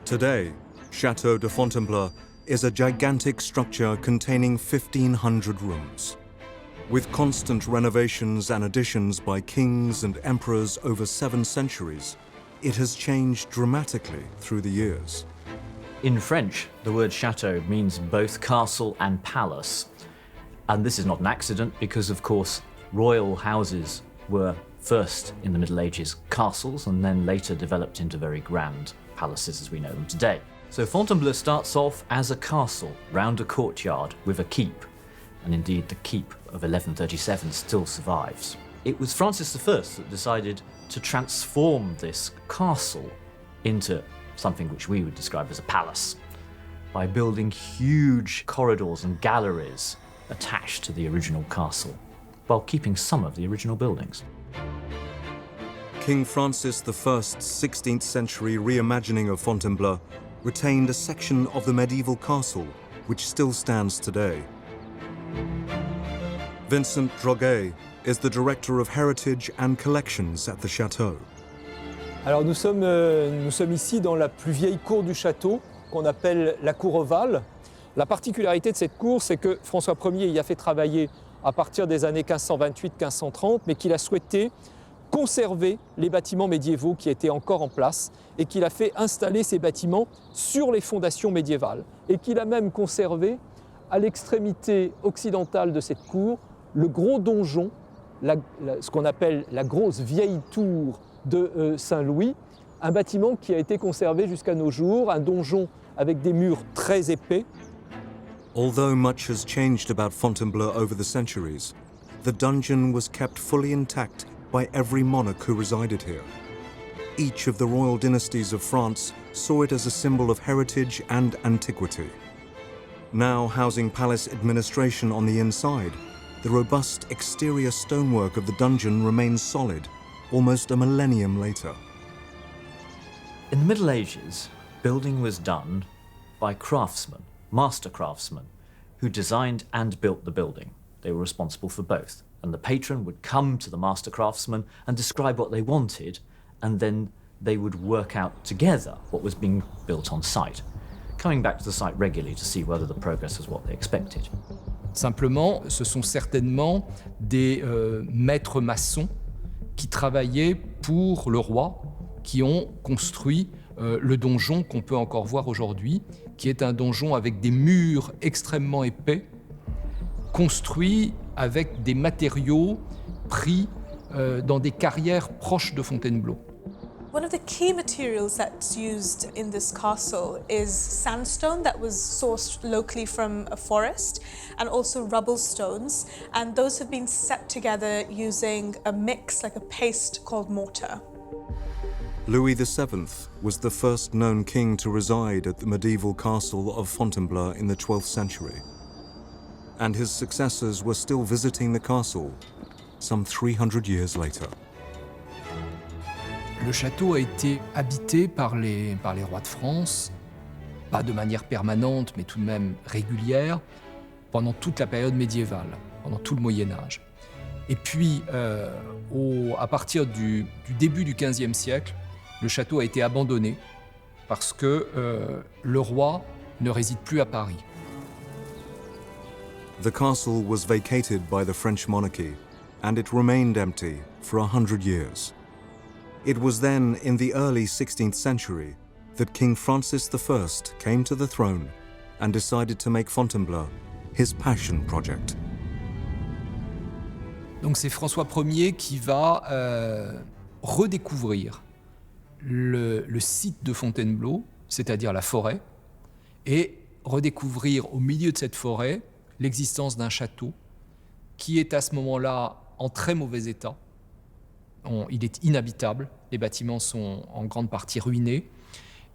Today, Château de Fontainebleau is a gigantic structure containing 1,500 rooms. With constant renovations and additions by kings and emperors over 7 centuries, it has changed dramatically through the years. In French, the word chateau means both castle and palace. And this is not an accident because, of course, royal houses were first in the Middle Ages castles and then later developed into very grand palaces as we know them today. So Fontainebleau starts off as a castle round a courtyard with a keep. And indeed, the keep of 1137 still survives. It was Francis I that decided to transform this castle into something which we would describe as a palace by building huge corridors and galleries attached to the original castle, while keeping some of the original buildings. King Francis I's 16th century reimagining of Fontainebleau retained a section of the medieval castle which still stands today. Vincent Droguet is the Director of Heritage and Collections at the château. Alors nous sommes ici dans la plus vieille cour du château, qu'on appelle la cour ovale. La particularité de cette cour, c'est que François Ier y a fait travailler à partir des années 1528-1530, mais qu'il a souhaité conserver les bâtiments médiévaux qui étaient encore en place et qu'il a fait installer ces bâtiments sur les fondations médiévales et qu'il a même conservé à l'extrémité occidentale de cette cour le gros donjon, ce qu'on appelle la grosse vieille tour de Saint-Louis, un bâtiment qui a été conservé jusqu'à nos jours, un donjon avec des murs très épais. Although much has changed about Fontainebleau over the centuries, the dungeon was kept fully intact by every monarch who resided here. Each of the royal dynasties of France saw it as a symbol of heritage and antiquity. Now housing palace administration on the inside, the robust exterior stonework of the dungeon remains solid, almost a millennium later. In the Middle Ages, building was done by craftsmen, master craftsmen, who designed and built the building. They were responsible for both. And the patron would come to the master craftsman and describe what they wanted, and then they would work out together what was being built on site, coming back to the site regularly to see whether the progress was what they expected. Simplement, ce sont certainement des maîtres maçons qui travaillaient pour le roi, qui ont construit le donjon qu'on peut encore voir aujourd'hui, qui est un donjon avec des murs extrêmement épais, construit avec des matériaux pris dans des carrières proches de Fontainebleau. One of the key materials that's used in this castle is sandstone that was sourced locally from a forest, and also rubble stones, and those have been set together using a mix, like a paste called mortar. Louis VII was the first known king to reside at the medieval castle of Fontainebleau in the 12th century. And his successors were still visiting the castle some 300 years later. Le château a été habité par les rois de France, pas de manière permanente, mais tout de même régulière, pendant toute la période médiévale, pendant tout le Moyen-Âge. Et puis, à partir du début du XVe siècle, le château a été abandonné parce que le roi ne réside plus à Paris. The castle was vacated by the French monarchy, and it remained empty for 100 years. It was then, in the early 16th century, that King Francis I came to the throne and decided to make Fontainebleau his passion project. Donc c'est François Ier qui va redécouvrir le site de Fontainebleau, c'est-à-dire la forêt, et redécouvrir au milieu de cette forêt l'existence d'un château qui est à ce moment-là en très mauvais état. Il est inhabitable, les bâtiments sont en grande partie ruinés,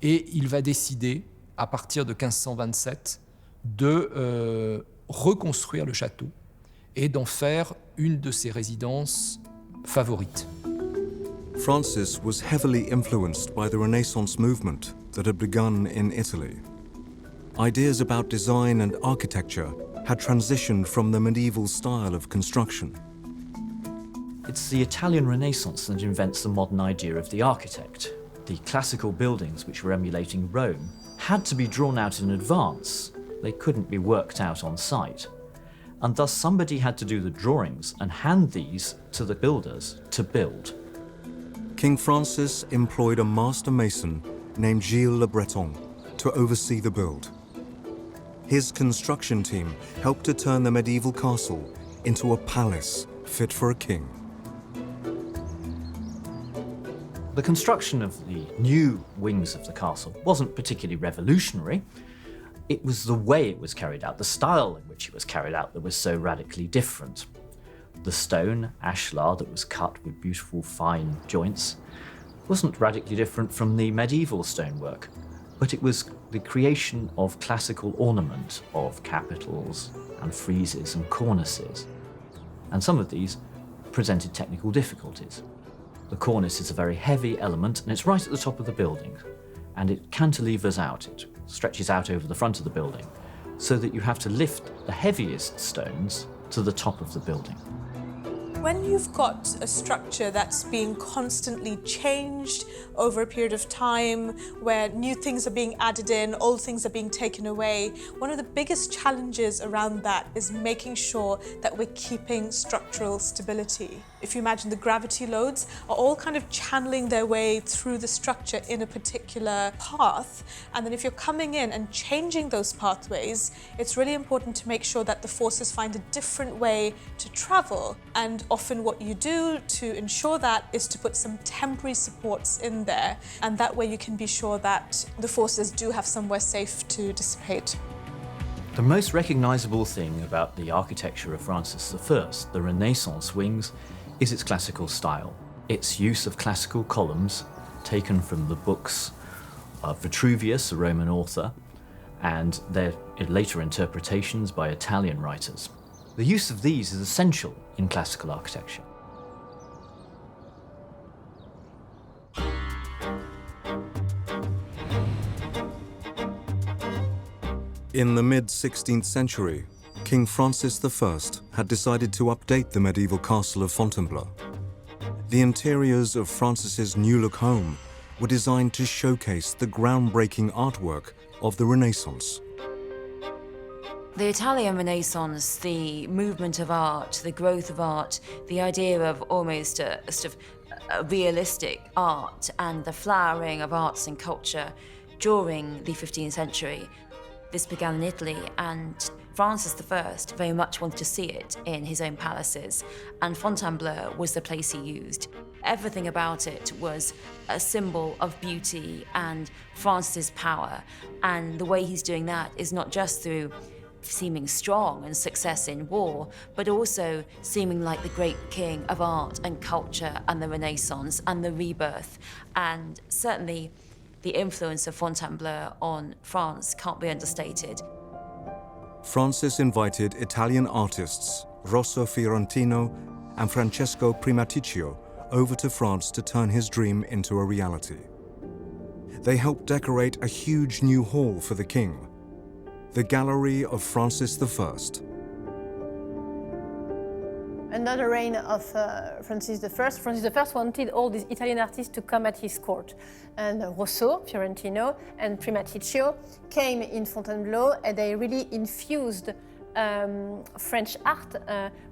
et il va décider, à partir de 1527, de reconstruire le château et d'en faire une de ses résidences favorites. Francis was heavily influenced by the Renaissance movement that had begun in Italy. Ideas about design and architecture had transitioned from the medieval style of construction. It's the Italian Renaissance that invents the modern idea of the architect. The classical buildings, which were emulating Rome, had to be drawn out in advance. They couldn't be worked out on site. And thus somebody had to do the drawings and hand these to the builders to build. King Francis employed a master mason named Gilles Le Breton to oversee the build. His construction team helped to turn the medieval castle into a palace fit for a king. The construction of the new wings of the castle wasn't particularly revolutionary. It was the way it was carried out, the style in which it was carried out, that was so radically different. The stone ashlar that was cut with beautiful fine joints wasn't radically different from the medieval stonework, but it was the creation of classical ornament of capitals and friezes and cornices. And some of these presented technical difficulties. The cornice is a very heavy element, and it's right at the top of the building, and it cantilevers out, it stretches out over the front of the building, so that you have to lift the heaviest stones to the top of the building. When you've got a structure that's being constantly changed over a period of time, where new things are being added in, old things are being taken away, one of the biggest challenges around that is making sure that we're keeping structural stability. If you imagine, the gravity loads are all kind of channeling their way through the structure in a particular path, and then if you're coming in and changing those pathways, it's really important to make sure that the forces find a different way to travel. And often what you do to ensure that is to put some temporary supports in there, and that way you can be sure that the forces do have somewhere safe to dissipate. The most recognizable thing about the architecture of Francis I, the Renaissance wings, is its classical style. Its use of classical columns taken from the books of Vitruvius, a Roman author, and their later interpretations by Italian writers. The use of these is essential in classical architecture. In the mid-16th century, King Francis I had decided to update the medieval castle of Fontainebleau. The interiors of Francis's new-look home were designed to showcase the groundbreaking artwork of the Renaissance. The Italian Renaissance, the movement of art, the growth of art, the idea of almost a sort of a realistic art and the flowering of arts and culture during the 15th century. This began in Italy, and Francis I very much wanted to see it in his own palaces, and Fontainebleau was the place he used. Everything about it was a symbol of beauty and Francis's power, and the way he's doing that is not just through seeming strong and success in war, but also seeming like the great king of art and culture and the Renaissance and the rebirth. And certainly the influence of Fontainebleau on France can't be understated. Francis invited Italian artists Rosso Fiorentino and Francesco Primaticcio over to France to turn his dream into a reality. They helped decorate a huge new hall for the king, the Gallery of Francis I. Under the reign of Francis I wanted all these Italian artists to come at his court. And Rosso, Fiorentino, and Primaticcio came in Fontainebleau, and they really infused French art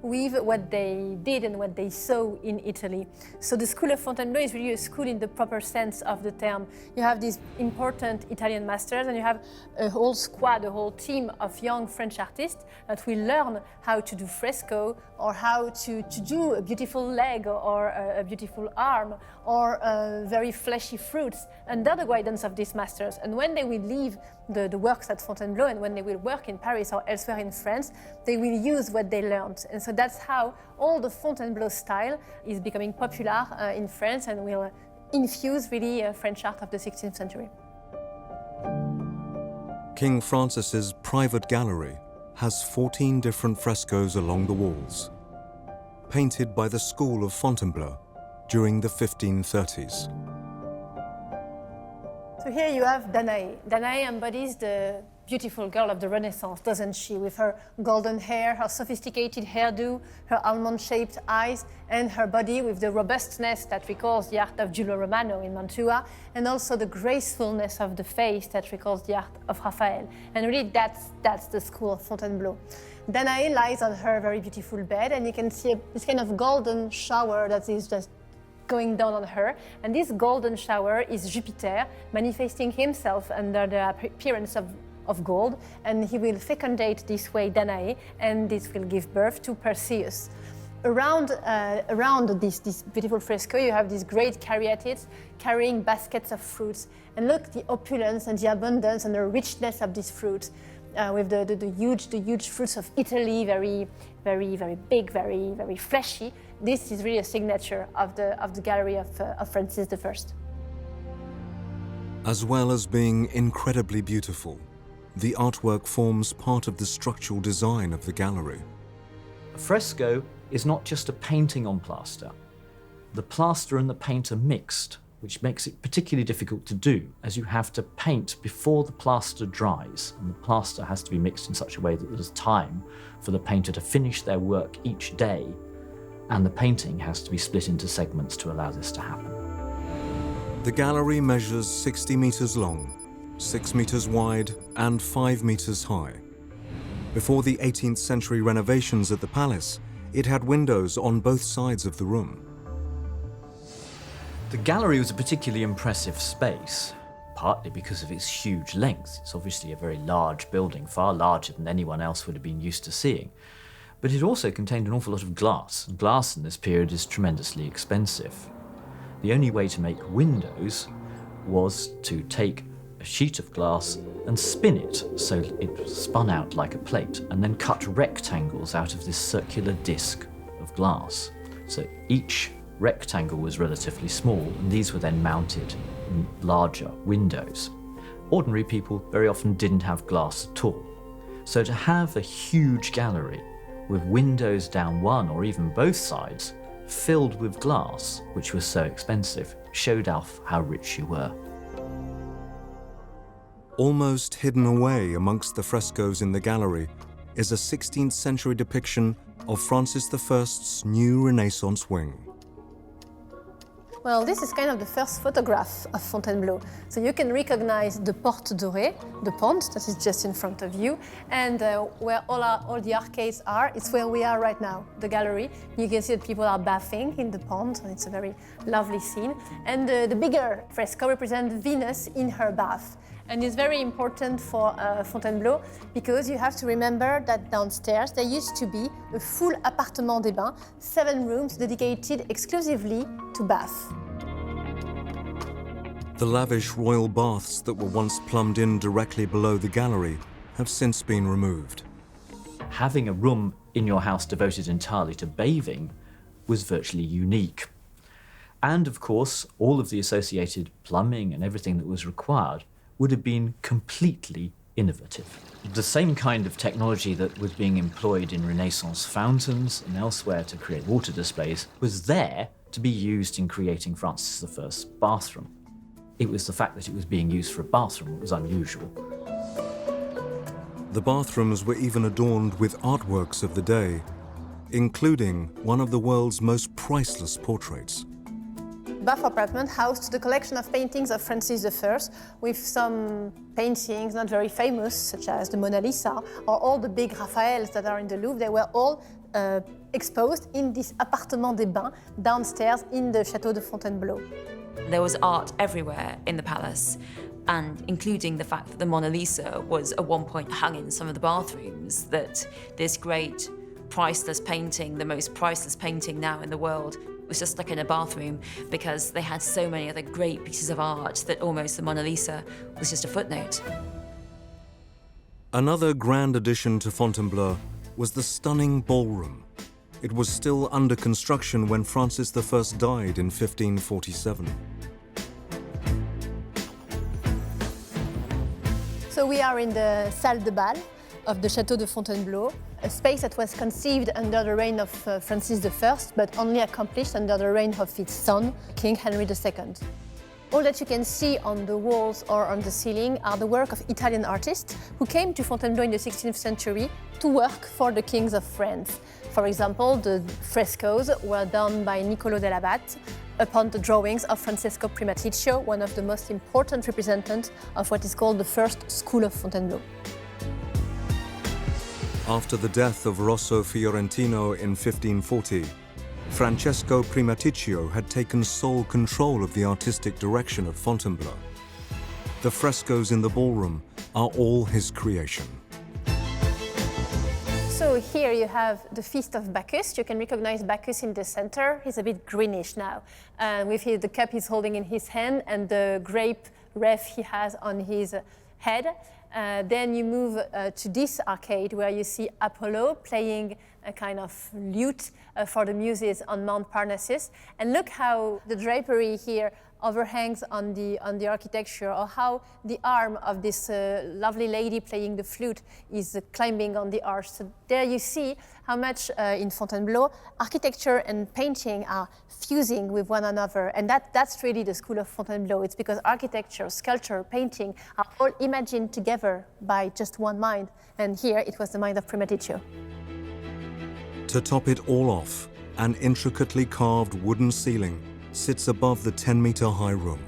with what they did and what they saw in Italy. So the School of Fontainebleau is really a school in the proper sense of the term. You have these important Italian masters, and you have a whole squad, a whole team of young French artists that will learn how to do fresco or how to do a beautiful leg or a beautiful arm or very fleshy fruits under the guidance of these masters. And when they will leave the works at Fontainebleau and when they will work in Paris or elsewhere in France, they will use what they learned. And so that's how all the Fontainebleau style is becoming popular in France and will infuse really French art of the 16th century. King Francis's private gallery has 14 different frescoes along the walls, painted by the school of Fontainebleau during the 1530s. So here you have Danae. Danae embodies the beautiful girl of the Renaissance, doesn't she? With her golden hair, her sophisticated hairdo, her almond-shaped eyes, and her body with the robustness that recalls the art of Giulio Romano in Mantua, and also the gracefulness of the face that recalls the art of Raphael. And really, that's the school of Fontainebleau. Danae lies on her very beautiful bed, and you can see this kind of golden shower that is just going down on her. And this golden shower is Jupiter manifesting himself under the appearance of gold, and he will fecundate this way Danae, and this will give birth to Perseus. Around this beautiful fresco, you have these great caryatids carrying baskets of fruits. And look, the opulence and the abundance and the richness of these fruits, with the huge fruits of Italy, very big, very fleshy. This is really a signature of the gallery of Francis I. As well as being incredibly beautiful, the artwork forms part of the structural design of the gallery. A fresco is not just a painting on plaster. The plaster and the paint are mixed, which makes it particularly difficult to do, as you have to paint before the plaster dries, and the plaster has to be mixed in such a way that there's time for the painter to finish their work each day, and the painting has to be split into segments to allow this to happen. The gallery measures 60 meters long, 6 meters wide, and 5 meters high. Before the 18th century renovations at the palace, it had windows on both sides of the room. The gallery was a particularly impressive space, partly because of its huge length. It's obviously a very large building, far larger than anyone else would have been used to seeing. But it also contained an awful lot of glass, and glass in this period is tremendously expensive. The only way to make windows was to take a sheet of glass and spin it so it spun out like a plate, and then cut rectangles out of this circular disc of glass. So each rectangle was relatively small, and these were then mounted in larger windows. Ordinary people very often didn't have glass at all. So to have a huge gallery with windows down one or even both sides filled with glass, which was so expensive, showed off how rich you were. Almost hidden away amongst the frescoes in the gallery is a 16th century depiction of Francis I's new Renaissance wing. Well, this is kind of the first photograph of Fontainebleau. So you can recognize the Porte Dorée, the pond that is just in front of you, and where all the arcades are, it's where we are right now, the gallery. You can see that people are bathing in the pond, and it's a very lovely scene. And the bigger fresco represents Venus in her bath. And it's very important for Fontainebleau because you have to remember that downstairs there used to be a full appartement des bains, 7 rooms dedicated exclusively to bath. The lavish royal baths that were once plumbed in directly below the gallery have since been removed. Having a room in your house devoted entirely to bathing was virtually unique. And of course, all of the associated plumbing and everything that was required would have been completely innovative. The same kind of technology that was being employed in Renaissance fountains and elsewhere to create water displays was there to be used in creating Francis I's bathroom. It was the fact that it was being used for a bathroom that was unusual. The bathrooms were even adorned with artworks of the day, including one of the world's most priceless portraits. Bath apartment housed the collection of paintings of Francis I, with some paintings not very famous, such as the Mona Lisa, or all the big Raphaels that are in the Louvre. They were all exposed in this appartement des bains downstairs in the Château de Fontainebleau. There was art everywhere in the palace, and including the fact that the Mona Lisa was at one point hung in some of the bathrooms, that this great priceless painting, the most priceless painting now in the world, was just stuck in a bathroom because they had so many other great pieces of art that almost the Mona Lisa was just a footnote. Another grand addition to Fontainebleau was the stunning ballroom. It was still under construction when Francis I died in 1547. So we are in the Salle de Bal of the Château de Fontainebleau, a space that was conceived under the reign of Francis I, but only accomplished under the reign of its son, King Henry II. All that you can see on the walls or on the ceiling are the work of Italian artists who came to Fontainebleau in the 16th century to work for the kings of France. For example, the frescoes were done by Niccolò dell'Abate upon the drawings of Francesco Primaticcio, one of the most important representatives of what is called the first school of Fontainebleau. After the death of Rosso Fiorentino in 1540, Francesco Primaticcio had taken sole control of the artistic direction at Fontainebleau. The frescoes in the ballroom are all his creation. So here you have the Feast of Bacchus. You can recognize Bacchus in the center. He's a bit greenish now, with the cup he's holding in his hand and the grape wreath he has on his head. Then you move to this arcade where you see Apollo playing a kind of lute for the muses on Mount Parnassus. And look how the drapery here overhangs on the architecture, or how the arm of this lovely lady playing the flute is climbing on the arch. So there you see how much in Fontainebleau architecture and painting are fusing with one another, and that's really the school of Fontainebleau. It's because architecture, sculpture, painting are all imagined together by just one mind, and here it was the mind of Primaticcio. To top it all off, an intricately carved wooden ceiling sits above the 10-meter-high room.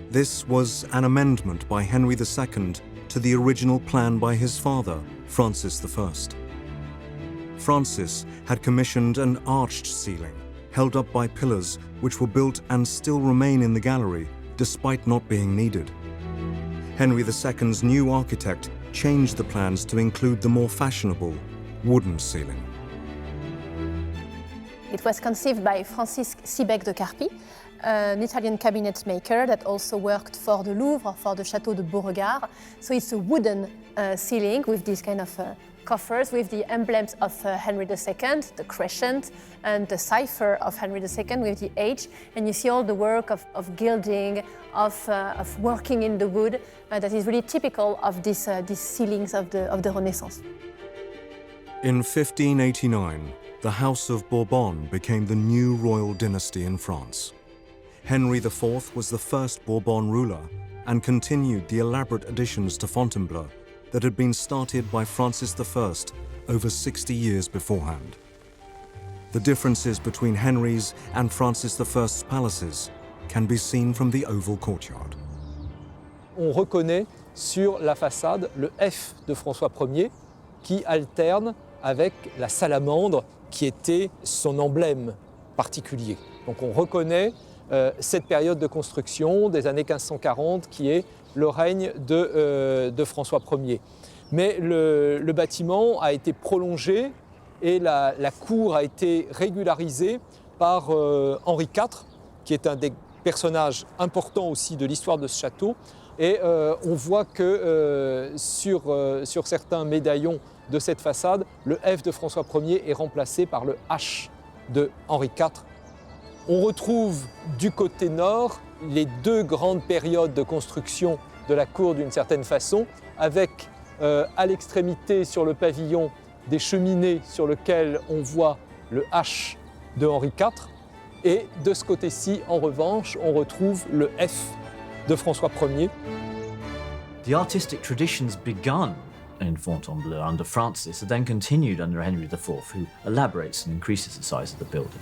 This was an amendment by Henry II to the original plan by his father, Francis I. Francis had commissioned an arched ceiling, held up by pillars which were built and still remain in the gallery, despite not being needed. Henry II's new architect changed the plans to include the more fashionable wooden ceiling. It was conceived by Francis Siebeck de Carpi, an Italian cabinet maker that also worked for the Louvre or for the Château de Beauregard. So it's a wooden ceiling with these kind of coffers with the emblems of Henry II, the crescent, and the cipher of Henry II with the H. And you see all the work of gilding, of working in the wood that is really typical of these ceilings of the Renaissance. In 1589, the House of Bourbon became the new royal dynasty in France. Henry IV was the first Bourbon ruler and continued the elaborate additions to Fontainebleau that had been started by Francis I over 60 years beforehand. The differences between Henry's and Francis I's palaces can be seen from the oval courtyard. On reconnaît sur la façade le F de François Ier qui alterne avec la salamandre qui était son emblème particulier. Donc on reconnaît cette période de construction des années 1540 qui est le règne de François Ier. Mais le bâtiment a été prolongé et la cour a été régularisée par Henri IV, qui est un des personnages importants aussi de l'histoire de ce château. Et on voit que sur certains médaillons de cette façade, le F de François Ier est remplacé par le H de Henri IV. On retrouve du côté nord les deux grandes périodes de construction de la cour d'une certaine façon, avec à l'extrémité sur le pavillon des cheminées sur lesquelles on voit le H de Henri IV. Et de ce côté-ci, en revanche, on retrouve le F de François Ier. The artistic traditions begun in Fontainebleau under Francis are then continued under Henry IV, who elaborates and increases the size of the building.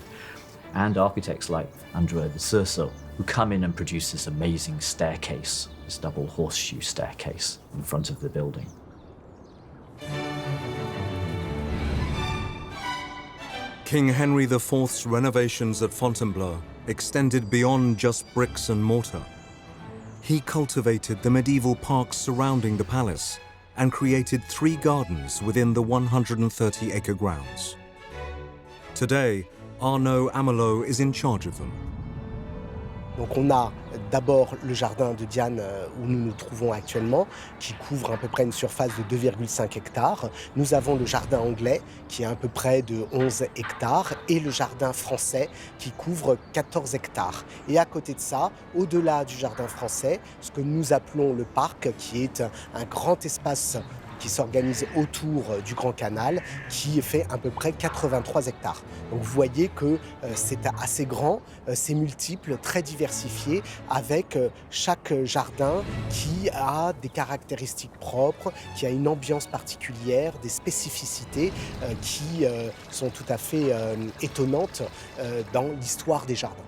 And architects like Andrea de Cerso, who come in and produce this amazing staircase, this double horseshoe staircase in front of the building. King Henry IV's renovations at Fontainebleau extended beyond just bricks and mortar. He cultivated the medieval parks surrounding the palace and created 3 gardens within the 130-acre grounds. Today, Arnaud Amelot is in charge of them. Donc on a d'abord le jardin de Diane où nous nous trouvons actuellement, qui couvre à peu près une surface de 2,5 hectares. Nous avons le jardin anglais qui est à peu près de 11 hectares et le jardin français qui couvre 14 hectares. Et à côté de ça, au-delà du jardin français, ce que nous appelons le parc, qui est un grand espace qui s'organise autour du Grand Canal, qui fait à peu près 83 hectares. Donc vous voyez que c'est assez grand, c'est multiple, très diversifié, avec chaque jardin qui a des caractéristiques propres, qui a une ambiance particulière, des spécificités qui sont tout à fait étonnantes dans l'histoire des jardins.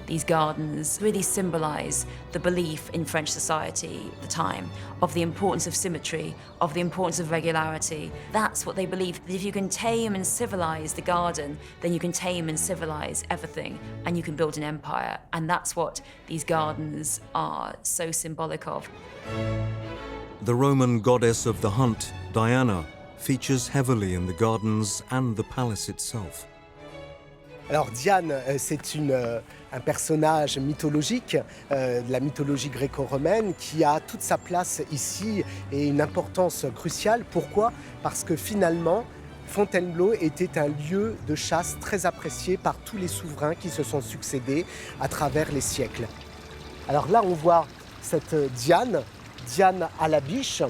These gardens really symbolise the belief in French society at the time of the importance of symmetry, of the importance of regularity. That's what they believed, that if you can tame and civilise the garden, then you can tame and civilise everything and you can build an empire. And that's what these gardens are so symbolic of. The Roman goddess of the hunt, Diana, features heavily in the gardens and the palace itself. Alors Diane, c'est un personnage mythologique de la mythologie gréco-romaine qui a toute sa place ici et une importance cruciale. Pourquoi ? Parce que finalement, Fontainebleau était un lieu de chasse très apprécié par tous les souverains qui se sont succédés à travers les siècles. Alors là, on voit cette Diane à la biche,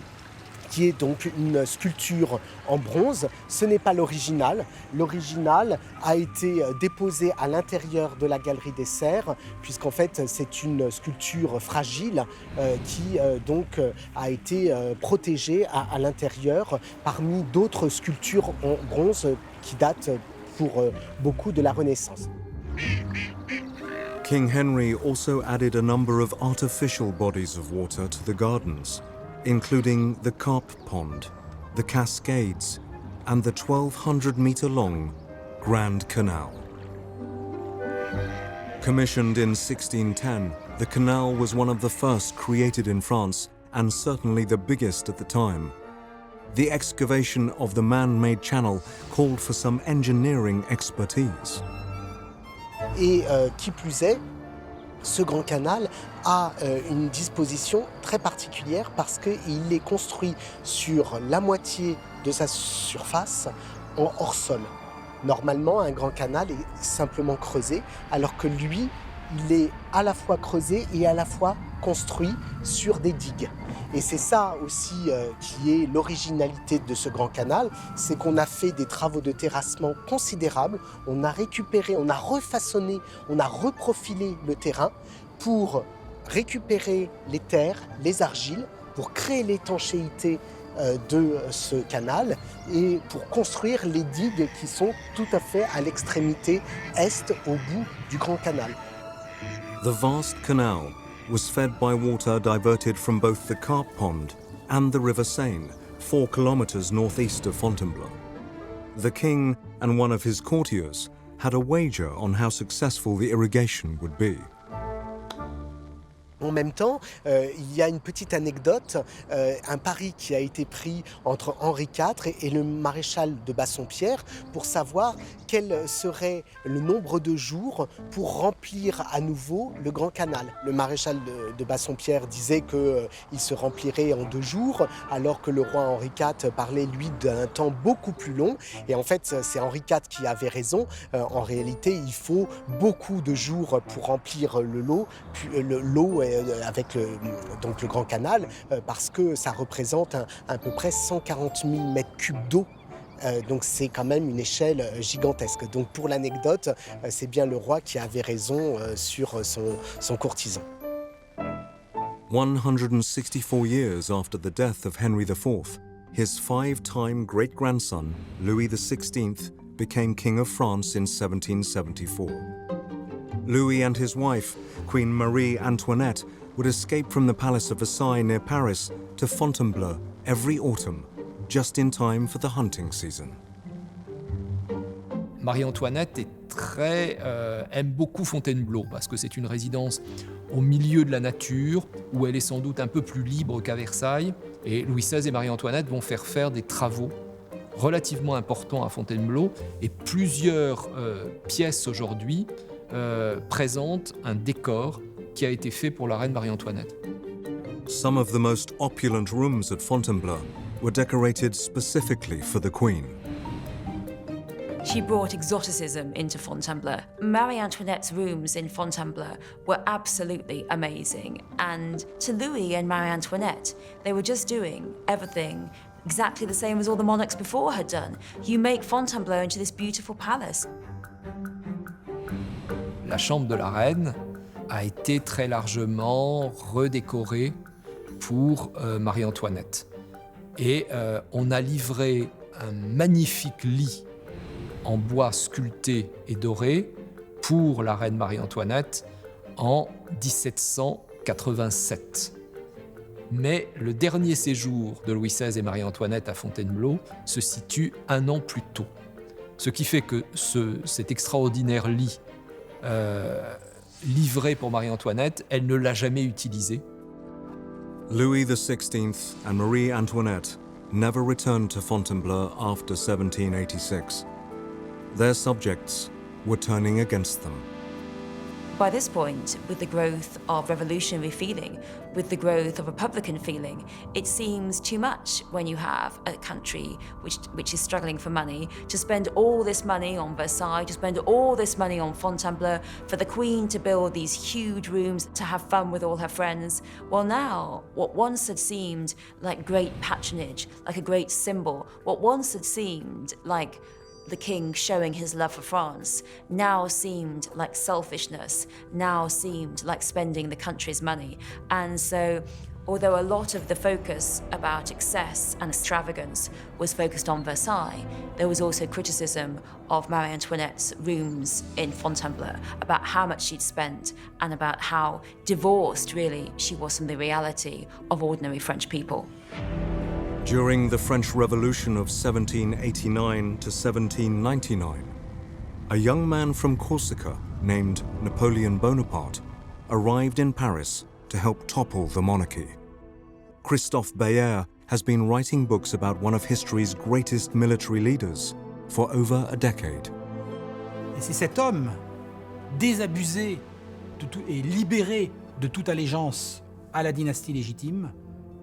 qui est donc une sculpture en bronze. Ce n'est pas l'original. L'original a été déposé à l'intérieur de la Galerie des Serres, puisqu'en fait c'est une sculpture fragile qui donc a été protégée à l'intérieur parmi d'autres sculptures en bronze qui datent pour beaucoup de la Renaissance. King Henry also added a number of artificial bodies of water to the gardens, including the Carp Pond, the Cascades, and the 1,200-metre-long Grand Canal. Commissioned in 1610, the canal was one of the first created in France and certainly the biggest at the time. The excavation of the man-made channel called for some engineering expertise. Et qui plus est, ce grand canal a une disposition très particulière parce qu'il est construit sur la moitié de sa surface en hors-sol. Normalement, un grand canal est simplement creusé, alors que lui, il est à la fois creusé et à la fois construit sur des digues. Et c'est ça aussi qui est l'originalité de ce grand canal, c'est qu'on a fait des travaux de terrassement considérables, on a récupéré, on a refaçonné, on a reprofilé le terrain pour récupérer les terres, les argiles, pour créer l'étanchéité de ce canal et pour construire les digues qui sont tout à fait à l'extrémité est, au bout du grand canal. The vast canal was fed by water diverted from both the Carp Pond and the River Seine, 4 kilometers northeast of Fontainebleau. The king and one of his courtiers had a wager on how successful the irrigation would be. En même temps, il y a une petite anecdote, un pari qui a été pris entre Henri IV et le maréchal de Bassompierre pour savoir quel serait le nombre de jours pour remplir à nouveau le Grand Canal. Le maréchal de Bassompierre disait qu'il se remplirait en 2 jours, alors que le roi Henri IV parlait, lui, d'un temps beaucoup plus long. Et en fait, c'est Henri IV qui avait raison. En réalité, il faut beaucoup de jours pour remplir l'eau avec le Grand Canal, parce que ça représente à peu près 140 000 mètres cubes d'eau. Donc c'est quand même une échelle gigantesque. Donc pour l'anecdote, c'est bien le roi qui avait raison sur son courtisan. 164 years after the death of Henry IV, his 5-time great-grandson, Louis XVI, became King of France in 1774. Louis and his wife, Queen Marie Antoinette, would escape from the Palace of Versailles near Paris to Fontainebleau every autumn, just in time for the hunting season. Marie-Antoinette aime beaucoup Fontainebleau parce que c'est une résidence au milieu de la nature où elle est sans doute un peu plus libre qu'à Versailles Et Louis XVI et Marie-Antoinette vont faire des travaux relativement importants à Fontainebleau, et plusieurs pièces aujourd'hui présentent un décor qui a été fait pour la reine Marie-Antoinette. Some of the most opulent rooms at Fontainebleau were decorated specifically for the Queen. She brought exoticism into Fontainebleau. Marie Antoinette's rooms in Fontainebleau were absolutely amazing. And to Louis and Marie Antoinette, they were just doing everything exactly the same as all the monarchs before had done. You make Fontainebleau into this beautiful palace. La chambre de la reine a été très largement redécorée pour Marie-Antoinette. Et on a livré un magnifique lit en bois sculpté et doré pour la reine Marie-Antoinette en 1787. Mais le dernier séjour de Louis XVI et Marie-Antoinette à Fontainebleau se situe un an plus tôt. Ce qui fait que cet extraordinaire lit livré pour Marie-Antoinette, elle ne l'a jamais utilisé. Louis XVI and Marie Antoinette never returned to Fontainebleau after 1786. Their subjects were turning against them. By this point, with the growth of revolutionary feeling, with the growth of republican feeling, it seems too much when you have a country which is struggling for money to spend all this money on Versailles, to spend all this money on Fontainebleau, for the Queen to build these huge rooms to have fun with all her friends. Well, now, what once had seemed like great patronage, like a great symbol, what once had seemed like the king showing his love for France, now seemed like selfishness, now seemed like spending the country's money. And so, although a lot of the focus about excess and extravagance was focused on Versailles, there was also criticism of Marie Antoinette's rooms in Fontainebleau, about how much she'd spent and about how divorced, really, she was from the reality of ordinary French people. During the French Revolution of 1789 to 1799, a young man from Corsica named Napoleon Bonaparte arrived in Paris to help topple the monarchy. Christophe Bayer has been writing books about one of history's greatest military leaders for over a decade. Et c'est cet homme, désabusé et libéré de toute allégeance à la dynastie légitime,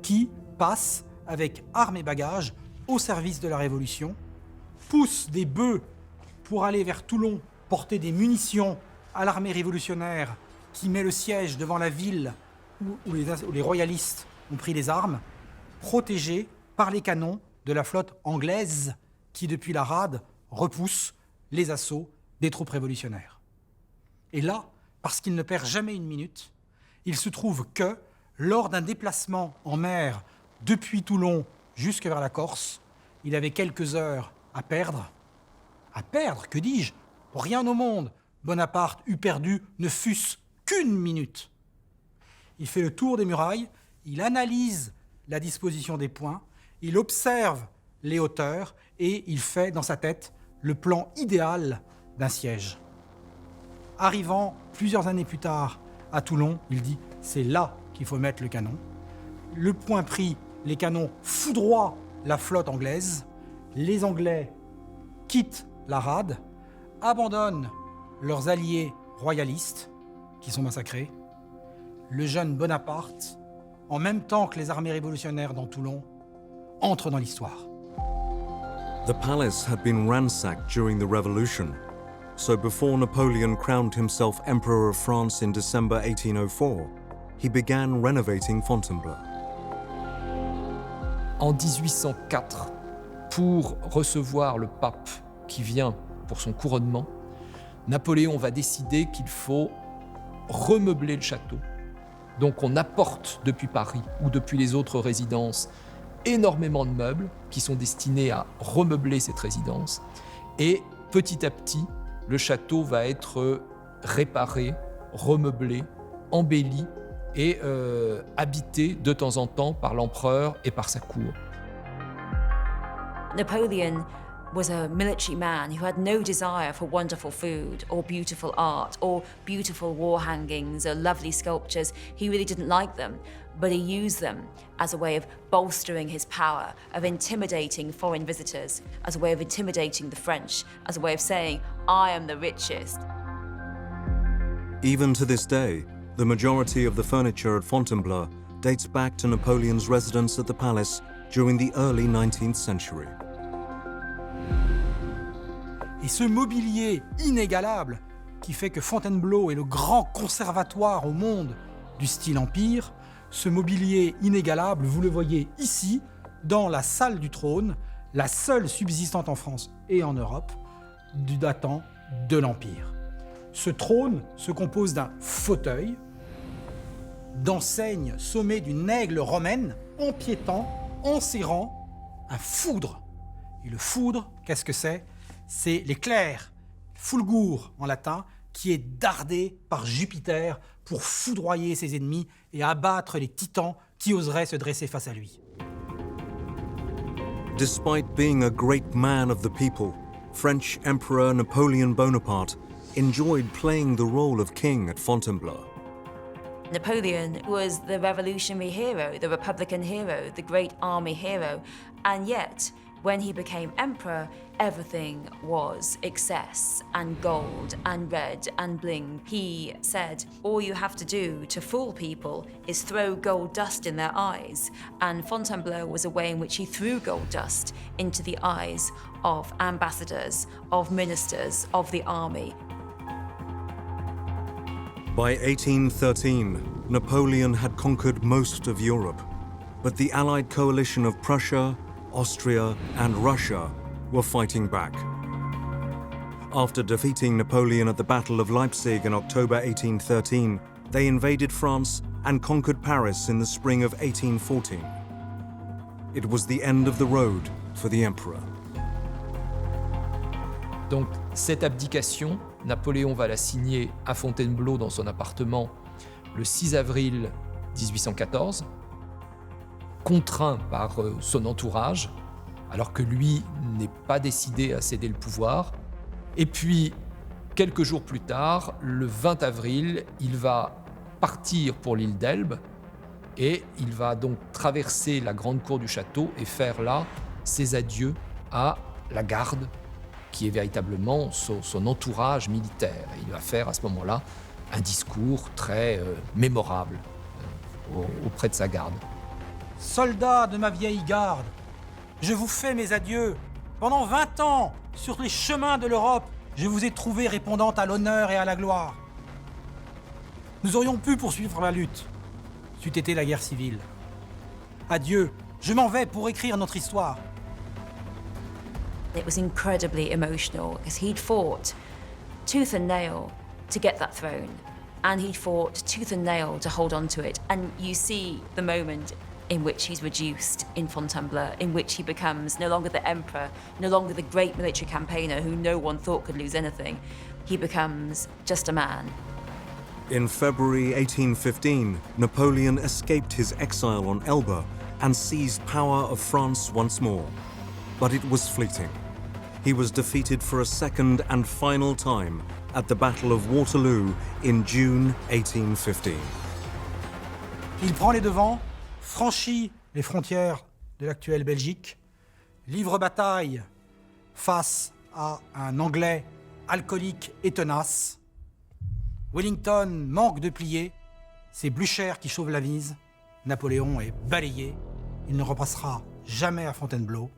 qui passe avec armes et bagages au service de la Révolution, pousse des bœufs pour aller vers Toulon porter des munitions à l'armée révolutionnaire qui met le siège devant la ville où les royalistes ont pris les armes, protégés par les canons de la flotte anglaise qui, depuis la rade, repousse les assauts des troupes révolutionnaires. Et là, parce qu'il ne perd jamais une minute, il se trouve que, lors d'un déplacement en mer depuis Toulon jusque vers la Corse, il avait quelques heures à perdre. À perdre, que dis-je? Pour rien au monde, Bonaparte eût perdu ne fût-ce qu'une minute. Il fait le tour des murailles, il analyse la disposition des points, il observe les hauteurs et il fait dans sa tête le plan idéal d'un siège. Arrivant plusieurs années plus tard à Toulon, il dit « c'est là qu'il faut mettre le canon ». Le point pris, les canons foudroient la flotte anglaise, les Anglais quittent la rade, abandonnent leurs alliés royalistes, qui sont massacrés. Le jeune Bonaparte, en même temps que les armées révolutionnaires dans Toulon, entre dans l'histoire. The palace had been ransacked during the Revolution, so before Napoleon crowned himself Emperor of France in December 1804, he began renovating Fontainebleau. En 1804, pour recevoir le pape qui vient pour son couronnement, Napoléon va décider qu'il faut remeubler le château. Donc on apporte depuis Paris ou depuis les autres résidences énormément de meubles qui sont destinés à remeubler cette résidence. Et petit à petit, le château va être réparé, remeublé, embelli et habité de temps en temps par l'empereur et par sa cour. Napoleon was a military man who had no desire for wonderful food or beautiful art or beautiful wall hangings or lovely sculptures. He really didn't like them, but he used them as a way of bolstering his power, of intimidating foreign visitors, as a way of intimidating the French, as a way of saying, I am the richest. Even to this day, the majority of the furniture at Fontainebleau dates back to Napoleon's residence at the palace during the early 19th century. Et ce mobilier inégalable qui fait que Fontainebleau est le grand conservatoire au monde du style empire, ce mobilier inégalable, vous le voyez ici, dans la salle du trône, la seule subsistante en France et en Europe, du datant de l'Empire. Ce trône se compose d'un fauteuil, d'enseignes sommées d'une aigle romaine, empiétant, enserrant, un foudre. Et le foudre, qu'est-ce que c'est ? C'est l'éclair, fulgur en latin, qui est dardé par Jupiter pour foudroyer ses ennemis et abattre les titans qui oseraient se dresser face à lui. Despite being a great man of the people, French Emperor Napoleon Bonaparte enjoyed playing the role of king at Fontainebleau. Napoleon was the revolutionary hero, the Republican hero, the great army hero, and yet, when he became emperor, everything was excess and gold and red and bling. He said, all you have to do to fool people is throw gold dust in their eyes. And Fontainebleau was a way in which he threw gold dust into the eyes of ambassadors, of ministers, of the army. By 1813, Napoleon had conquered most of Europe, but the Allied coalition of Prussia, Austria, and Russia were fighting back. After defeating Napoleon at the Battle of Leipzig in October 1813, they invaded France and conquered Paris in the spring of 1814. It was the end of the road for the emperor. Donc, cette abdication, Napoléon va la signer à Fontainebleau dans son appartement le 6 avril 1814, contraint par son entourage, alors que lui n'est pas décidé à céder le pouvoir. Et puis, quelques jours plus tard, le 20 avril, il va partir pour l'île d'Elbe et il va donc traverser la grande cour du château et faire là ses adieux à la garde, qui est véritablement son entourage militaire. Et il va faire à ce moment-là un discours très mémorable auprès de sa garde. Soldats de ma vieille garde, je vous fais mes adieux. Pendant 20 ans, sur les chemins de l'Europe, je vous ai trouvé répondant à l'honneur et à la gloire. Nous aurions pu poursuivre la lutte, c'eût été la guerre civile. Adieu, je m'en vais pour écrire notre histoire. It was incredibly emotional because he'd fought tooth and nail to get that throne, and he'd fought tooth and nail to hold on to it. And you see the moment in which he's reduced in Fontainebleau, in which he becomes no longer the emperor, no longer the great military campaigner who no one thought could lose anything. He becomes just a man. In February 1815, Napoleon escaped his exile on Elba and seized power of France once more. But it was fleeting. He was defeated for a second and final time at the Battle of Waterloo in June 1815. Il prend les devants, franchit les frontières de l'actuelle Belgique, livre bataille face à un Anglais alcoolique et tenace. Wellington manque de plier, c'est Blücher qui sauve la mise. Napoléon est balayé, il ne repassera jamais à Fontainebleau.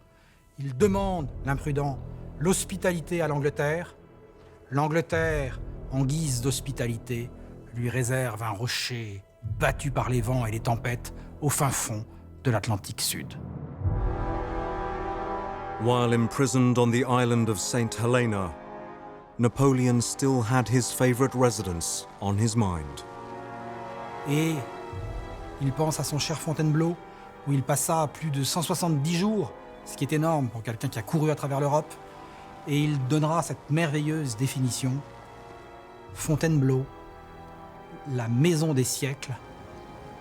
Il demande, l'imprudent, l'hospitalité à l'Angleterre. L'Angleterre, en guise d'hospitalité, lui réserve un rocher battu par les vents et les tempêtes au fin fond de l'Atlantique Sud. While imprisoned on the island of St. Helena, Napoleon still had his favorite residence on his mind. Et il pense à son cher Fontainebleau, où il passa plus de 170 jours, ce qui est énorme pour quelqu'un qui a couru à travers l'Europe, et il donnera cette merveilleuse définition. Fontainebleau, la maison des siècles,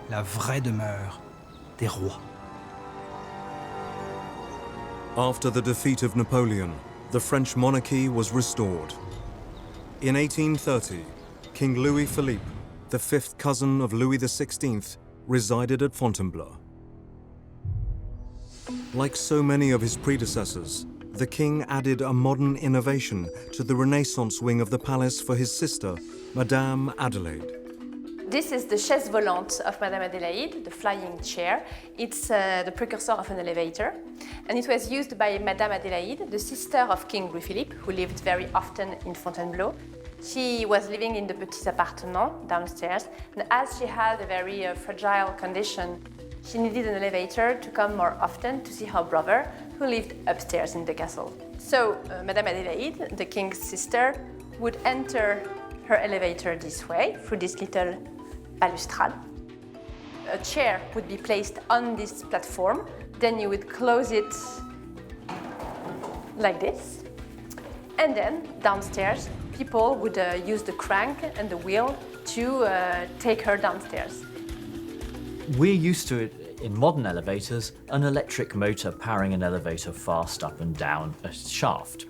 la vraie demeure des rois. After the defeat of Napoleon, the French monarchy was restored. In 1830, King Louis Philippe, the fifth cousin of Louis XVI, resided at Fontainebleau. Like so many of his predecessors, the king added a modern innovation to the Renaissance wing of the palace for his sister, Madame Adelaide. This is the chaise volante of Madame Adélaïde, the flying chair. It's the precursor of an elevator. And it was used by Madame Adélaïde, the sister of King Louis Philippe, who lived very often in Fontainebleau. She was living in the Petit Appartement downstairs, and as she had a very fragile condition, she needed an elevator to come more often to see her brother, who lived upstairs in the castle. So Madame Adélaïde, the king's sister, would enter her elevator this way, through this little balustrade. A chair would be placed on this platform, then you would close it like this, and then downstairs people would use the crank and the wheel to take her downstairs. We're used to it in modern elevators, an electric motor powering an elevator fast up and down a shaft.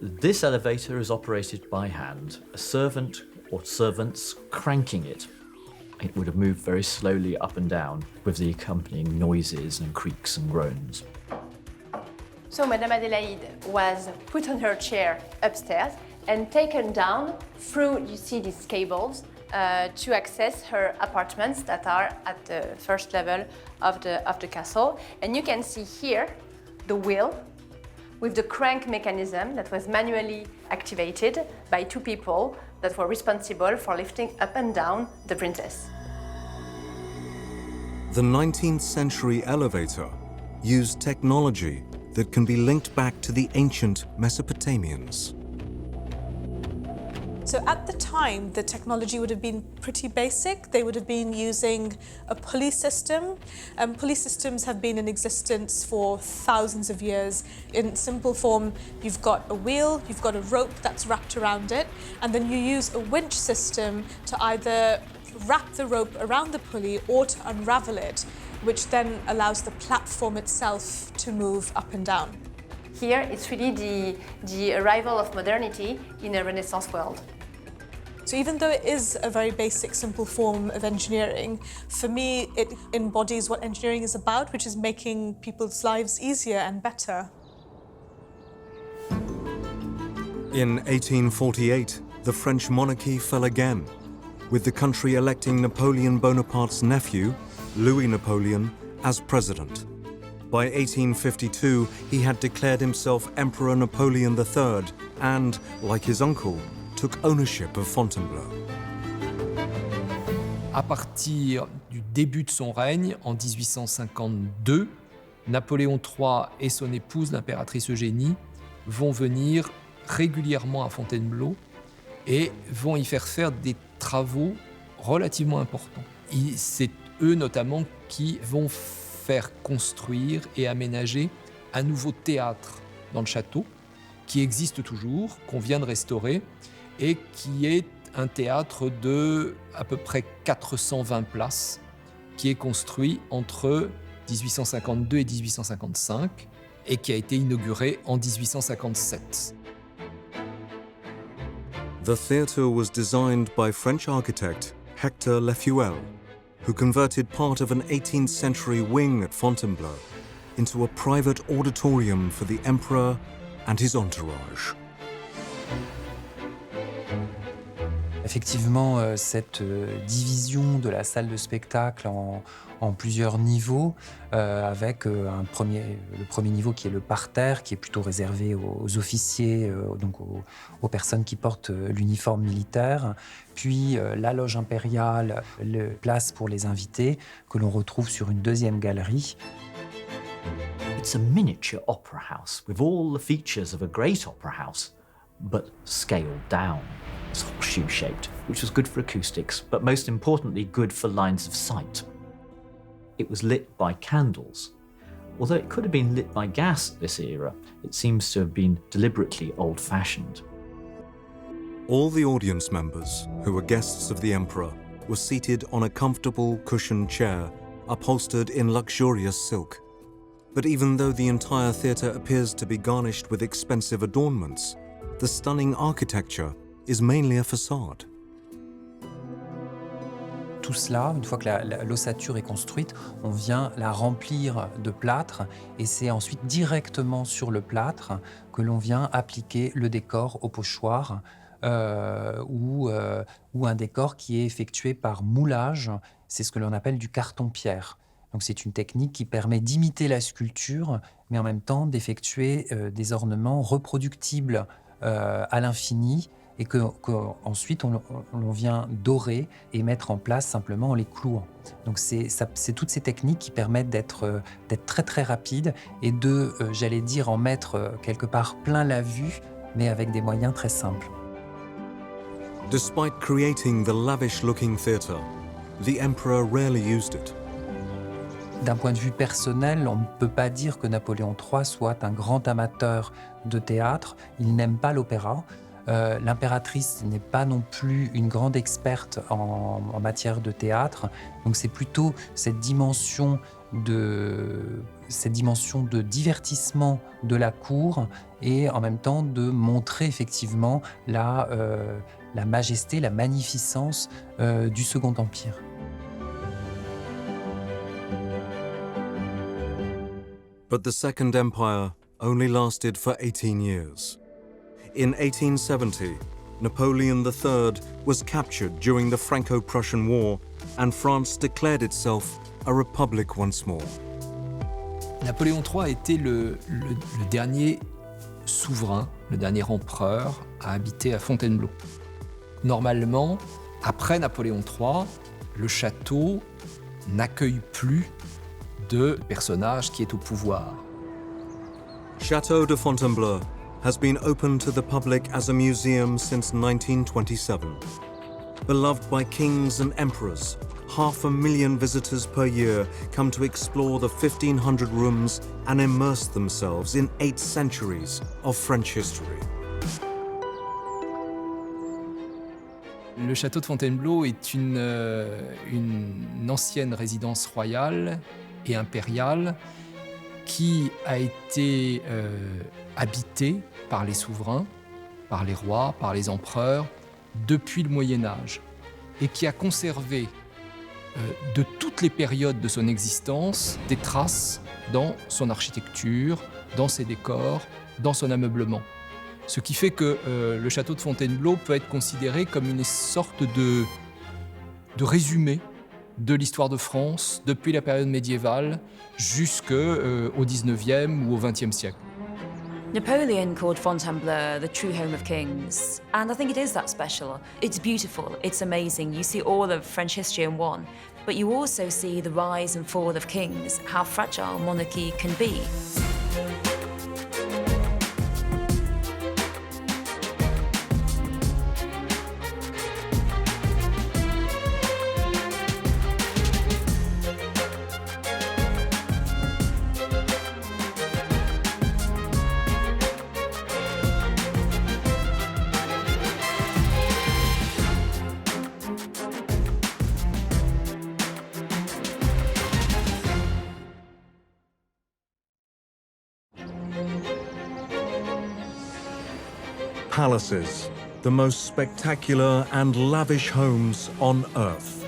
This elevator is operated by hand, a servant or servants cranking it. It would have moved very slowly up and down with the accompanying noises and creaks and groans. So Madame Adélaïde was put on her chair upstairs and taken down through, you see these cables, to access her apartments that are at the first level of the castle. And you can see here the wheel with the crank mechanism that was manually activated by two people that were responsible for lifting up and down the princess. The 19th century elevator used technology that can be linked back to the ancient Mesopotamians. So at the time, the technology would have been pretty basic. They would have been using a pulley system. Pulley systems have been in existence for thousands of years. In simple form, you've got a wheel, you've got a rope that's wrapped around it, and then you use a winch system to either wrap the rope around the pulley or to unravel it, which then allows the platform itself to move up and down. Here, it's really the arrival of modernity in a Renaissance world. So even though it is a very basic, simple form of engineering, for me, it embodies what engineering is about, which is making people's lives easier and better. In 1848, the French monarchy fell again, with the country electing Napoleon Bonaparte's nephew, Louis Napoleon, as president. By 1852, he had declared himself Emperor Napoleon III and, like his uncle, took ownership of Fontainebleau. À partir du début de son règne, en 1852, Napoléon III et son épouse, l'impératrice Eugénie, vont venir régulièrement à Fontainebleau et vont y faire des travaux relativement importants. C'est eux notamment qui vont faire construire et aménager un nouveau théâtre dans le château, qui existe toujours, qu'on vient de restaurer, et qui est un théâtre de à peu près 420 places, qui est construit entre 1852 et 1855, et qui a été inauguré en 1857. The theatre was designed by French architect Hector Lefuel, who converted part of an 18th century wing at Fontainebleau into a private auditorium for the emperor and his entourage. Effectivement, cette division de la salle de spectacle en plusieurs niveaux, avec le premier niveau qui est le parterre, qui est plutôt réservé aux officiers, donc aux personnes qui portent l'uniforme militaire, puis la loge impériale, la place pour les invités, que l'on retrouve sur une deuxième galerie. It's a miniature opera house with all the features of a great opera house, but scaled down. It's horseshoe-shaped, which was good for acoustics, but most importantly, good for lines of sight. It was lit by candles. Although it could have been lit by gas at this era, it seems to have been deliberately old-fashioned. All the audience members, who were guests of the emperor, were seated on a comfortable cushioned chair, upholstered in luxurious silk. But even though the entire theatre appears to be garnished with expensive adornments, the stunning architecture is mainly a facade. Tout cela, une fois que l'ossature est construite, on vient la remplir de plâtre et c'est ensuite directement sur le plâtre que l'on vient appliquer le décor au pochoir ou un décor qui est effectué par moulage. C'est ce que l'on appelle du carton-pierre. Donc c'est une technique qui permet d'imiter la sculpture, mais en même temps d'effectuer des ornements reproductibles à l'infini et qu'ensuite on vient dorer et mettre en place simplement en les clouant. Donc c'est toutes ces techniques qui permettent d'être très très rapide et de, j'allais dire, en mettre quelque part plein la vue, mais avec des moyens très simples. Despite creating the lavish-looking theatre, the emperor rarely used it. D'un point de vue personnel, on ne peut pas dire que Napoléon III soit un grand amateur de théâtre. Il n'aime pas l'opéra. L'impératrice n'est pas non plus une grande experte en matière de théâtre. Donc c'est plutôt cette dimension de divertissement de la cour et en même temps de montrer effectivement la majesté, la magnificence du Second Empire. But the Second Empire only lasted for 18 years. In 1870, Napoleon III was captured during the Franco-Prussian War, and France declared itself a republic once more. Napoléon III a été le dernier souverain, le dernier empereur à habiter à Fontainebleau. Normalement, après Napoléon III, le château n'accueille plus de personnage qui est au pouvoir. Château de Fontainebleau has been open to the public as a museum since 1927. Beloved by kings and emperors, 500,000 visitors per year come to explore the 1,500 rooms and immerse themselves in 8 centuries of French history. Le château de Fontainebleau est une ancienne résidence royale et impériale qui a été habitée par les souverains, par les rois, par les empereurs depuis le Moyen-Âge et qui a conservé de toutes les périodes de son existence des traces dans son architecture, dans ses décors, dans son ameublement. Ce qui fait que le château de Fontainebleau peut être considéré comme une sorte de résumé de l'histoire de France depuis la période médiévale jusqu'au 19e ou au 20e siècle. Napoleon called Fontainebleau the true home of kings, and I think it is that special. It's beautiful, it's amazing. You see all of French history in one, but you also see the rise and fall of kings, how fragile monarchy can be. Palaces, the most spectacular and lavish homes on earth.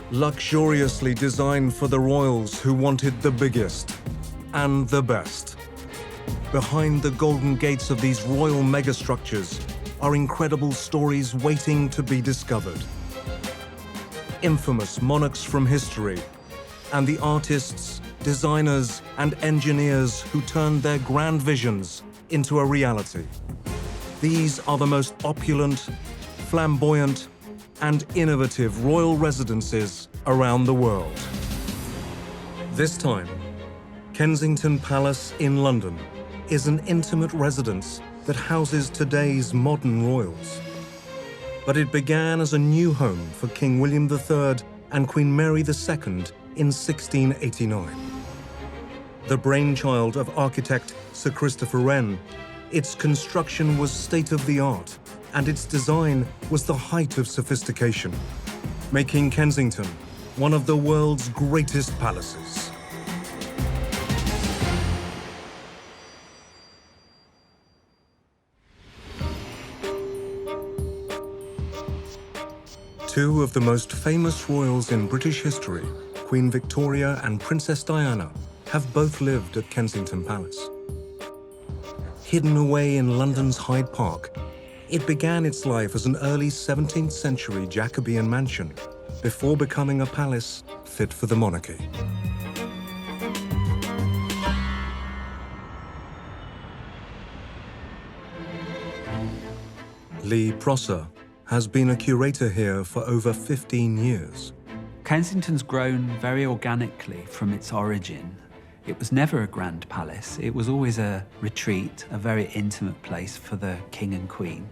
Luxuriously designed for the royals who wanted the biggest and the best. Behind the golden gates of these royal megastructures are incredible stories waiting to be discovered. Infamous monarchs from history and the artists, designers and engineers who turned their grand visions into a reality. These are the most opulent, flamboyant, and innovative royal residences around the world. This time, Kensington Palace in London is an intimate residence that houses today's modern royals. But it began as a new home for King William III and Queen Mary II in 1689. The brainchild of architect Sir Christopher Wren, its construction was state-of-the-art and its design was the height of sophistication, making Kensington one of the world's greatest palaces. Two of the most famous royals in British history, Queen Victoria and Princess Diana, have both lived at Kensington Palace. Hidden away in London's Hyde Park, it began its life as an early 17th century Jacobean mansion before becoming a palace fit for the monarchy. Lee Prosser has been a curator here for over 15 years. Kensington's grown very organically from its origin. It was never a grand palace. It was always a retreat, a very intimate place for the king and queen.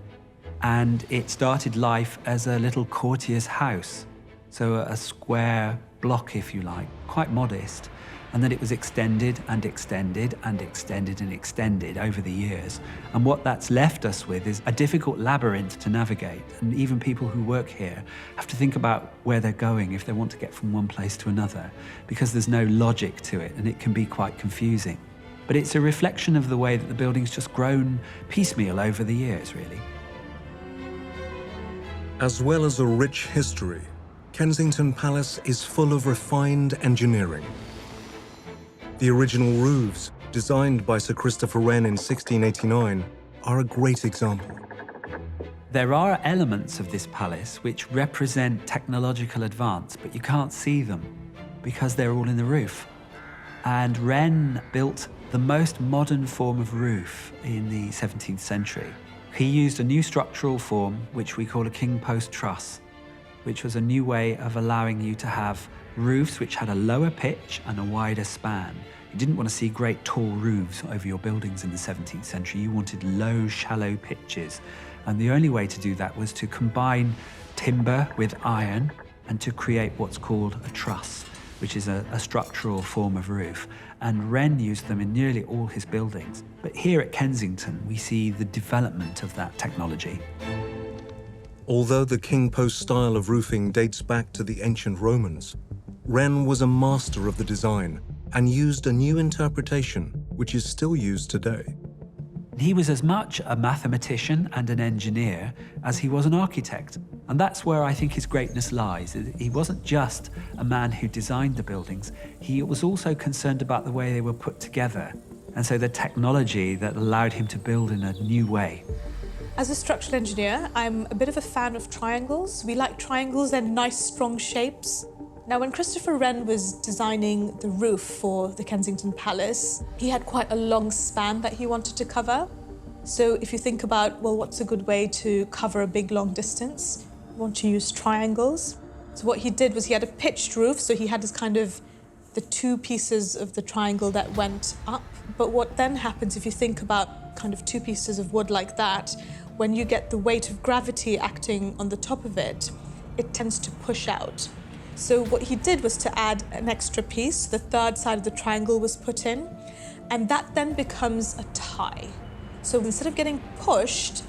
And it started life as a little courtier's house, so a square block, if you like, quite modest. And then it was extended and extended and extended and extended over the years. And what that's left us with is a difficult labyrinth to navigate. And even people who work here have to think about where they're going if they want to get from one place to another, because there's no logic to it and it can be quite confusing. But it's a reflection of the way that the building's just grown piecemeal over the years, really. As well as a rich history, Kensington Palace is full of refined engineering. The original roofs, designed by Sir Christopher Wren in 1689, are a great example. There are elements of this palace which represent technological advance, but you can't see them because they're all in the roof. And Wren built the most modern form of roof in the 17th century. He used a new structural form, which we call a king post truss, which was a new way of allowing you to have roofs which had a lower pitch and a wider span. You didn't want to see great tall roofs over your buildings in the 17th century. You wanted low, shallow pitches. And the only way to do that was to combine timber with iron and to create what's called a truss, which is a structural form of roof. And Wren used them in nearly all his buildings. But here at Kensington, we see the development of that technology. Although the king post style of roofing dates back to the ancient Romans, Wren was a master of the design and used a new interpretation, which is still used today. He was as much a mathematician and an engineer as he was an architect. And that's where I think his greatness lies. He wasn't just a man who designed the buildings, he was also concerned about the way they were put together. And so the technology that allowed him to build in a new way. As a structural engineer, I'm a bit of a fan of triangles. We like triangles, they're nice, strong shapes. Now, when Christopher Wren was designing the roof for the Kensington Palace, he had quite a long span that he wanted to cover. So if you think about, well, what's a good way to cover a big, long distance? You want to use triangles. So what he did was he had a pitched roof, so he had this kind of the two pieces of the triangle that went up. But what then happens if you think about kind of two pieces of wood like that, when you get the weight of gravity acting on the top of it, it tends to push out. So what he did was to add an extra piece. The third side of the triangle was put in, and that then becomes a tie. So instead of getting pushed,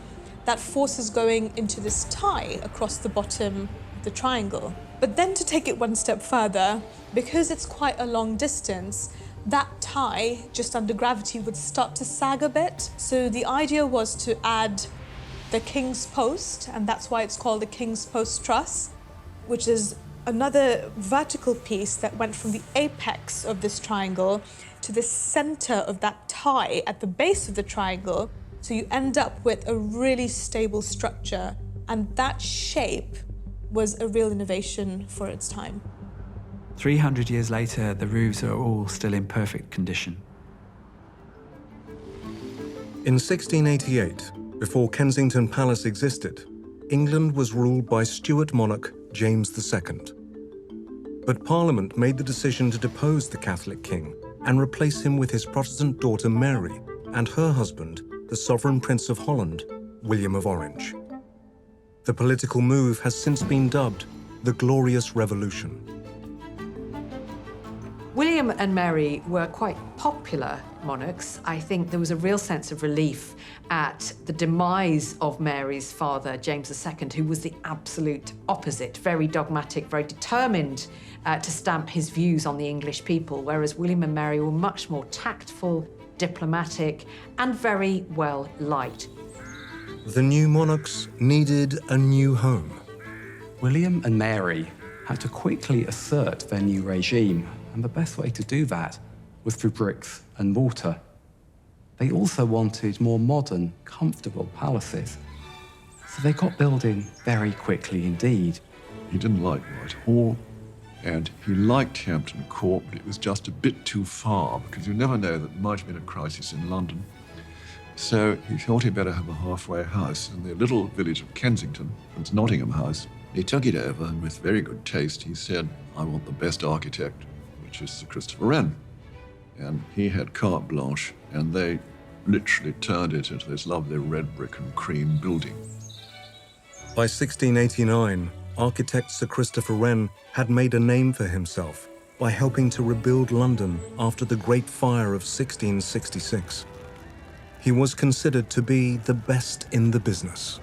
that force is going into this tie across the bottom of the triangle. But then to take it one step further, because it's quite a long distance, that tie, just under gravity, would start to sag a bit. So the idea was to add the king's post, and that's why it's called the king's post truss, which is another vertical piece that went from the apex of this triangle to the center of that tie at the base of the triangle. So you end up with a really stable structure, and that shape was a real innovation for its time. 300 years later, the roofs are all still in perfect condition. In 1688, before Kensington Palace existed, England was ruled by Stuart monarch James II. But Parliament made the decision to depose the Catholic king and replace him with his Protestant daughter Mary and her husband, the Sovereign Prince of Holland, William of Orange. The political move has since been dubbed the Glorious Revolution. William and Mary were quite popular monarchs. I think there was a real sense of relief at the demise of Mary's father, James II, who was the absolute opposite, very dogmatic, very determined to stamp his views on the English people, whereas William and Mary were much more tactful, diplomatic, and very well liked. The new monarchs needed a new home. William and Mary had to quickly assert their new regime, and the best way to do that was through bricks and mortar. They also wanted more modern, comfortable palaces, so they got building very quickly indeed. He didn't like Whitehall, and he liked Hampton Court, but it was just a bit too far, because you never know that there might have been a crisis in London. So he thought he'd better have a halfway house in the little village of Kensington, it's Nottingham House. He took it over, and with very good taste, he said, "I want the best architect," which is Sir Christopher Wren. And he had carte blanche, and they literally turned it into this lovely red brick and cream building. By 1689, architect Sir Christopher Wren had made a name for himself by helping to rebuild London after the Great Fire of 1666. He was considered to be the best in the business.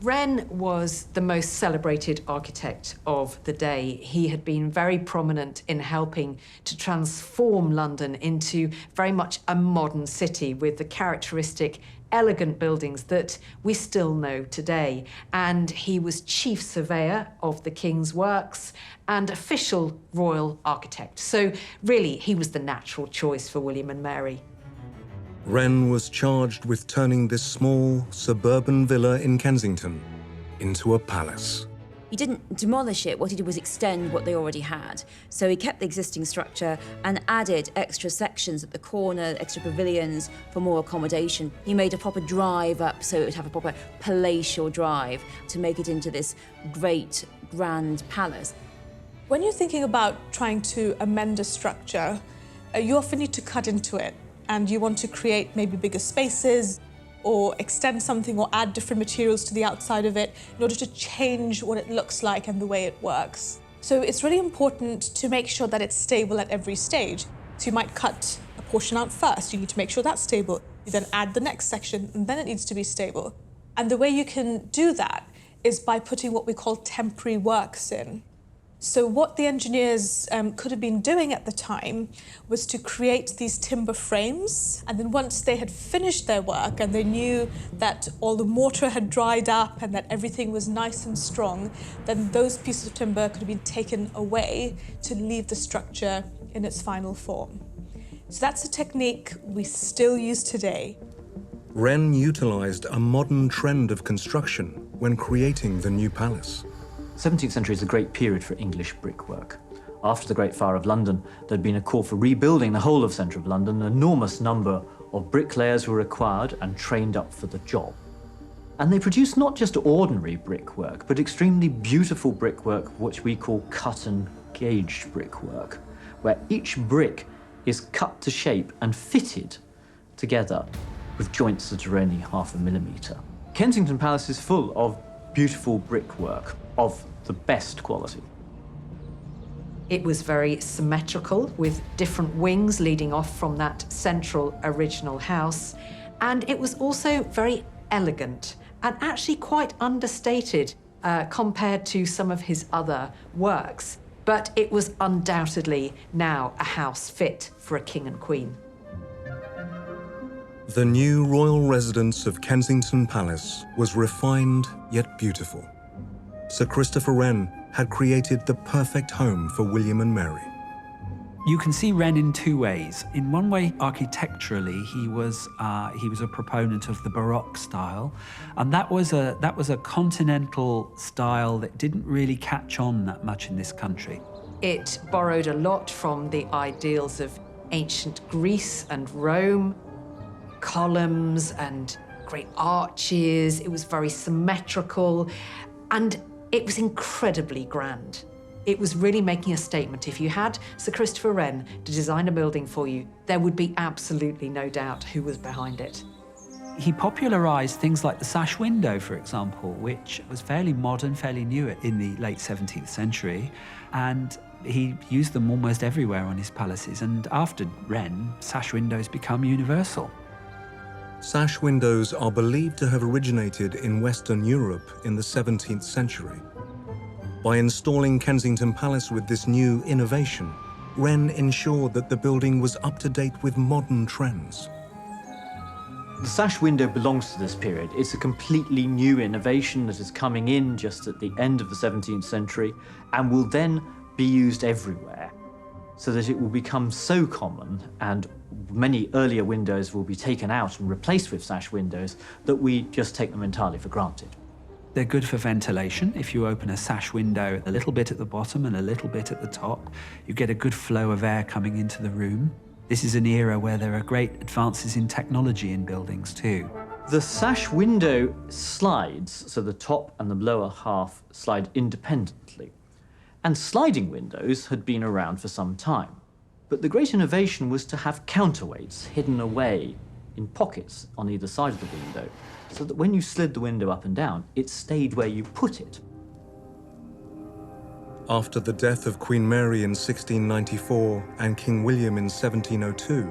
Wren was the most celebrated architect of the day. He had been very prominent in helping to transform London into very much a modern city with the characteristic elegant buildings that we still know today. And he was chief surveyor of the King's works and official royal architect. So really, he was the natural choice for William and Mary. Wren was charged with turning this small, suburban villa in Kensington into a palace. He didn't demolish it. What he did was extend what they already had. So he kept the existing structure and added extra sections at the corner, extra pavilions for more accommodation. He made a proper drive up so it would have a proper palatial drive to make it into this great, grand palace. When you're thinking about trying to amend a structure, you often need to cut into it. And you want to create maybe bigger spaces or extend something or add different materials to the outside of it in order to change what it looks like and the way it works. So it's really important to make sure that it's stable at every stage. So you might cut a portion out first. You need to make sure that's stable. You then add the next section, and then it needs to be stable. And the way you can do that is by putting what we call temporary works in. So what the engineers could have been doing at the time was to create these timber frames, and then once they had finished their work and they knew that all the mortar had dried up and that everything was nice and strong, then those pieces of timber could have been taken away to leave the structure in its final form. So that's a technique we still use today. Wren utilized a modern trend of construction when creating the new palace. 17th century is a great period for English brickwork. After the Great Fire of London, there'd been a call for rebuilding the whole of centre of London. An enormous number of bricklayers were required and trained up for the job. And they produced not just ordinary brickwork, but extremely beautiful brickwork, which we call cut and gauged brickwork, where each brick is cut to shape and fitted together with joints that are only 0.5 millimetre. Kensington Palace is full of beautiful brickwork of the best quality. It was very symmetrical, with different wings leading off from that central original house. And it was also very elegant and actually quite understated compared to some of his other works. But it was undoubtedly now a house fit for a king and queen. The new royal residence of Kensington Palace was refined yet beautiful. Sir Christopher Wren had created the perfect home for William and Mary. You can see Wren in two ways. In one way, architecturally, he was a proponent of the Baroque style, and that was a continental style that didn't really catch on that much in this country. It borrowed a lot from the ideals of ancient Greece and Rome, columns and great arches. It was very symmetrical, and it was incredibly grand. It was really making a statement. If you had Sir Christopher Wren to design a building for you, there would be absolutely no doubt who was behind it. He popularised things like the sash window, for example, which was fairly modern, fairly new in the late 17th century. And He used them almost everywhere on his palaces, and after Wren, sash windows become universal. Sash windows are believed to have originated in Western Europe in the 17th century. By installing Kensington Palace with this new innovation, Wren ensured that the building was up to date with modern trends. The sash window belongs to this period. It's a completely new innovation that is coming in just at the end of the 17th century and will then be used everywhere, so that it will become so common, and many earlier windows will be taken out and replaced with sash windows, that we just take them entirely for granted. They're good for ventilation. If you open a sash window a little bit at the bottom and a little bit at the top, you get a good flow of air coming into the room. This is an era where there are great advances in technology in buildings too. The sash window slides, so the top and the lower half slide independently. And sliding windows had been around for some time. But the great innovation was to have counterweights hidden away in pockets on either side of the window, so that when you slid the window up and down, it stayed where you put it. After the death of Queen Mary in 1694 and King William in 1702,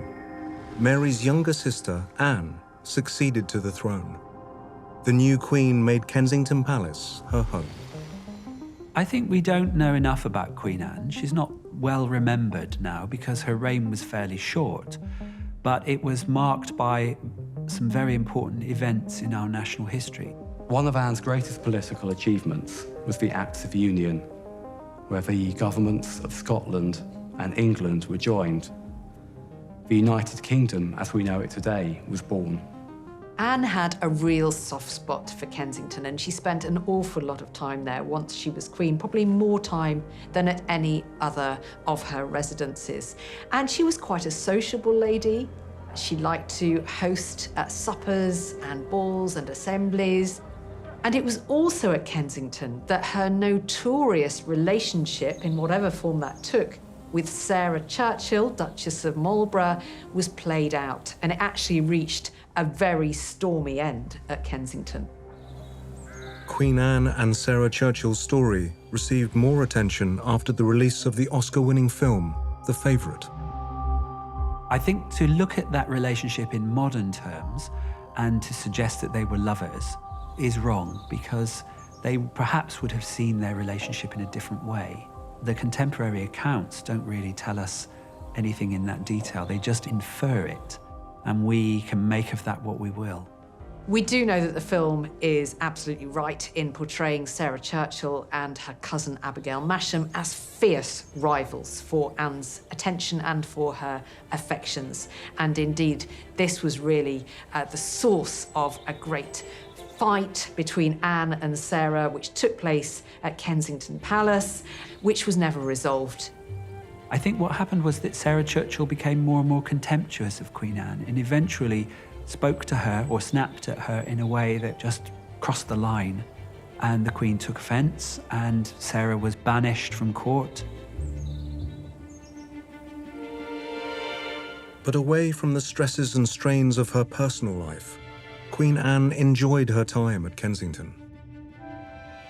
Mary's younger sister, Anne, succeeded to the throne. The new queen made Kensington Palace her home. I think we don't know enough about Queen Anne. She's not well remembered now because her reign was fairly short, but it was marked by some very important events in our national history. One of Anne's greatest political achievements was the Acts of Union, where the governments of Scotland and England were joined. The United Kingdom, as we know it today, was born. Anne had a real soft spot for Kensington, and she spent an awful lot of time there once she was queen, probably more time than at any other of her residences. And she was quite a sociable lady. She liked to host suppers and balls and assemblies. And it was also at Kensington that her notorious relationship, in whatever form that took, with Sarah Churchill, Duchess of Marlborough, was played out. And it actually reached a very stormy end at Kensington. Queen Anne and Sarah Churchill's story received more attention after the release of the Oscar-winning film, The Favourite. I think to look at that relationship in modern terms and to suggest that they were lovers is wrong, because they perhaps would have seen their relationship in a different way. The contemporary accounts don't really tell us anything in that detail. They just infer it, and we can make of that what we will. We do know that the film is absolutely right in portraying Sarah Churchill and her cousin Abigail Masham as fierce rivals for Anne's attention and for her affections. And indeed, this was really the source of a great fight between Anne and Sarah, which took place at Kensington Palace, which was never resolved. I think what happened was that Sarah Churchill became more and more contemptuous of Queen Anne and eventually spoke to her or snapped at her in a way that just crossed the line. And the Queen took offence, and Sarah was banished from court. But away from the stresses and strains of her personal life, Queen Anne enjoyed her time at Kensington.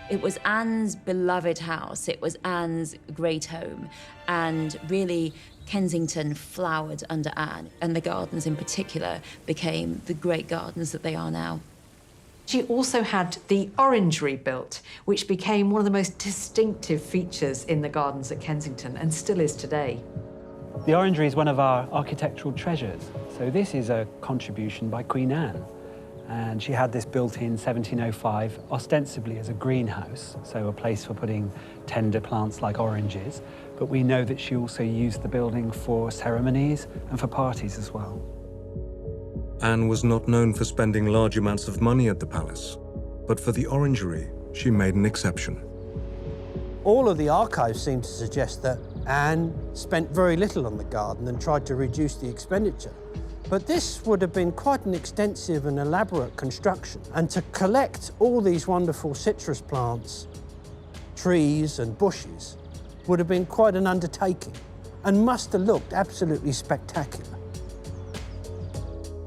It was Anne's beloved house, it was Anne's great home, and really Kensington flowered under Anne, and the gardens in particular became the great gardens that they are now. She also had the orangery built, which became one of the most distinctive features in the gardens at Kensington, and still is today. The orangery is one of our architectural treasures. So this is a contribution by Queen Anne. And she had this built in 1705, ostensibly as a greenhouse, so a place for putting tender plants like oranges. But we know that she also used the building for ceremonies and for parties as well. Anne was not known for spending large amounts of money at the palace, but for the orangery, she made an exception. All of the archives seem to suggest that Anne spent very little on the garden and tried to reduce the expenditure. But this would have been quite an extensive and elaborate construction. And to collect all these wonderful citrus plants, trees and bushes would have been quite an undertaking and must have looked absolutely spectacular.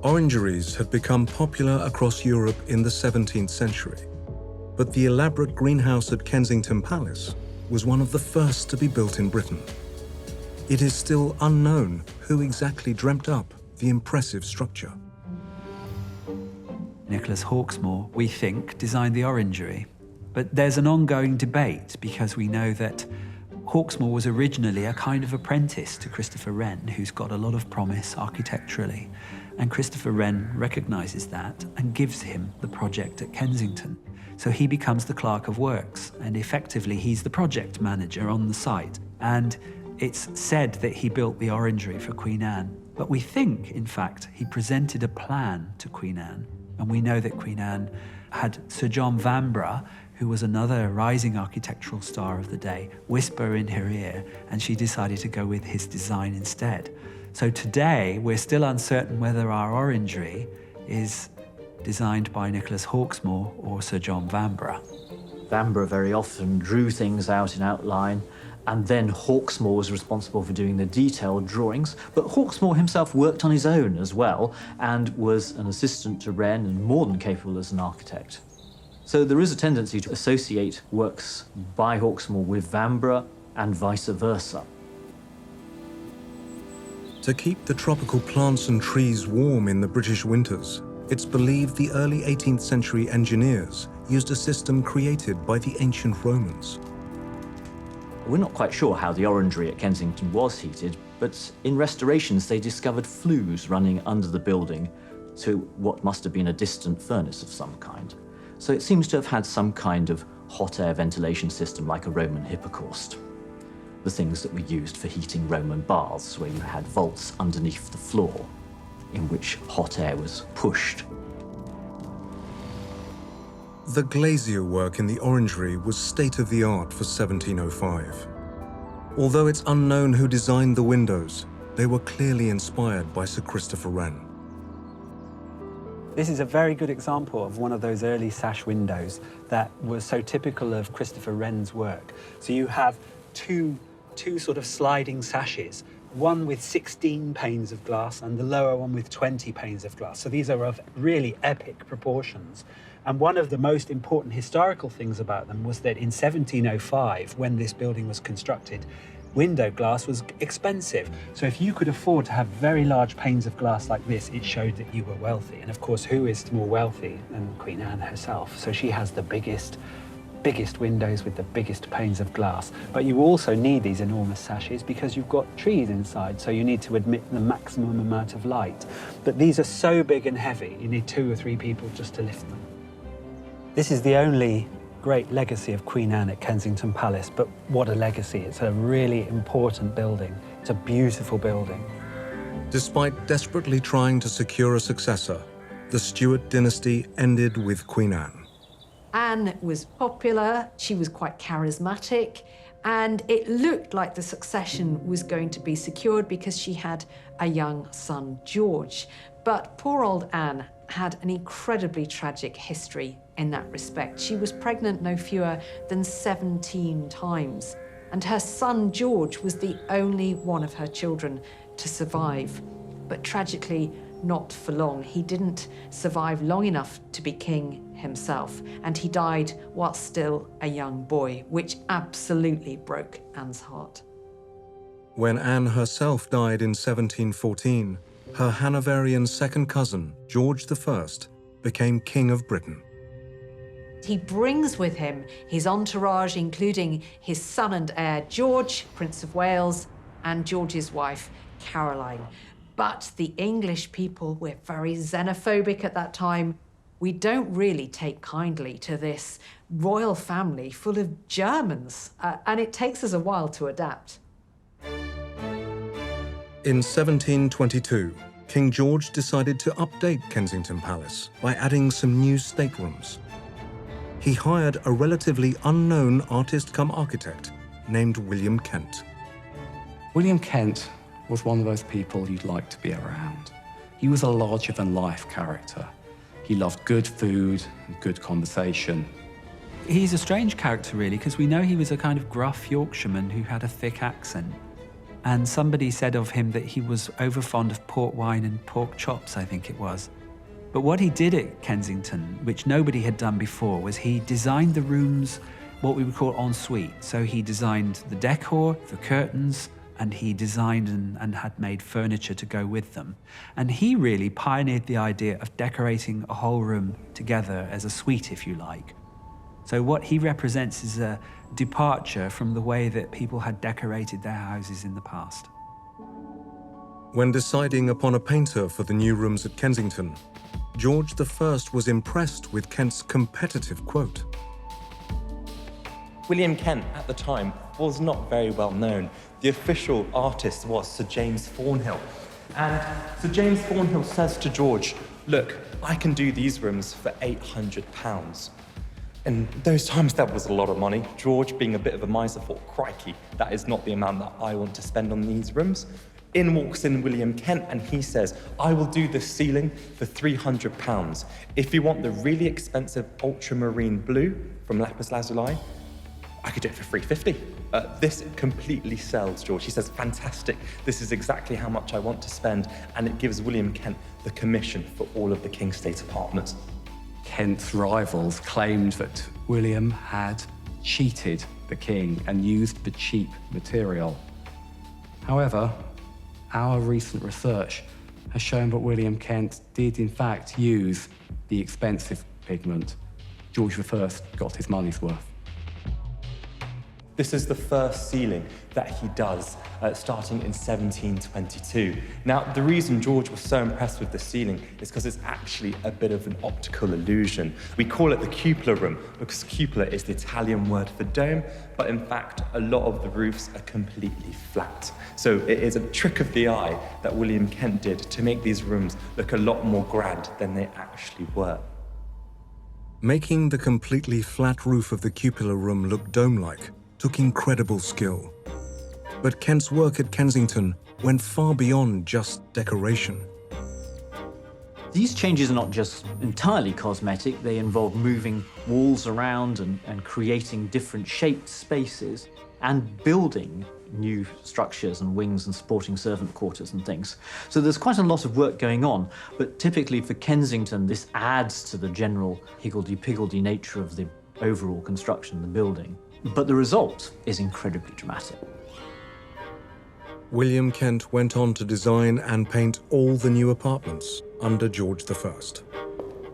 Orangeries had become popular across Europe in the 17th century, but the elaborate greenhouse at Kensington Palace was one of the first to be built in Britain. It is still unknown who exactly dreamt up the impressive structure. Nicholas Hawksmoor, we think, designed the orangery. But there's an ongoing debate because we know that Hawksmoor was originally a kind of apprentice to Christopher Wren, who's got a lot of promise architecturally. And Christopher Wren recognises that and gives him the project at Kensington. So he becomes the clerk of works, and effectively he's the project manager on the site. And it's said that he built the orangery for Queen Anne. But we think, in fact, he presented a plan to Queen Anne. And we know that Queen Anne had Sir John Vanbrugh, who was another rising architectural star of the day, whisper in her ear, and she decided to go with his design instead. So today, we're still uncertain whether our orangery is designed by Nicholas Hawksmoor or Sir John Vanbrugh. Vanbrugh very often drew things out in outline, and then Hawksmoor was responsible for doing the detailed drawings. But Hawksmoor himself worked on his own as well, and was an assistant to Wren and more than capable as an architect. So there is a tendency to associate works by Hawksmoor with Vanbrugh and vice versa. To keep the tropical plants and trees warm in the British winters, it's believed the early 18th century engineers used a system created by the ancient Romans. We're not quite sure how the orangery at Kensington was heated, but in restorations they discovered flues running under the building to what must have been a distant furnace of some kind. So it seems to have had some kind of hot air ventilation system like a Roman hypocaust. The things that were used for heating Roman baths, where you had vaults underneath the floor in which hot air was pushed. The glazier work in the orangery was state-of-the-art for 1705. Although it's unknown who designed the windows, they were clearly inspired by Sir Christopher Wren. This is a very good example of one of those early sash windows that was so typical of Christopher Wren's work. So you have two sort of sliding sashes, one with 16 panes of glass and the lower one with 20 panes of glass. So these are of really epic proportions. And one of the most important historical things about them was that in 1705, when this building was constructed, window glass was expensive. So if you could afford to have very large panes of glass like this, it showed that you were wealthy. And of course, who is more wealthy than Queen Anne herself? So she has the biggest windows with the biggest panes of glass. But you also need these enormous sashes because you've got trees inside, so you need to admit the maximum amount of light. But these are so big and heavy, you need 2 or 3 people just to lift them. This is the only great legacy of Queen Anne at Kensington Palace, but what a legacy. It's a really important building. It's a beautiful building. Despite desperately trying to secure a successor, the Stuart dynasty ended with Queen Anne. Anne was popular, she was quite charismatic, and it looked like the succession was going to be secured because she had a young son, George. But poor old Anne had an incredibly tragic history in that respect. She was pregnant no fewer than 17 times, and her son George was the only one of her children to survive. But tragically, not for long. He didn't survive long enough to be king himself, and he died while still a young boy, which absolutely broke Anne's heart. When Anne herself died in 1714, her Hanoverian second cousin, George I, became King of Britain. He brings with him his entourage, including his son and heir, George, Prince of Wales, and George's wife, Caroline. But the English people were very xenophobic at that time. We don't really take kindly to this royal family full of Germans, and it takes us a while to adapt. In 1722, King George decided to update Kensington Palace by adding some new staterooms. He hired a relatively unknown artist-cum-architect named William Kent. William Kent was one of those people you'd like to be around. He was a larger-than-life character. He loved good food and good conversation. He's a strange character, really, because we know he was a kind of gruff Yorkshireman who had a thick accent. And somebody said of him that he was overfond of port wine and pork chops, I think it was. But what he did at Kensington, which nobody had done before, was he designed the rooms what we would call ensuite. So he designed the decor, the curtains, and he designed and had made furniture to go with them. And he really pioneered the idea of decorating a whole room together as a suite, if you like. So what he represents is a departure from the way that people had decorated their houses in the past. When deciding upon a painter for the new rooms at Kensington, George I was impressed with Kent's competitive quote. William Kent, at the time, was not very well known. The official artist was Sir James Thornhill. And Sir James Thornhill says to George, look, I can do these rooms for £800. In those times, that was a lot of money. George, being a bit of a miser, thought, crikey, that is not the amount that I want to spend on these rooms. In walks in William Kent and he says, I will do the ceiling for £300. If you want the really expensive ultramarine blue from lapis lazuli, I could do it for $350. This completely sells George. He says, fantastic, this is exactly how much I want to spend, and it gives William Kent the commission for all of the King's State apartments. Kent's rivals claimed that William had cheated the king and used the cheap material. However, our recent research has shown that William Kent did in fact use the expensive pigment. George I got his money's worth. This is the first ceiling that he does, starting in 1722. Now, the reason George was so impressed with the ceiling is because it's actually a bit of an optical illusion. We call it the cupola room because cupola is the Italian word for dome, but in fact, a lot of the roofs are completely flat. So it is a trick of the eye that William Kent did to make these rooms look a lot more grand than they actually were. Making the completely flat roof of the cupola room look dome-like took incredible skill. But Kent's work at Kensington went far beyond just decoration. These changes are not just entirely cosmetic, they involve moving walls around and creating different shaped spaces and building new structures and wings and sporting servant quarters and things. So there's quite a lot of work going on, but typically for Kensington, this adds to the general higgledy-piggledy nature of the overall construction of the building. But the result is incredibly dramatic. William Kent went on to design and paint all the new apartments under George I.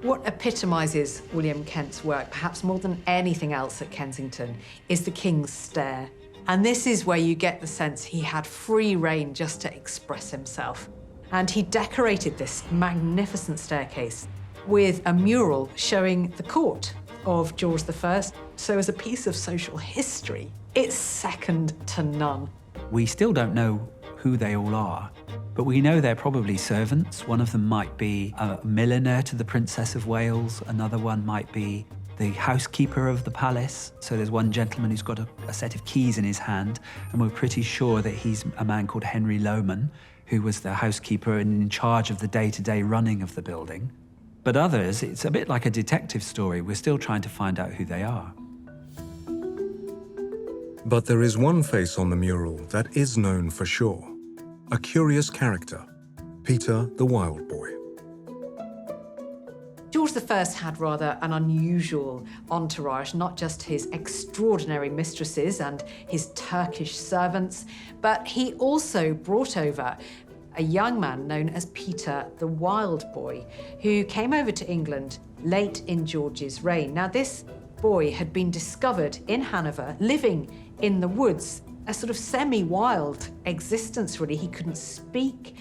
What epitomises William Kent's work, perhaps more than anything else at Kensington, is the King's Stair. And this is where you get the sense he had free rein just to express himself. And he decorated this magnificent staircase with a mural showing the court of George I. So as a piece of social history, it's second to none. We still don't know who they all are, but we know they're probably servants. One of them might be a milliner to the Princess of Wales. Another one might be the housekeeper of the palace. So there's one gentleman who's got a set of keys in his hand, and we're pretty sure that he's a man called Henry Lohman, who was the housekeeper and in charge of the day-to-day running of the building. But others, it's a bit like a detective story. We're still trying to find out who they are. But there is one face on the mural that is known for sure. A curious character, Peter the Wild Boy. George I had rather an unusual entourage, not just his extraordinary mistresses and his Turkish servants, but he also brought over a young man known as Peter the Wild Boy, who came over to England late in George's reign. Now, this boy had been discovered in Hanover, living in the woods, a sort of semi-wild existence, really. He couldn't speak.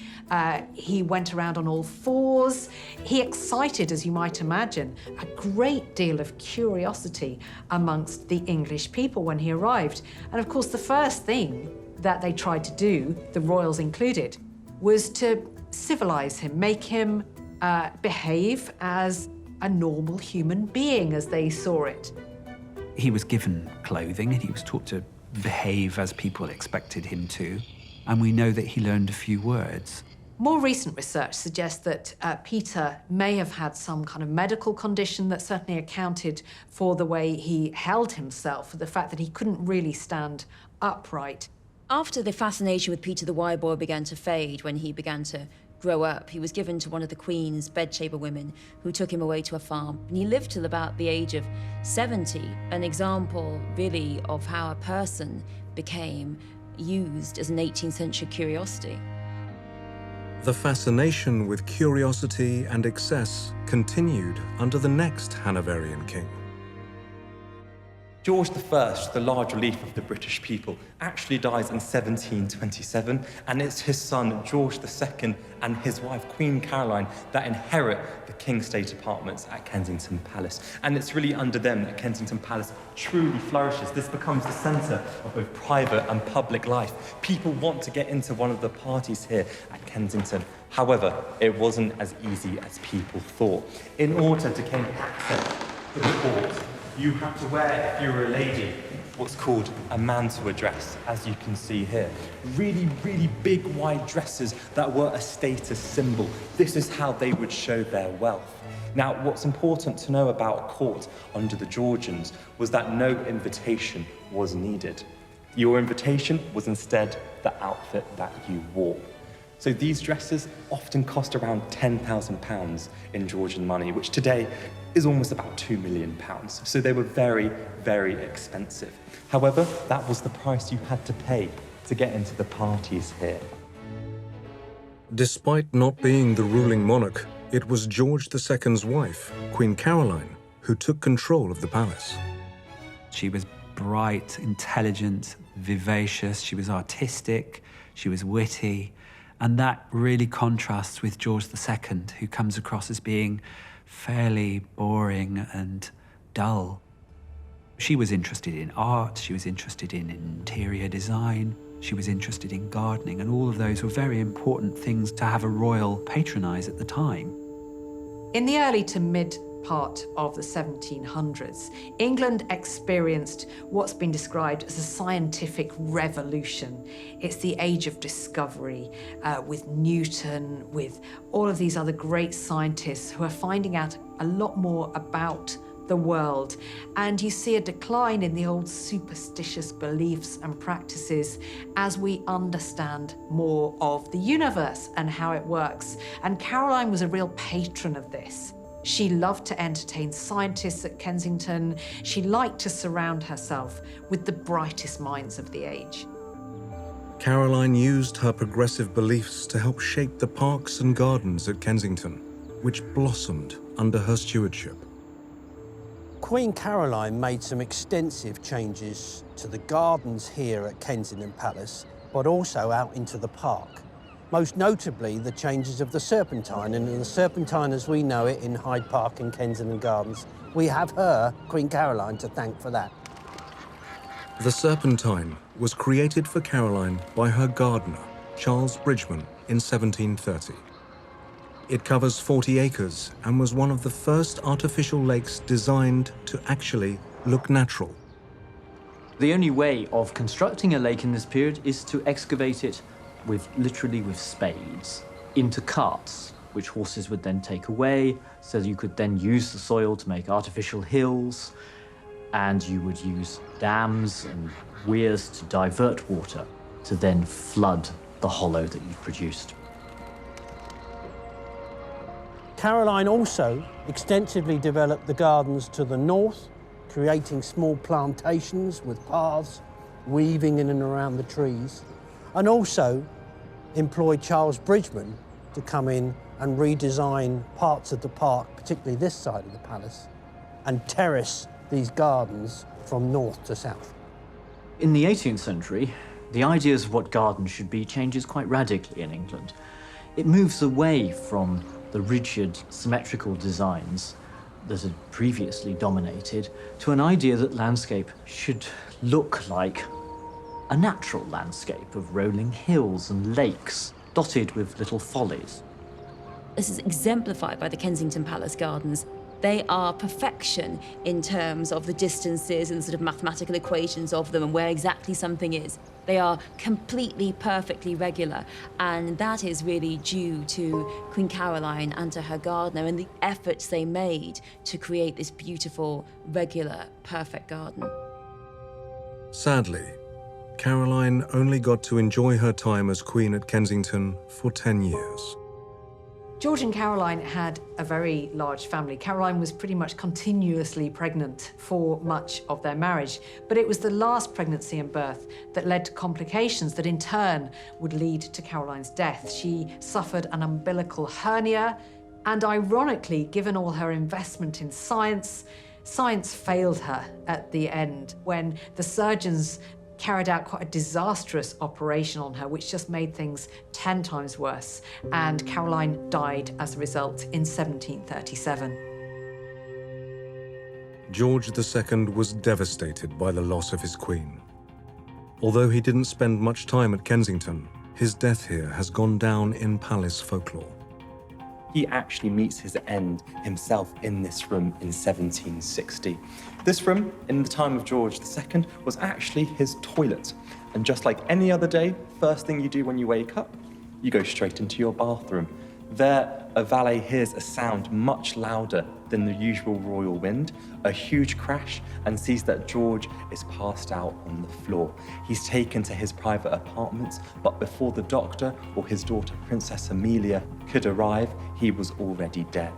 He went around on all fours. He excited, as you might imagine, a great deal of curiosity amongst the English people when he arrived. And of course, the first thing that they tried to do, the royals included, was to civilize him, make him behave as a normal human being as they saw it. He was given clothing and he was taught to behave as people expected him to. And we know that he learned a few words. More recent research suggests that Peter may have had some kind of medical condition that certainly accounted for the way he held himself, for the fact that he couldn't really stand upright. After the fascination with Peter the Wild Boy began to fade, when he began to grow up. He was given to one of the Queen's bedchamber women who took him away to a farm. And he lived till about the age of 70, an example really of how a person became used as an 18th century curiosity. The fascination with curiosity and excess continued under the next Hanoverian king. George I, the large relief of the British people, actually dies in 1727, and it's his son, George II, and his wife, Queen Caroline, that inherit the King's State Apartments at Kensington Palace. And it's really under them that Kensington Palace truly flourishes. This becomes the centre of both private and public life. People want to get into one of the parties here at Kensington. However, it wasn't as easy as people thought. In order to gain access to the court, you had to wear, if you were a lady, what's called a mantua dress, as you can see here. Really, really big, wide dresses that were a status symbol. This is how they would show their wealth. Now, what's important to know about court under the Georgians was that no invitation was needed. Your invitation was instead the outfit that you wore. So these dresses often cost around £10,000 in Georgian money, which today is almost about £2 million. So they were very, very expensive. However, that was the price you had to pay to get into the parties here. Despite not being the ruling monarch, it was George II's wife, Queen Caroline, who took control of the palace. She was bright, intelligent, vivacious, she was artistic, she was witty, and that really contrasts with George II, who comes across as being fairly boring and dull. She was interested in art, she was interested in interior design, she was interested in gardening, and all of those were very important things to have a royal patronise at the time. In the early to mid part of the 1700s, England experienced what's been described as a scientific revolution. It's the age of discovery, with Newton, with all of these other great scientists who are finding out a lot more about the world. And you see a decline in the old superstitious beliefs and practices as we understand more of the universe and how it works. And Caroline was a real patron of this. She loved to entertain scientists at Kensington. She liked to surround herself with the brightest minds of the age. Caroline used her progressive beliefs to help shape the parks and gardens at Kensington, which blossomed under her stewardship. Queen Caroline made some extensive changes to the gardens here at Kensington Palace, but also out into the park. Most notably, the changes of the Serpentine, and the Serpentine as we know it in Hyde Park and Kensington Gardens. We have her, Queen Caroline, to thank for that. The Serpentine was created for Caroline by her gardener, Charles Bridgman, in 1730. It covers 40 acres and was one of the first artificial lakes designed to actually look natural. The only way of constructing a lake in this period is to excavate it literally with spades into carts, which horses would then take away, so that you could then use the soil to make artificial hills, and you would use dams and weirs to divert water to then flood the hollow that you've produced. Caroline also extensively developed the gardens to the north, creating small plantations with paths, weaving in and around the trees, and also employed Charles Bridgman to come in and redesign parts of the park, particularly this side of the palace, and terrace these gardens from north to south. In the 18th century, the ideas of what gardens should be changes quite radically in England. It moves away from the rigid, symmetrical designs that had previously dominated to an idea that landscape should look like a natural landscape of rolling hills and lakes dotted with little follies. This is exemplified by the Kensington Palace Gardens. They are perfection in terms of the distances and sort of mathematical equations of them and where exactly something is. They are completely, perfectly regular, and that is really due to Queen Caroline and to her gardener and the efforts they made to create this beautiful, regular, perfect garden. Sadly, Caroline only got to enjoy her time as Queen at Kensington for 10 years. George and Caroline had a very large family. Caroline was pretty much continuously pregnant for much of their marriage, but it was the last pregnancy and birth that led to complications that in turn would lead to Caroline's death. She suffered an umbilical hernia, and ironically, given all her investment in science, science failed her at the end when the surgeons carried out quite a disastrous operation on her, which just made things 10 times worse. And Caroline died as a result in 1737. George II was devastated by the loss of his queen. Although he didn't spend much time at Kensington, his death here has gone down in palace folklore. He actually meets his end himself in this room in 1760. This room, in the time of George II, was actually his toilet. And just like any other day, first thing you do when you wake up, you go straight into your bathroom. There, a valet hears a sound much louder than the usual royal wind, a huge crash, and sees that George is passed out on the floor. He's taken to his private apartment, but before the doctor or his daughter, Princess Amelia, could arrive, he was already dead.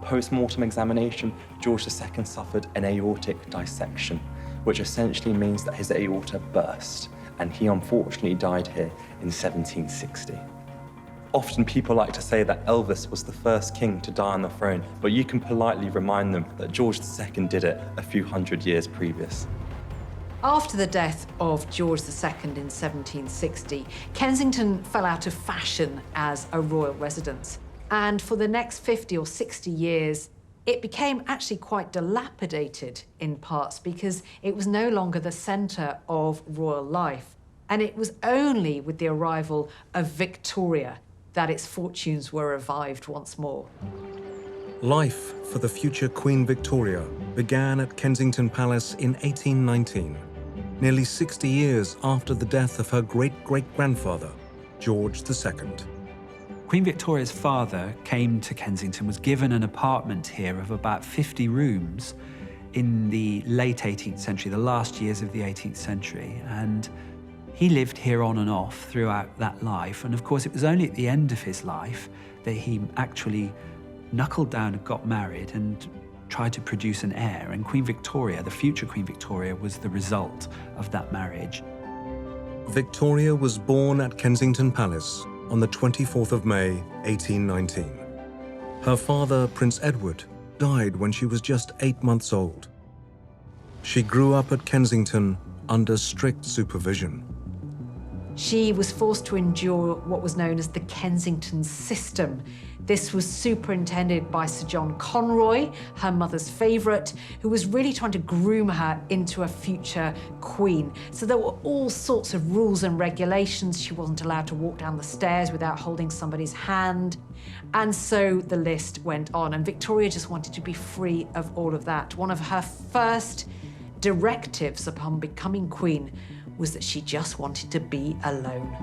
Post-mortem examination, George II suffered an aortic dissection, which essentially means that his aorta burst, and he unfortunately died here in 1760. Often people like to say that Elvis was the first king to die on the throne, but you can politely remind them that George II did it a few hundred years previous. After the death of George II in 1760, Kensington fell out of fashion as a royal residence. And for the next 50 or 60 years, it became actually quite dilapidated in parts because it was no longer the centre of royal life. And it was only with the arrival of Victoria that its fortunes were revived once more. Life for the future Queen Victoria began at Kensington Palace in 1819, nearly 60 years after the death of her great-great-grandfather, George II. Queen Victoria's father came to Kensington, was given an apartment here of about 50 rooms in the late 18th century, the last years of the 18th century, and he lived here on and off throughout that life. And of course, it was only at the end of his life that he actually knuckled down and got married and tried to produce an heir. And Queen Victoria, the future Queen Victoria, was the result of that marriage. Victoria was born at Kensington Palace on the 24th of May, 1819. Her father, Prince Edward, died when she was just 8 months old. She grew up at Kensington under strict supervision. She was forced to endure what was known as the Kensington system. This was superintended by Sir John Conroy, her mother's favourite, who was really trying to groom her into a future queen. So there were all sorts of rules and regulations. She wasn't allowed to walk down the stairs without holding somebody's hand. And so the list went on. And Victoria just wanted to be free of all of that. One of her first directives upon becoming queen was that she just wanted to be alone.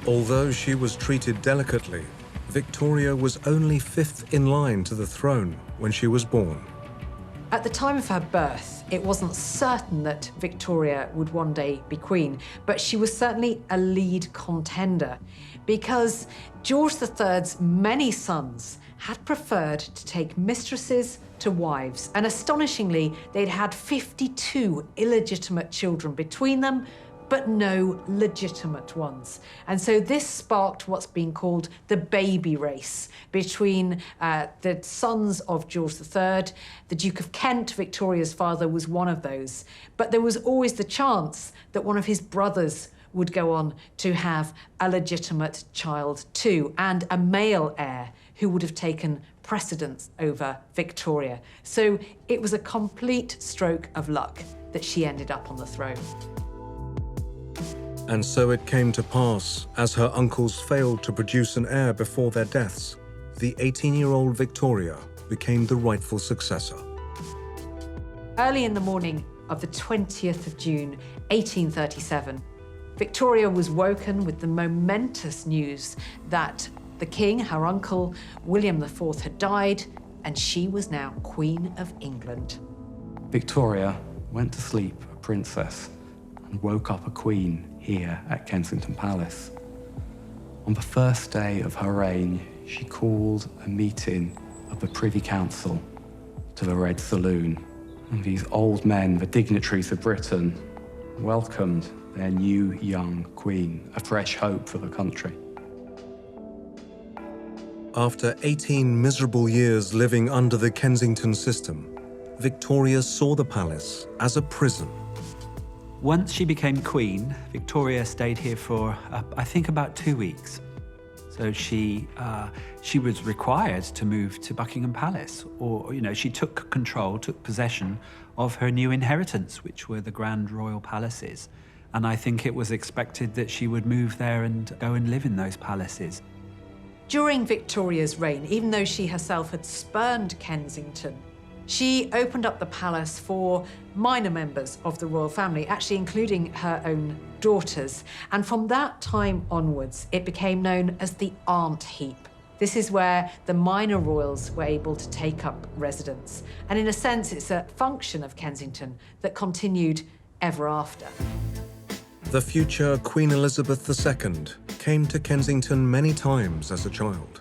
Although she was treated delicately, Victoria was only 5th in line to the throne when she was born. At the time of her birth, it wasn't certain that Victoria would one day be queen, but she was certainly a lead contender because George III's many sons had preferred to take mistresses to wives, and astonishingly, they'd had 52 illegitimate children between them, but no legitimate ones. And so this sparked what's been called the baby race between the sons of George III. The Duke of Kent, Victoria's father, was one of those. But there was always the chance that one of his brothers would go on to have a legitimate child too, and a male heir who would have taken precedence over Victoria. So it was a complete stroke of luck that she ended up on the throne. And so it came to pass, as her uncles failed to produce an heir before their deaths, the 18-year-old Victoria became the rightful successor. Early in the morning of the 20th of June, 1837, Victoria was woken with the momentous news that the king, her uncle, William IV, had died, and she was now Queen of England. Victoria went to sleep a princess and woke up a queen here at Kensington Palace. On the first day of her reign, she called a meeting of the Privy Council to the Red Saloon. And these old men, the dignitaries of Britain, welcomed their new young queen, a fresh hope for the country. After 18 miserable years living under the Kensington system, Victoria saw the palace as a prison. Once she became queen, Victoria stayed here for, I think, about 2 weeks. So she was required to move to Buckingham Palace, or, you know, she took control, took possession of her new inheritance, which were the grand royal palaces. And I think it was expected that she would move there and go and live in those palaces. During Victoria's reign, even though she herself had spurned Kensington, she opened up the palace for minor members of the royal family, actually including her own daughters. And from that time onwards, it became known as the Aunt Heap. This is where the minor royals were able to take up residence. And in a sense, it's a function of Kensington that continued ever after. The future Queen Elizabeth II came to Kensington many times as a child.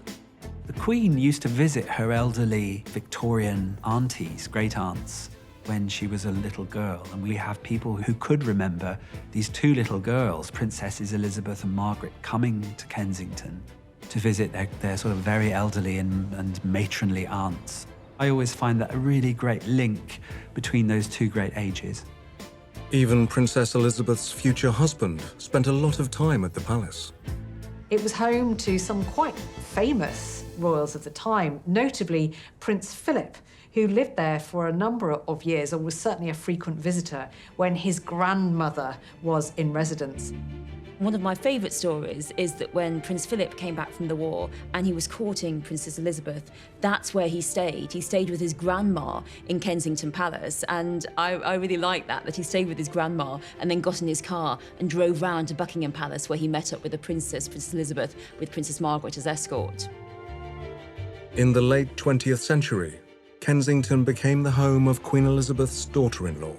The Queen used to visit her elderly Victorian aunties, great-aunts, when she was a little girl. And we have people who could remember these two little girls, Princesses Elizabeth and Margaret, coming to Kensington to visit their sort of very elderly and matronly aunts. I always find that a really great link between those two great ages. Even Princess Elizabeth's future husband spent a lot of time at the palace. It was home to some quite famous royals of the time, notably Prince Philip, who lived there for a number of years, or was certainly a frequent visitor when his grandmother was in residence. One of my favourite stories is that when Prince Philip came back from the war and he was courting Princess Elizabeth, that's where he stayed. He stayed with his grandma in Kensington Palace, and I really like that he stayed with his grandma and then got in his car and drove round to Buckingham Palace, where he met up with the Princess Elizabeth, with Princess Margaret as escort. In the late 20th century, Kensington became the home of Queen Elizabeth's daughter-in-law.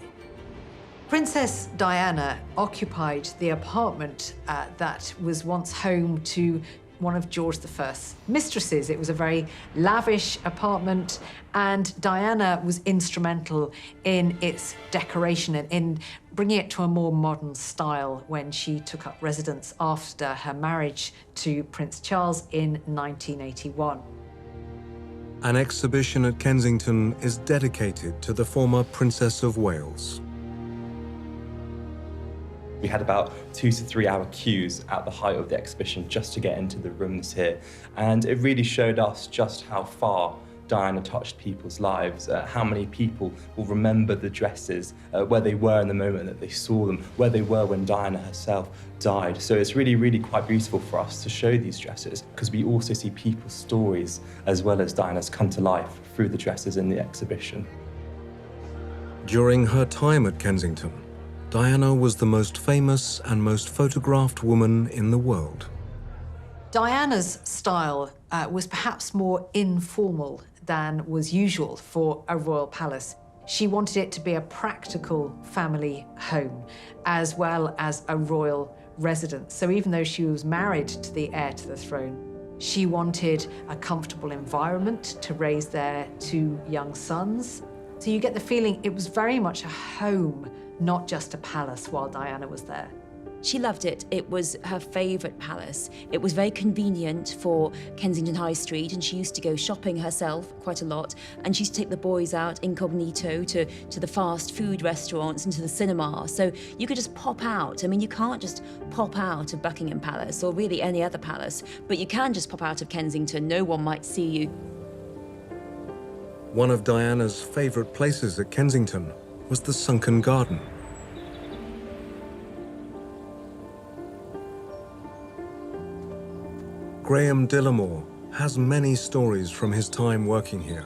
Princess Diana occupied the apartment that was once home to one of George I's mistresses. It was a very lavish apartment, and Diana was instrumental in its decoration and in bringing it to a more modern style when she took up residence after her marriage to Prince Charles in 1981. An exhibition at Kensington is dedicated to the former Princess of Wales. We had about 2 to 3 hour queues at the height of the exhibition just to get into the rooms here. And it really showed us just how far Diana touched people's lives, how many people will remember the dresses, where they were in the moment that they saw them, where they were when Diana herself died. So it's really, really quite beautiful for us to show these dresses, because we also see people's stories as well as Diana's come to life through the dresses in the exhibition. During her time at Kensington, Diana was the most famous and most photographed woman in the world. Diana's style was perhaps more informal than was usual for a royal palace. She wanted it to be a practical family home, as well as a royal residence. So even though she was married to the heir to the throne, she wanted a comfortable environment to raise their 2 young sons. So you get the feeling it was very much a home, not just a palace, while Diana was there. She loved it. It was her favourite palace. It was very convenient for Kensington High Street, and she used to go shopping herself quite a lot, and she used to take the boys out incognito to the fast food restaurants and to the cinema. So you could just pop out. I mean, you can't just pop out of Buckingham Palace or really any other palace, but you can just pop out of Kensington. No one might see you. One of Diana's favourite places at Kensington was the sunken garden. Graham Dillamore has many stories from his time working here.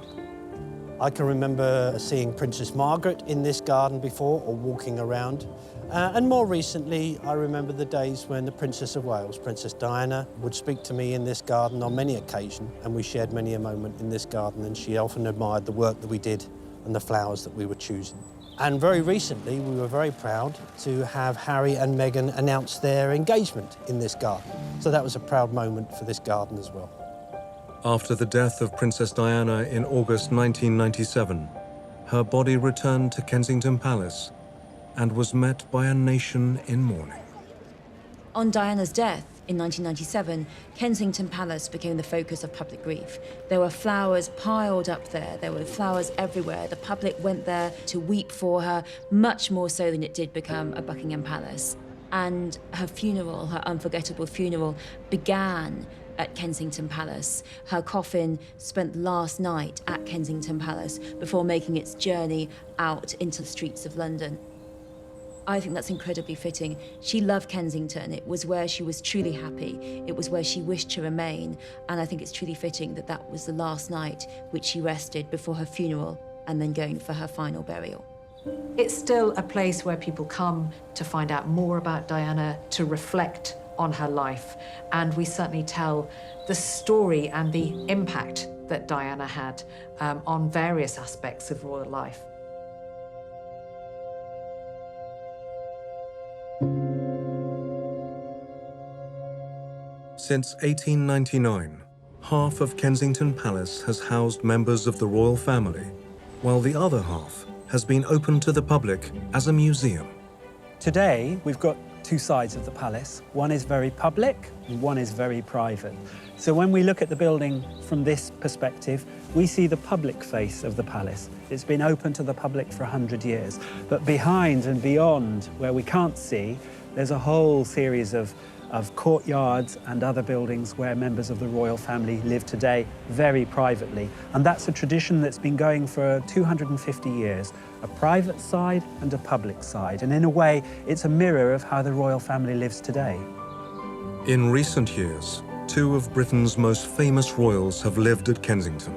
I can remember seeing Princess Margaret in this garden before, or walking around. And more recently, I remember the days when the Princess of Wales, Princess Diana, would speak to me in this garden on many occasions, and we shared many a moment in this garden, and she often admired the work that we did and the flowers that we were choosing. And very recently, we were very proud to have Harry and Meghan announce their engagement in this garden. So that was a proud moment for this garden as well. After the death of Princess Diana in August 1997, her body returned to Kensington Palace and was met by a nation in mourning. On Diana's death in 1997, Kensington Palace became the focus of public grief. There were flowers piled up there. There were flowers everywhere. The public went there to weep for her, much more so than it did become a Buckingham Palace. And her funeral, her unforgettable funeral, began at Kensington Palace. Her coffin spent the last night at Kensington Palace before making its journey out into the streets of London. I think that's incredibly fitting. She loved Kensington. It was where she was truly happy. It was where she wished to remain. And I think it's truly fitting that that was the last night which she rested before her funeral and then going for her final burial. It's still a place where people come to find out more about Diana, to reflect on her life. And we certainly tell the story and the impact that Diana had on various aspects of royal life. Since 1899, half of Kensington Palace has housed members of the royal family, while the other half has been open to the public as a museum. Today, we've got two sides of the palace. One is very public, and one is very private. So when we look at the building from this perspective, we see the public face of the palace. It's been open to the public for 100 years. But behind and beyond, where we can't see, there's a whole series of courtyards and other buildings where members of the royal family live today very privately. And that's a tradition that's been going for 250 years, a private side and a public side. And in a way, it's a mirror of how the royal family lives today. In recent years, two of Britain's most famous royals have lived at Kensington.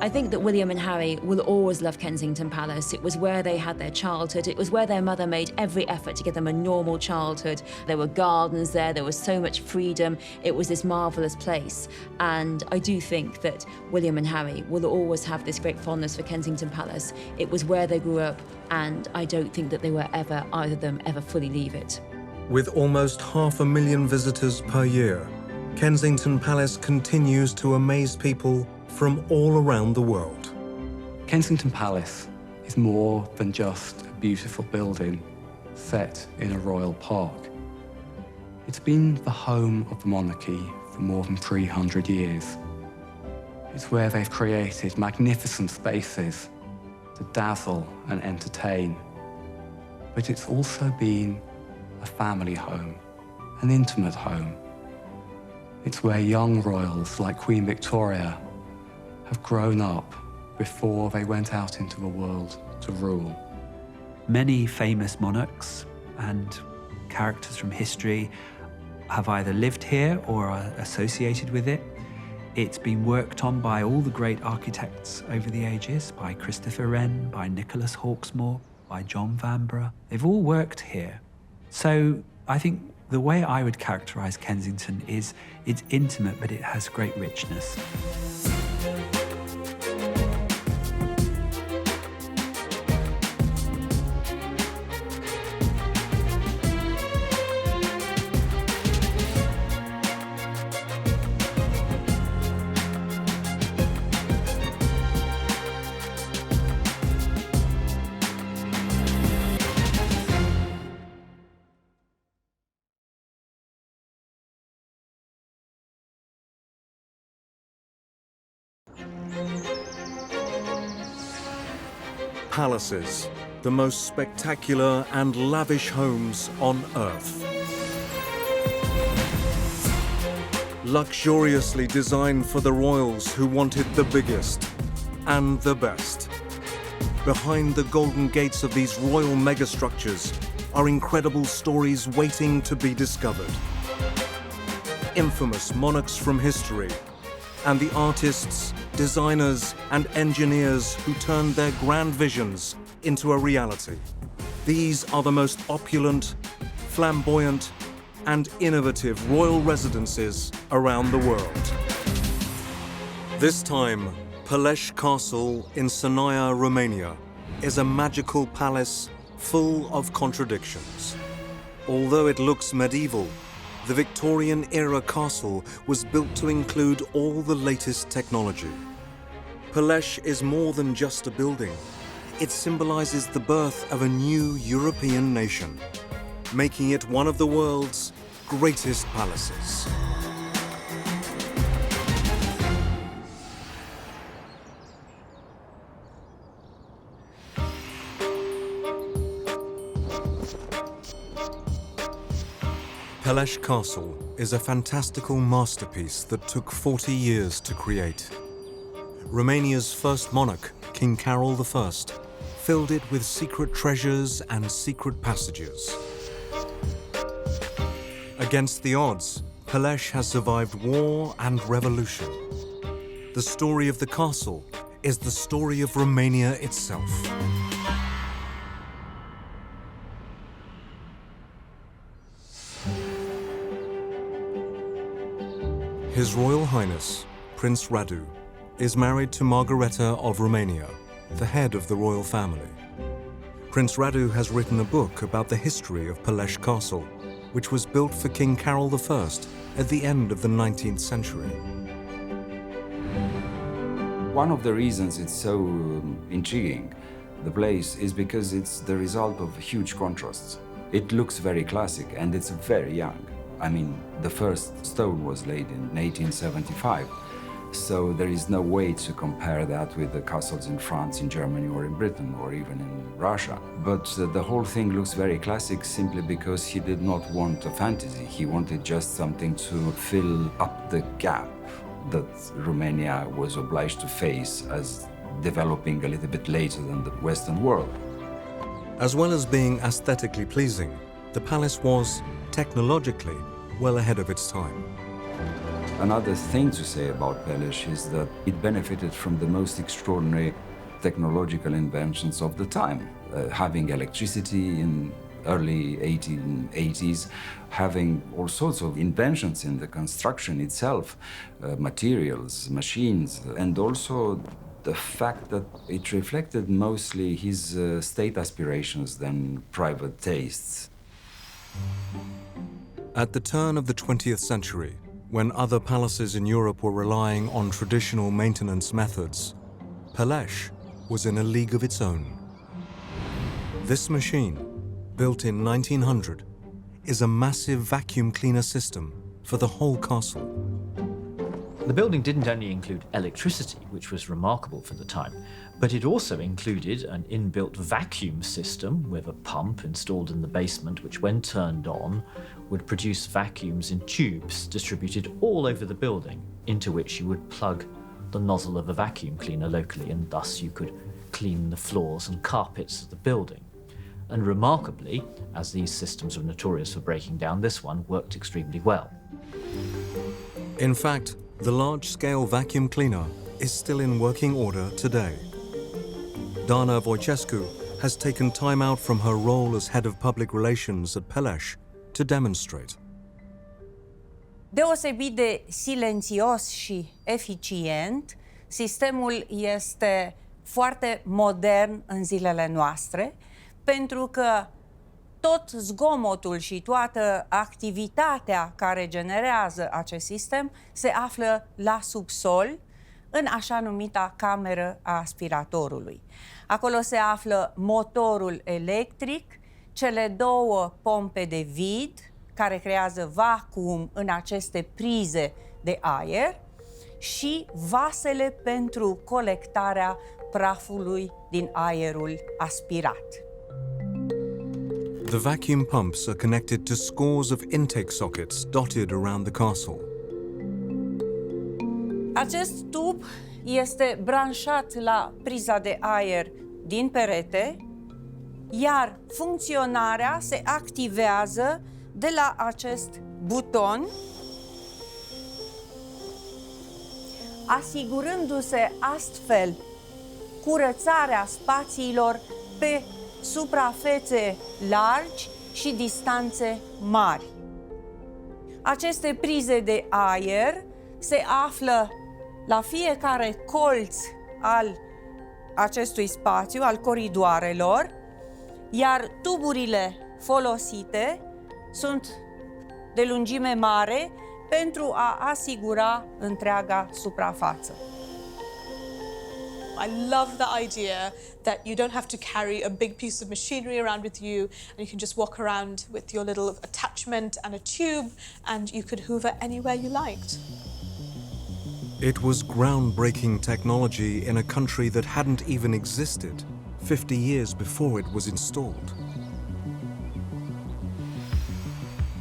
I think that William and Harry will always love Kensington Palace. It was where they had their childhood. It was where their mother made every effort to give them a normal childhood. There were gardens there. There was so much freedom. It was this marvellous place. And I do think that William and Harry will always have this great fondness for Kensington Palace. It was where they grew up, and I don't think that they will ever, either of them, ever fully leave it. With almost 500,000 visitors per year, Kensington Palace continues to amaze people from all around the world. Kensington Palace is more than just a beautiful building set in a royal park. It's been the home of the monarchy for more than 300 years. It's where they've created magnificent spaces to dazzle and entertain. But it's also been a family home, an intimate home. It's where young royals like Queen Victoria have grown up before they went out into the world to rule. Many famous monarchs and characters from history have either lived here or are associated with it. It's been worked on by all the great architects over the ages, by Christopher Wren, by Nicholas Hawksmoor, by John Vanbrugh. They've all worked here. So I think the way I would characterize Kensington is it's intimate, but it has great richness. Palaces, the most spectacular and lavish homes on Earth. Luxuriously designed for the royals who wanted the biggest and the best. Behind the golden gates of these royal megastructures are incredible stories waiting to be discovered. Infamous monarchs from history, and the artists, designers, and engineers who turned their grand visions into a reality. These are the most opulent, flamboyant, and innovative royal residences around the world. This time, Păleș Castle in Sinaia, Romania, is a magical palace full of contradictions. Although it looks medieval, The Victorian-era castle was built to include all the latest technology. Peleș is more than just a building. It symbolizes the birth of a new European nation, making it one of the world's greatest palaces. Peleș Castle is a fantastical masterpiece that took 40 years to create. Romania's first monarch, King Carol I, filled it with secret treasures and secret passages. Against the odds, Peleș has survived war and revolution. The story of the castle is the story of Romania itself. His Royal Highness, Prince Radu, is married to Margareta of Romania, the head of the royal family. Prince Radu has written a book about the history of Peleș Castle, which was built for King Carol I at the end of the 19th century. One of the reasons it's so intriguing, the place, is because it's the result of huge contrasts. It looks very classic and it's very young. I mean, the first stone was laid in 1875, so there is no way to compare that with the castles in France, in Germany, or in Britain, or even in Russia. But the whole thing looks very classic simply because he did not want a fantasy. He wanted just something to fill up the gap that Romania was obliged to face as developing a little bit later than the Western world. As well as being aesthetically pleasing, the palace was, technologically, well ahead of its time. Another thing to say about Peleș is that it benefited from the most extraordinary technological inventions of the time. Having electricity in early 1880s, having all sorts of inventions in the construction itself, materials, machines, and also the fact that it reflected mostly his state aspirations than private tastes. At the turn of the 20th century, when other palaces in Europe were relying on traditional maintenance methods, Peleș was in a league of its own. This machine, built in 1900, is a massive vacuum cleaner system for the whole castle. The building didn't only include electricity, which was remarkable for the time, but it also included an inbuilt vacuum system with a pump installed in the basement, which when turned on would produce vacuums in tubes distributed all over the building, into which you would plug the nozzle of a vacuum cleaner locally, and thus you could clean the floors and carpets of the building. And remarkably, as these systems were notorious for breaking down, this one worked extremely well. In fact, the large-scale vacuum cleaner is still in working order today. Dana Voicescu has taken time out from her role as head of public relations at Peleș to demonstrate. Deosebit de silențios și eficient, sistemul este foarte modern în zilele noastre, pentru că tot zgomotul și toată activitatea care generează acest sistem se află la subsol, în așa numita cameră a aspiratorului. Acolo se află motorul electric, cele două pompe de vid care creează vacuum în aceste prize de aer și vasele pentru colectarea prafului din aerul aspirat. The vacuum pumps are connected to scores of intake sockets dotted around the castle. Acest tub este branșat la priza de aer din perete, iar funcționarea se activează de la acest buton, asigurându-se astfel curățarea spațiilor pe suprafețe largi și distanțe mari. Aceste prize de aer se află la fiecare colț al acestui spațiu, al coridoarelor, iar tuburile folosite sunt de lungime mare pentru a asigura întreaga suprafață. I love the idea that you don't have to carry a big piece of machinery around with you and you can just walk around with your little attachment and a tube and you could hoover anywhere you liked. It was groundbreaking technology in a country that hadn't even existed 50 years before it was installed.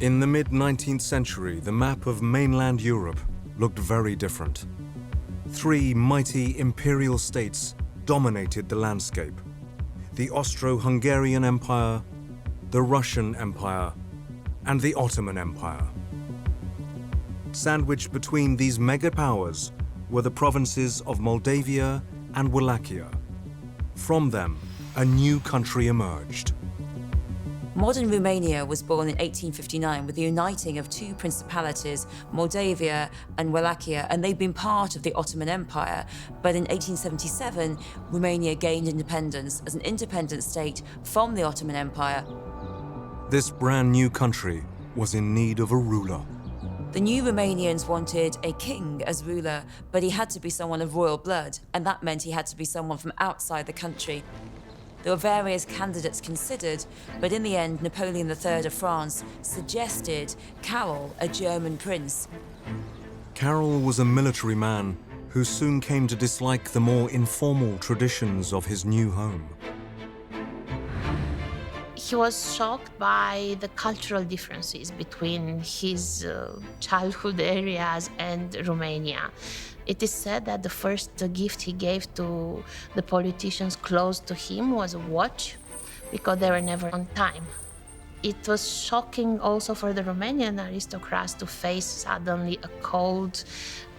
In the mid-19th century, the map of mainland Europe looked very different. Three mighty imperial states dominated the landscape: the Austro-Hungarian Empire, the Russian Empire, and the Ottoman Empire. Sandwiched between these mega-powers were the provinces of Moldavia and Wallachia. From them, a new country emerged. Modern Romania was born in 1859 with the uniting of two principalities, Moldavia and Wallachia, and they'd been part of the Ottoman Empire. But in 1877, Romania gained independence as an independent state from the Ottoman Empire. This brand new country was in need of a ruler. The new Romanians wanted a king as ruler, but he had to be someone of royal blood, and that meant he had to be someone from outside the country. There were various candidates considered, but in the end, Napoleon III of France suggested Carol, a German prince. Carol was a military man who soon came to dislike the more informal traditions of his new home. He was shocked by the cultural differences between his childhood areas and Romania. It is said that the first gift he gave to the politicians close to him was a watch, because they were never on time. It was shocking also for the Romanian aristocrats to face suddenly a cold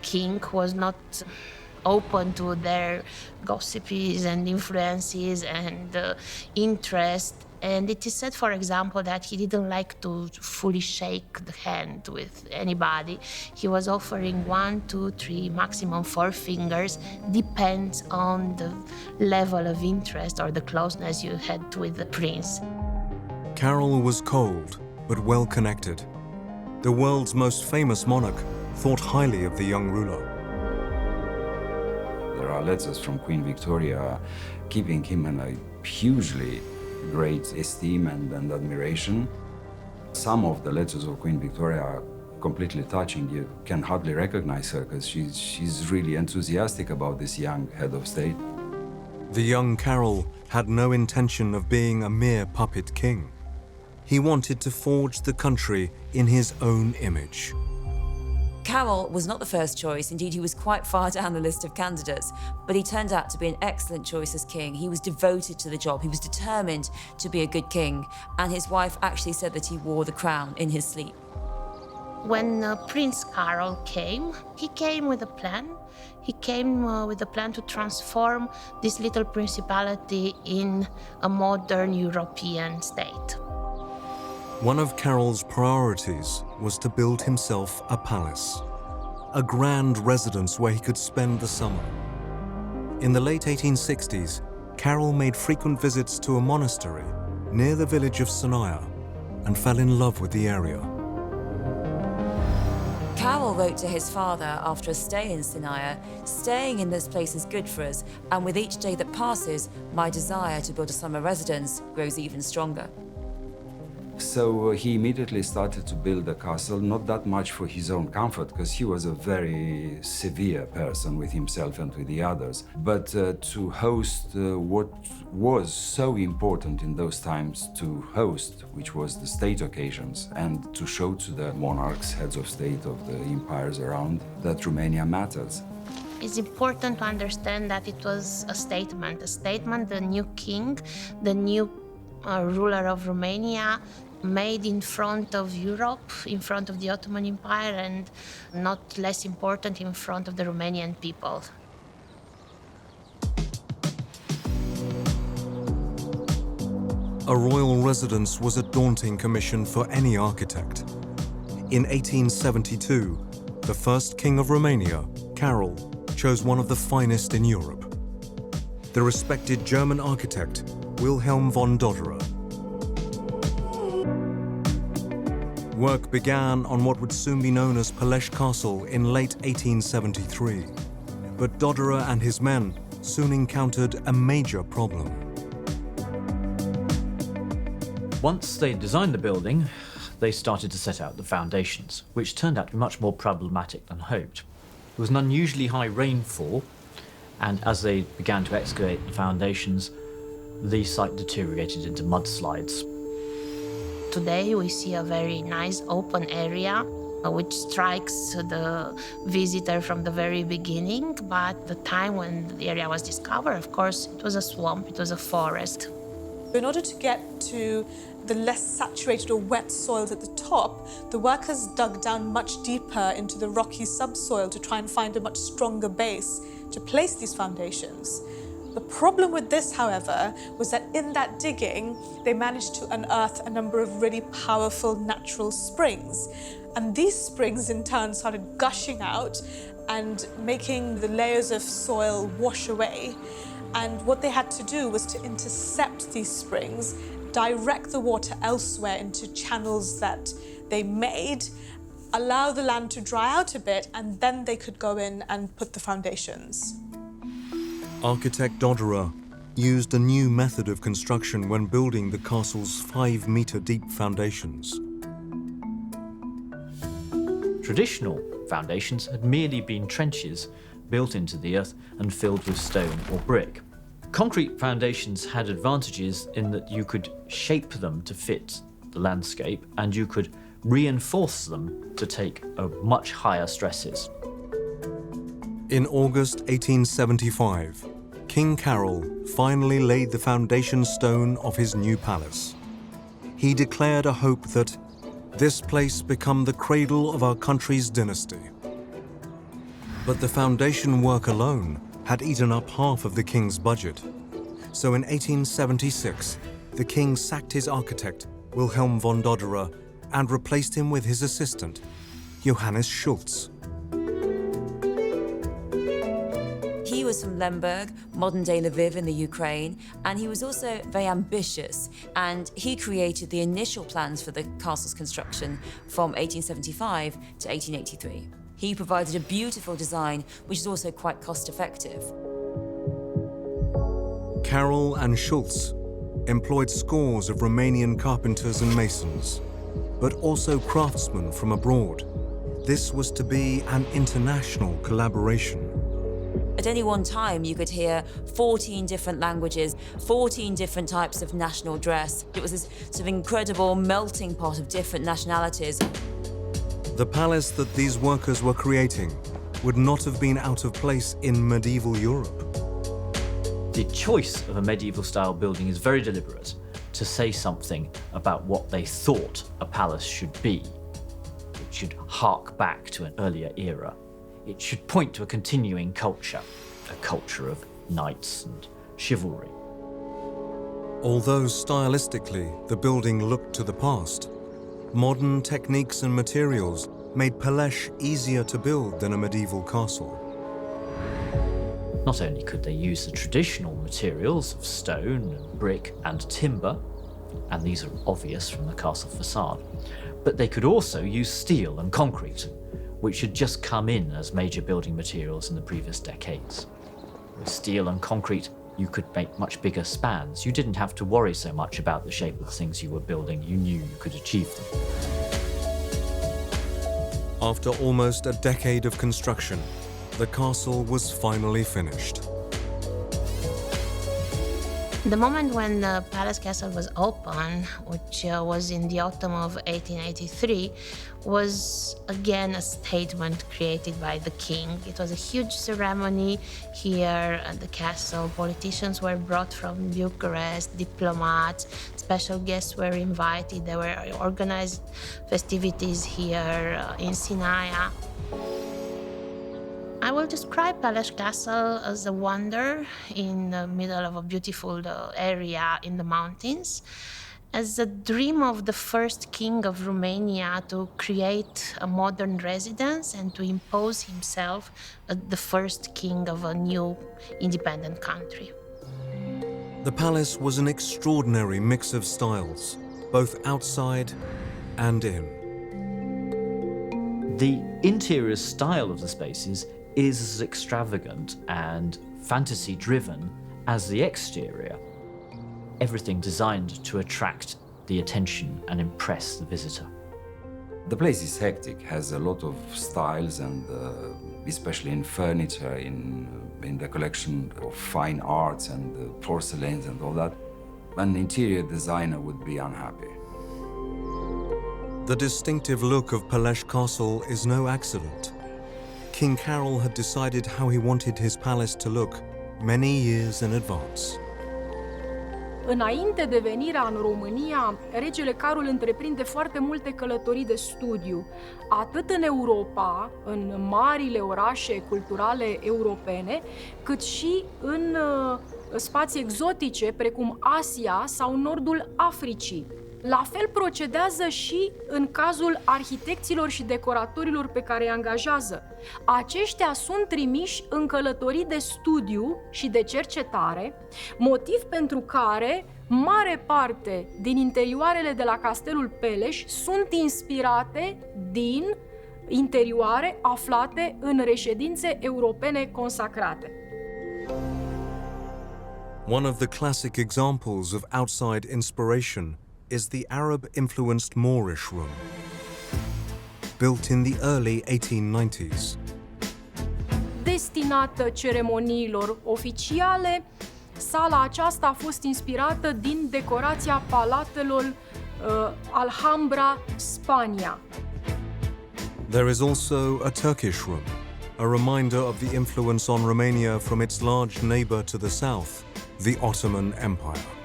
king who was not open to their gossips and influences and interest. And it is said, for example, that he didn't like to fully shake the hand with anybody. He was offering 1, 2, 3, maximum 4 fingers, depends on the level of interest or the closeness you had with the prince. Carol was cold, but well connected. The world's most famous monarch thought highly of the young ruler. There are letters from Queen Victoria keeping him in a hugely great esteem and admiration. Some of the letters of Queen Victoria are completely touching. You can hardly recognize her because she's really enthusiastic about this young head of state. The young Carol had no intention of being a mere puppet king. He wanted to forge the country in his own image. Carol was not the first choice. Indeed, he was quite far down the list of candidates, but he turned out to be an excellent choice as king. He was devoted to the job. He was determined to be a good king, and his wife actually said that he wore the crown in his sleep. When Prince Carol came, he came with a plan. He came with a plan to transform this little principality in a modern European state. One of Carol's priorities was to build himself a palace, a grand residence where he could spend the summer. In the late 1860s, Carol made frequent visits to a monastery near the village of Sinaia and fell in love with the area. Carol wrote to his father after a stay in Sinaia, "Staying in this place is good for us, and with each day that passes, my desire to build a summer residence grows even stronger." So he immediately started to build a castle, not that much for his own comfort, because he was a very severe person with himself and with the others, but to host what was so important in those times to host, which was the state occasions, and to show to the monarchs, heads of state of the empires around, that Romania matters. It's important to understand that it was a statement, the new king, the new ruler of Romania, made in front of Europe, in front of the Ottoman Empire, and not less important, in front of the Romanian people. A royal residence was a daunting commission for any architect. In 1872, the first king of Romania, Carol, chose one of the finest in Europe, the respected German architect Wilhelm von Doderer. Work began on what would soon be known as Pelesh Castle in late 1873. But Dodderer and his men soon encountered a major problem. Once they designed the building, they started to set out the foundations, which turned out to be much more problematic than hoped. There was an unusually high rainfall, and as they began to excavate the foundations, the site deteriorated into mudslides. Today we see a very nice open area which strikes the visitor from the very beginning, but the time when the area was discovered, of course, it was a swamp, it was a forest. In order to get to the less saturated or wet soils at the top, the workers dug down much deeper into the rocky subsoil to try and find a much stronger base to place these foundations. The problem with this, however, was that in that digging, they managed to unearth a number of really powerful natural springs. And these springs, in turn, started gushing out and making the layers of soil wash away. And what they had to do was to intercept these springs, direct the water elsewhere into channels that they made, allow the land to dry out a bit, and then they could go in and put the foundations. Architect Dodderer used a new method of construction when building the castle's 5-meter deep foundations. Traditional foundations had merely been trenches built into the earth and filled with stone or brick. Concrete foundations had advantages in that you could shape them to fit the landscape, and you could reinforce them to take much higher stresses. In August 1875, King Carol finally laid the foundation stone of his new palace. He declared a hope that this place become the cradle of our country's dynasty. But the foundation work alone had eaten up half of the king's budget. So in 1876, the king sacked his architect, Wilhelm von Dodderer, and replaced him with his assistant, Johannes Schultz. He was from Lemberg, modern-day Lviv in the Ukraine, and he was also very ambitious, and he created the initial plans for the castle's construction from 1875 to 1883. He provided a beautiful design, which is also quite cost-effective. Carol and Schultz employed scores of Romanian carpenters and masons, but also craftsmen from abroad. This was to be an international collaboration. At any one time, you could hear 14 different languages, 14 different types of national dress. It was this sort of incredible melting pot of different nationalities. The palace that these workers were creating would not have been out of place in medieval Europe. The choice of a medieval-style building is very deliberate, to say something about what they thought a palace should be. It should hark back to an earlier era. It should point to a continuing culture, a culture of knights and chivalry. Although stylistically the building looked to the past, modern techniques and materials made Pelesh easier to build than a medieval castle. Not only could they use the traditional materials of stone, and brick and timber, and these are obvious from the castle facade, but they could also use steel and concrete, which had just come in as major building materials in the previous decades. With steel and concrete, you could make much bigger spans. You didn't have to worry so much about the shape of the things you were building. You knew you could achieve them. After almost a decade of construction, the castle was finally finished. The moment when the palace castle was open, which was in the autumn of 1883, was again a statement created by the king. It was a huge ceremony here at the castle. Politicians were brought from Bucharest, diplomats, special guests were invited. There were organized festivities here in Sinaia. I will describe Pelesh Castle as a wonder in the middle of a beautiful area in the mountains, as a dream of the first king of Romania to create a modern residence and to impose himself as the first king of a new independent country. The palace was an extraordinary mix of styles, both outside and in. The interior style of the spaces is as extravagant and fantasy-driven as the exterior. Everything designed to attract the attention and impress the visitor. The place is hectic, has a lot of styles, and especially in furniture, in the collection of fine arts and porcelains and all that. An interior designer would be unhappy. The distinctive look of Peleș Castle is no accident. King Carol had decided how he wanted his palace to look many years in advance. Înainte de venirea în România, regele Carol întreprinde foarte multe călătorii de studiu, atât în Europa, în marile orașe culturale europene, cât și în spații exotice, precum Asia sau nordul Africii. La fel procedează și în cazul arhitecților și decoratorilor pe care îi angajează. Aceștia sunt trimiși în călătorii de studiu și de cercetare, motiv pentru care mare parte din interioarele de la Castelul Peleș sunt inspirate din interioare aflate în reședințe europene consacrate. One of the classic examples of outside inspiration is the Arab-influenced Moorish room, built in the early 1890s. Destinată ceremoniilor oficiale, sala aceasta a fost inspirată din decorația palatelor Alhambra, Spania. There is also a Turkish room, a reminder of the influence on Romania from its large neighbor to the south, the Ottoman Empire.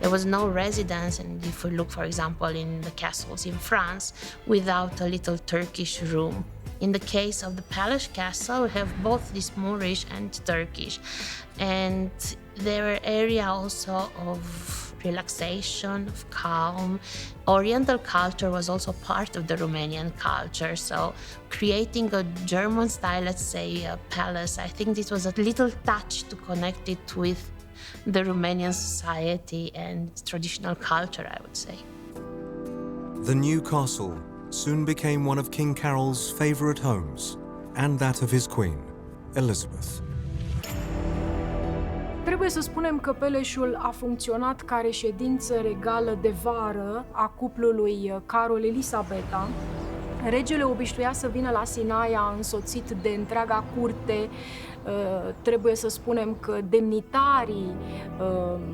There was no residence, and if we look, for example, in the castles in France, without a little Turkish room. In the case of the Peleș Castle, we have both this Moorish and Turkish. And there are area also of relaxation, of calm. Oriental culture was also part of the Romanian culture. So creating a German style, let's say, a palace, I think this was a little touch to connect it with the Romanian society and traditional culture, I would say. The new castle soon became one of King Carol's favorite homes, and that of his queen, Elizabeth. Trebuie să spunem că Peleșul a funcționat ca reședință regală de vară a cuplului Carol-Elisabeta. Regele obișnuia să vină la Sinaia însoțit de întreaga curte. Trebuie să spunem că demnitarii,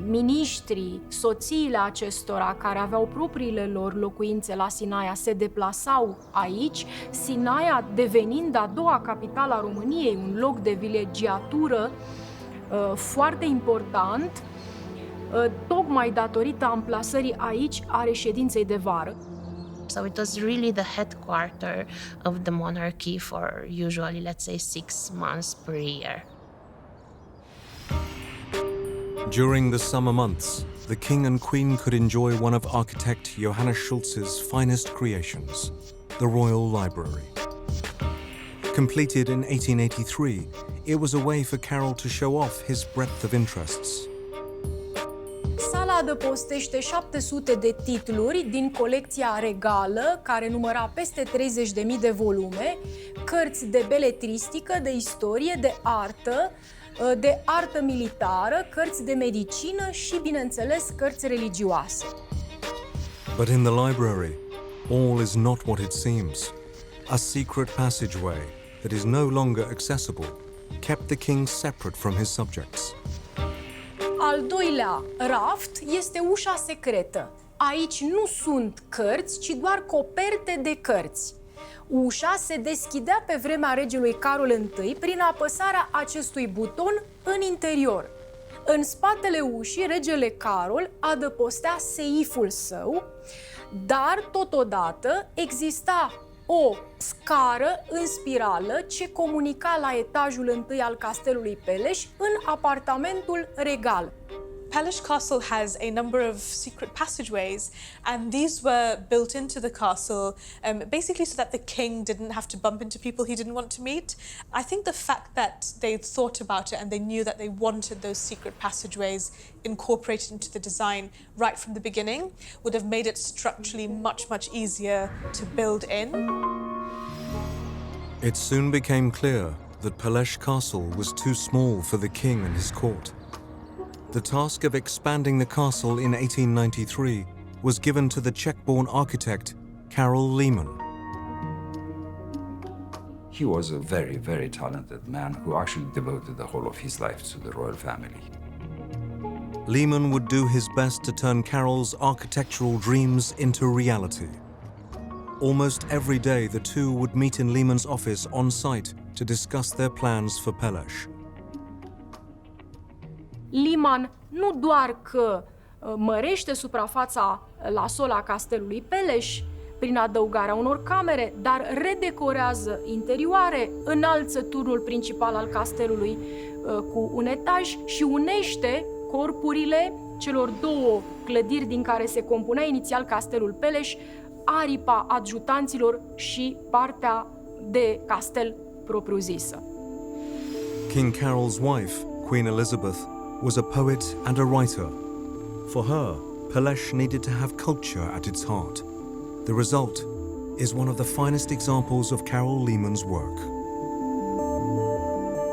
miniștrii, soțiile acestora care aveau propriile lor locuințe la Sinaia se deplasau aici, Sinaia devenind a doua capitală a României, un loc de vilegiatură foarte important, tocmai datorită amplasării aici a reședinței de vară. So it was really the headquarter of the monarchy for usually, let's say, 6 months per year. During the summer months, the king and queen could enjoy one of architect Johannes Schultz's finest creations, the Royal Library. Completed in 1883, it was a way for Carol to show off his breadth of interests. Sala adăpostește 700 de titluri din colecția regală, care număra peste 30.000 de volume, cărți de beletristică, de istorie, de artă militară, cărți de medicină și, bineînțeles, cărți religioase. But in the library, all is not what it seems. A secret passageway that is no longer accessible kept the king separate from his subjects. Al doilea raft este ușa secretă. Aici nu sunt cărți, ci doar coperte de cărți. Ușa se deschidea pe vremea regelui Carol I prin apăsarea acestui buton în interior. În spatele ușii, regele Carol adăpostea seiful său, dar totodată exista o scară în spirală ce comunica la etajul întâi al castelului Peleș în apartamentul regal. Peleș Castle has a number of secret passageways, and these were built into the castle basically so that the king didn't have to bump into people he didn't want to meet. I think the fact that they thought about it and they knew that they wanted those secret passageways incorporated into the design right from the beginning would have made it structurally much, much easier to build in. It soon became clear that Peleș Castle was too small for the king and his court. The task of expanding the castle in 1893 was given to the Czech-born architect Karel Lehmann. He was a very, very talented man who actually devoted the whole of his life to the royal family. Lehmann would do his best to turn Karel's architectural dreams into reality. Almost every day, the two would meet in Lehmann's office on site to discuss their plans for Peleș. Lehmann nu doar că mărește suprafața la sol a castelului Peleș prin adăugarea unor camere, dar redecorează interioare, înalță turnul principal al castelului cu un etaj și unește corpurile celor două clădiri din care se compunea inițial castelul Peleș, aripa adjutanților și partea de castel propriu-zisă. King Carol's wife, Queen Elizabeth, was a poet and a writer. For her, Peleș needed to have culture at its heart. The result is one of the finest examples of Karel Lehmann's work.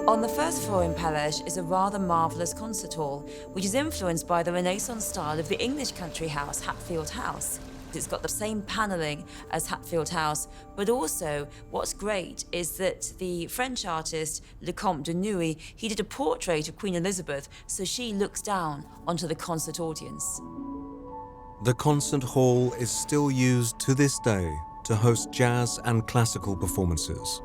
On the first floor in Peleș is a rather marvellous concert hall, which is influenced by the Renaissance style of the English country house, Hatfield House. It's got the same panelling as Hatfield House, but also what's great is that the French artist Le Comte de Nuit, he did a portrait of Queen Elizabeth, so she looks down onto the concert audience. The concert hall is still used to this day to host jazz and classical performances.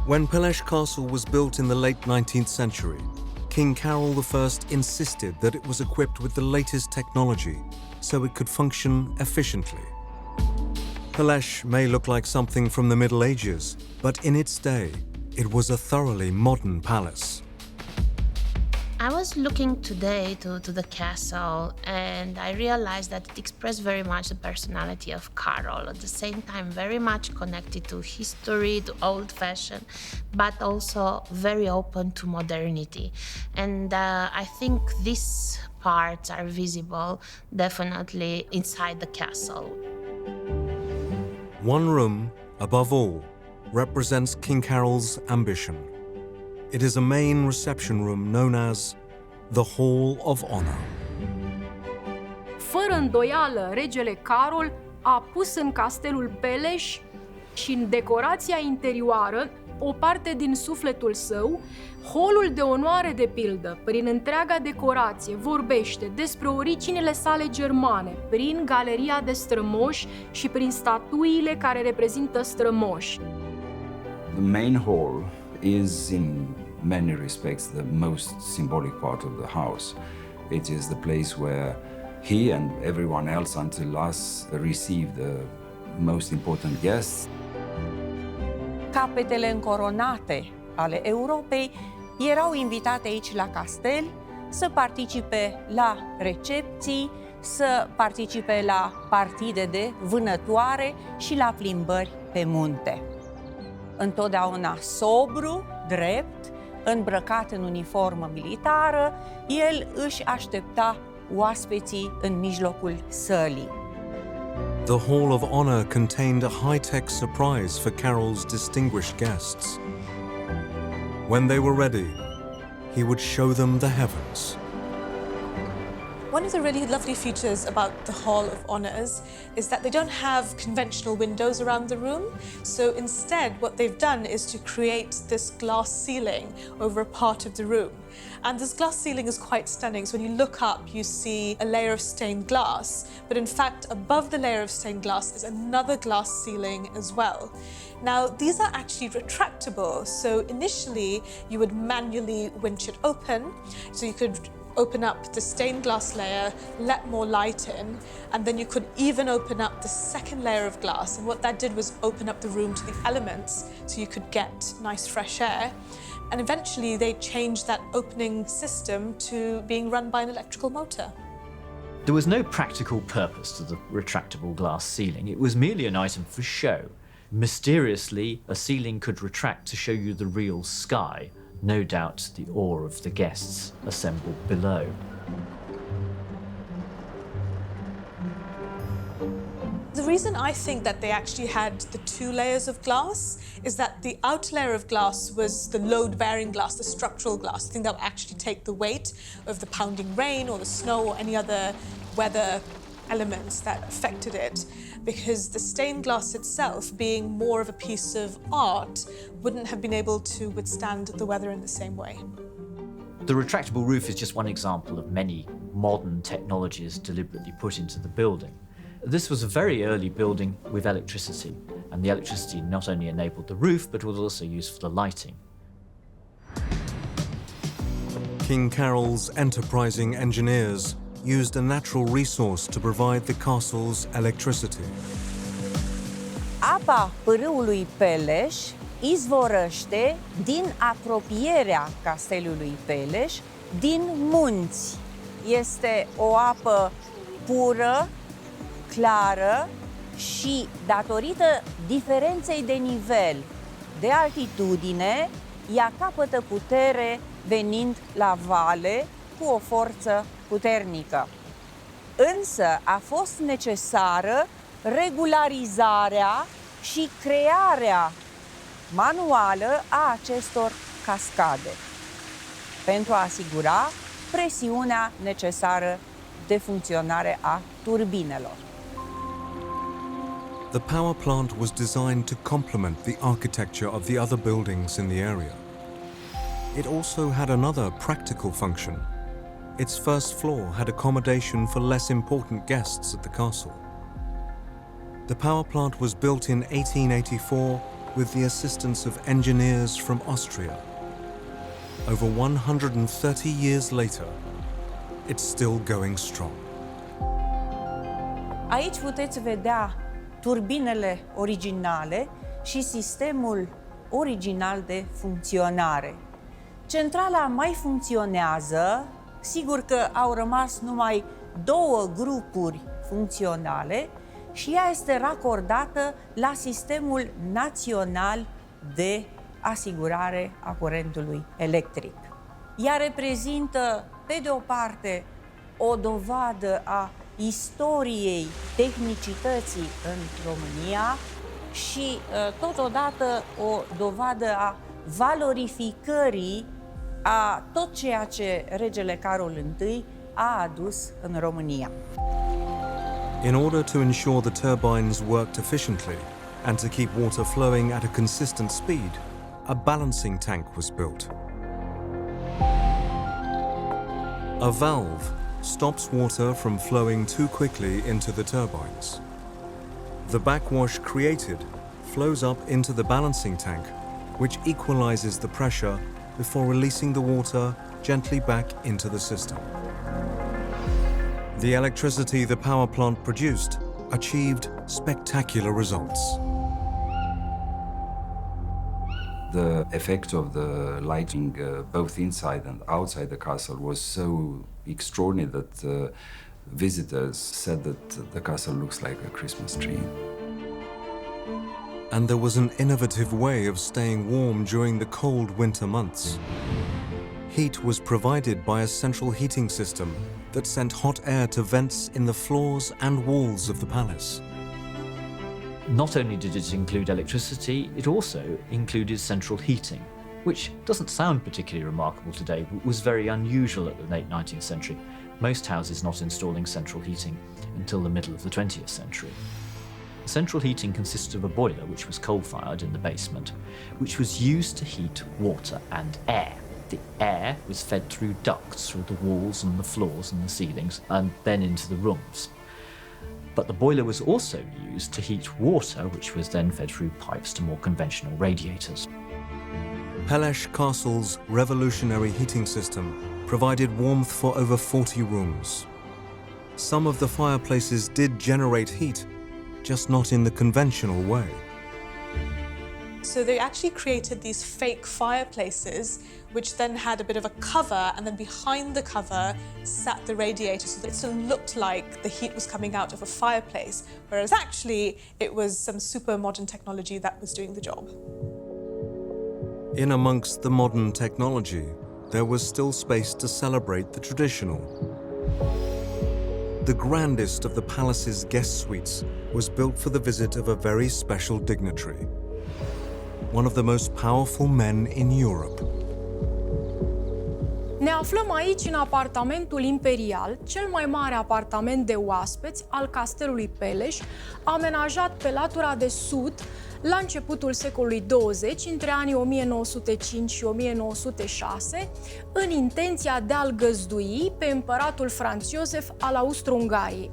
When Peleș Castle was built in the late 19th century, King Karol I insisted that it was equipped with the latest technology so it could function efficiently. Peleș may look like something from the Middle Ages, but in its day, it was a thoroughly modern palace. I was looking today to the castle, and I realized that it expressed very much the personality of Karol, at the same time very much connected to history, to old fashion, but also very open to modernity. And I think these parts are visible definitely inside the castle. One room, above all, represents King Karol's ambition. It is a main reception room known as the Hall of Honor. Fără îndoială, regele Karol a pus în castelul Peleș și în decorația interioară o parte din sufletul său. Holul de onoare, de pildă, prin întreaga decorație, vorbește despre originile sale germane, prin galeria de strămoși și prin statuile care reprezintă strămoși. The main hall is in many respects the most symbolic part of the house. It is the place where he and everyone else until us receive the most important guests. Capetele încoronate ale Europei erau invitate aici la castel să participe la recepții, să participe la partide de vânătoare și la plimbări pe munte. Întotdeauna sobru, drept, îmbrăcat în uniformă militară, el își aștepta oaspeții în mijlocul sălii. The Hall of Honor contained a high-tech surprise for Karol's distinguished guests. When they were ready, he would show them the heavens. One of the really lovely features about the Hall of Honors is that they don't have conventional windows around the room. So instead, what they've done is to create this glass ceiling over a part of the room. And this glass ceiling is quite stunning. So when you look up, you see a layer of stained glass. But in fact, above the layer of stained glass is another glass ceiling as well. Now, these are actually retractable. So initially, you would manually winch it open. So you could open up the stained glass layer, let more light in, and then you could even open up the second layer of glass. And what that did was open up the room to the elements so you could get nice fresh air. And eventually they changed that opening system to being run by an electrical motor. There was no practical purpose to the retractable glass ceiling. It was merely an item for show. Mysteriously, a ceiling could retract to show you the real sky. No doubt the awe of the guests assembled below. The reason I think that they actually had the 2 layers of glass is that the outer layer of glass was the load-bearing glass, the structural glass, the thing that would actually take the weight of the pounding rain or the snow or any other weather elements that affected it, because the stained glass itself, being more of a piece of art, wouldn't have been able to withstand the weather in the same way. The retractable roof is just one example of many modern technologies deliberately put into the building. This was a very early building with electricity, and the electricity not only enabled the roof, but was also used for the lighting. King Carol's enterprising engineers used a natural resource to provide the castle's electricity. Apa pârâului Peleș izvorăște din apropierea castelului Peleș, din munți. Este o apă pură, clară și, datorită diferenței de nivel, de altitudine, ea capătă putere venind la vale cu o forță puternică. Însă a fost necesară regularizarea și crearea manuală a acestor cascade pentru a asigura presiunea necesară de funcționare a turbinelor. The power plant was designed to complement the architecture of the other buildings in the area. It also had another practical function. Its first floor had accommodation for less important guests at the castle. The power plant was built in 1884 with the assistance of engineers from Austria. Over 130 years later, it's still going strong. Aici puteți vedea turbinele originale și sistemul original de funcționare. Centrala mai funcționează, sigur că au rămas numai 2 grupuri funcționale și ea este racordată la sistemul național de asigurare a curentului electric. Ea reprezintă, pe de o parte, o dovadă a istoriei tehnicității în România și, totodată, o dovadă a valorificării a tot ceea ce regele Carol I a adus în România. In order to ensure the turbines worked efficiently and to keep water flowing at a consistent speed, a balancing tank was built. A valve stops water from flowing too quickly into the turbines. The backwash created flows up into the balancing tank, which equalizes the pressure before releasing the water gently back into the system. The electricity the power plant produced achieved spectacular results. The effect of the lighting, both inside and outside the castle, was so extraordinary that visitors said that the castle looks like a Christmas tree. And there was an innovative way of staying warm during the cold winter months. Heat was provided by a central heating system that sent hot air to vents in the floors and walls of the palace. Not only did it include electricity, it also included central heating, which doesn't sound particularly remarkable today, but was very unusual at the late 19th century. Most houses not installing central heating until the middle of the 20th century. Central heating consisted of a boiler which was coal-fired in the basement, which was used to heat water and air. The air was fed through ducts through the walls and the floors and the ceilings, and then into the rooms. But the boiler was also used to heat water, which was then fed through pipes to more conventional radiators. Peleș Castle's revolutionary heating system provided warmth for over 40 rooms. Some of the fireplaces did generate heat, just not in the conventional way. So they actually created these fake fireplaces, which then had a bit of a cover, and then behind the cover sat the radiator, so that it still looked like the heat was coming out of a fireplace, whereas actually it was some super modern technology that was doing the job. In amongst the modern technology, there was still space to celebrate the traditional. The grandest of the palace's guest suites was built for the visit of a very special dignitary, one of the most powerful men in Europe. Ne aflăm aici în apartamentul imperial, cel mai mare apartament de oaspeți al castelului Peleș, amenajat pe latura de sud la începutul secolului 20, între anii 1905 și 1906, în intenția de a-l găzdui pe împăratul Franz Joseph al Austro-Ungariei.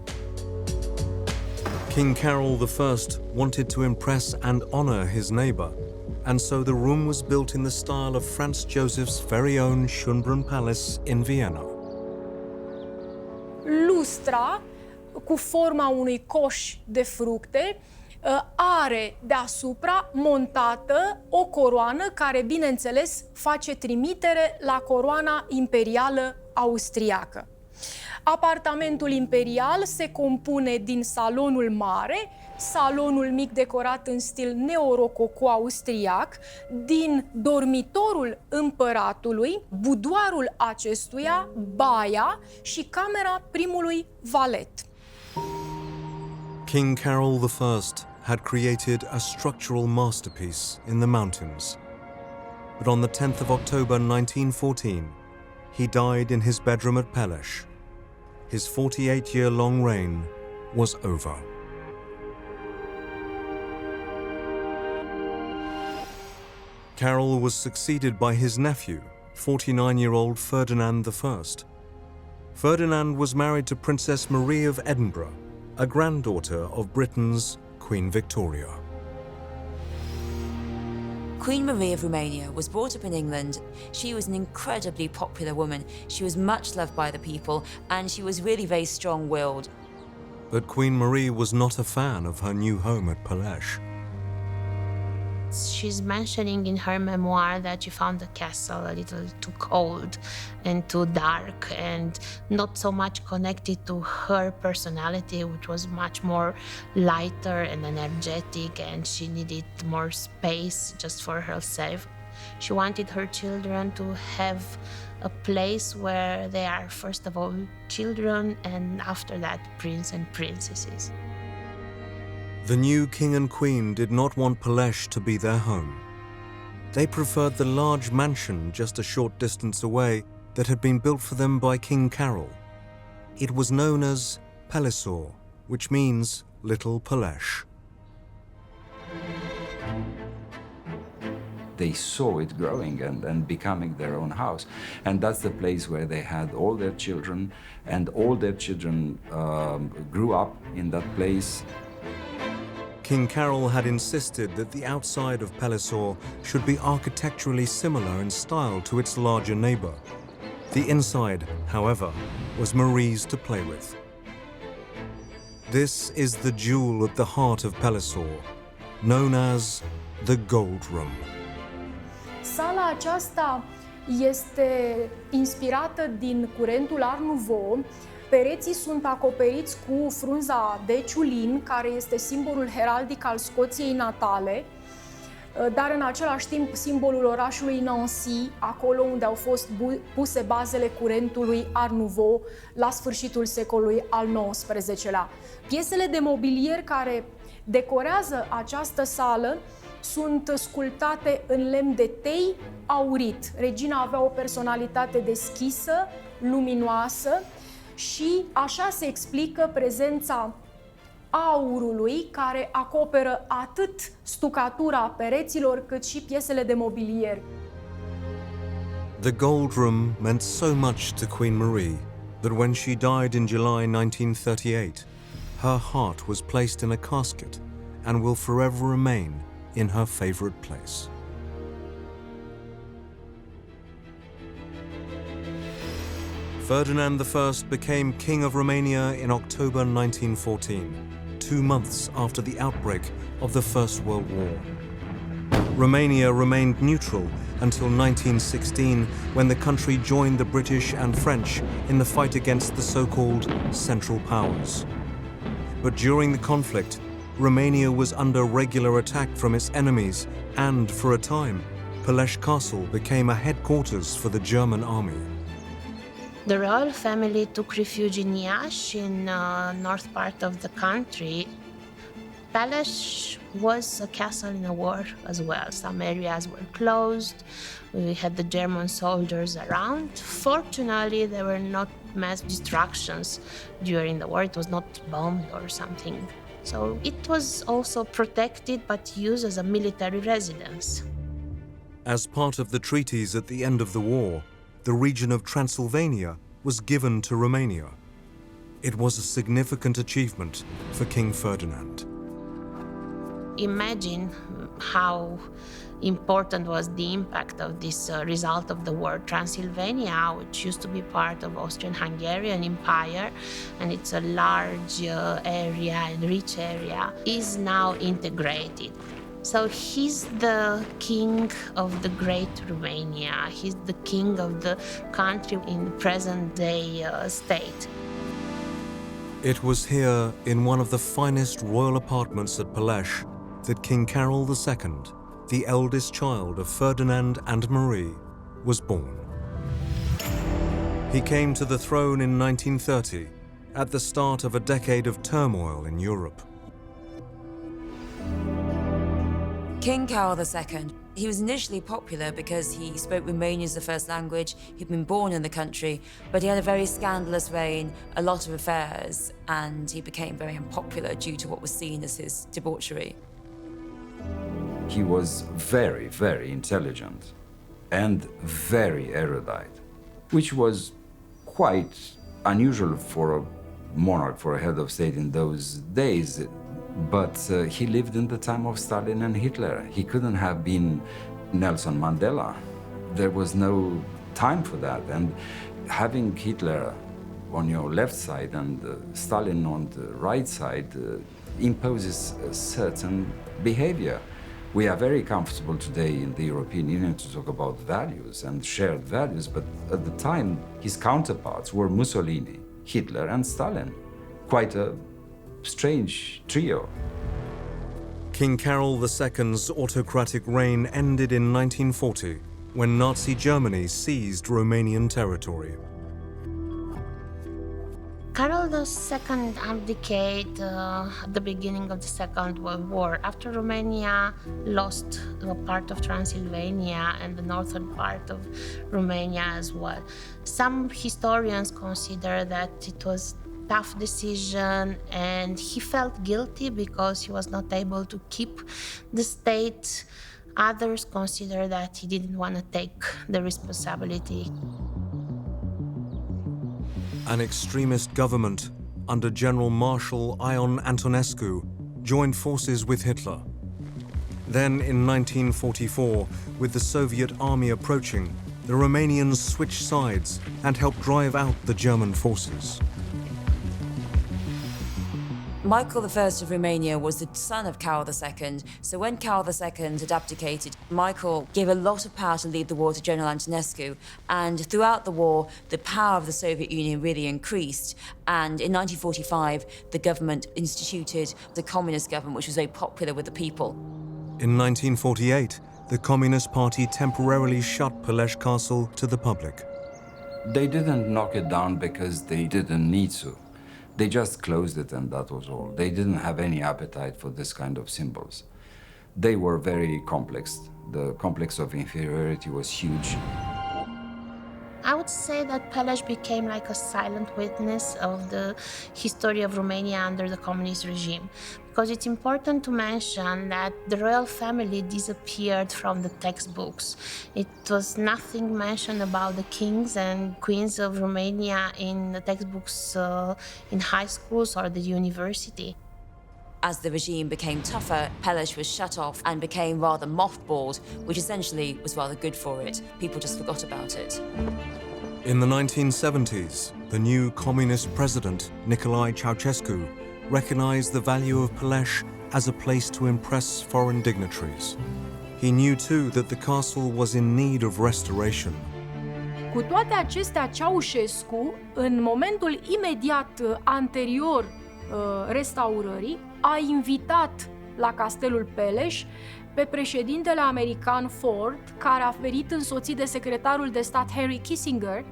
King Carol I wanted to impress and honor his neighbor, and so the room was built in the style of Franz Joseph's very own Schönbrunn Palace in Vienna. Lustra, cu forma unui coș de fructe, are deasupra montată o coroană care, bineînțeles, face trimitere la coroana imperială austriacă. Apartamentul imperial se compune din salonul mare, salonul mic decorat în stil neorococo austriac, din dormitorul împăratului, budoarul acestuia, baia și camera primului valet. King Carol I had created a structural masterpiece in the mountains. But on the 10th of October 1914, he died in his bedroom at Peleș. His 48-year-long reign was over. Carol was succeeded by his nephew, 49-year-old Ferdinand I. Ferdinand was married to Princess Marie of Edinburgh, a granddaughter of Britain's Queen Victoria. Queen Marie of Romania was brought up in England. She was an incredibly popular woman. She was much loved by the people, and she was really very strong-willed. But Queen Marie was not a fan of her new home at Peleș. She's mentioning in her memoir that she found the castle a little too cold and too dark and not so much connected to her personality, which was much more lighter and energetic, and she needed more space just for herself. She wanted her children to have a place where they are, first of all, children, and after that, prince and princesses. The new king and queen did not want Peleș to be their home. They preferred the large mansion just a short distance away that had been built for them by King Carol. It was known as Peleșor, which means Little Peleș. They saw it growing and becoming their own house. And that's the place where they had all their children, and all their children grew up in that place. King Carol had insisted that the outside of Peleșor should be architecturally similar in style to its larger neighbor. The inside, however, was Marie's to play with. This is the jewel at the heart of Peleșor, known as the Gold Room. Sala aceasta este inspirată din curentul Art Nouveau. Pereții sunt acoperiți cu frunza de ciulin, care este simbolul heraldic al Scoției natale, dar în același timp simbolul orașului Nancy, acolo unde au fost puse bazele curentului Art Nouveau la sfârșitul secolului al XIX-lea. Piesele de mobilier care decorează această sală sunt sculptate în lemn de tei aurit. Regina avea o personalitate deschisă, luminoasă, și așa se explică prezența aurului care acoperă atât stucatura pereților cât și piesele de mobilier. The Gold Room meant so much to Queen Marie that when she died in July 1938, her heart was placed in a casket and will forever remain in her favorite place. Ferdinand I became King of Romania in October 1914, 2 months after the outbreak of the First World War. Romania remained neutral until 1916, when the country joined the British and French in the fight against the so-called Central Powers. But during the conflict, Romania was under regular attack from its enemies, and for a time, Peleș Castle became a headquarters for the German army. The royal family took refuge in Iași, in north part of the country. Palace was a castle in a war as well. Some areas were closed. We had the German soldiers around. Fortunately, there were not mass destructions during the war. It was not bombed or something. So it was also protected but used as a military residence. As part of the treaties at the end of the war, the region of Transylvania was given to Romania. It was a significant achievement for King Ferdinand. Imagine how important was the impact of this result of the war. Transylvania, which used to be part of Austrian-Hungarian Empire, and it's a large area and rich area, is now integrated. So he's the king of the great Romania. He's the king of the country in present-day state. It was here, in one of the finest royal apartments at Peleș, that King Carol II, the eldest child of Ferdinand and Marie, was born. He came to the throne in 1930, at the start of a decade of turmoil in Europe. King Carol II, he was initially popular because he spoke Romanian as the first language, he'd been born in the country, but he had a very scandalous reign, a lot of affairs, and he became very unpopular due to what was seen as his debauchery. He was very, very intelligent and very erudite, which was quite unusual for a monarch, for a head of state in those days. But he lived in the time of Stalin and Hitler. He couldn't have been Nelson Mandela. There was no time for that. And having Hitler on your left side and Stalin on the right side imposes a certain behavior. We are very comfortable today in the European Union to talk about values and shared values, but at the time, his counterparts were Mussolini, Hitler, and Stalin. Quite a strange trio. King Carol II's autocratic reign ended in 1940, when Nazi Germany seized Romanian territory. Carol II abdicated at the beginning of the Second World War, after Romania lost a part of Transylvania and the northern part of Romania as well. Some historians consider that it was a tough decision, and he felt guilty because he was not able to keep the state. Others consider that he didn't want to take the responsibility. An extremist government under General Marshal Ion Antonescu joined forces with Hitler. Then in 1944, with the Soviet army approaching, the Romanians switched sides and helped drive out the German forces. Michael I of Romania was the son of Carol II, so when Carol II had abdicated, Michael gave a lot of power to lead the war to General Antonescu, and throughout the war, the power of the Soviet Union really increased, and in 1945, the government instituted the communist government, which was very popular with the people. In 1948, the Communist Party temporarily shut Peleș Castle to the public. They didn't knock it down because they didn't need to. They just closed it and that was all. They didn't have any appetite for this kind of symbols. They were very complex. The complex of inferiority was huge. I would say that Peleș became like a silent witness of the history of Romania under the communist regime. Because it's important to mention that the royal family disappeared from the textbooks. It was nothing mentioned about the kings and queens of Romania in the textbooks in high schools or the university. As the regime became tougher, Peleș was shut off and became rather mothballed, which essentially was rather good for it. People just forgot about it. In the 1970s, the new communist president, Nicolae Ceausescu, recognized the value of Peleș as a place to impress foreign dignitaries. He knew too that the castle was in need of restoration. Cu toate acestea, Ceausescu, în momentul imediat anterior restaurării, a invitat la castelul Peleș pe președintele american Ford, care a venit însoțit de secretarul de stat Henry Kissinger.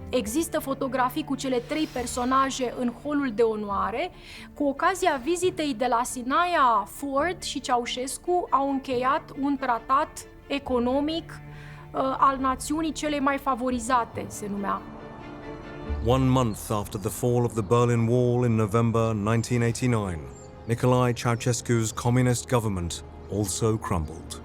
Există fotografii cu cele 3 personaje în holul de onoare. Cu ocazia vizitei de la Sinaia, Ford și Ceaușescu au încheiat un tratat economic al națiunii cele mai favorizate, se numea. 1 month after the fall of the Berlin Wall in November 1989, Nicolae Ceausescu's communist government also crumbled.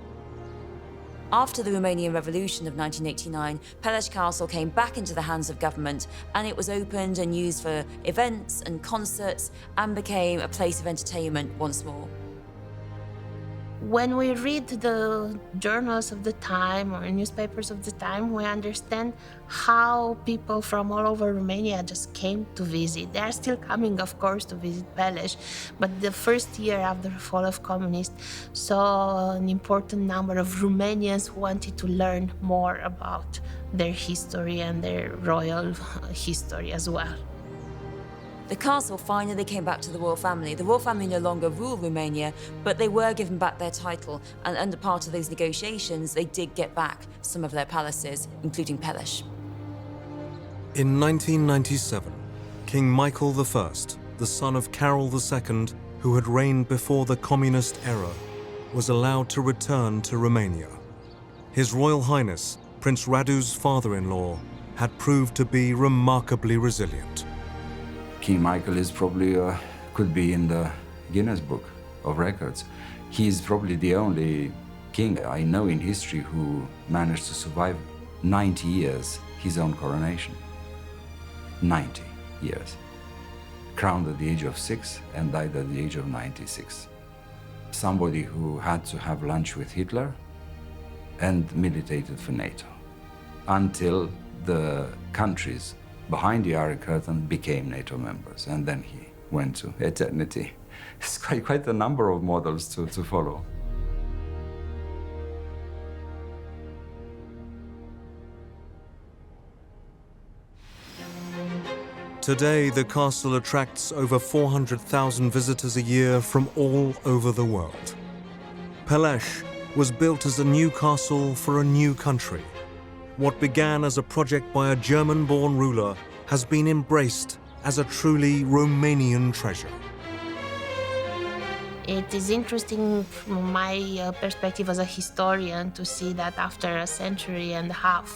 After the Romanian Revolution of 1989, Peleș Castle came back into the hands of government, and it was opened and used for events and concerts and became a place of entertainment once more. When we read the journals of the time or newspapers of the time, we understand how people from all over Romania just came to visit. They are still coming, of course, to visit Peleș, but the first year after the fall of communists saw an important number of Romanians who wanted to learn more about their history and their royal history as well. The castle finally came back to the royal family. The royal family no longer rule Romania, but they were given back their title, and under part of those negotiations, they did get back some of their palaces, including Peleș. In 1997, King Michael I, the son of Carol II, who had reigned before the communist era, was allowed to return to Romania. His Royal Highness, Prince Radu's father-in-law, had proved to be remarkably resilient. King Michael is probably, could be in the Guinness Book of Records. He is probably the only king I know in history who managed to survive 90 years his own coronation. 90 years. Crowned at the age of 6 and died at the age of 96. Somebody who had to have lunch with Hitler and militated for NATO until the countries behind the Iron Curtain became NATO members, and then he went to eternity. It's quite a number of models to follow. Today, the castle attracts over 400,000 visitors a year from all over the world. Peleș was built as a new castle for a new country. What began as a project by a German-born ruler has been embraced as a truly Romanian treasure. It is interesting from my perspective as a historian to see that after a century and a half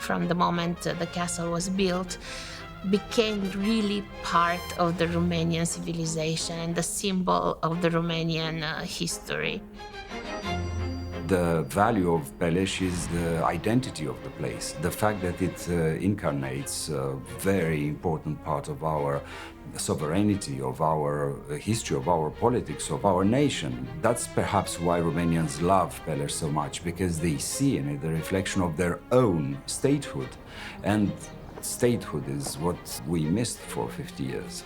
from the moment the castle was built, became really part of the Romanian civilization and the symbol of the Romanian history. The value of Peleș is the identity of the place, the fact that it incarnates a very important part of our sovereignty, of our history, of our politics, of our nation. That's perhaps why Romanians love Peleș so much, because they see in it the reflection of their own statehood. And statehood is what we missed for 50 years.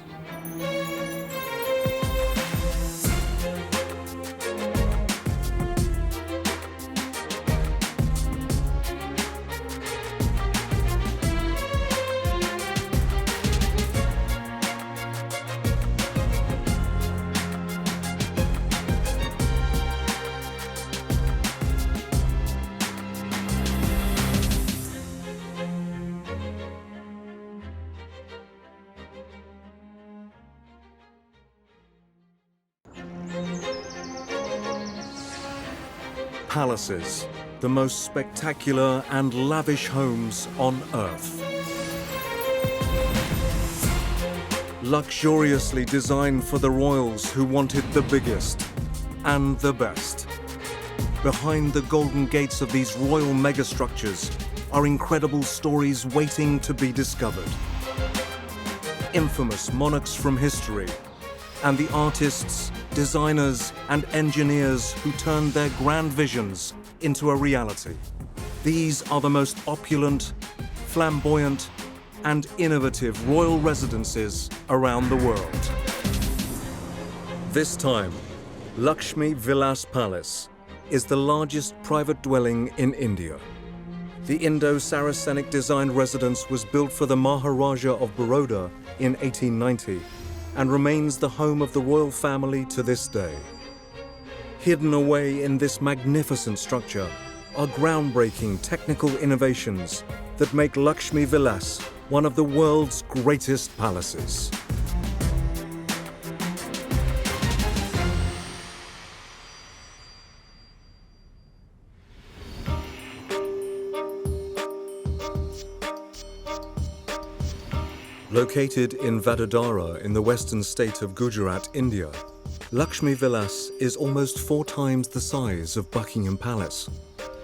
Palaces, the most spectacular and lavish homes on Earth. Luxuriously designed for the royals who wanted the biggest and the best. Behind the golden gates of these royal megastructures are incredible stories waiting to be discovered. Infamous monarchs from history, and the artists, designers, and engineers who turned their grand visions into a reality. These are the most opulent, flamboyant, and innovative royal residences around the world. This time, Lakshmi Vilas Palace is the largest private dwelling in India. The Indo-Saracenic designed residence was built for the Maharaja of Baroda in 1890 and remains the home of the royal family to this day. Hidden away in this magnificent structure are groundbreaking technical innovations that make Lakshmi Vilas one of the world's greatest palaces. Located in Vadodara in the western state of Gujarat, India, Lakshmi Vilas is almost 4 times the size of Buckingham Palace,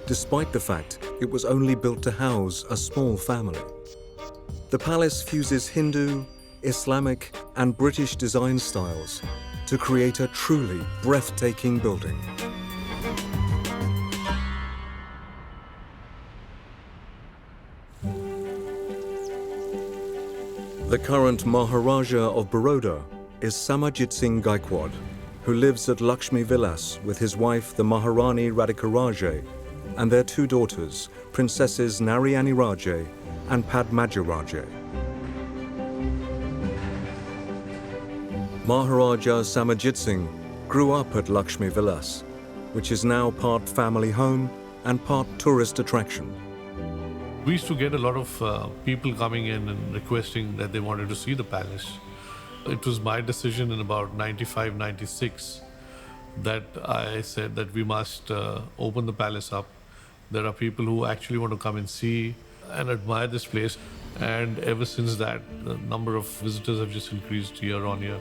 despite the fact it was only built to house a small family. The palace fuses Hindu, Islamic, and British design styles to create a truly breathtaking building. The current Maharaja of Baroda is Samajit Singh Gaikwad, who lives at Lakshmi Vilas with his wife, the Maharani Radhika Raje, and their 2 daughters, Princesses Narayani Raje and Padmaja Raje. Maharaja Samajit Singh grew up at Lakshmi Vilas, which is now part family home and part tourist attraction. We used to get a lot of people coming in and requesting that they wanted to see the palace. It was my decision in about 95, 96 that I said that we must open the palace up. There are people who actually want to come and see and admire this place. And ever since that, the number of visitors have just increased year on year.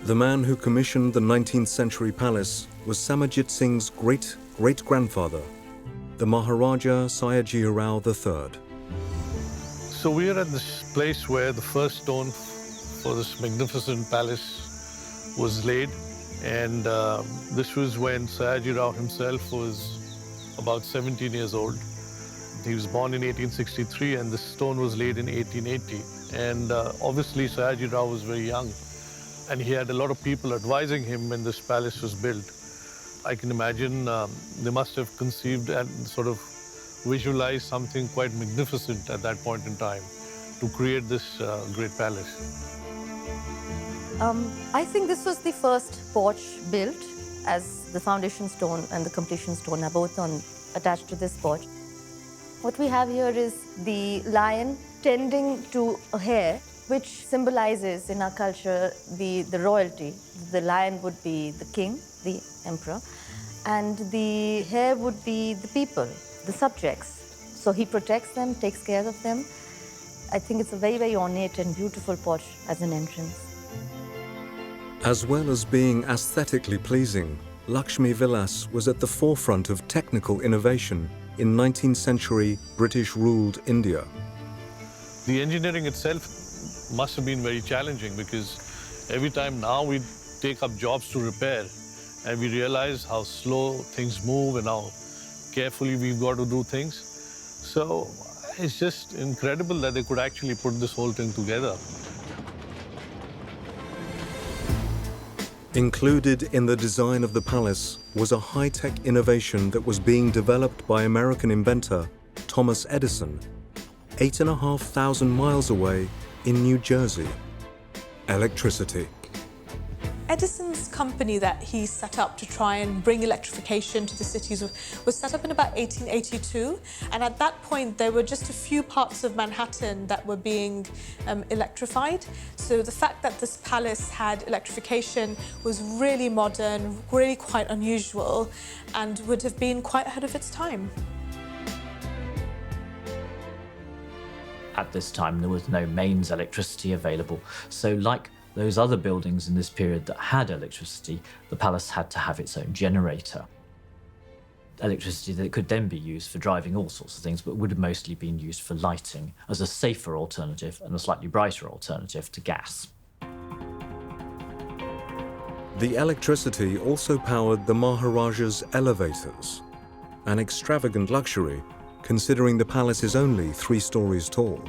The man who commissioned the 19th century palace was Samajit Singh's great-great-grandfather, the Maharaja Sayajirao Rao III. So we are at this place where the first stone for this magnificent palace was laid. And this was when Sayajirao himself was about 17 years old. He was born in 1863 and this stone was laid in 1880. And obviously Sayajirao was very young and he had a lot of people advising him when this palace was built. I can imagine they must have conceived and sort of visualized something quite magnificent at that point in time to create this great palace. I think this was the first porch built, as the foundation stone and the completion stone are both attached to this porch. What we have here is the lion tending to a hare, which symbolizes in our culture the royalty. The lion would be the king, the emperor, and the hare would be the people, the subjects. So he protects them, takes care of them. I think it's a very, very ornate and beautiful porch as an entrance. As well as being aesthetically pleasing, Lakshmi Vilas was at the forefront of technical innovation in 19th century British-ruled India. The engineering itself must have been very challenging because every time now we take up jobs to repair and we realize how slow things move and how carefully we've got to do things. So it's just incredible that they could actually put this whole thing together. Included in the design of the palace was a high-tech innovation that was being developed by American inventor Thomas Edison, 8,500 miles away in New Jersey: electricity. Edison's company that he set up to try and bring electrification to the cities was set up in about 1882. And at that point, there were just a few parts of Manhattan that were being electrified. So the fact that this palace had electrification was really modern, really quite unusual, and would have been quite ahead of its time. At this time, there was no mains electricity available, so like those other buildings in this period that had electricity, the palace had to have its own generator. Electricity that could then be used for driving all sorts of things, but would have mostly been used for lighting as a safer alternative and a slightly brighter alternative to gas. The electricity also powered the Maharaja's elevators, an extravagant luxury considering the palace is only 3 stories tall.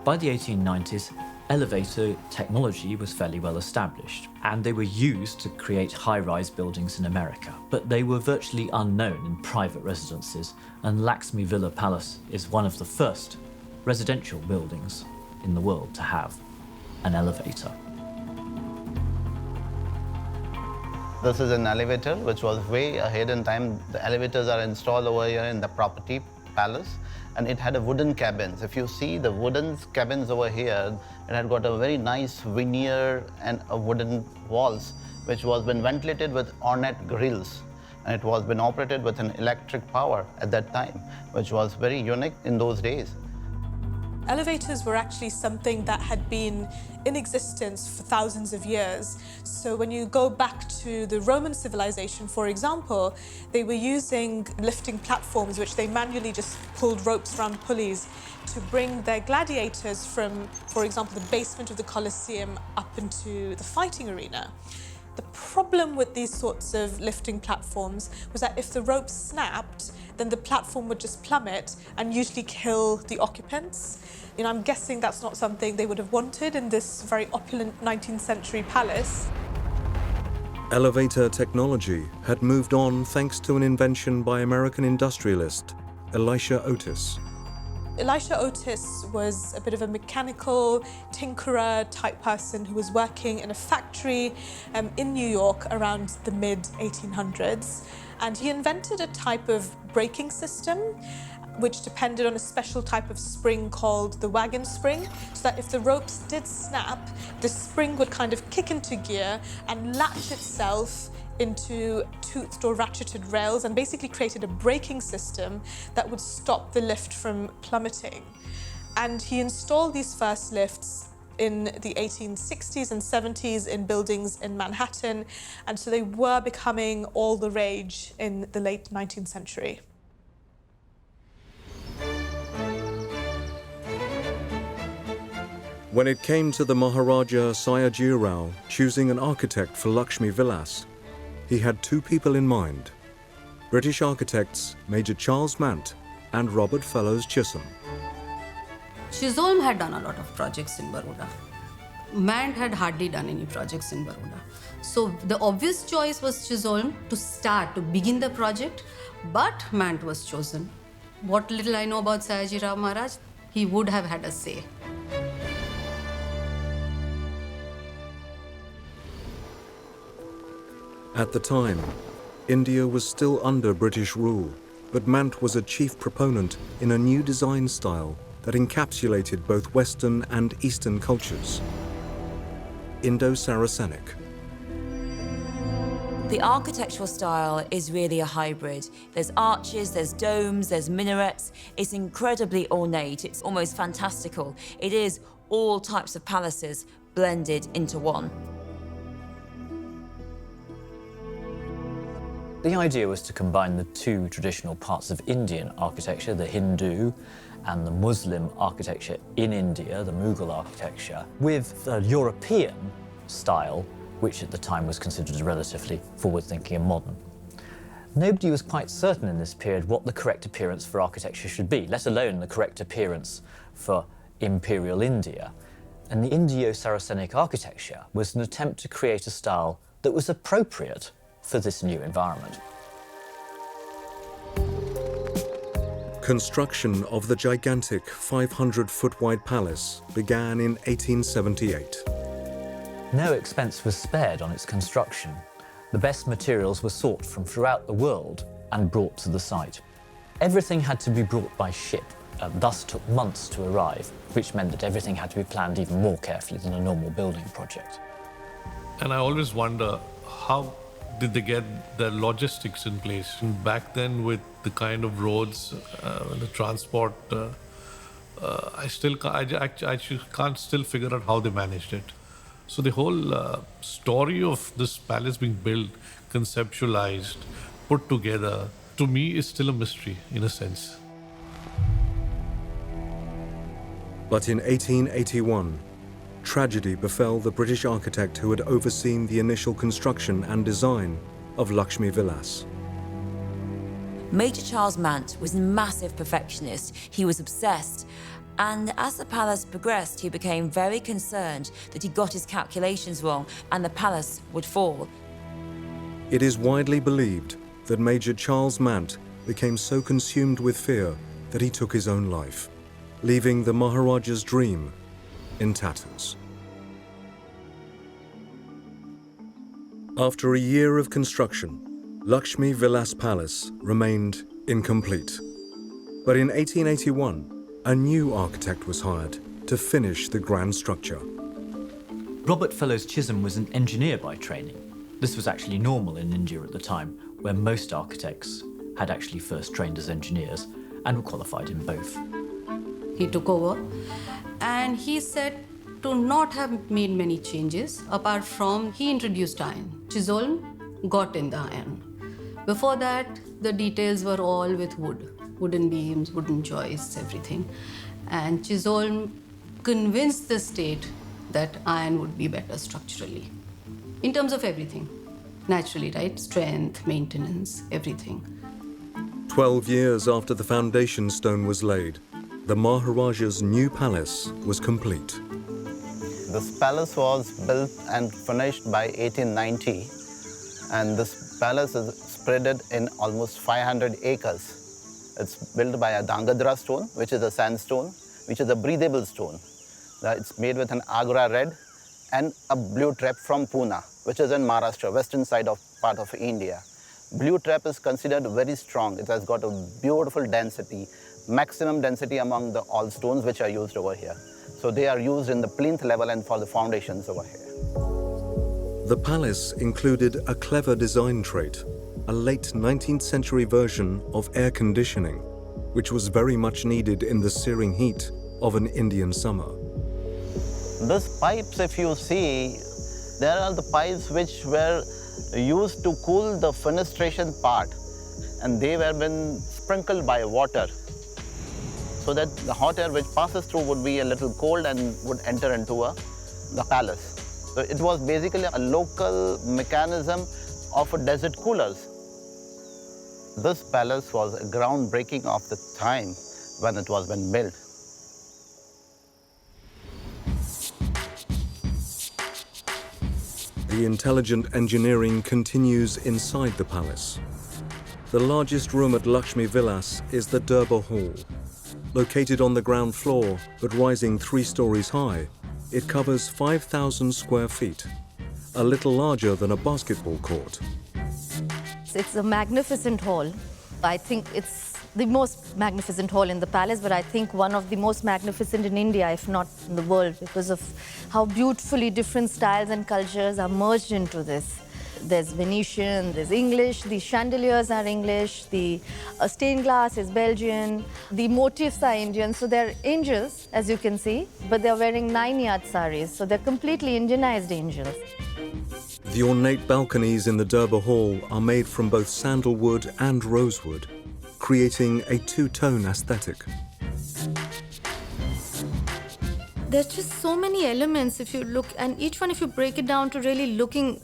By the 1890s, elevator technology was fairly well established, and they were used to create high-rise buildings in America, but they were virtually unknown in private residences, and Lakshmi Villa Palace is one of the first residential buildings in the world to have an elevator. This is an elevator which was way ahead in time. The elevators are installed over here in the property palace, and it had a wooden cabins. If you see the wooden cabins over here, it had got a very nice veneer and a wooden walls, which was been ventilated with ornate grills. And it was been operated with an electric power at that time, which was very unique in those days. Elevators were actually something that had been in existence for thousands of years. So when you go back to the Roman civilization, for example, they were using lifting platforms which they manually just pulled ropes around pulleys to bring their gladiators from, for example, the basement of the Colosseum up into the fighting arena. The problem with these sorts of lifting platforms was that if the rope snapped, then the platform would just plummet and usually kill the occupants. I'm guessing that's not something they would have wanted in this very opulent 19th century palace. Elevator technology had moved on thanks to an invention by American industrialist Elisha Otis. Elisha Otis was a bit of a mechanical tinkerer type person who was working in a factory in New York around the mid-1800s. And he invented a type of braking system which depended on a special type of spring called the wagon spring, so that if the ropes did snap, the spring would kind of kick into gear and latch itself into toothed or ratcheted rails, and basically created a braking system that would stop the lift from plummeting. And he installed these first lifts in the 1860s and 70s in buildings in Manhattan, and so they were becoming all the rage in the late 19th century. When it came to the Maharaja Sayajirao choosing an architect for Lakshmi Vilas, he had two people in mind: British architects Major Charles Mant and Robert Fellows Chisholm. Chisholm had done a lot of projects in Baroda. Mant had hardly done any projects in Baroda. So the obvious choice was Chisholm to begin the project, but Mant was chosen. What little I know about Sayajirao Maharaj, he would have had a say. At the time, India was still under British rule, but Mant was a chief proponent in a new design style that encapsulated both Western and Eastern cultures: Indo-Saracenic. The architectural style is really a hybrid. There's arches, there's domes, there's minarets. It's incredibly ornate, it's almost fantastical. It is all types of palaces blended into one. The idea was to combine the two traditional parts of Indian architecture, the Hindu and the Muslim architecture in India, the Mughal architecture, with a European style, which at the time was considered relatively forward-thinking and modern. Nobody was quite certain in this period what the correct appearance for architecture should be, let alone the correct appearance for imperial India. And the Indo-Saracenic architecture was an attempt to create a style that was appropriate for this new environment. Construction of the gigantic 500-foot-wide palace began in 1878. No expense was spared on its construction. The best materials were sought from throughout the world and brought to the site. Everything had to be brought by ship, and thus took months to arrive, which meant that everything had to be planned even more carefully than a normal building project. And I always wonder, how did they get the logistics in place? And back then, with the kind of roads, the transport, I actually can't still figure out how they managed it. So the whole story of this palace being built, conceptualized, put together, to me is still a mystery in a sense. But in 1881, tragedy befell the British architect who had overseen the initial construction and design of Lakshmi Vilas. Major Charles Mant was a massive perfectionist. He was obsessed. And as the palace progressed, he became very concerned that he got his calculations wrong and the palace would fall. It is widely believed that Major Charles Mant became so consumed with fear that he took his own life, leaving the Maharaja's dream in tatters. After a year of construction, Lakshmi Vilas Palace remained incomplete. But in 1881, a new architect was hired to finish the grand structure. Robert Fellows Chisholm was an engineer by training. This was actually normal in India at the time, where most architects had actually first trained as engineers and were qualified in both. He took over and he said to not have made many changes apart from he introduced iron. Chisholm got in the iron. Before that, the details were all with wood. Wooden beams, wooden joists, everything. And Chisholm convinced the state that iron would be better structurally. In terms of everything. Naturally, right? Strength, maintenance, everything. 12 years after the foundation stone was laid, the Maharaja's new palace was complete. This palace was built and finished by 1890, and this palace is spreaded in almost 500 acres. It's built by a Dangadra stone, which is a sandstone, which is a breathable stone. It's made with an Agra red and a blue trap from Pune, which is in Maharashtra, western side of part of India. Blue trap is considered very strong. It has got a beautiful density, maximum density among the all stones which are used over here. So they are used in the plinth level and for the foundations over here. The palace included a clever design trait, a late 19th century version of air conditioning, which was very much needed in the searing heat of an Indian summer. These pipes, if you see, there are the pipes which were used to cool the fenestration part, and they were been sprinkled by water so that the hot air which passes through would be a little cold and would enter into the palace. So it was basically a local mechanism of a desert coolers. This palace was a groundbreaking of the time when it was been built. The intelligent engineering continues inside the palace. The largest room at Lakshmi Vilas is the Durbar Hall. Located on the ground floor, but rising 3 stories high, it covers 5,000 square feet, a little larger than a basketball court. It's a magnificent hall. I think it's the most magnificent hall in the palace, but I think one of the most magnificent in India, if not in the world, because of how beautifully different styles and cultures are merged into this. There's Venetian, there's English, the chandeliers are English, the stained glass is Belgian, the motifs are Indian. So they're angels, as you can see, but they're wearing 9-yard saris, so they're completely Indianized angels. The ornate balconies in the Durbar Hall are made from both sandalwood and rosewood, creating a 2-tone aesthetic. There's just so many elements if you look, and each one, if you break it down to really looking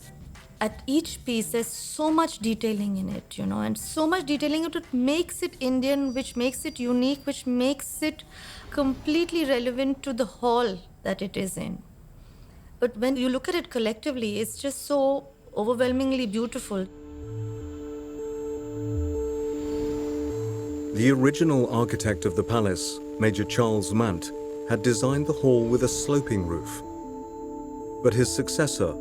at each piece, there's so much detailing in it, you know, and so much detailing it makes it Indian, which makes it unique, which makes it completely relevant to the hall that it is in. But when you look at it collectively, it's just so overwhelmingly beautiful. The original architect of the palace, Major Charles Mant, had designed the hall with a sloping roof. But his successor,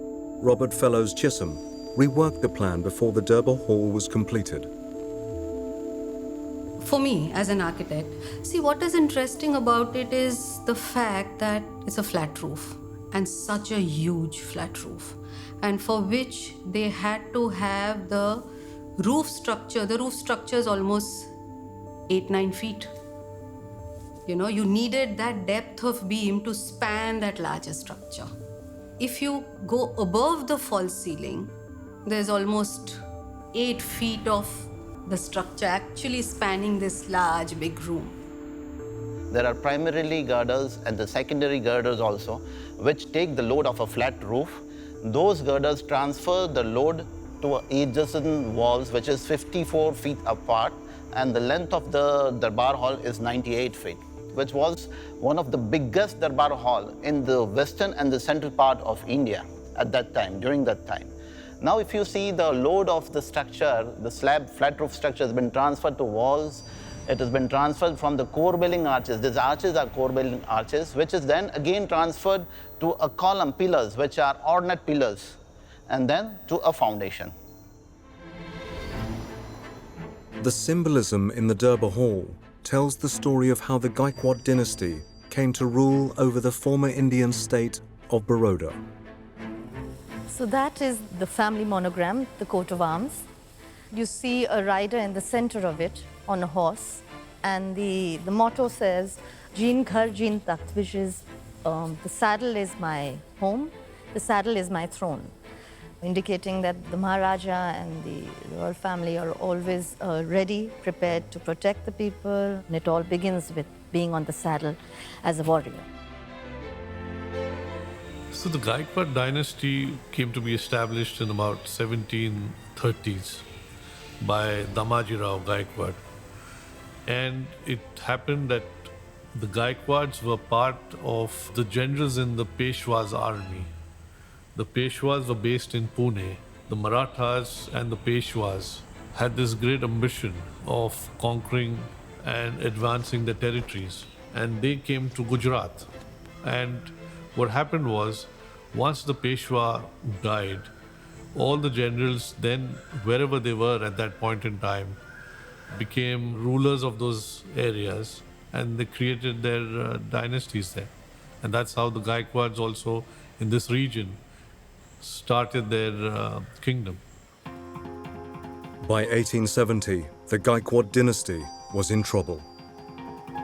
Robert Fellows Chisholm, reworked the plan before the Durbar Hall was completed. For me, as an architect, see, what is interesting about it is the fact that it's a flat roof, and such a huge flat roof, and for which they had to have the roof structure. The roof structure is almost 8-9 feet. You know, you needed that depth of beam to span that larger structure. If you go above the false ceiling, there's almost 8 feet of the structure actually spanning this large big room. There are primarily girders and the secondary girders also, which take the load of a flat roof. Those girders transfer the load to adjacent walls, which is 54 feet apart, and the length of the Darbar Hall is 98 feet, which was one of the biggest Darbar Hall in the western and the central part of India at that time, during that time. Now if you see the load of the structure, the slab flat roof structure has been transferred to walls. It has been transferred from the core building arches. These arches are core building arches, which is then again transferred to a column pillars, which are ordinate pillars. and then to a foundation. The symbolism in the Durbar Hall tells the story of how the Gaikwad dynasty came to rule over the former Indian state of Baroda. So that is the family monogram, the coat of arms. You see a rider in the center of it on a horse, and the motto says, Jeen Ghar Jeen Takht, which is the saddle is my home, the saddle is my throne, indicating that the Maharaja and the royal family are always ready, prepared to protect the people. And it all begins with being on the saddle as a warrior. So the Gaikwad dynasty came to be established in about 1730s by Damaji Rao Gaikwad. And it happened that the Gaikwads were part of the generals in the Peshwa's army. The Peshwas were based in Pune. The Marathas and the Peshwas had this great ambition of conquering and advancing the territories. And they came to Gujarat. And what happened was, once the Peshwa died, all the generals then, wherever they were at that point in time, became rulers of those areas, and they created their dynasties there. And that's how the Gaikwads also in this region started their kingdom. By 1870, the Gaikwad dynasty was in trouble.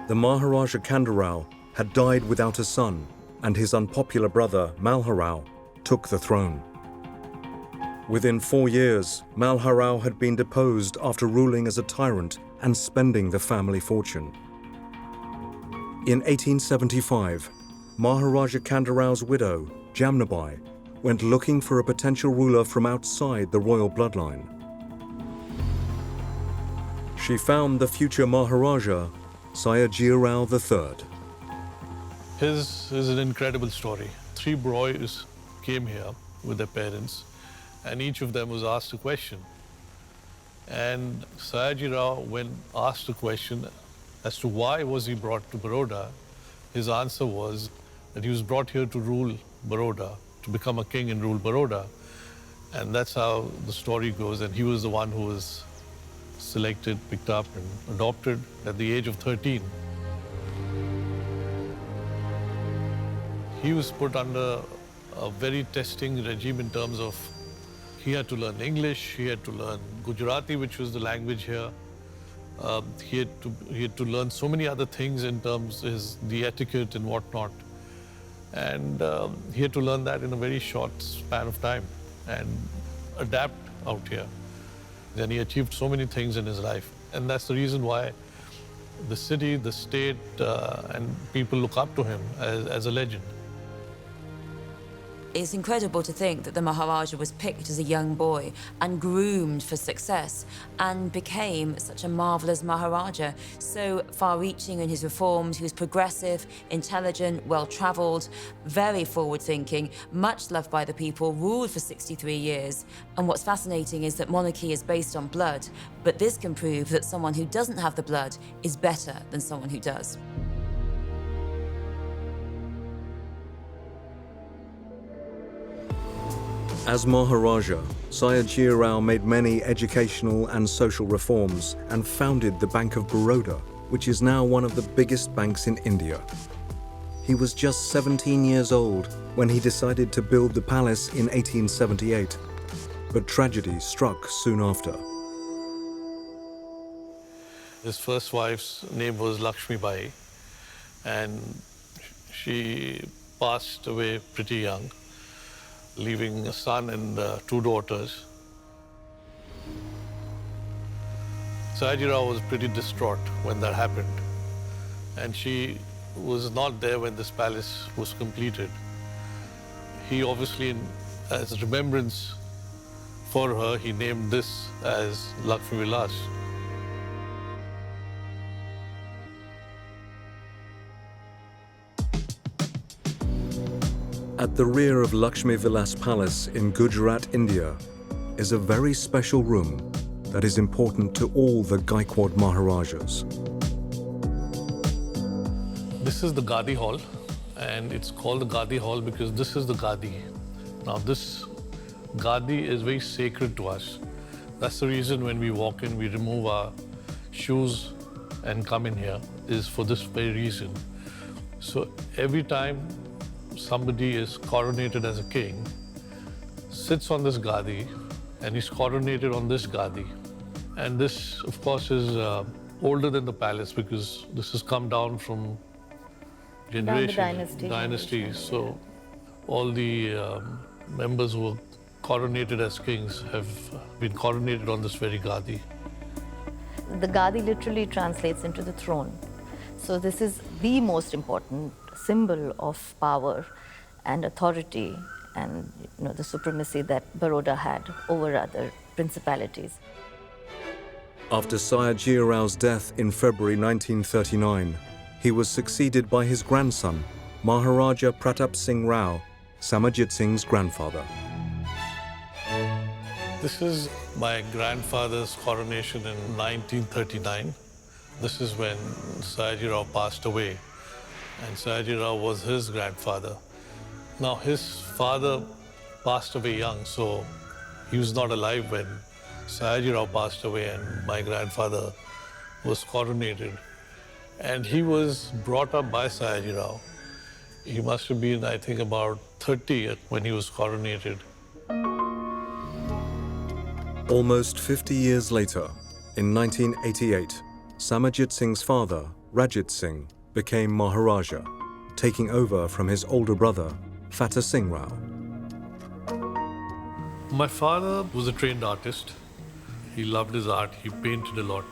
The Maharaja Khandarao had died without a son, and his unpopular brother Malharao took the throne. Within 4 years, Malharao had been deposed after ruling as a tyrant and spending the family fortune. In 1875, Maharaja Khandarao's widow, Jamnabai, went looking for a potential ruler from outside the royal bloodline. She found the future Maharaja, Sayajirao III. His is an incredible story. 3 boys came here with their parents, and each of them was asked a question. And Sayajirao, when asked a question as to why was he brought to Baroda, his answer was that he was brought here to rule Baroda, to become a king and rule Baroda. And that's how the story goes. And he was the one who was selected, picked up, and adopted at the age of 13. He was put under a very testing regime in terms of he had to learn English, he had to learn Gujarati, which was the language here. He had to learn so many other things in terms of the etiquette and whatnot. And he had to learn that in a very short span of time and adapt out here. And he achieved so many things in his life. And that's the reason why the city, the state, and people look up to him as a legend. It's incredible to think that the Maharaja was picked as a young boy and groomed for success and became such a marvelous Maharaja, so far-reaching in his reforms. He was progressive, intelligent, well-traveled, very forward-thinking, much loved by the people, ruled for 63 years. And what's fascinating is that monarchy is based on blood, but this can prove that someone who doesn't have the blood is better than someone who does. As Maharaja, Sayajirao made many educational and social reforms and founded the Bank of Baroda, which is now one of the biggest banks in India. He was just 17 years old when he decided to build the palace in 1878, but tragedy struck soon after. His first wife's name was Lakshmi Bai, and she passed away pretty young, leaving a son and 2 daughters. Sayajirao was pretty distraught when that happened, and she was not there when this palace was completed. He obviously, as remembrance for her, he named this as Lakshmi Vilas. At the rear of Lakshmi Vilas Palace in Gujarat, India, is a very special room that is important to all the Gaikwad Maharajas. This is the Gadi Hall, and it's called the Gadi Hall because this is the Gadi. Now this Gadi is very sacred to us. That's the reason when we walk in, we remove our shoes and come in here, is for this very reason. So every time somebody is coronated as a king, sits on this Gadi, and he's coronated on this Gadi. And this, of course, is older than the palace because this has come down from dynasties. So all the members who were coronated as kings have been coronated on this very Gadi. The Gadi literally translates into the throne. So this is the most important symbol of power and authority and the supremacy that Baroda had over other principalities. After Sayajirao Rao's death in February 1939, he was succeeded by his grandson, Maharaja Pratap Singh Rao, Samajit Singh's grandfather. This is my grandfather's coronation in 1939. This is when Sayajirao Rao passed away, and Sayajirao Rao was his grandfather. Now, his father passed away young, so he was not alive when Sayajirao Rao passed away and my grandfather was coronated. And he was brought up by Sayajirao Rao. He must have been, I think, about 30 when he was coronated. Almost 50 years later, in 1988, Samajit Singh's father, Rajit Singh, became Maharaja, taking over from his older brother, Fateh Singh Rao. My father was a trained artist. He loved his art. He painted a lot.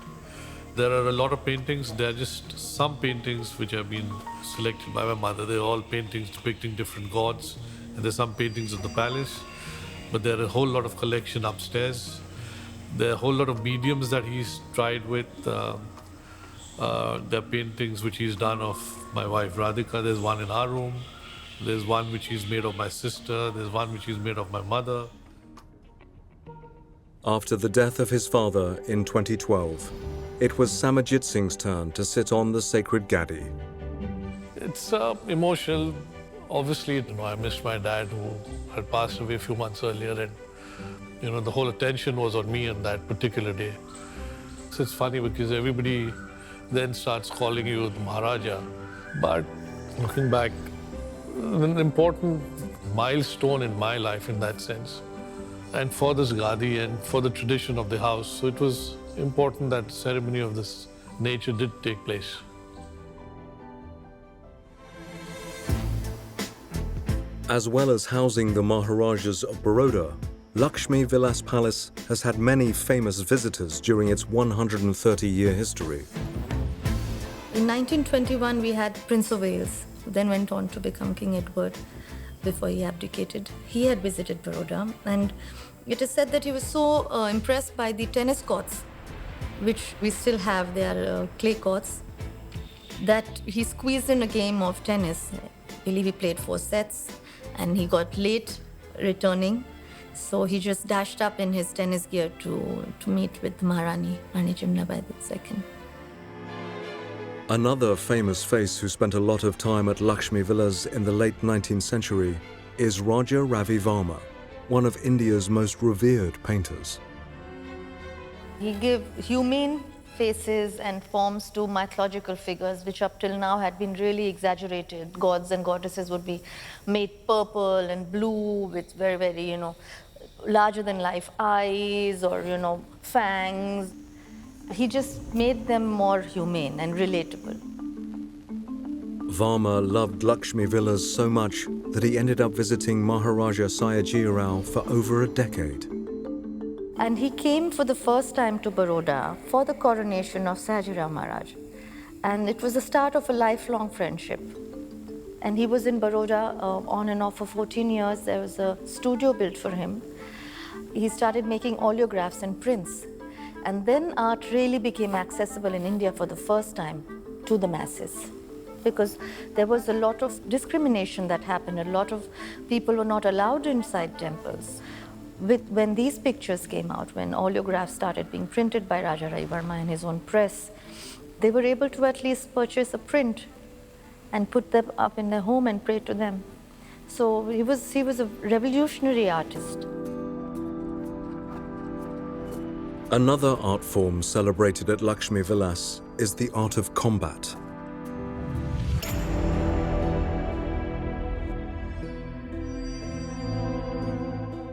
There are a lot of paintings. There are just some paintings which have been selected by my mother. They're all paintings depicting different gods. And there's some paintings of the palace. But there are a whole lot of collection upstairs. There are a whole lot of mediums that he's tried with. There are paintings which he's done of my wife Radhika. There's one in our room. There's one which he's made of my sister. There's one which he's made of my mother. After the death of his father in 2012, it was Samajit Singh's turn to sit on the sacred Gadi. It's emotional. Obviously, I missed my dad who had passed away a few months earlier, and the whole attention was on me on that particular day. So it's funny because everybody then starts calling you the Maharaja. But looking back, an important milestone in my life in that sense. And for this Gadi and for the tradition of the house. So it was important that ceremony of this nature did take place. As well as housing the Maharajas of Baroda, Lakshmi Vilas Palace has had many famous visitors during its 130-year history. In 1921, we had Prince of Wales, who then went on to become King Edward before he abdicated. He had visited Baroda, and it is said that he was so impressed by the tennis courts, which we still have. They are clay courts, that he squeezed in a game of tennis. I believe he played 4 sets, and he got late returning. So he just dashed up in his tennis gear to meet with Maharani, Rani Jimnabai II. Another famous face who spent a lot of time at Lakshmi Villas in the late 19th century is Raja Ravi Varma, one of India's most revered painters. He gave humane faces and forms to mythological figures, which up till now had been really exaggerated. Gods and goddesses would be made purple and blue with very, very, larger-than-life eyes or, fangs. He just made them more humane and relatable. Varma loved Lakshmi Villas so much that he ended up visiting Maharaja Sayajirao Rao for over a decade. And he came for the first time to Baroda for the coronation of Sayajirao Maharaj. And it was the start of a lifelong friendship. And he was in Baroda on and off for 14 years. There was a studio built for him. He started making oleographs and prints. And then art really became accessible in India for the first time to the masses, because there was a lot of discrimination that happened. A lot of people were not allowed inside temples. When these pictures came out, when oleographs started being printed by Raja Ravi Varma in his own press, they were able to at least purchase a print and put them up in their home and pray to them. So he was a revolutionary artist. Another art form celebrated at Lakshmi Vilas is the art of combat.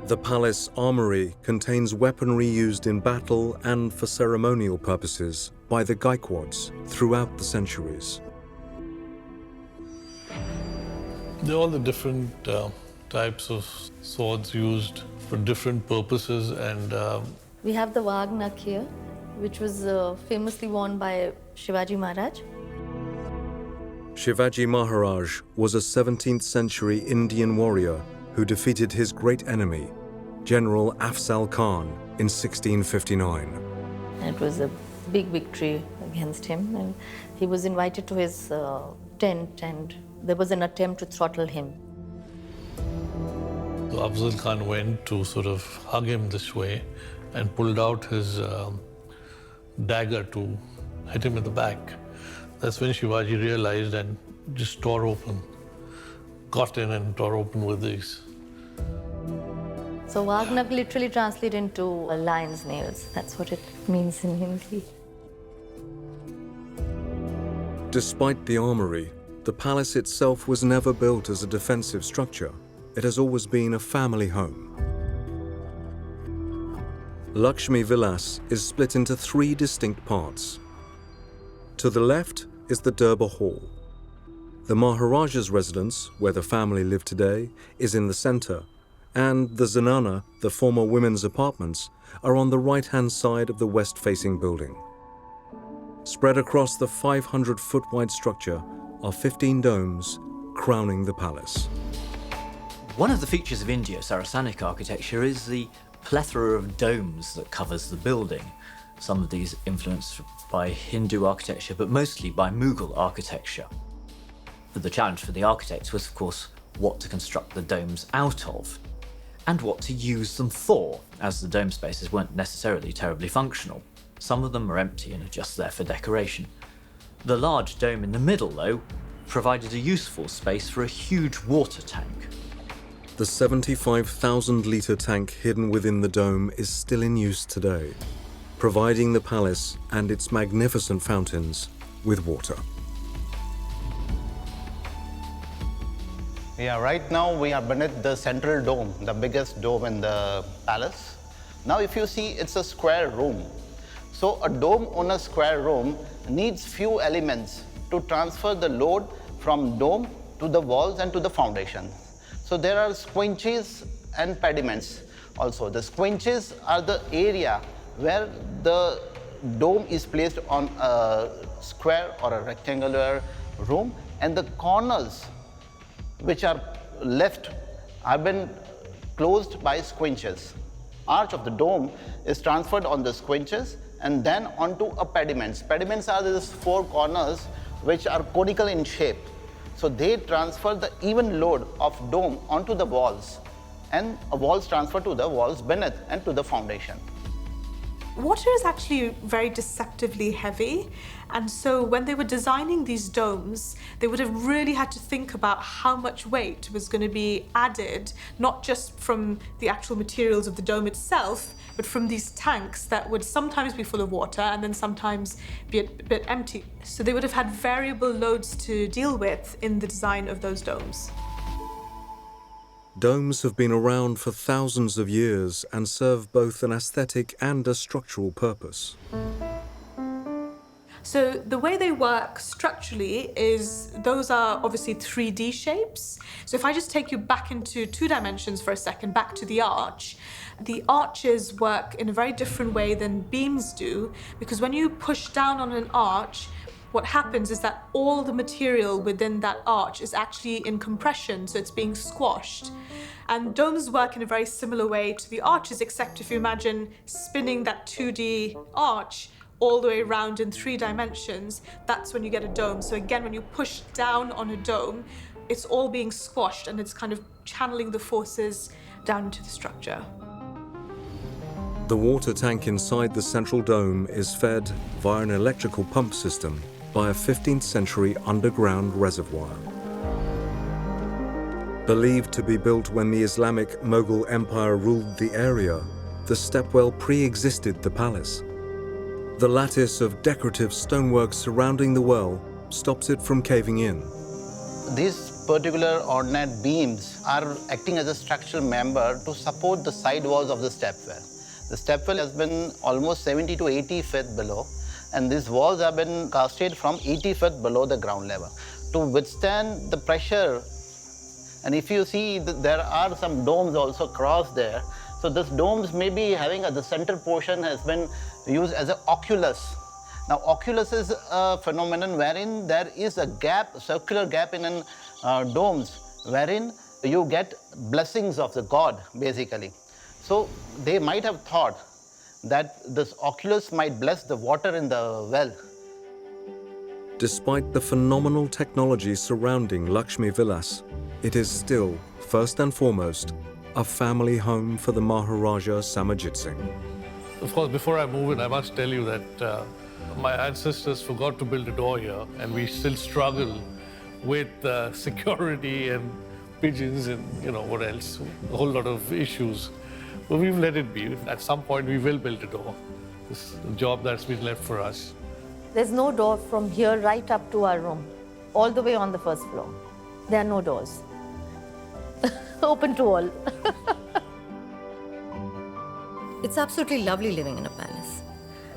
The palace armory contains weaponry used in battle and for ceremonial purposes by the Gaikwads throughout the centuries. There are all the different types of swords used for different purposes, and We have the Wagner here, which was famously worn by Shivaji Maharaj. Shivaji Maharaj was a 17th century Indian warrior who defeated his great enemy, General Afzal Khan, in 1659. And it was a big victory against him, and he was invited to his tent, and there was an attempt to throttle him. So Afzal Khan went to sort of hug him this way and pulled out his dagger to hit him in the back. That's when Shivaji realized and just tore open, got in and tore open with these. So Wagner literally translated into a lion's nails. That's what it means in Hindi. Despite the armory, the palace itself was never built as a defensive structure. It has always been a family home. Lakshmi Vilas is split into 3 distinct parts. To the left is the Durbar Hall. The Maharaja's residence, where the family live today, is in the center, and the Zanana, the former women's apartments, are on the right-hand side of the west-facing building. Spread across the 500-foot-wide structure are 15 domes crowning the palace. One of the features of Indo-Saracenic architecture is the plethora of domes that covers the building. Some of these influenced by Hindu architecture, but mostly by Mughal architecture. But the challenge for the architects was, of course, what to construct the domes out of, and what to use them for, as the dome spaces weren't necessarily terribly functional. Some of them are empty and are just there for decoration. The large dome in the middle, though, provided a useful space for a huge water tank. The 75,000-litre tank hidden within the dome is still in use today, providing the palace and its magnificent fountains with water. Yeah, right now we are beneath the central dome, the biggest dome in the palace. Now if you see, it's a square room. So a dome on a square room needs few elements to transfer the load from dome to the walls and to the foundation. So there are squinches and pediments also. The squinches are the area where the dome is placed on a square or a rectangular room, and the corners which are left have been closed by squinches. Arch of the dome is transferred on the squinches and then onto a pediments. Pediments are these 4 corners which are conical in shape. So they transfer the even load of dome onto the walls, and walls transfer to the walls beneath and to the foundation. Water is actually very deceptively heavy, and so when they were designing these domes, they would have really had to think about how much weight was going to be added, not just from the actual materials of the dome itself, but from these tanks that would sometimes be full of water and then sometimes be a bit empty. So they would have had variable loads to deal with in the design of those domes. Domes have been around for thousands of years and serve both an aesthetic and a structural purpose. So the way they work structurally is those are obviously 3D shapes. So if I just take you back into 2 dimensions for a second, back to the arch, the arches work in a very different way than beams do, because when you push down on an arch, what happens is that all the material within that arch is actually in compression, so it's being squashed. And domes work in a very similar way to the arches, except if you imagine spinning that 2D arch all the way around in 3 dimensions, that's when you get a dome. So again, when you push down on a dome, it's all being squashed and it's kind of channeling the forces down into the structure. The water tank inside the central dome is fed via an electrical pump system by a 15th century underground reservoir. Believed to be built when the Islamic Mughal Empire ruled the area, the stepwell pre-existed the palace. The lattice of decorative stonework surrounding the well stops it from caving in. These particular ornate beams are acting as a structural member to support the side walls of the stepwell. The stepwell has been almost 70 to 80 feet below, and these walls have been casted from 80 feet below the ground level to withstand the pressure. And if you see, there are some domes also across there. So this domes may be having the center portion has been used as an oculus. Now, oculus is a phenomenon wherein there is a gap, a circular gap in domes, wherein you get blessings of the god, basically. So they might have thought that this oculus might bless the water in the well. Despite the phenomenal technology surrounding Lakshmi Vilas, it is still, first and foremost, a family home for the Maharaja Samajit Singh. Of course, before I move in, I must tell you that my ancestors forgot to build a door here, and we still struggle with security and pigeons and what else, a whole lot of issues. But we've let it be. At some point, we will build a door. This is a job that's been left for us. There's no door from here right up to our room, all the way on the first floor. There are no doors. Open to all. It's absolutely lovely living in a palace.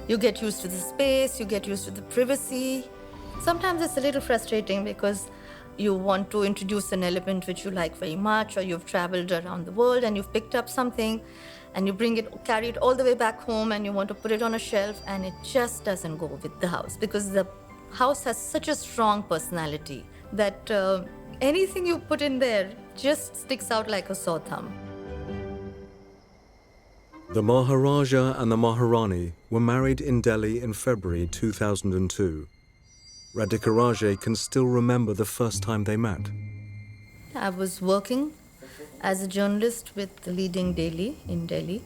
You get used to the space, you get used to the privacy. Sometimes it's a little frustrating because you want to introduce an element which you like very much, or you've traveled around the world and you've picked up something and you carry it all the way back home and you want to put it on a shelf, and it just doesn't go with the house because the house has such a strong personality that anything you put in there just sticks out like a sore thumb. The Maharaja and the Maharani were married in Delhi in February 2002. Radhika Raje can still remember the first time they met. I was working as a journalist with the leading daily in Delhi,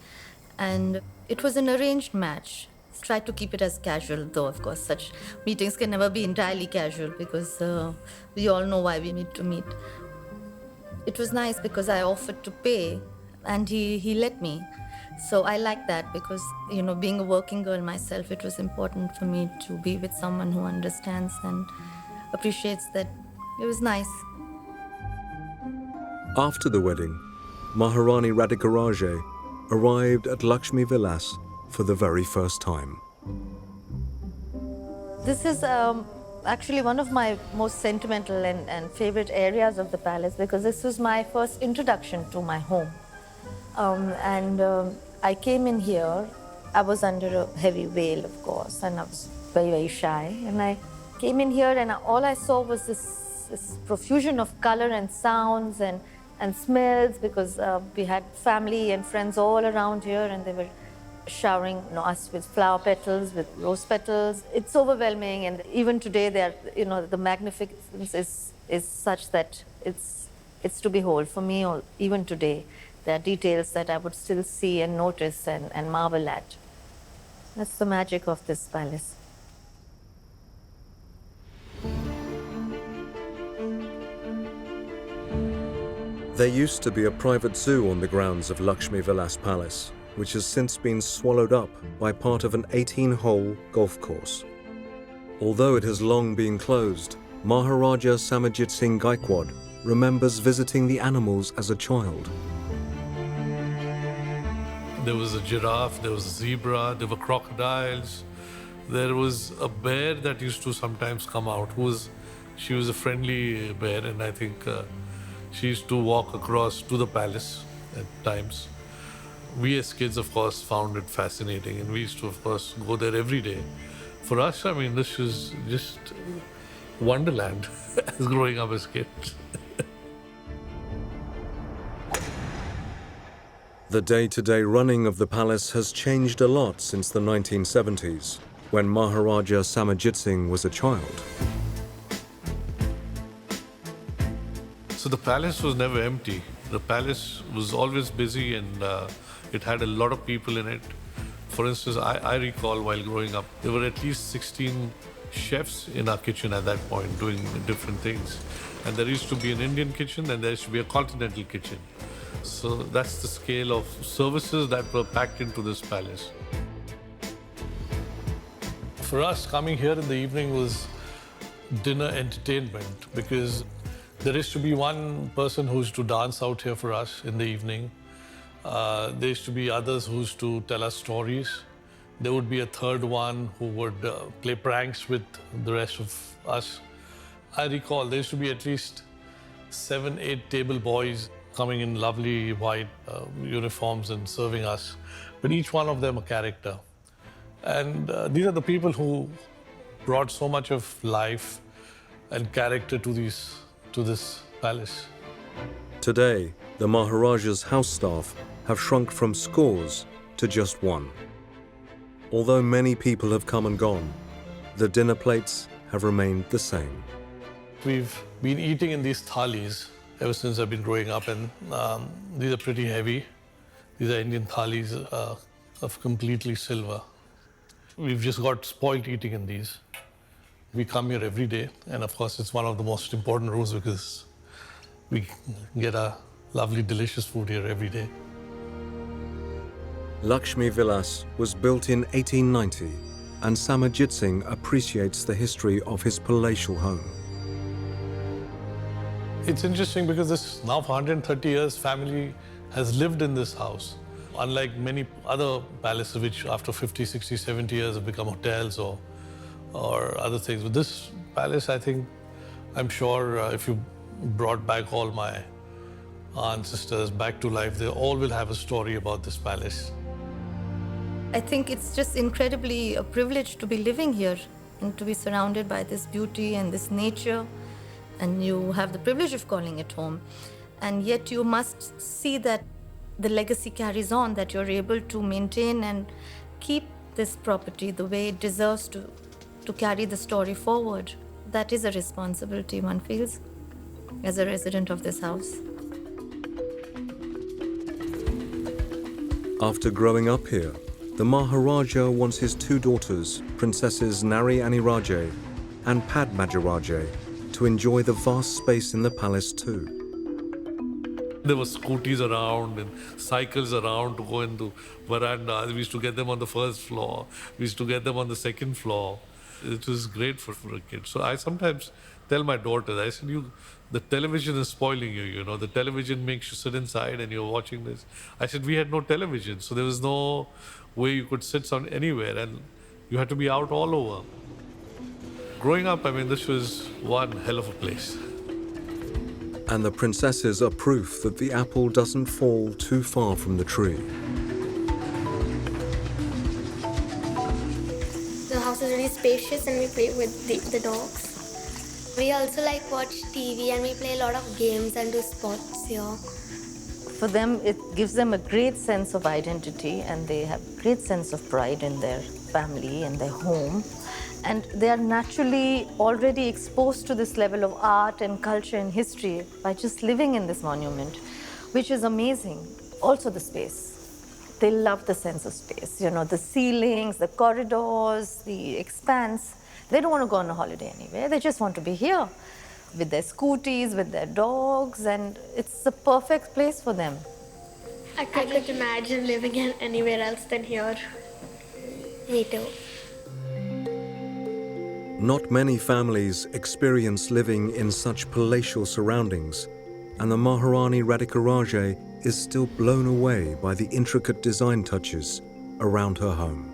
and it was an arranged match. Tried to keep it as casual, though of course such meetings can never be entirely casual because we all know why we need to meet. It was nice because I offered to pay and he let me. So I like that because, being a working girl myself, it was important for me to be with someone who understands and appreciates that. It was nice. After the wedding, Maharani Radhika Raje arrived at Lakshmi Vilas for the very first time. This is actually one of my most sentimental and favorite areas of the palace because this was my first introduction to my home. I came in here, I was under a heavy veil, of course, and I was very, very shy. And I came in here and all I saw was this profusion of color and sounds and smells because we had family and friends all around here and they were showering us with flower petals, with rose petals. It's overwhelming, and even today the magnificence is such that it's to behold for me, or even today. There are details that I would still see and notice and marvel at. That's the magic of this palace. There used to be a private zoo on the grounds of Lakshmi Vilas Palace, which has since been swallowed up by part of an 18-hole golf course. Although it has long been closed, Maharaja Samajit Singh Gaikwad remembers visiting the animals as a child. There was a giraffe, there was a zebra, there were crocodiles. There was a bear that used to sometimes come out. She was a friendly bear, and I think she used to walk across to the palace at times. We as kids, of course, found it fascinating, and we used to, of course, go there every day. For us, this was just wonderland as growing up as kids. The day-to-day running of the palace has changed a lot since the 1970s, when Maharaja Samajit Singh was a child. So the palace was never empty. The palace was always busy, and it had a lot of people in it. For instance, I recall while growing up, there were at least 16 chefs in our kitchen at that point doing different things. And there used to be an Indian kitchen and there used to be a continental kitchen. So that's the scale of services that were packed into this palace. For us, coming here in the evening was dinner entertainment, because there is to be one person who's to dance out here for us in the evening. There used to be others who used to tell us stories. There would be a third one who would play pranks with the rest of us. I recall there used to be at least 7, 8 table boys coming in lovely white uniforms and serving us, but each one of them a character. And these are the people who brought so much of life and character to this palace. Today, the Maharaja's house staff have shrunk from scores to just one. Although many people have come and gone, the dinner plates have remained the same. We've been eating in these thalis ever since I've been growing up, and these are pretty heavy. These are Indian thalis of completely silver. We've just got spoiled eating in these. We come here every day, and of course it's one of the most important rooms because we get a lovely, delicious food here every day. Lakshmi Vilas was built in 1890, and Samarjit Singh appreciates the history of his palatial home. It's interesting because this now for 130 years, family has lived in this house. Unlike many other palaces which after 50, 60, 70 years have become hotels or other things. But this palace, I think, I'm sure if you brought back all my ancestors back to life, they all will have a story about this palace. I think it's just incredibly a privilege to be living here and to be surrounded by this beauty and this nature, and you have the privilege of calling it home. And yet you must see that the legacy carries on, that you're able to maintain and keep this property the way it deserves to carry the story forward. That is a responsibility one feels as a resident of this house. After growing up here, the Maharaja wants his 2 daughters, Princesses Nari Aniraje and Padmajaraje, to enjoy the vast space in the palace too. There were scooties around and cycles around to go into verandas. We used to get them on the first floor. We used to get them on the second floor. It was great for a kid. So I sometimes tell my daughters, I said, the television is spoiling you, you know. The television makes you sit inside and you're watching this. I said, we had no television, so there was no way you could sit anywhere, and you had to be out all over. Growing up, I mean, this was one hell of a place. And the princesses are proof that the apple doesn't fall too far from the tree. The house is really spacious and we play with the dogs. We also like watch TV and we play a lot of games and do sports here. For them, it gives them a great sense of identity, and they have a great sense of pride in their family and their home. And they are naturally already exposed to this level of art and culture and history by just living in this monument, which is amazing. Also the space. They love the sense of space. You know, the ceilings, the corridors, the expanse. They don't want to go on a holiday anywhere. They just want to be here with their scooties, with their dogs, and it's the perfect place for them. I couldn't imagine living anywhere else than here. Me too. Not many families experience living in such palatial surroundings, and the Maharani Radhika Raje is still blown away by the intricate design touches around her home.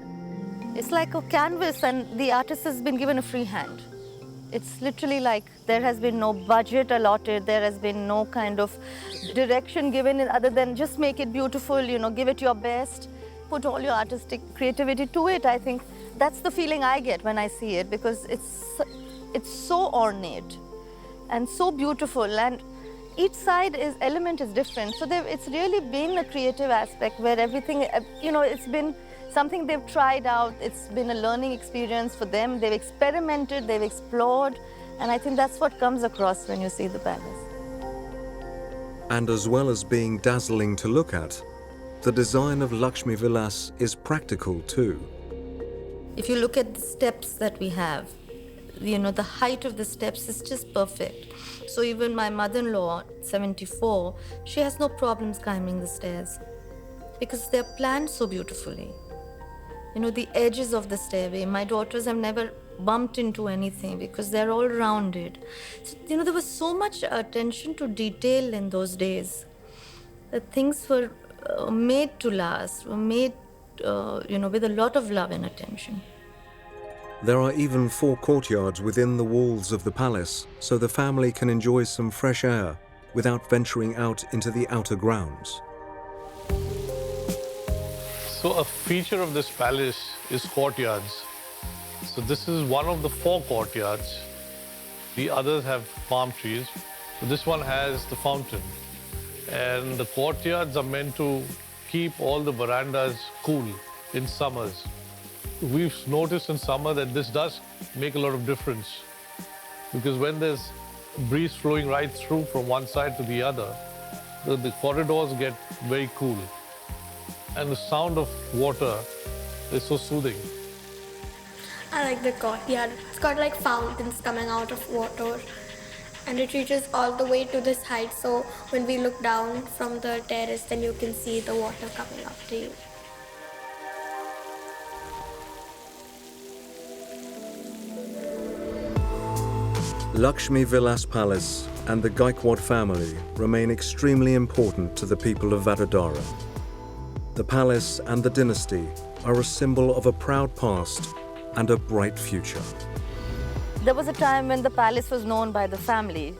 It's like a canvas, and the artist has been given a free hand. It's literally like there has been no budget allotted, there has been no kind of direction given other than just make it beautiful, you know, give it your best, put all your artistic creativity to it. I think that's the feeling I get when I see it, because it's so ornate and so beautiful, and each side element is different. So it's really been a creative aspect where everything, you know, it's been something they've tried out. It's been a learning experience for them. They've experimented, they've explored, and I think that's what comes across when you see the palace. And as well as being dazzling to look at, the design of Lakshmi Vilas is practical too. If you look at the steps that we have, you know, the height of the steps is just perfect. So even my mother-in-law, 74, she has no problems climbing the stairs because they're planned so beautifully. You know, the edges of the stairway, my daughters have never bumped into anything because they're all rounded. So, you know, there was so much attention to detail in those days that things were made to last, were made, you know, with a lot of love and attention. There are even 4 courtyards within the walls of the palace, so the family can enjoy some fresh air without venturing out into the outer grounds. So a feature of this palace is courtyards. So this is one of the 4 courtyards. The others have palm trees. So this one has the fountain. And the courtyards are meant to keep all the verandas cool in summers. We've noticed in summer that this does make a lot of difference because when there's breeze flowing right through from one side to the other, the corridors get very cool. And the sound of water is so soothing. I like the courtyard. It's got like fountains coming out of water and it reaches all the way to this height. So when we look down from the terrace, then you can see the water coming up to you. Lakshmi Vilas Palace and the Gaikwad family remain extremely important to the people of Vadodara. The palace and the dynasty are a symbol of a proud past and a bright future. There was a time when the palace was known by the family.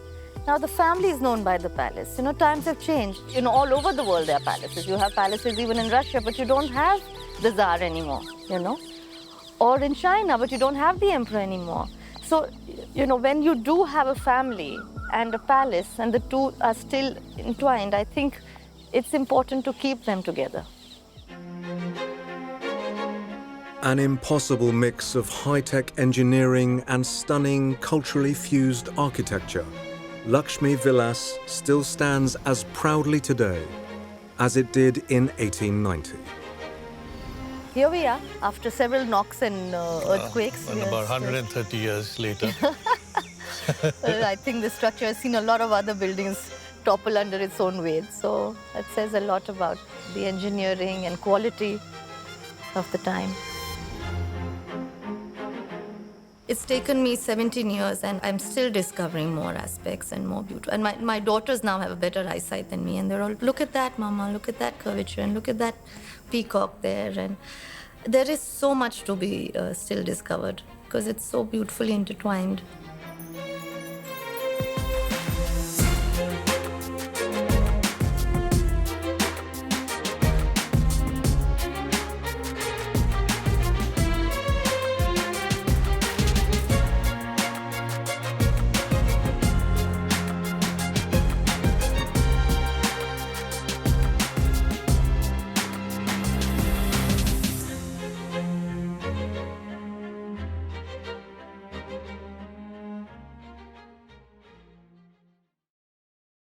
Now the family is known by the palace. You know, times have changed. You know, all over the world there are palaces. You have palaces even in Russia, but you don't have the Tsar anymore, you know. Or in China, but you don't have the emperor anymore. So, you know, when you do have a family and a palace and the two are still entwined, I think it's important to keep them together. An impossible mix of high-tech engineering and stunning culturally fused architecture, Lakshmi Vilas still stands as proudly today as it did in 1890. Here we are, after several knocks and earthquakes. And about 130 years later. I think the structure has seen a lot of other buildings topple under its own weight. So that says a lot about the engineering and quality of the time. It's taken me 17 years and I'm still discovering more aspects and more beauty. And my daughters now have a better eyesight than me and they're all, look at that, Mama, look at that curvature and look at that peacock there. And there is so much to be still discovered because it's so beautifully intertwined.